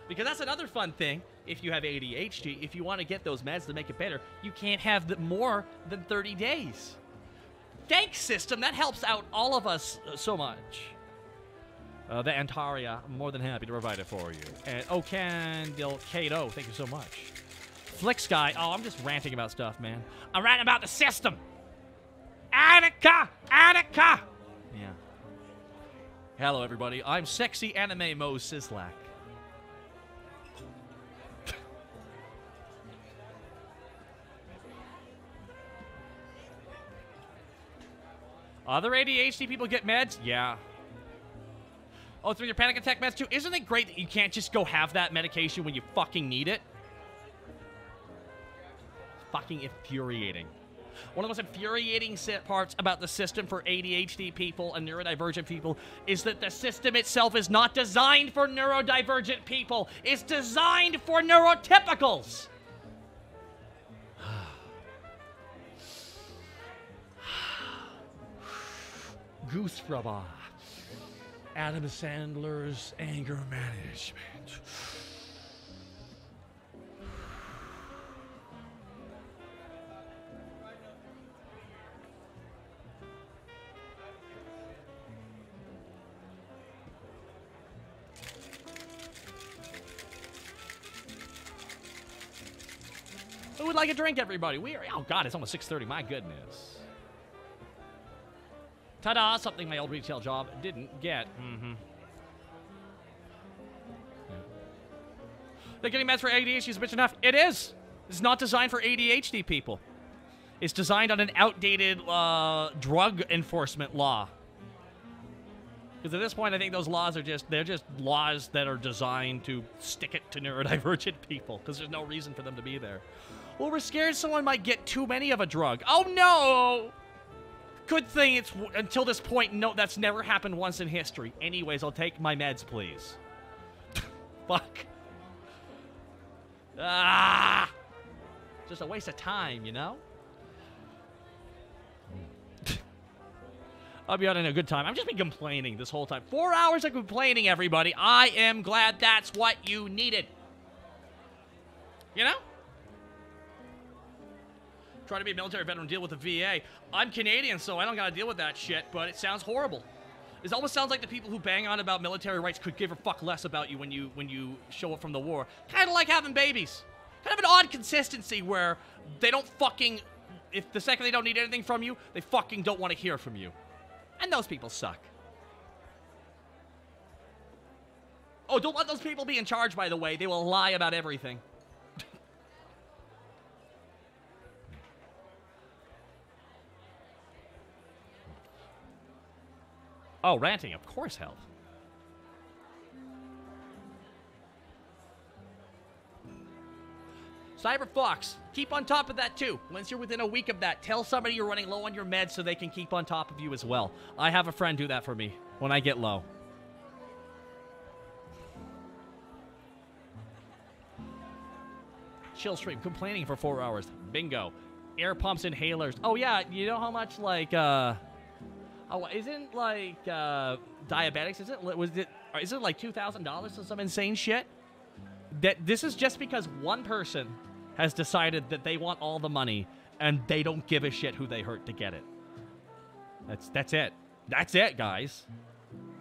[SPEAKER 5] Because that's another fun thing. If you have ADHD, if you want to get those meds to make it better, you can't have more than 30 days. Thanks, system. That helps out all of us so much. The Antaria, I'm more than happy to provide it for you. And Okandil Kato, thank you so much. Flix Guy, oh, I'm just ranting about stuff, man. I'm ranting about the system. Attica! Attica! Yeah. Hello, everybody. I'm sexy anime Mo Sislak. Other ADHD people get meds? Yeah. Oh, through your panic attack meds too? Isn't it great that you can't just go have that medication when you fucking need it? Fucking infuriating. One of the most infuriating parts about the system for ADHD people and neurodivergent people is that the system itself is not designed for neurodivergent people. It's designed for neurotypicals. Goose rubber. Adam Sandler's anger management. Who would like a drink, everybody? Oh, God, it's almost 6:30. My goodness. Ta-da! Something my old retail job didn't get. Mm-hmm. Yeah. They're getting meds for ADHD is a bitch enough. It is. It's not designed for ADHD people. It's designed on an outdated drug enforcement law. Because at this point, I think those laws are they're just laws that are designed to stick it to neurodivergent people. Because there's no reason for them to be there. Well, we're scared someone might get too many of a drug. Oh, no! Good thing it's, until this point, no, that's never happened once in history. Anyways, I'll take my meds, please. Fuck. Ah! Just a waste of time, you know? I'll be having a good time. I've just been complaining this whole time. 4 hours of complaining, everybody. I am glad that's what you needed. You know? Try to be a military veteran, deal with the VA. I'm Canadian, so I don't gotta deal with that shit, but it sounds horrible. It almost sounds like the people who bang on about military rights could give a fuck less about you when you show up from the war. Kind of like having babies. kind of an odd consistency where they don't fucking, if the second they don't need anything from you, they fucking don't want to hear from you. And those people suck. Oh, don't let those people be in charge, by the way. They will lie about everything. Oh, ranting, of course help. CyberFox, keep on top of that too. Once you're within a week of that, tell somebody you're running low on your meds so they can keep on top of you as well. I have a friend do that for me when I get low. Chill stream, complaining for 4 hours. Bingo. Air pumps, inhalers. Oh yeah, you know how much like isn't like diabetics? Is it like $2,000 or some insane shit? That this is just because one person has decided that they want all the money and they don't give a shit who they hurt to get it. That's it. That's it, guys.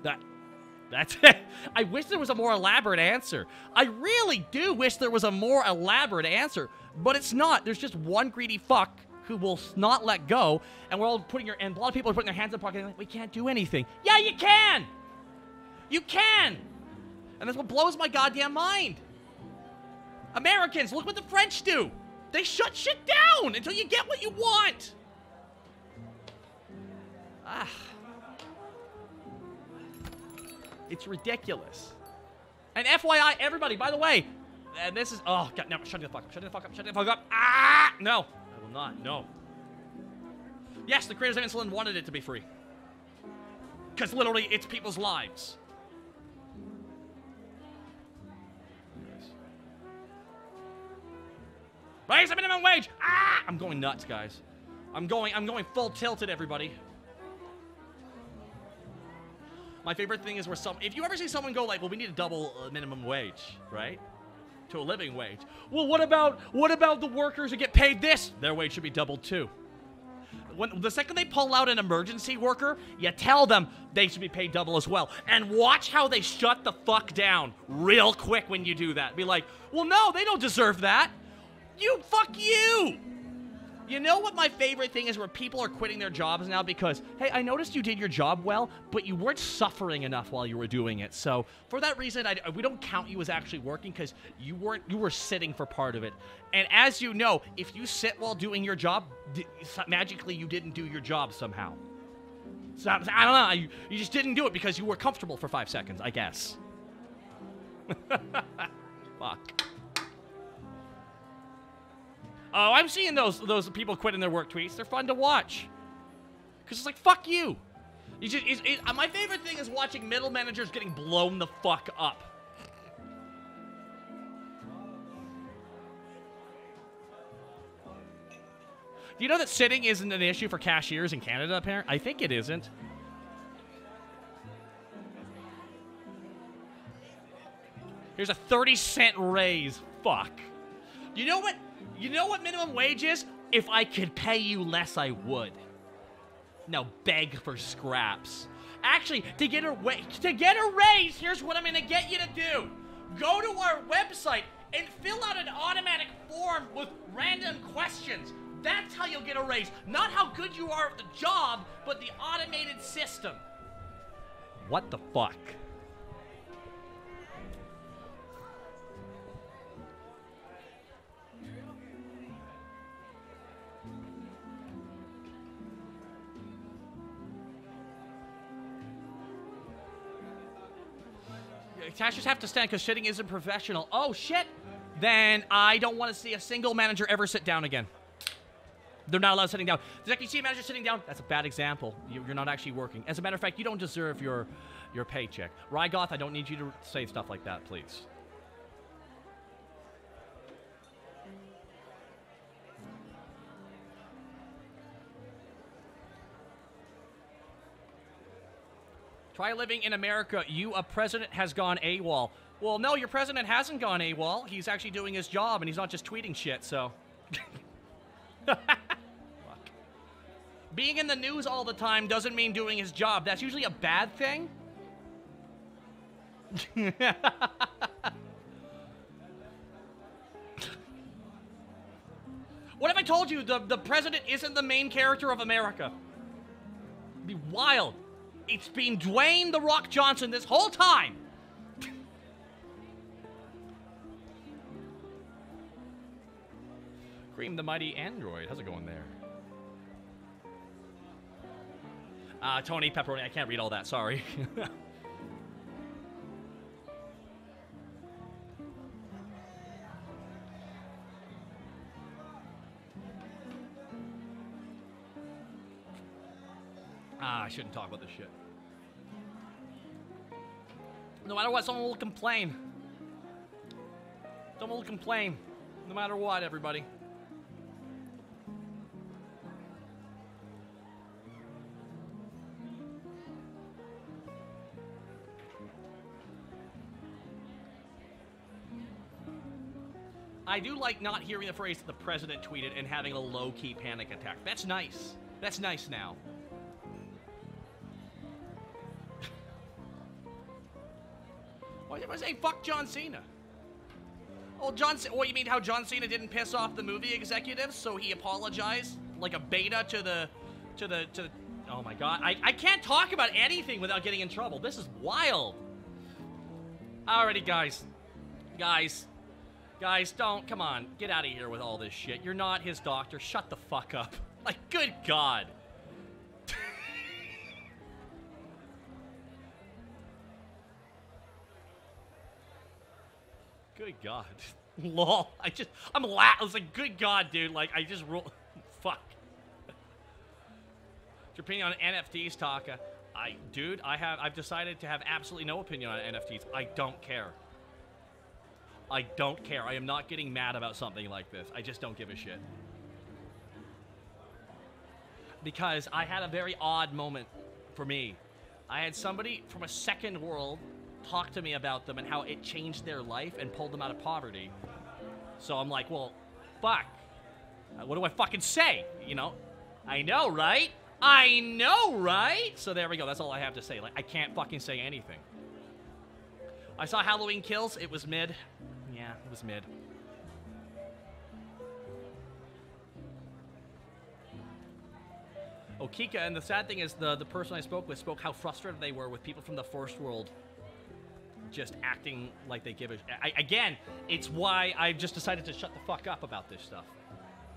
[SPEAKER 5] That's it. I wish there was a more elaborate answer. I really do wish there was a more elaborate answer, but it's not. There's just one greedy fuck who will not let go, and we're all and a lot of people are putting their hands in their pocket and like, we can't do anything. Yeah, you can! You can! And that's what blows my goddamn mind. Americans, look what the French do. They shut shit down until you get what you want. Ah. It's ridiculous. And FYI, everybody, by the way, and this is, oh, God, no, shut the fuck up, shut the fuck up, shut the fuck up. Ah! No, I will not, no. Yes, the creators of insulin wanted it to be free. Because literally, it's people's lives. Raise the minimum wage! Ah! I'm going nuts, guys. I'm going full tilted, everybody. My favorite thing is where if you ever see someone go like, well, we need to double minimum wage, right? To a living wage. Well, what about the workers who get paid this? Their wage should be doubled too. When the second they pull out an emergency worker, you tell them they should be paid double as well. And watch how they shut the fuck down real quick when you do that. Be like, well, no, they don't deserve that. Fuck you! You know what my favorite thing is where people are quitting their jobs now because, hey, I noticed you did your job well, but you weren't suffering enough while you were doing it. So for that reason, we don't count you as actually working because you were sitting for part of it. And as you know, if you sit while doing your job, magically you didn't do your job somehow. So, I don't know, you just didn't do it because you were comfortable for 5 seconds, I guess. Fuck. Oh, I'm seeing those people quitting their work tweets. They're fun to watch. Because it's like, fuck you. My favorite thing is watching middle managers getting blown the fuck up. Do you know that sitting isn't an issue for cashiers in Canada, apparently? I think it isn't. Here's a 30-cent raise. Fuck. You know what minimum wage is? If I could pay you less, I would. Now beg for scraps. Actually, to get a raise, here's what I'm gonna get you to do. Go to our website and fill out an automatic form with random questions. That's how you'll get a raise. Not how good you are at the job, but the automated system. What the fuck? Cashiers have to stand because shitting isn't professional. Oh, shit. Then I don't want to see a single manager ever sit down again. They're not allowed sitting down. The second you see a manager sitting down, that's a bad example. You're not actually working. As a matter of fact, you don't deserve your paycheck. Rygoth, I don't need you to say stuff like that, please. Try living in America. A president has gone AWOL. Well, no, your president hasn't gone AWOL. He's actually doing his job, and he's not just tweeting shit, so. Fuck. Being in the news all the time doesn't mean doing his job. That's usually a bad thing. What if I told you the president isn't the main character of America? It'd be wild. It's been Dwayne "The Rock" Johnson this whole time. Cream the Mighty Android. How's it going there? Tony Pepperoni. I can't read all that. Sorry. I shouldn't talk about this shit. No matter what, someone will complain. Someone will complain. No matter what, everybody. I do like not hearing the phrase that the president tweeted and having a low-key panic attack. That's nice. That's nice now. Why did I say fuck John Cena? Oh, what, you mean how John Cena didn't piss off the movie executives, so he apologized like a beta to the oh my god. I can't talk about anything without getting in trouble. This is wild. Alrighty, guys. Guys, don't, come on, get out of here with all this shit. You're not his doctor. Shut the fuck up. Like, good God. Good God. Lol. I was like, good God, dude. Like, I just roll. Fuck. What's your opinion on NFTs, Taka? Dude, I've decided to have absolutely no opinion on NFTs. I don't care. I don't care. I am not getting mad about something like this. I just don't give a shit. Because I had a very odd moment for me. I had somebody from a second world talk to me about them and how it changed their life and pulled them out of poverty. So I'm like, well, fuck. What do I fucking say? You know? I know, right? I know, right? So there we go. That's all I have to say. Like, I can't fucking say anything. I saw Halloween Kills. It was mid. Yeah, it was mid. Oh, Kika, and the sad thing is the person I spoke with spoke how frustrated they were with people from the first world just acting like they give a... Again, it's why I've just decided to shut the fuck up about this stuff.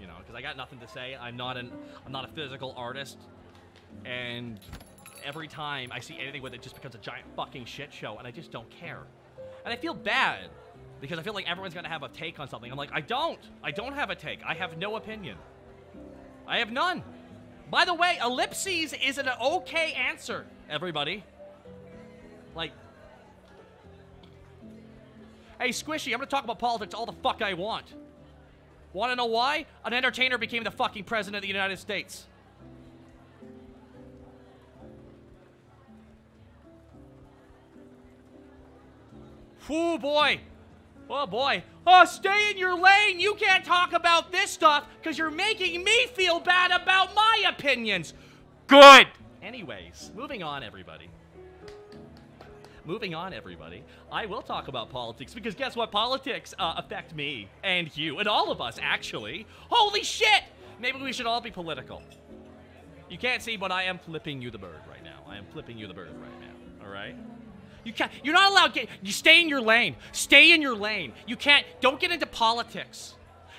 [SPEAKER 5] You know, because I got nothing to say. I'm not a physical artist. And every time I see anything with it, just becomes a giant fucking shit show, and I just don't care. And I feel bad, because I feel like everyone's gonna have a take on something. I'm like, I don't have a take. I have no opinion. I have none. By the way, ellipses is an okay answer, everybody. Like, hey, Squishy, I'm gonna talk about politics all the fuck I want. Wanna know why? An entertainer became the fucking president of the United States. Whoo, boy. Oh, boy. Oh, stay in your lane. You can't talk about this stuff because you're making me feel bad about my opinions. Good. Anyways, moving on, everybody. Moving on, everybody. I will talk about politics because guess what? Politics affect me and you and all of us, actually. Holy shit! Maybe we should all be political. You can't see, but I am flipping you the bird right now. I am flipping you the bird right now. All right? You can't. You're not allowed. You stay in your lane. Stay in your lane. You can't. Don't get into politics.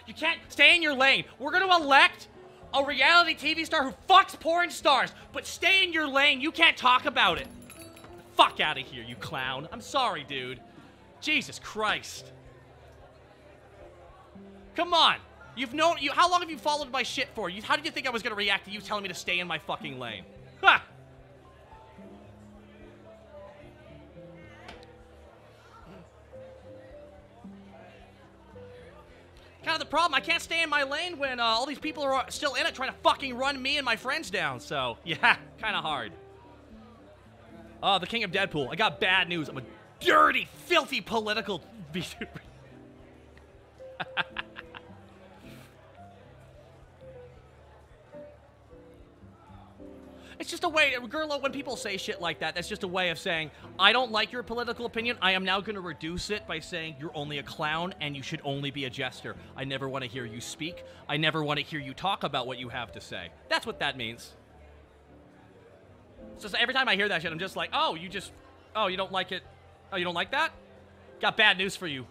[SPEAKER 5] You can't. Stay in your lane. We're gonna elect a reality TV star who fucks porn stars, but stay in your lane. You can't talk about it. Fuck out of here, you clown. I'm sorry, dude. Jesus Christ. Come on. You've known. How long have you followed my shit for? How did you think I was gonna react to you telling me to stay in my fucking lane? Ha! Kind of the problem. I can't stay in my lane when all these people are still in it trying to fucking run me and my friends down. So, yeah, kind of hard. Oh, the king of Deadpool. I got bad news. I'm a dirty, filthy political VTuber. It's just a way, Gurlo, when people say shit like that, that's just a way of saying, I don't like your political opinion. I am now going to reduce it by saying you're only a clown and you should only be a jester. I never want to hear you speak. I never want to hear you talk about what you have to say. That's what that means. So every time I hear that shit, I'm just like, oh, you don't like it? Oh, you don't like that? Got bad news for you.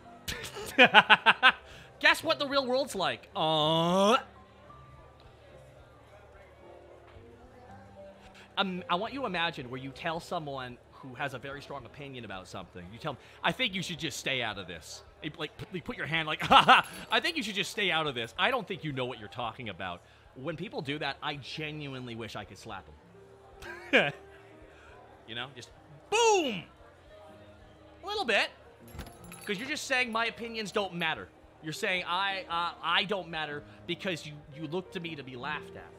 [SPEAKER 5] Guess what the real world's like? I want you to imagine where you tell someone who has a very strong opinion about something. You tell them, I think you should just stay out of this. Like, put your hand like, haha, I think you should just stay out of this. I don't think you know what you're talking about. When people do that, I genuinely wish I could slap them. You know, just boom! A little bit. Because you're just saying my opinions don't matter. You're saying I don't matter because you look to me to be laughed at.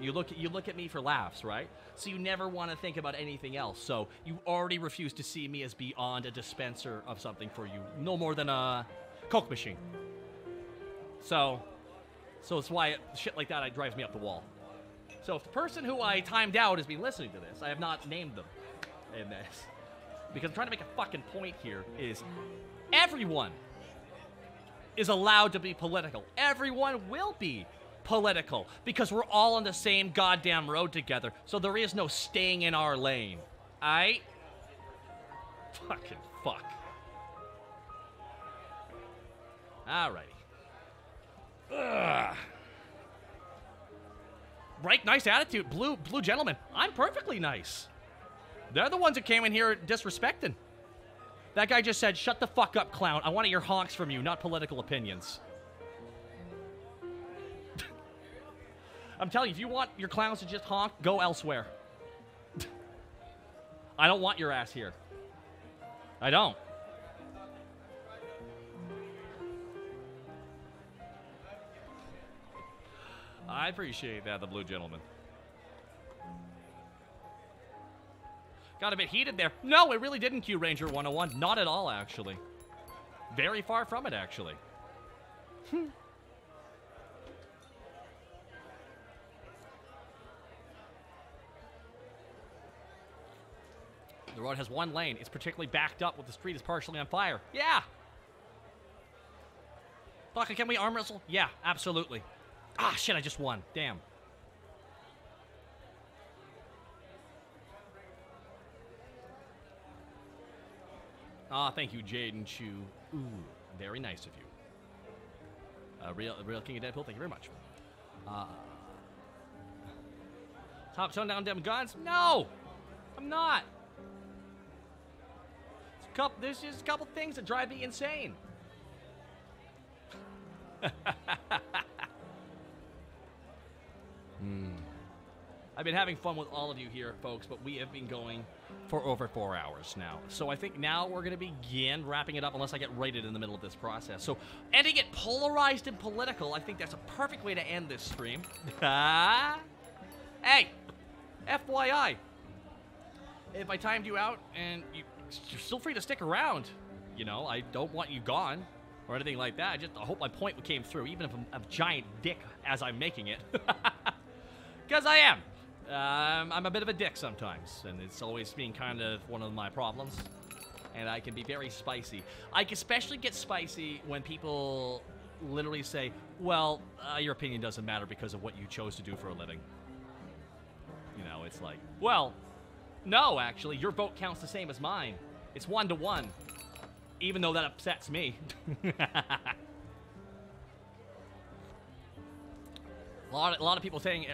[SPEAKER 5] You look at me for laughs, right? So you never want to think about anything else. So you already refuse to see me as beyond a dispenser of something for you. No more than a Coke machine. So it's why shit like that drives me up the wall. So if the person who I timed out has been listening to this, I have not named them in this. Because I'm trying to make a fucking point here is everyone is allowed to be political. Everyone will be political because we're all on the same goddamn road together. So there is no staying in our lane. Aight? Fucking fuck. Alrighty. Ugh. Right, nice attitude. Blue gentleman. I'm perfectly nice. They're the ones that came in here disrespecting. That guy just said, shut the fuck up, clown. I want to hear honks from you, not political opinions. I'm telling you, if you want your clowns to just honk, go elsewhere. I don't want your ass here. I don't. I appreciate that, the blue gentleman. Got a bit heated there. No, it really didn't, Q Ranger 101. Not at all, actually. Very far from it, actually. The road has one lane. It's particularly backed up with the street is partially on fire. Yeah! Baka, can we arm wrestle? Yeah, absolutely. Ah, shit, I just won. Damn. Ah, thank you, Jaden Chu. Ooh, very nice of you. Real King of Deadpool, thank you very much. Top tone down them guns? No! I'm not. There's just a couple things that drive me insane. I've been having fun with all of you here, folks, but we have been going for over 4 hours now. So I think now we're going to begin wrapping it up unless I get raided in the middle of this process. So ending it polarized and political, I think that's a perfect way to end this stream. Hey, FYI, if I timed you out and you're still free to stick around, you know, I don't want you gone or anything like that. I hope my point came through, even if I'm a giant dick as I'm making it. Because I am. I'm a bit of a dick sometimes, and it's always been kind of one of my problems. And I can be very spicy. I can especially get spicy when people literally say, well, your opinion doesn't matter because of what you chose to do for a living. You know, it's like, well, no, actually, your vote counts the same as mine. It's 1-to-1, even though that upsets me. A lot of people saying...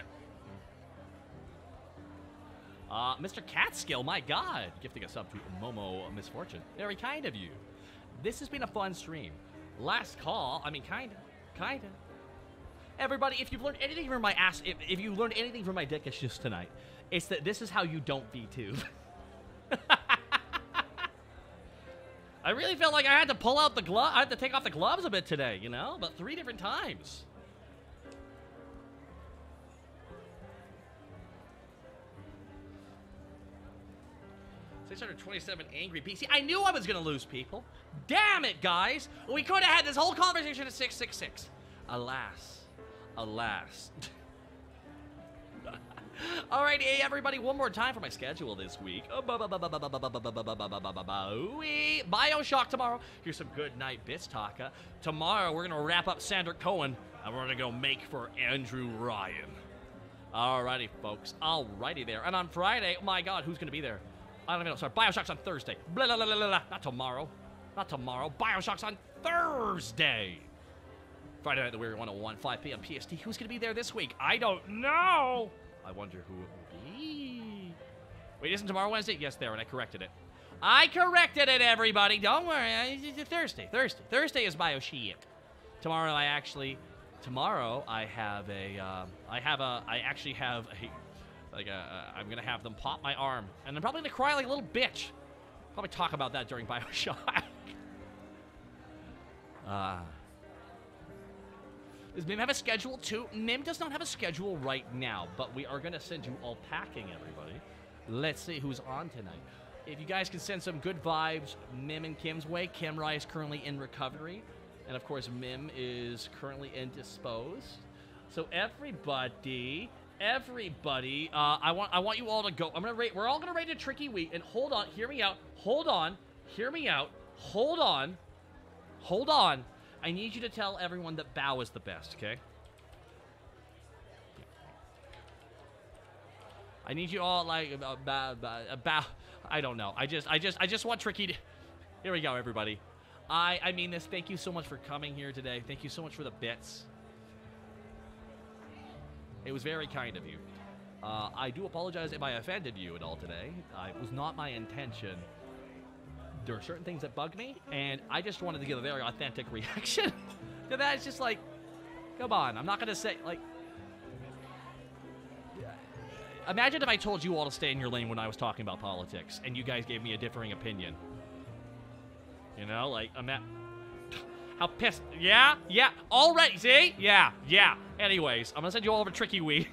[SPEAKER 5] Mr. Catskill, my God, gifting a sub to Momo Misfortune. Very kind of you. This has been a fun stream. Last call, I mean, kinda. Everybody, if you've learned anything from my ass, if you learned anything from my dick issues tonight, it's that this is how you don't VTube. I really felt like I had to pull out the glove. I had to take off the gloves a bit today, you know, but 3 different times. $627 angry PC. I knew I was gonna lose people. Damn it, guys! We could have had this whole conversation at 666. Alas. Alrighty, hey everybody, one more time for my schedule this week. Bioshock tomorrow. Here's some good night bits, Taka. Tomorrow we're gonna wrap up Sandra Cohen and we're gonna go make for Andrew Ryan. Alrighty, folks. Alrighty there. And on Friday, oh my God, who's gonna be there? I don't even know. Sorry, Bioshock's on Thursday. Blah, blah, blah, blah, blah. Not tomorrow. Not tomorrow. Bioshock's on Thursday. Friday Night the Weird 101, 5 p.m. PST. Who's going to be there this week? I don't know. I wonder who it will be. Wait, isn't tomorrow Wednesday? Yes, there, and I corrected it. I corrected it, everybody. Don't worry. It's Thursday. Thursday is Bioshock. Tomorrow I actually have I'm going to have them pop my arm, and I'm probably going to cry like a little bitch. Probably talk about that during Bioshock. Does Mim have a schedule too? Mim does not have a schedule right now, but we are going to send you all packing, everybody. Let's see who's on tonight. If you guys can send some good vibes Mim and Kim's way. Kim Rai is currently in recovery, and of course Mim is currently indisposed. So everybody, I want you all to go. We're all gonna rate a tricky week. And hold on, hear me out. Hold on. I need you to tell everyone that Bao is the best, okay? I need you all like Bao. I don't know. I just want tricky to. Here we go, everybody. I mean this. Thank you so much for coming here today. Thank you so much for the bits. It was very kind of you. I do apologize if I offended you at all today. It was not my intention. There are certain things that bug me, and I just wanted to give a very authentic reaction to that. It's just like, come on. I'm not going to say, like... Imagine if I told you all to stay in your lane when I was talking about politics, and you guys gave me a differing opinion. You know, like, how pissed... Yeah, already, see? Yeah. Anyways, I'm going to send you all over Tricky Week.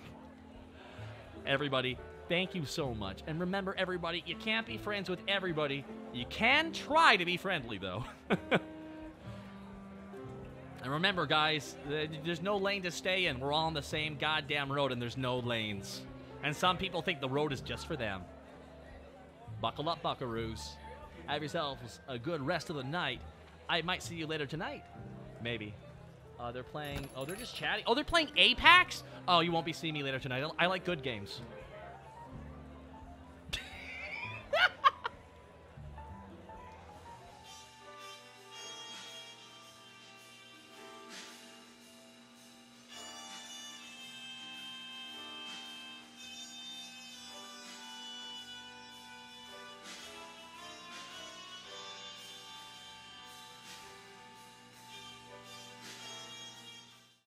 [SPEAKER 5] Everybody, thank you so much. And remember, everybody, you can't be friends with everybody. You can try to be friendly, though. And remember, guys, there's no lane to stay in. We're all on the same goddamn road, and there's no lanes. And some people think the road is just for them. Buckle up, buckaroos. Have yourselves a good rest of the night. I might see you later tonight. Maybe. They're playing... Oh, they're just chatting. Oh, they're playing Apex? Oh, you won't be seeing me later tonight. I like good games.